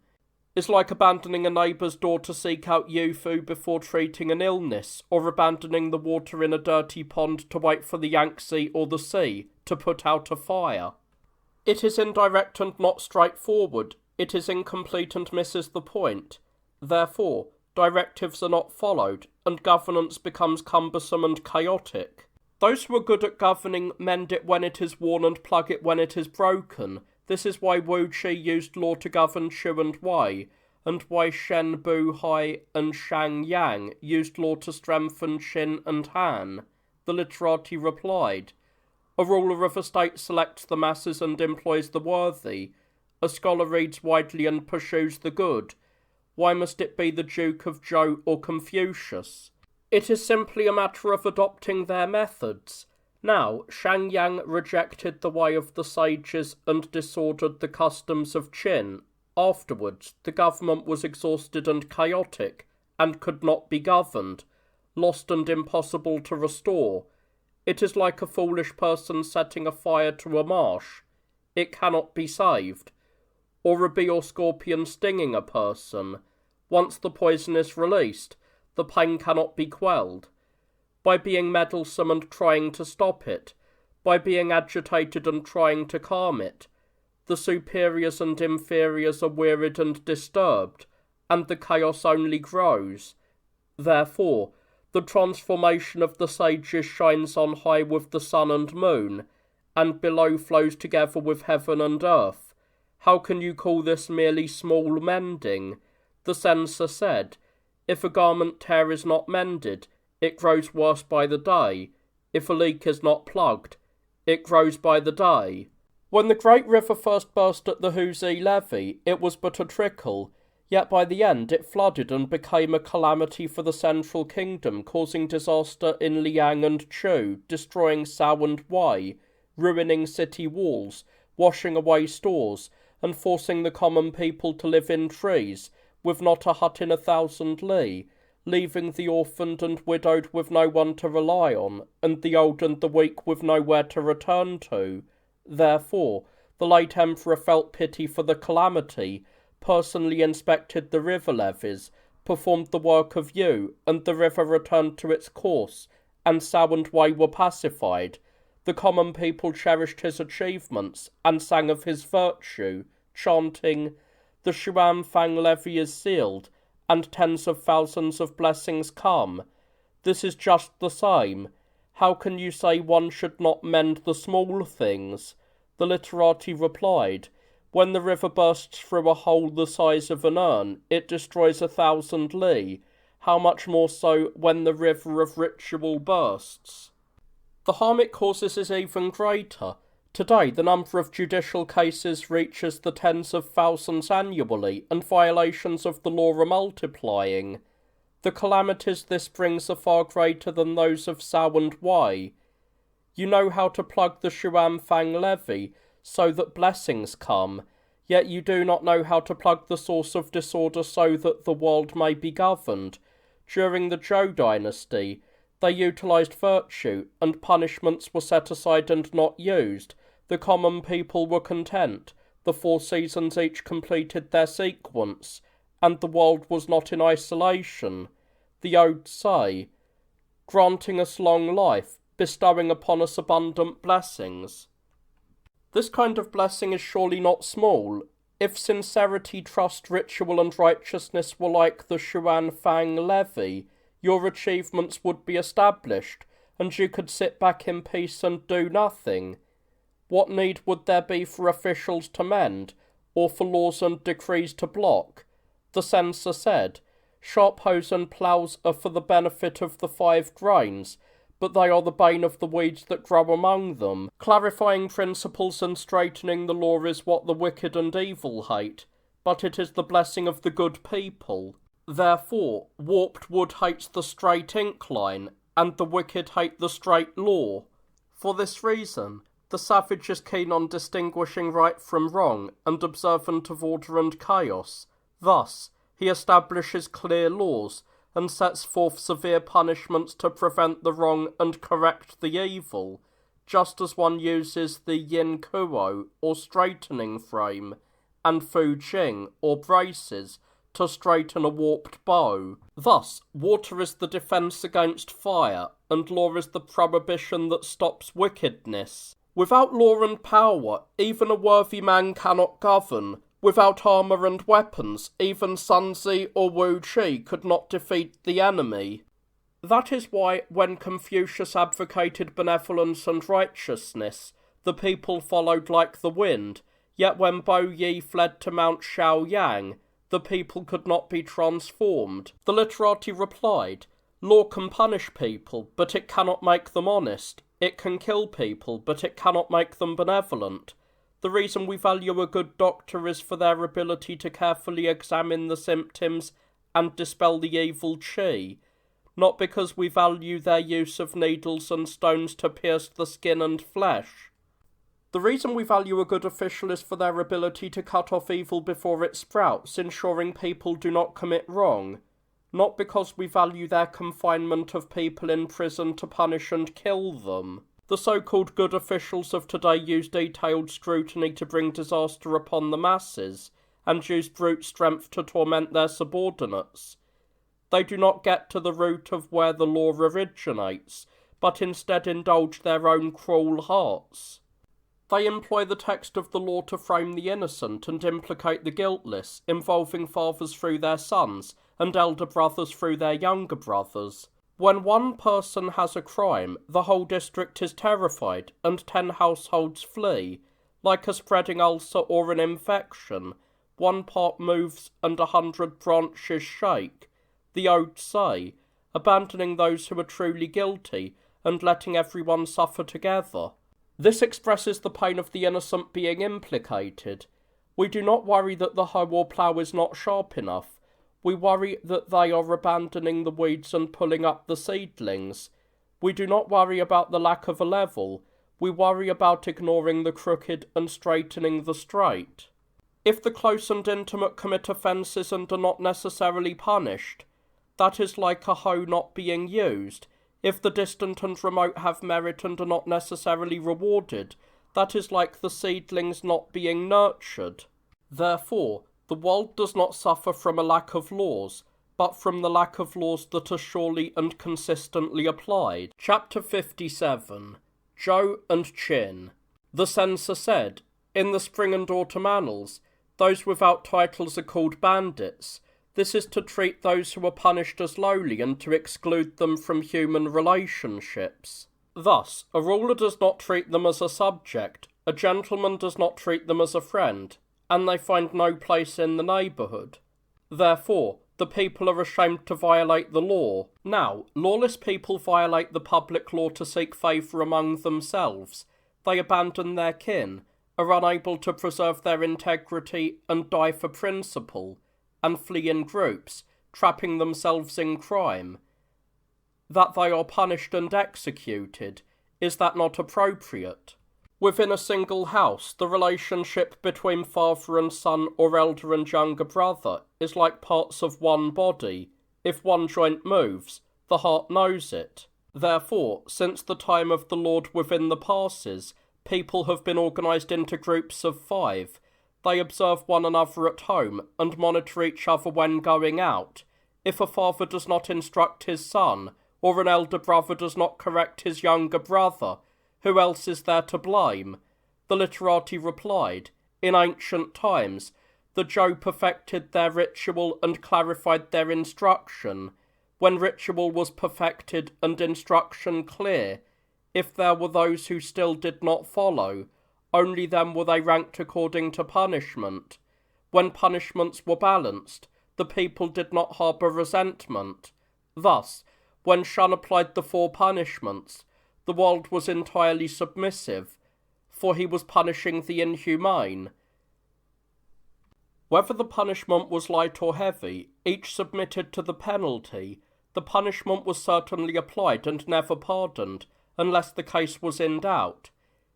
is like abandoning a neighbour's door to seek out Yufu before treating an illness, or abandoning the water in a dirty pond to wait for the Yangtze or the sea to put out a fire. It is indirect and not straightforward. It is incomplete and misses the point. Therefore, directives are not followed, and governance becomes cumbersome and chaotic. Those who are good at governing mend it when it is worn and plug it when it is broken. This is why Wu Qi used law to govern Chu and Wei, and why Shen Buhai and Shang Yang used law to strengthen Qin and Han. The literati replied, "A ruler of a state selects the masses and employs the worthy. A scholar reads widely and pursues the good. Why must it be the Duke of Zhou or Confucius? It is simply a matter of adopting their methods." Now, Shang Yang rejected the way of the sages and disordered the customs of Qin. Afterwards, the government was exhausted and chaotic, and could not be governed, lost and impossible to restore. It is like a foolish person setting a fire to a marsh. It cannot be saved. Or a bee or scorpion stinging a person. Once the poison is released, the pain cannot be quelled. By being meddlesome and trying to stop it, by being agitated and trying to calm it, the superiors and inferiors are wearied and disturbed, and the chaos only grows. Therefore, the transformation of the sages shines on high with the sun and moon, and below flows together with heaven and earth. How can you call this merely small mending? The censor said, If a garment tear is not mended, it grows worse by the day. If a leak is not plugged, it grows by the day. When the great river first burst at the Huzi levee, it was but a trickle, yet by the end it flooded and became a calamity for the central kingdom, causing disaster in Liang and Chu, destroying Zao and Wei, ruining city walls, washing away stores, and forcing the common people to live in trees, with not a hut in 1,000 li, leaving the orphaned and widowed with no one to rely on, and the old and the weak with nowhere to return to. Therefore, the late emperor felt pity for the calamity, personally inspected the river levees, performed the work of Yu, and the river returned to its course, and Zao and Wei were pacified. The common people cherished his achievements, and sang of his virtue, chanting, "The Xuanfang levee is sealed, and tens of thousands of blessings come. This is just the same. How can you say one should not mend the small things?" The literati replied, "When the river bursts through a hole the size of an urn, it destroys 1,000 li. How much more so when the river of ritual bursts?" The harm it causes is even greater. Today, the number of judicial cases reaches the tens of thousands annually, and violations of the law are multiplying. The calamities this brings are far greater than those of Zao and Wei. You know how to plug the Xuanfang levee so that blessings come, yet you do not know how to plug the source of disorder so that the world may be governed. During the Zhou dynasty, they utilized virtue, and punishments were set aside and not used. The common people were content. The 4 seasons each completed their sequence, and the world was not in isolation. The odes say, "Granting us long life, bestowing upon us abundant blessings." This kind of blessing is surely not small. If sincerity, trust, ritual, and righteousness were like the Xuanfang levee, your achievements would be established, and you could sit back in peace and do nothing. What need would there be for officials to mend, or for laws and decrees to block? The censor said, "Sharp hoes and ploughs are for the benefit of the 5 grains, but they are the bane of the weeds that grow among them. Clarifying principles and straightening the law is what the wicked and evil hate, but it is the blessing of the good people. Therefore, warped wood hates the straight incline, and the wicked hate the straight law. For this reason, the savage is keen on distinguishing right from wrong, and observant of order and chaos. Thus, he establishes clear laws, and sets forth severe punishments to prevent the wrong and correct the evil, just as one uses the yin kuo, or straightening frame, and fu jing, or braces, to straighten a warped bow. Thus, water is the defence against fire, and law is the prohibition that stops wickedness. Without law and power, even a worthy man cannot govern. Without armour and weapons, even Sun Tzu or Wu Chi could not defeat the enemy. That is why, when Confucius advocated benevolence and righteousness, the people followed like the wind, yet when Bo Yi fled to Mount Shaoyang, the people could not be transformed. The literati replied, "Law can punish people, but it cannot make them honest. It can kill people, but it cannot make them benevolent. The reason we value a good doctor is for their ability to carefully examine the symptoms and dispel the evil qi, not because we value their use of needles and stones to pierce the skin and flesh. The reason we value a good official is for their ability to cut off evil before it sprouts, ensuring people do not commit wrong, not because we value their confinement of people in prison to punish and kill them. The so-called good officials of today use detailed scrutiny to bring disaster upon the masses, and use brute strength to torment their subordinates. They do not get to the root of where the law originates, but instead indulge their own cruel hearts. They employ the text of the law to frame the innocent and implicate the guiltless, involving fathers through their sons, and elder brothers through their younger brothers. When one person has a crime, the whole district is terrified, and 10 households flee. Like a spreading ulcer or an infection, one part moves and 100 branches shake. The The odes say, abandoning those who are truly guilty and letting everyone suffer together. This expresses the pain of the innocent being implicated. We do not worry that the hoe or plough is not sharp enough. We worry that they are abandoning the weeds and pulling up the seedlings. We do not worry about the lack of a level. We worry about ignoring the crooked and straightening the straight. If the close and intimate commit offences and are not necessarily punished, that is like a hoe not being used. If the distant and remote have merit and are not necessarily rewarded, that is like the seedlings not being nurtured. Therefore, the world does not suffer from a lack of laws, but from the lack of laws that are surely and consistently applied. Chapter 57. Zhou and Qin. The censor said, in the spring and autumn annals, those without titles are called bandits. This is to treat those who are punished as lowly and to exclude them from human relationships. Thus, a ruler does not treat them as a subject, a gentleman does not treat them as a friend, and they find no place in the neighbourhood. Therefore, the people are ashamed to violate the law. Now, lawless people violate the public law to seek favour among themselves. They abandon their kin, are unable to preserve their integrity and die for principle, and flee in groups, trapping themselves in crime. That they are punished and executed, is that not appropriate? Within a single house, the relationship between father and son or elder and younger brother is like parts of one body. If one joint moves, the heart knows it. Therefore, since the time of the Lord within the passes, people have been organised into groups of 5. They observe one another at home and monitor each other when going out. If a father does not instruct his son, or an elder brother does not correct his younger brother, who else is there to blame? The literati replied, in ancient times, the Zhou perfected their ritual and clarified their instruction. When ritual was perfected and instruction clear, if there were those who still did not follow, only then were they ranked according to punishment. When punishments were balanced, the people did not harbour resentment. Thus, when Shen applied the 4 punishments, the world was entirely submissive, for he was punishing the inhumane. Whether the punishment was light or heavy, each submitted to the penalty. The punishment was certainly applied and never pardoned, unless the case was in doubt.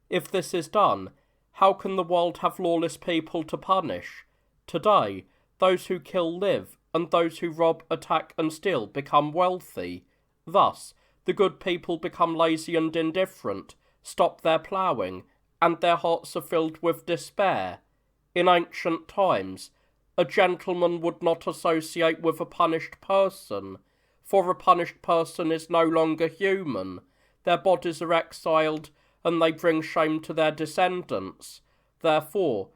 If this is done, how can the world have lawless people to punish? Today, those who kill live, and those who rob, attack, and steal become wealthy. Thus, the good people become lazy and indifferent, stop their ploughing, and their hearts are filled with despair. In ancient times, a gentleman would not associate with a punished person, for a punished person is no longer human. Their bodies are exiled, and they bring shame to their descendants. Therefore,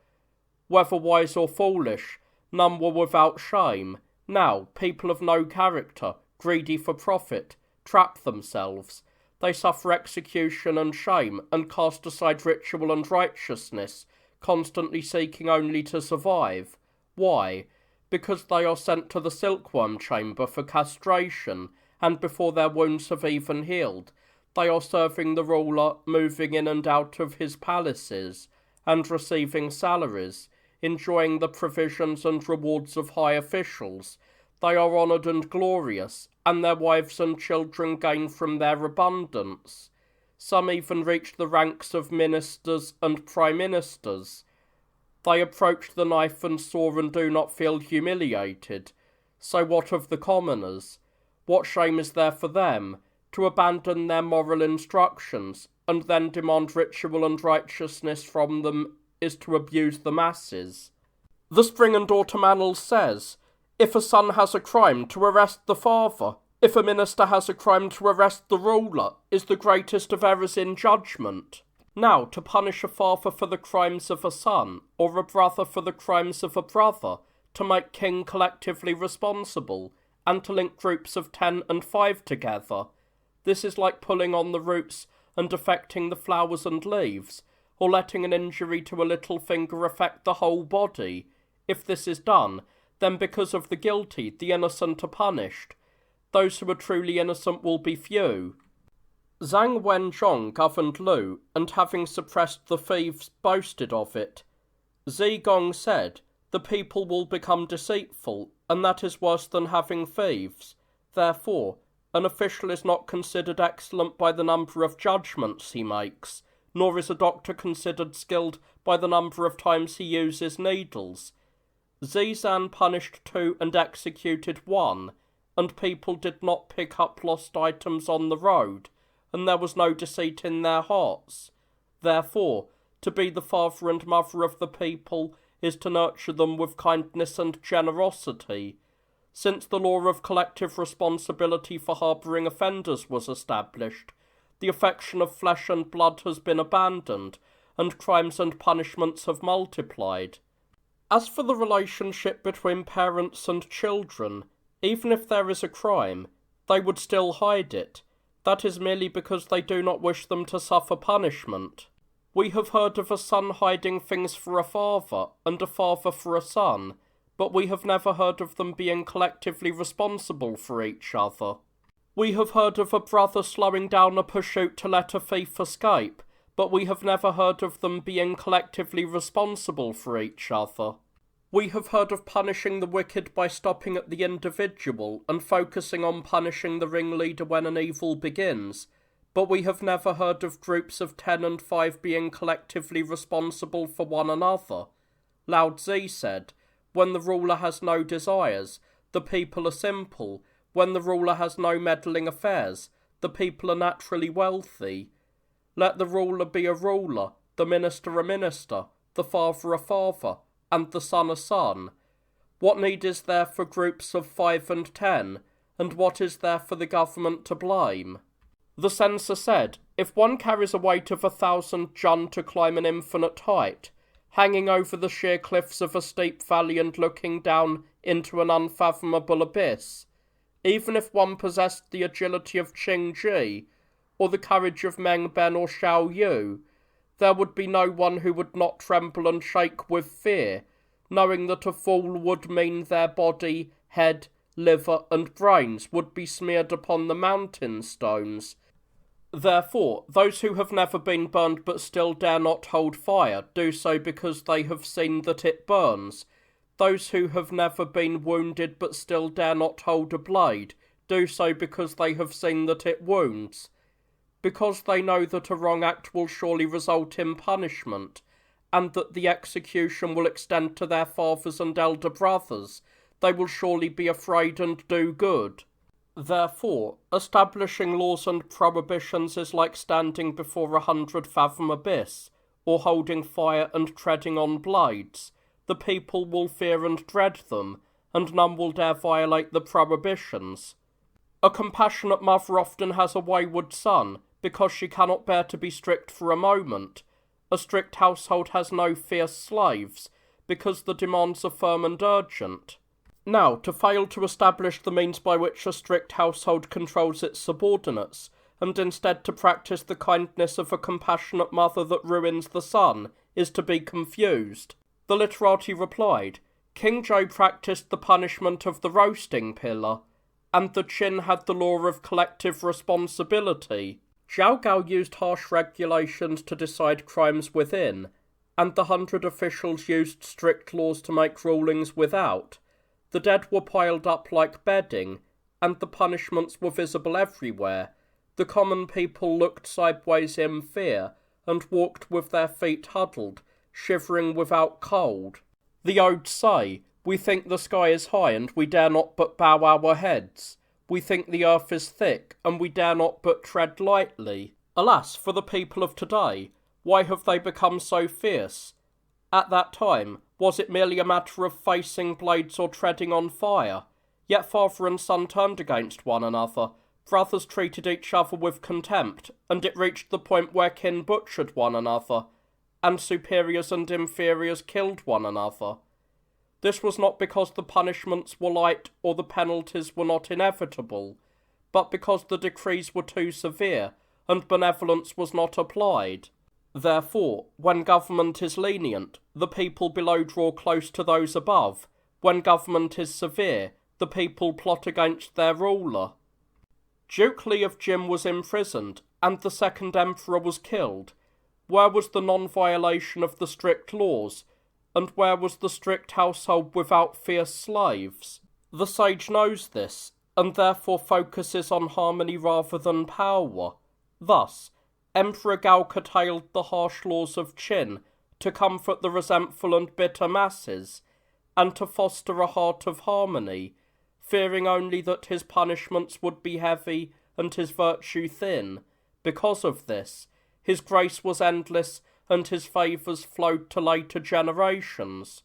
whether wise or foolish, none were without shame. Now, people of no character, greedy for profit, trap themselves. They suffer execution and shame, and cast aside ritual and righteousness, constantly seeking only to survive. Why? Because they are sent to the silkworm chamber for castration, and before their wounds have even healed, they are serving the ruler, moving in and out of his palaces, and receiving salaries, enjoying the provisions and rewards of high officials. They are honoured and glorious, and their wives and children gain from their abundance. Some even reach the ranks of ministers and prime ministers. They approach the knife and saw and do not feel humiliated. So what of the commoners? What shame is there for them? To abandon their moral instructions, and then demand ritual and righteousness from them, is to abuse the masses. The Spring and Autumn Annals says, if a son has a crime, to arrest the father. If a minister has a crime, to arrest the ruler, is the greatest of errors in judgment. Now, to punish a father for the crimes of a son, or a brother for the crimes of a brother, to make king collectively responsible, and to link groups of 10 and 5 together. This is like pulling on the roots and affecting the flowers and leaves, or letting an injury to a little finger affect the whole body. If this is done, then because of the guilty, the innocent are punished. Those who are truly innocent will be few. Zhang Wenzhong governed Lu, and having suppressed the thieves, boasted of it. Zigong said, "The people will become deceitful, and that is worse than having thieves. Therefore, an official is not considered excellent by the number of judgments he makes, nor is a doctor considered skilled by the number of times he uses needles. Zizan punished 2 and executed 1, and people did not pick up lost items on the road, and there was no deceit in their hearts. Therefore, to be the father and mother of the people is to nurture them with kindness and generosity. Since the law of collective responsibility for harbouring offenders was established, the affection of flesh and blood has been abandoned, and crimes and punishments have multiplied. As for the relationship between parents and children, even if there is a crime, they would still hide it. That is merely because they do not wish them to suffer punishment. We have heard of a son hiding things for a father, and a father for a son, but we have never heard of them being collectively responsible for each other. We have heard of a brother slowing down a pursuit to let a thief escape, but we have never heard of them being collectively responsible for each other. We have heard of punishing the wicked by stopping at the individual and focusing on punishing the ringleader when an evil begins, but we have never heard of groups of 10 and 5 being collectively responsible for one another. Lao Tzu said, "When the ruler has no desires, the people are simple. When the ruler has no meddling affairs, the people are naturally wealthy. Let the ruler be a ruler, the minister a minister, the father a father, and the son a son. What need is there for groups of 5 and 10, and what is there for the government to blame?" The censor said, "If one carries a weight of 1,000 jun to climb an infinite height, hanging over the sheer cliffs of a steep valley and looking down into an unfathomable abyss, even if one possessed the agility of Qing Ji, or the courage of Meng Ben or Xiao Yu, there would be no one who would not tremble and shake with fear, knowing that a fall would mean their body, head, liver, and brains would be smeared upon the mountain stones. Therefore, those who have never been burned but still dare not hold fire do so because they have seen that it burns. Those who have never been wounded but still dare not hold a blade do so because they have seen that it wounds. Because they know that a wrong act will surely result in punishment, and that the execution will extend to their fathers and elder brothers, they will surely be afraid and do good. Therefore, establishing laws and prohibitions is like standing before 100-fathom abyss, or holding fire and treading on blades. The people will fear and dread them, and none will dare violate the prohibitions. A compassionate mother often has a wayward son, because she cannot bear to be strict for a moment. A strict household has no fierce slaves, because the demands are firm and urgent. Now, to fail to establish the means by which a strict household controls its subordinates, and instead to practice the kindness of a compassionate mother that ruins the son, is to be confused. The literati replied, "King Zhou practiced the punishment of the roasting pillar, and the Qin had the law of collective responsibility. Zhao Gao used harsh regulations to decide crimes within, and the 100 officials used strict laws to make rulings without. The dead were piled up like bedding, and the punishments were visible everywhere. The common people looked sideways in fear, and walked with their feet huddled, shivering without cold. The odes say, 'We think the sky is high, and we dare not but bow our heads. We think the earth is thick, and we dare not but tread lightly.' Alas, for the people of today, why have they become so fierce? At that time, was it merely a matter of facing blades or treading on fire? Yet father and son turned against one another, brothers treated each other with contempt, and it reached the point where kin butchered one another, and superiors and inferiors killed one another. This was not because the punishments were light or the penalties were not inevitable, but because the decrees were too severe, and benevolence was not applied. Therefore, when government is lenient, the people below draw close to those above, When government is severe, the people plot against their ruler. Duke Li of Jin was imprisoned, and the second emperor was killed. Where was the non-violation of the strict laws? And where was the strict household without fierce slaves? The sage knows this, and therefore focuses on harmony rather than power. Thus, Emperor Gao curtailed the harsh laws of Qin to comfort the resentful and bitter masses, and to foster a heart of harmony, fearing only that his punishments would be heavy and his virtue thin. Because of this, his grace was endless and his favours flowed to later generations.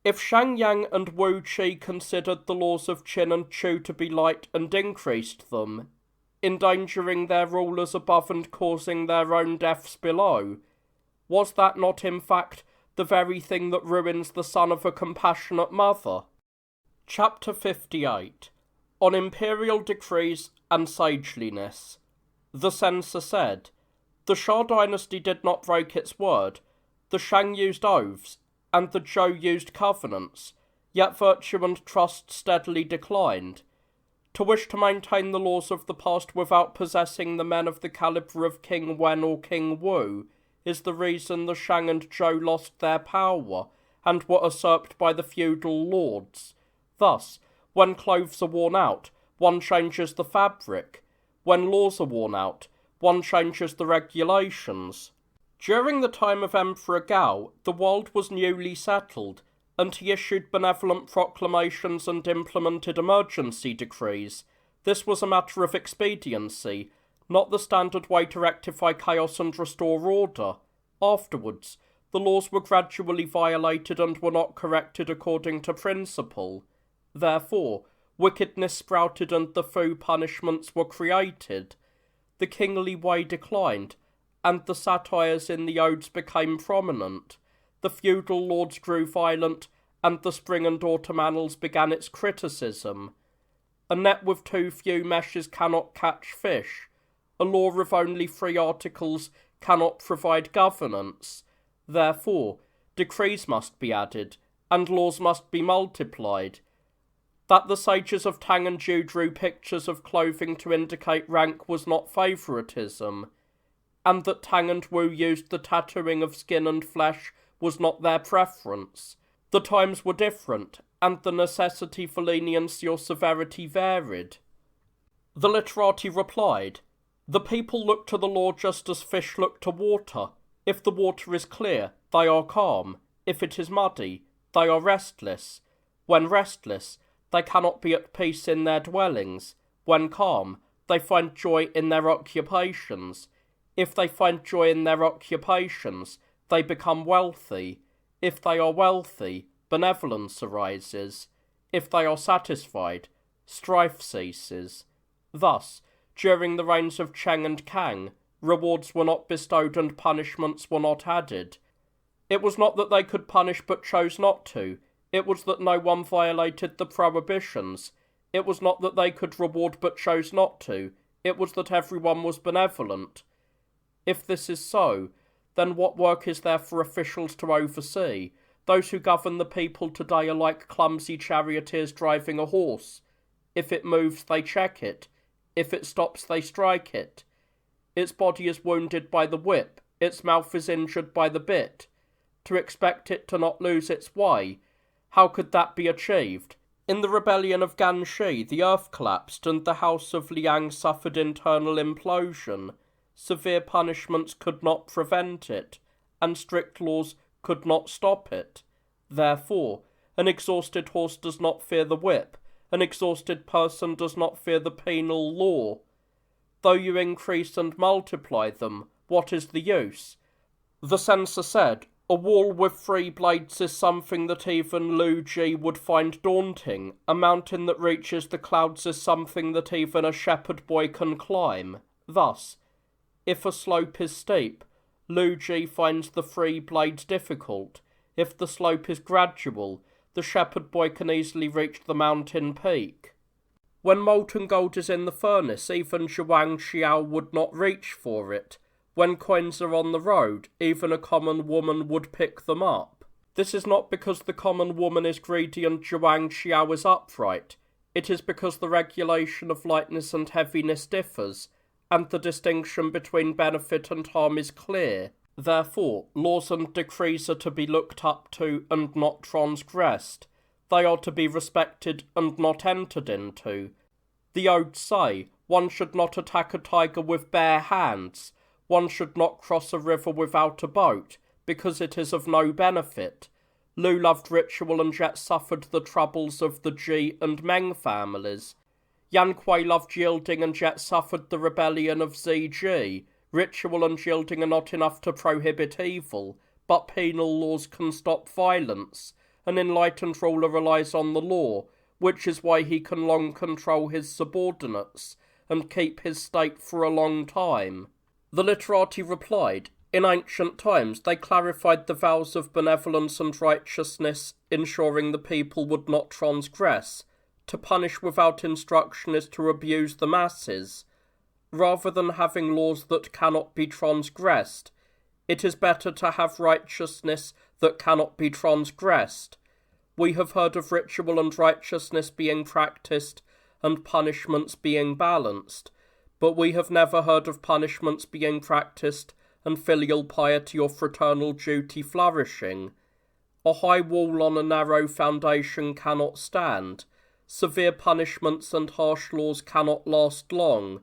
If Shang Yang and Wu Qi considered the laws of Qin and Chu to be light and increased them, endangering their rulers above and causing their own deaths below, was that not in fact the very thing that ruins the son of a compassionate mother? Chapter 58. On Imperial Decrees and Sageliness. The censor said, "The Shah dynasty did not break its word, the Shang used oaths, and the Zhou used covenants, yet virtue and trust steadily declined. To wish to maintain the laws of the past without possessing the men of the calibre of King Wen or King Wu is the reason the Shang and Zhou lost their power and were usurped by the feudal lords. Thus, when clothes are worn out, one changes the fabric. When laws are worn out, one changes the regulations." During the time of Emperor Gao, the world was newly settled, and he issued benevolent proclamations and implemented emergency decrees. This was a matter of expediency, not the standard way to rectify chaos and restore order. Afterwards, the laws were gradually violated and were not corrected according to principle. Therefore, wickedness sprouted and the fu punishments were created. The kingly way declined, and the satires in the odes became prominent. The feudal lords grew violent, and the spring and autumn annals began its criticism. A net with too few meshes cannot catch fish. A law of only 3 articles cannot provide governance. Therefore, decrees must be added, and laws must be multiplied. That the sages of Tang and Zhu drew pictures of clothing to indicate rank was not favouritism, and that Tang and Wu used the tattooing of skin and flesh was not their preference. The times were different, and the necessity for leniency or severity varied. The literati replied, "The people look to the law just as fish look to water. If the water is clear, they are calm. If it is muddy, they are restless. When restless, they cannot be at peace in their dwellings. When calm, they find joy in their occupations. If they find joy in their occupations, they become wealthy. If they are wealthy, benevolence arises. If they are satisfied, strife ceases." Thus, during the reigns of Cheng and Kang, rewards were not bestowed and punishments were not added. It was not that they could punish but chose not to. It was that no one violated the prohibitions. It was not that they could reward but chose not to. It was that everyone was benevolent. If this is so, then what work is there for officials to oversee? Those who govern the people today are like clumsy charioteers driving a horse. If it moves, they check it. If it stops, they strike it. Its body is wounded by the whip. Its mouth is injured by the bit. To expect it to not lose its way, how could that be achieved? In the rebellion of Ganshi, the earth collapsed and the house of Liang suffered internal implosion. Severe punishments could not prevent it, and strict laws could not stop it. Therefore, an exhausted horse does not fear the whip, an exhausted person does not fear the penal law. Though you increase and multiply them, what is the use? The censor said, "A wall with 3 blades is something that even Lu Ji would find daunting. A mountain that reaches the clouds is something that even a shepherd boy can climb." Thus, if a slope is steep, Lu Ji finds the 3 blades difficult. If the slope is gradual, the shepherd boy can easily reach the mountain peak. When molten gold is in the furnace, even Zhuang Xiao would not reach for it. When coins are on the road, even a common woman would pick them up. This is not because the common woman is greedy and Zhuang Xiao is upright. It is because the regulation of lightness and heaviness differs, and the distinction between benefit and harm is clear. Therefore, laws and decrees are to be looked up to and not transgressed. They are to be respected and not entered into. The odes say, one should not attack a tiger with bare hands, one should not cross a river without a boat, because it is of no benefit. Lu loved ritual and yet suffered the troubles of the Ji and Meng families. Yan Kuei loved yielding and yet suffered the rebellion of Ziji. Ritual and yielding are not enough to prohibit evil, but penal laws can stop violence. An enlightened ruler relies on the law, which is why he can long control his subordinates and keep his state for a long time. The literati replied, in ancient times they clarified the vows of benevolence and righteousness, ensuring the people would not transgress. To punish without instruction is to abuse the masses. Rather than having laws that cannot be transgressed, it is better to have righteousness that cannot be transgressed. We have heard of ritual and righteousness being practiced and punishments being balanced, but we have never heard of punishments being practiced and filial piety or fraternal duty flourishing. A high wall on a narrow foundation cannot stand. Severe punishments and harsh laws cannot last long.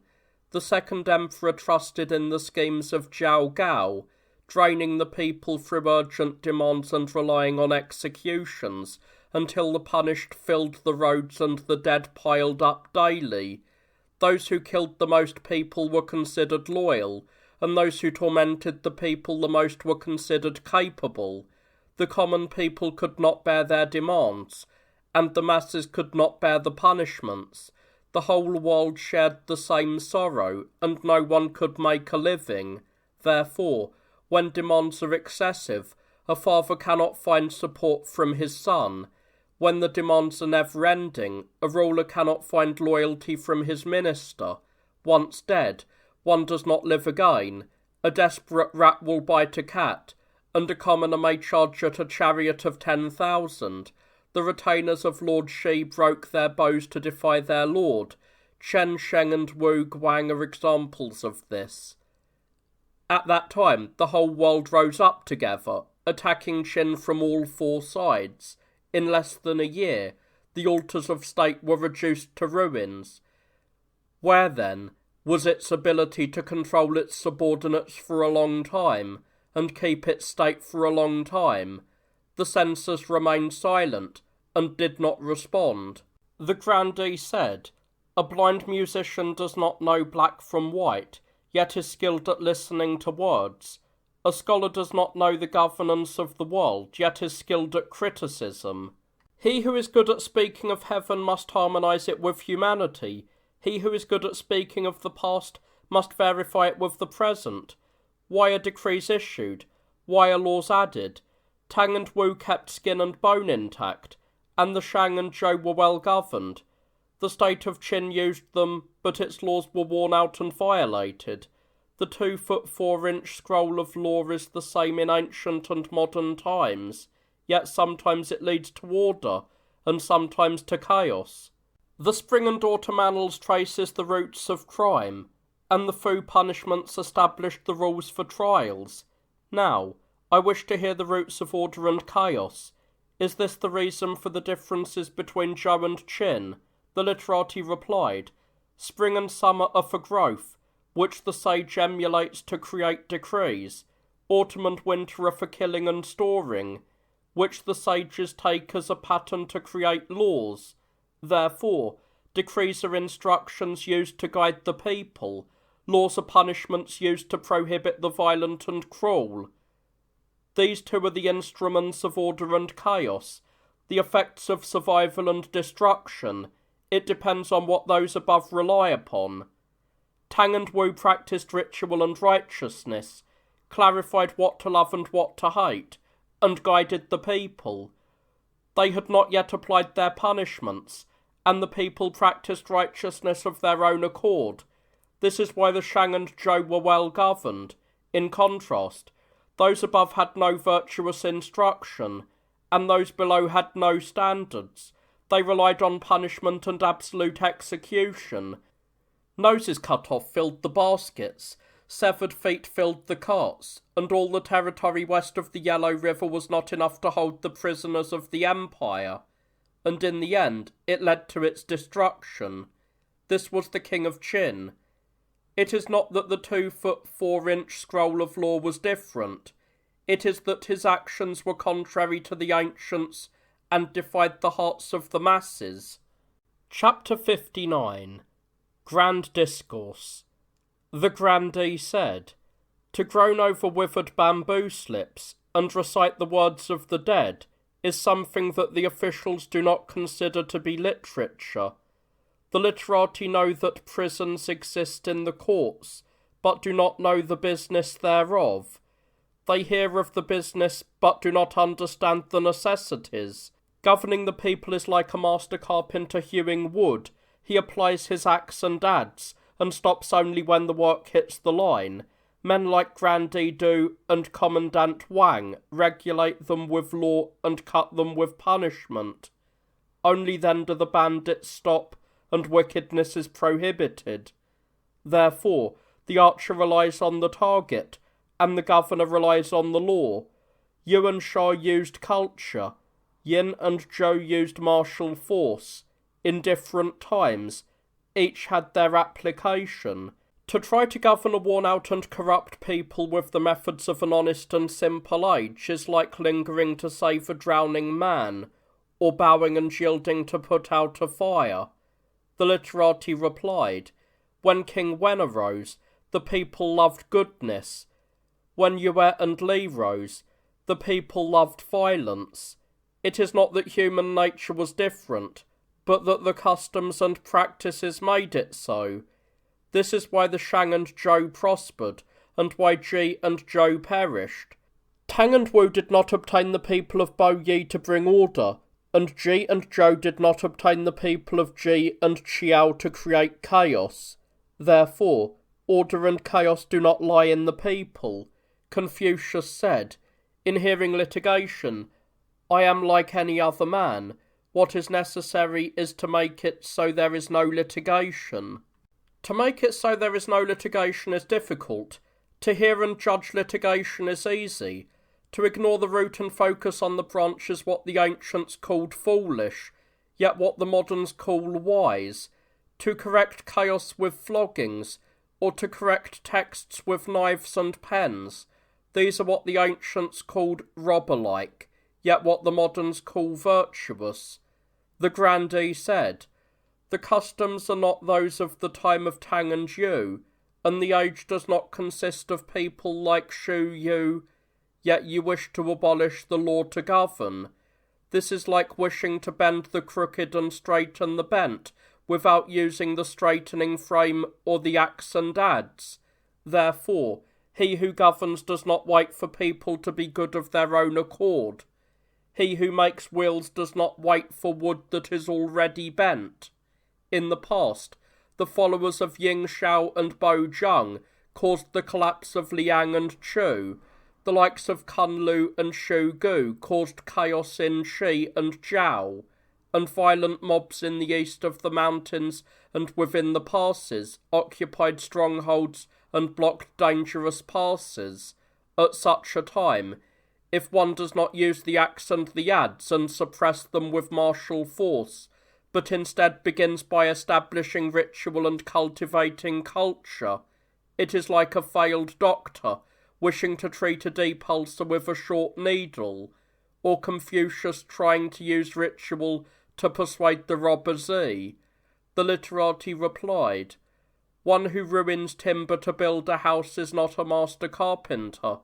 The second emperor trusted in the schemes of Zhao Gao, draining the people through urgent demands and relying on executions, until the punished filled the roads and the dead piled up daily. Those who killed the most people were considered loyal, and those who tormented the people the most were considered capable. The common people could not bear their demands, and the masses could not bear the punishments. The whole world shared the same sorrow, and no one could make a living. Therefore, when demands are excessive, a father cannot find support from his son. When the demands are never-ending, a ruler cannot find loyalty from his minister. Once dead, one does not live again. A desperate rat will bite a cat, and a commoner may charge at a chariot of 10,000. The retainers of Lord Shi broke their bows to defy their lord. Chen, Shang and Wu Guang are examples of this. At that time, the whole world rose up together, attacking Qin from all four sides. In less than a year, the altars of state were reduced to ruins. Where, then, was its ability to control its subordinates for a long time, and keep its state for a long time? The censors remained silent, and did not respond. The grandee said, "A blind musician does not know black from white, yet is skilled at listening to words. A scholar does not know the governance of the world, yet is skilled at criticism. He who is good at speaking of heaven must harmonize it with humanity. He who is good at speaking of the past must verify it with the present. Why are decrees issued? Why are laws added? Tang and Wu kept skin and bone intact, and the Shang and Zhou were well governed. The state of Qin used them, but its laws were worn out and violated. The 2-foot 4-inch scroll of law is the same in ancient and modern times, yet sometimes it leads to order, and sometimes to chaos. The spring and autumn annals traces the roots of crime, and the Fu punishments established the rules for trials. Now, I wish to hear the roots of order and chaos. Is this the reason for the differences between Zhou and Qin? The literati replied, spring and summer are for growth, which the sage emulates to create decrees. Autumn and winter are for killing and storing, which the sages take as a pattern to create laws. Therefore, decrees are instructions used to guide the people. Laws are punishments used to prohibit the violent and cruel. These two are the instruments of order and chaos, the effects of survival and destruction. It depends on what those above rely upon. Tang and Wu practiced ritual and righteousness, clarified what to love and what to hate, and guided the people. They had not yet applied their punishments, and the people practiced righteousness of their own accord. This is why the Shang and Zhou were well governed. In contrast, those above had no virtuous instruction, and those below had no standards. They relied on punishment and absolute execution. Noses cut off filled the baskets, severed feet filled the carts, and all the territory west of the Yellow River was not enough to hold the prisoners of the empire, and in the end it led to its destruction. This was the King of Qin. It is not that the 2-foot 4-inch scroll of law was different. It is that his actions were contrary to the ancients and defied the hearts of the masses. Chapter 59. Grand Discourse. The grandee said, "To groan over withered bamboo slips and recite the words of the dead is something that the officials do not consider to be literature. The literati know that prisons exist in the courts, but do not know the business thereof. They hear of the business, but do not understand the necessities. Governing the people is like a master carpenter hewing wood. He applies his axe and adze, and stops only when the work hits the line. Men like Grandee Du and Commandant Wang regulate them with law and cut them with punishment. Only then do the bandits stop, and wickedness is prohibited. Therefore, the archer relies on the target, and the governor relies on the law. Yuan Shah used culture. Yin and Zhou used martial force. In different times, each had their application. To try to govern a worn-out and corrupt people with the methods of an honest and simple age is like lingering to save a drowning man, or bowing and yielding to put out a fire." The literati replied, "When King Wen arose, the people loved goodness. When Yue and Li rose, the people loved violence. It is not that human nature was different, but that the customs and practices made it so. This is why the Shang and Zhou prospered, and why Ji and Zhou perished. Tang and Wu did not obtain the people of Bo Yi to bring order, and Ji and Zhou did not obtain the people of Ji and Chao to create chaos. Therefore, order and chaos do not lie in the people." Confucius said, "In hearing litigation, I am like any other man. What is necessary is to make it so there is no litigation." To make it so there is no litigation is difficult. To hear and judge litigation is easy. To ignore the root and focus on the branch is what the ancients called foolish, yet what the moderns call wise. To correct chaos with floggings, or to correct texts with knives and pens, these are what the ancients called robber-like, yet what the moderns call virtuous. The grandee said, "The customs are not those of the time of Tang and Yu, and the age does not consist of people like Shu Yu, yet you wish to abolish the law to govern. This is like wishing to bend the crooked and straighten the bent, without using the straightening frame or the axe and adze. Therefore, he who governs does not wait for people to be good of their own accord. He who makes wheels does not wait for wood that is already bent. In the past, the followers of Ying Shao and Bo Zheng caused the collapse of Liang and Chu. The likes of Kun Lu and Shu Gu caused chaos in Shi and Zhao, and violent mobs in the east of the mountains and within the passes occupied strongholds and blocked dangerous passes. At such a time, if one does not use the axe and the adze and suppress them with martial force, but instead begins by establishing ritual and cultivating culture, it is like a failed doctor wishing to treat a deep ulcer with a short needle, or Confucius trying to use ritual to persuade the robber-zi. The literati replied, "One who ruins timber to build a house is not a master carpenter.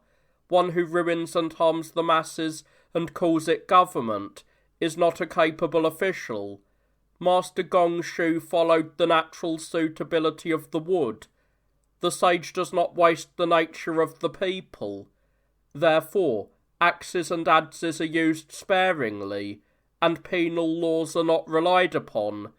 One who ruins and harms the masses and calls it government is not a capable official. Master Gongshu followed the natural suitability of the wood. The sage does not waste the nature of the people. Therefore, axes and adzes are used sparingly, and penal laws are not relied upon.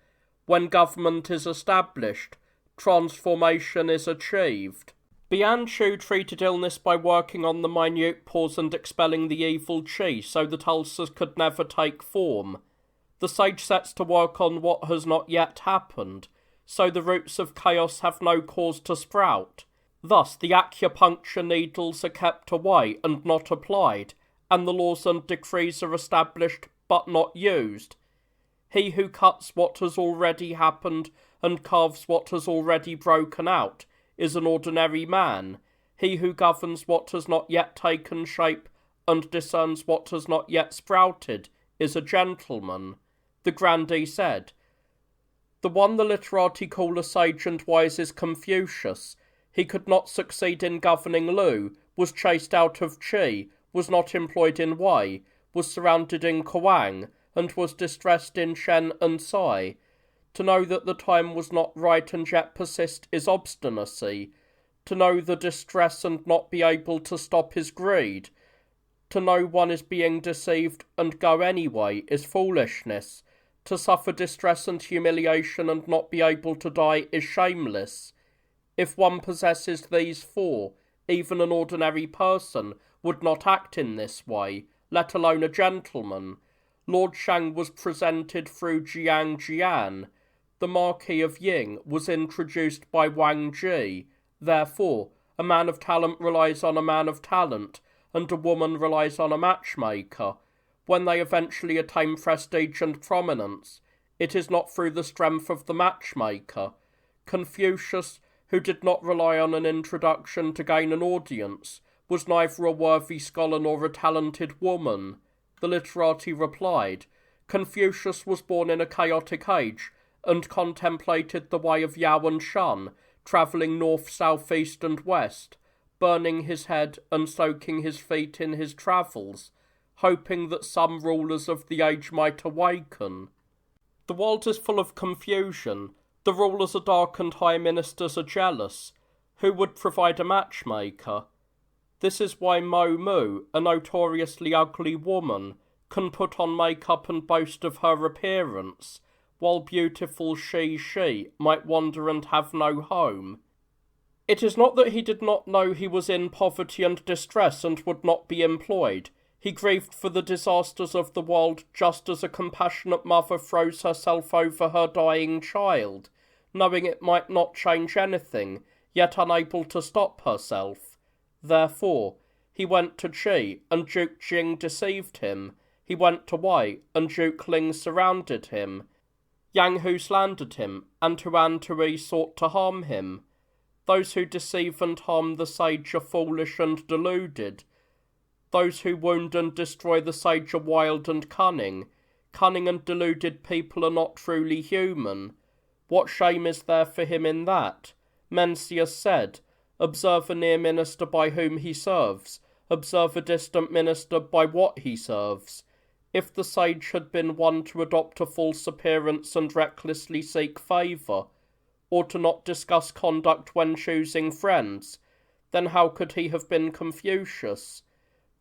When government is established, transformation is achieved." Bianchu treated illness by working on the minute pores and expelling the evil qi so that ulcers could never take form. The sage sets to work on what has not yet happened, so the roots of chaos have no cause to sprout. Thus the acupuncture needles are kept away and not applied, and the laws and decrees are established but not used. He who cuts what has already happened and carves what has already broken out is an ordinary man. He who governs what has not yet taken shape and discerns what has not yet sprouted is a gentleman. The grandee said, "The one the literati call a sage and wise is Confucius. He could not succeed in governing Lu, was chased out of Qi, was not employed in Wei, was surrounded in Kuan, and was distressed in Shen and Sai. To know that the time was not right and yet persist is obstinacy. To know the distress and not be able to stop is greed. To know one is being deceived and go anyway is foolishness. To suffer distress and humiliation and not be able to die is shameless. If one possesses these four, even an ordinary person would not act in this way, let alone a gentleman. Lord Shang was presented through Jiang. The Marquis of Ying was introduced by Wang Ji. Therefore, a man of talent relies on a man of talent, and a woman relies on a matchmaker. When they eventually attain prestige and prominence, it is not through the strength of the matchmaker. Confucius, who did not rely on an introduction to gain an audience, was neither a worthy scholar nor a talented woman." The literati replied, "Confucius was born in a chaotic age, and contemplated the way of Yao and Shen, travelling north, south, east, and west, burning his head and soaking his feet in his travels, hoping that some rulers of the age might awaken. The world is full of confusion. The rulers are dark and high ministers are jealous. Who would provide a matchmaker? This is why Mo Mu, a notoriously ugly woman, can put on makeup and boast of her appearance, while beautiful she might wander and have no home. It is not that he did not know he was in poverty and distress and would not be employed. He grieved for the disasters of the world just as a compassionate mother throws herself over her dying child, knowing it might not change anything, yet unable to stop herself. Therefore, he went to Qi, and Duke Jing deceived him. He went to Wei, and Duke Ling surrounded him. Yang Hu slandered him, and Huan sought to harm him. Those who deceive and harm the sage are foolish and deluded. Those who wound and destroy the sage are wild and cunning. Cunning and deluded people are not truly human. What shame is there for him in that? Mencius said, "Observe a near minister by whom he serves. Observe a distant minister by what he serves." If the sage had been one to adopt a false appearance and recklessly seek favour, or to not discuss conduct when choosing friends, then how could he have been Confucius?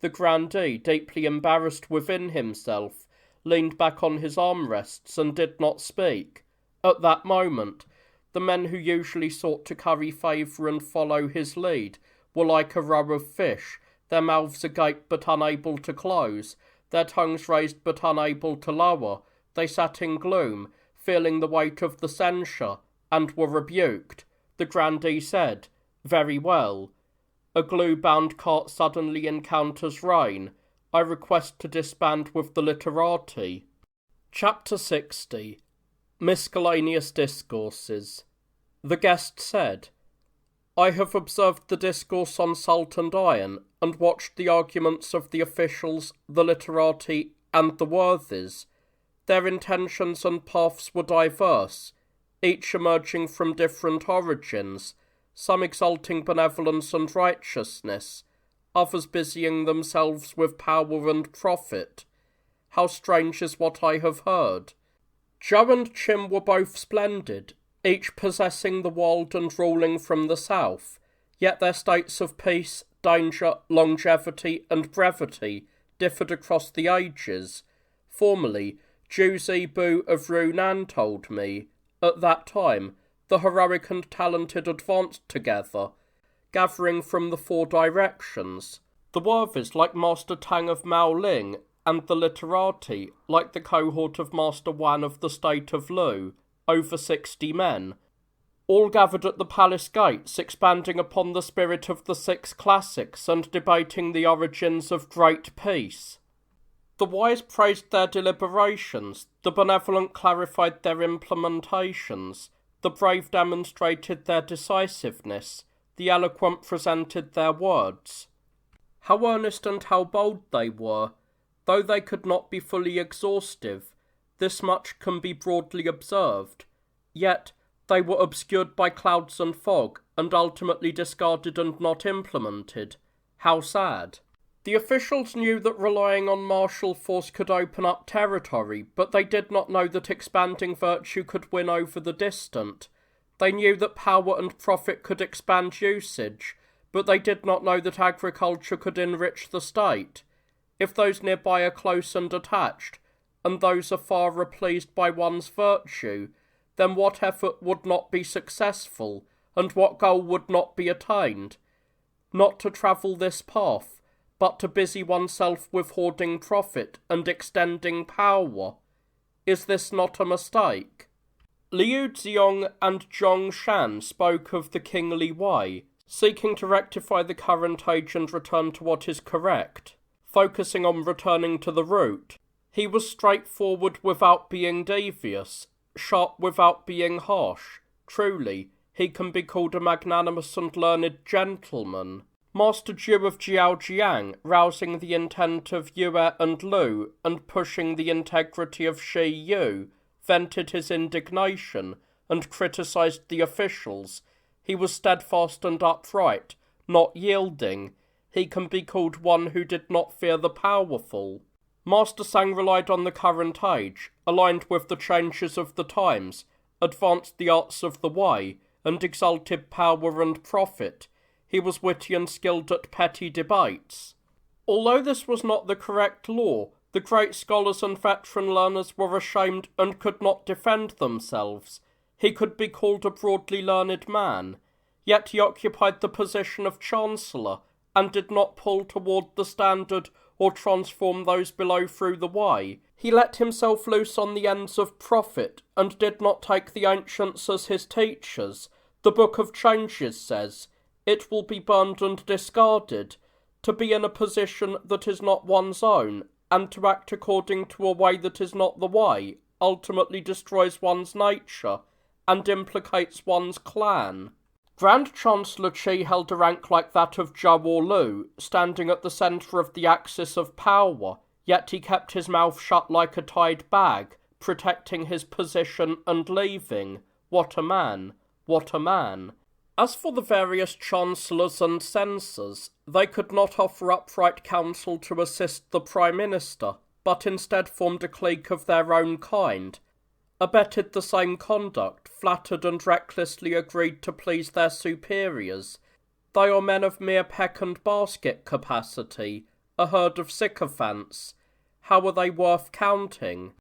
The grandee, deeply embarrassed within himself, leaned back on his armrests and did not speak. At that moment, the men who usually sought to curry favour and follow his lead were like a row of fish, their mouths agape but unable to close, their tongues raised but unable to lower. They sat in gloom, feeling the weight of the censure, and were rebuked. The grandee said, "Very well. A glue-bound cart suddenly encounters rain. I request to disband with the literati." Chapter 60. Miscellaneous Discourses. The guest said, "I have observed the discourse on salt and iron, and watched the arguments of the officials, the literati, and the worthies. Their intentions and paths were diverse, each emerging from different origins, some exalting benevolence and righteousness, others busying themselves with power and profit. How strange is what I have heard. Zhou and Qin were both splendid, each possessing the world and ruling from the south, yet their states of peace, danger, longevity, and brevity differed across the ages. Formerly, Zhu Zibu of Runan told me, at that time, the heroic and talented advanced together. gathering from the four directions. The worthies like Master Tang of Maoling, and the literati like the cohort of Master Huan of the state of Lu, over 60 men, all gathered at the palace gates, expanding upon the spirit of the 6 classics and debating the origins of great peace. The wise praised their deliberations, the benevolent clarified their implementations, the brave demonstrated their decisiveness, the eloquent presented their words. How earnest and how bold they were, though they could not be fully exhaustive, this much can be broadly observed, yet they were obscured by clouds and fog, and ultimately discarded and not implemented. How sad. The officials knew that relying on martial force could open up territory, but they did not know that expanding virtue could win over the distant. They knew that power and profit could expand usage, but they did not know that agriculture could enrich the state. If those nearby are close and attached, and those afar are pleased by one's virtue, then what effort would not be successful, and what goal would not be attained? Not to travel this path, but to busy oneself with hoarding profit and extending power. Is this not a mistake? Liu Ziyong and Zhong Shan spoke of the kingly way, seeking to rectify the current age and return to what is correct, focusing on returning to the root. He was straightforward without being devious, sharp without being harsh. Truly, he can be called a magnanimous and learned gentleman. Master Zhu of Jiaojiang, rousing the intent of Yue and Lu, and pushing the integrity of Shi Yu, vented his indignation, and criticised the officials. He was steadfast and upright, not yielding. He can be called one who did not fear the powerful. Master Shang relied on the current age, aligned with the changes of the times, advanced the arts of the way, and exalted power and profit. He was witty and skilled at petty debates. Although this was not the correct law, the great scholars and veteran learners were ashamed and could not defend themselves. He could be called a broadly learned man, yet he occupied the position of chancellor, and did not pull toward the standard or transform those below through the way. He let himself loose on the ends of profit, and did not take the ancients as his teachers. The Book of Changes says, "It will be burned and discarded." To be in a position that is not one's own, and to act according to a way that is not the way, ultimately destroys one's nature, and implicates one's clan. Grand Chancellor Qi held a rank like that of Zhou or Lu, standing at the centre of the axis of power, yet he kept his mouth shut like a tied bag, protecting his position and leaving. What a man! What a man! As for the various chancellors and censors, they could not offer upright counsel to assist the Prime Minister, but instead formed a clique of their own kind, abetted the same conduct, flattered and recklessly agreed to please their superiors. They are men of mere peck and basket capacity, a herd of sycophants. How are they worth counting?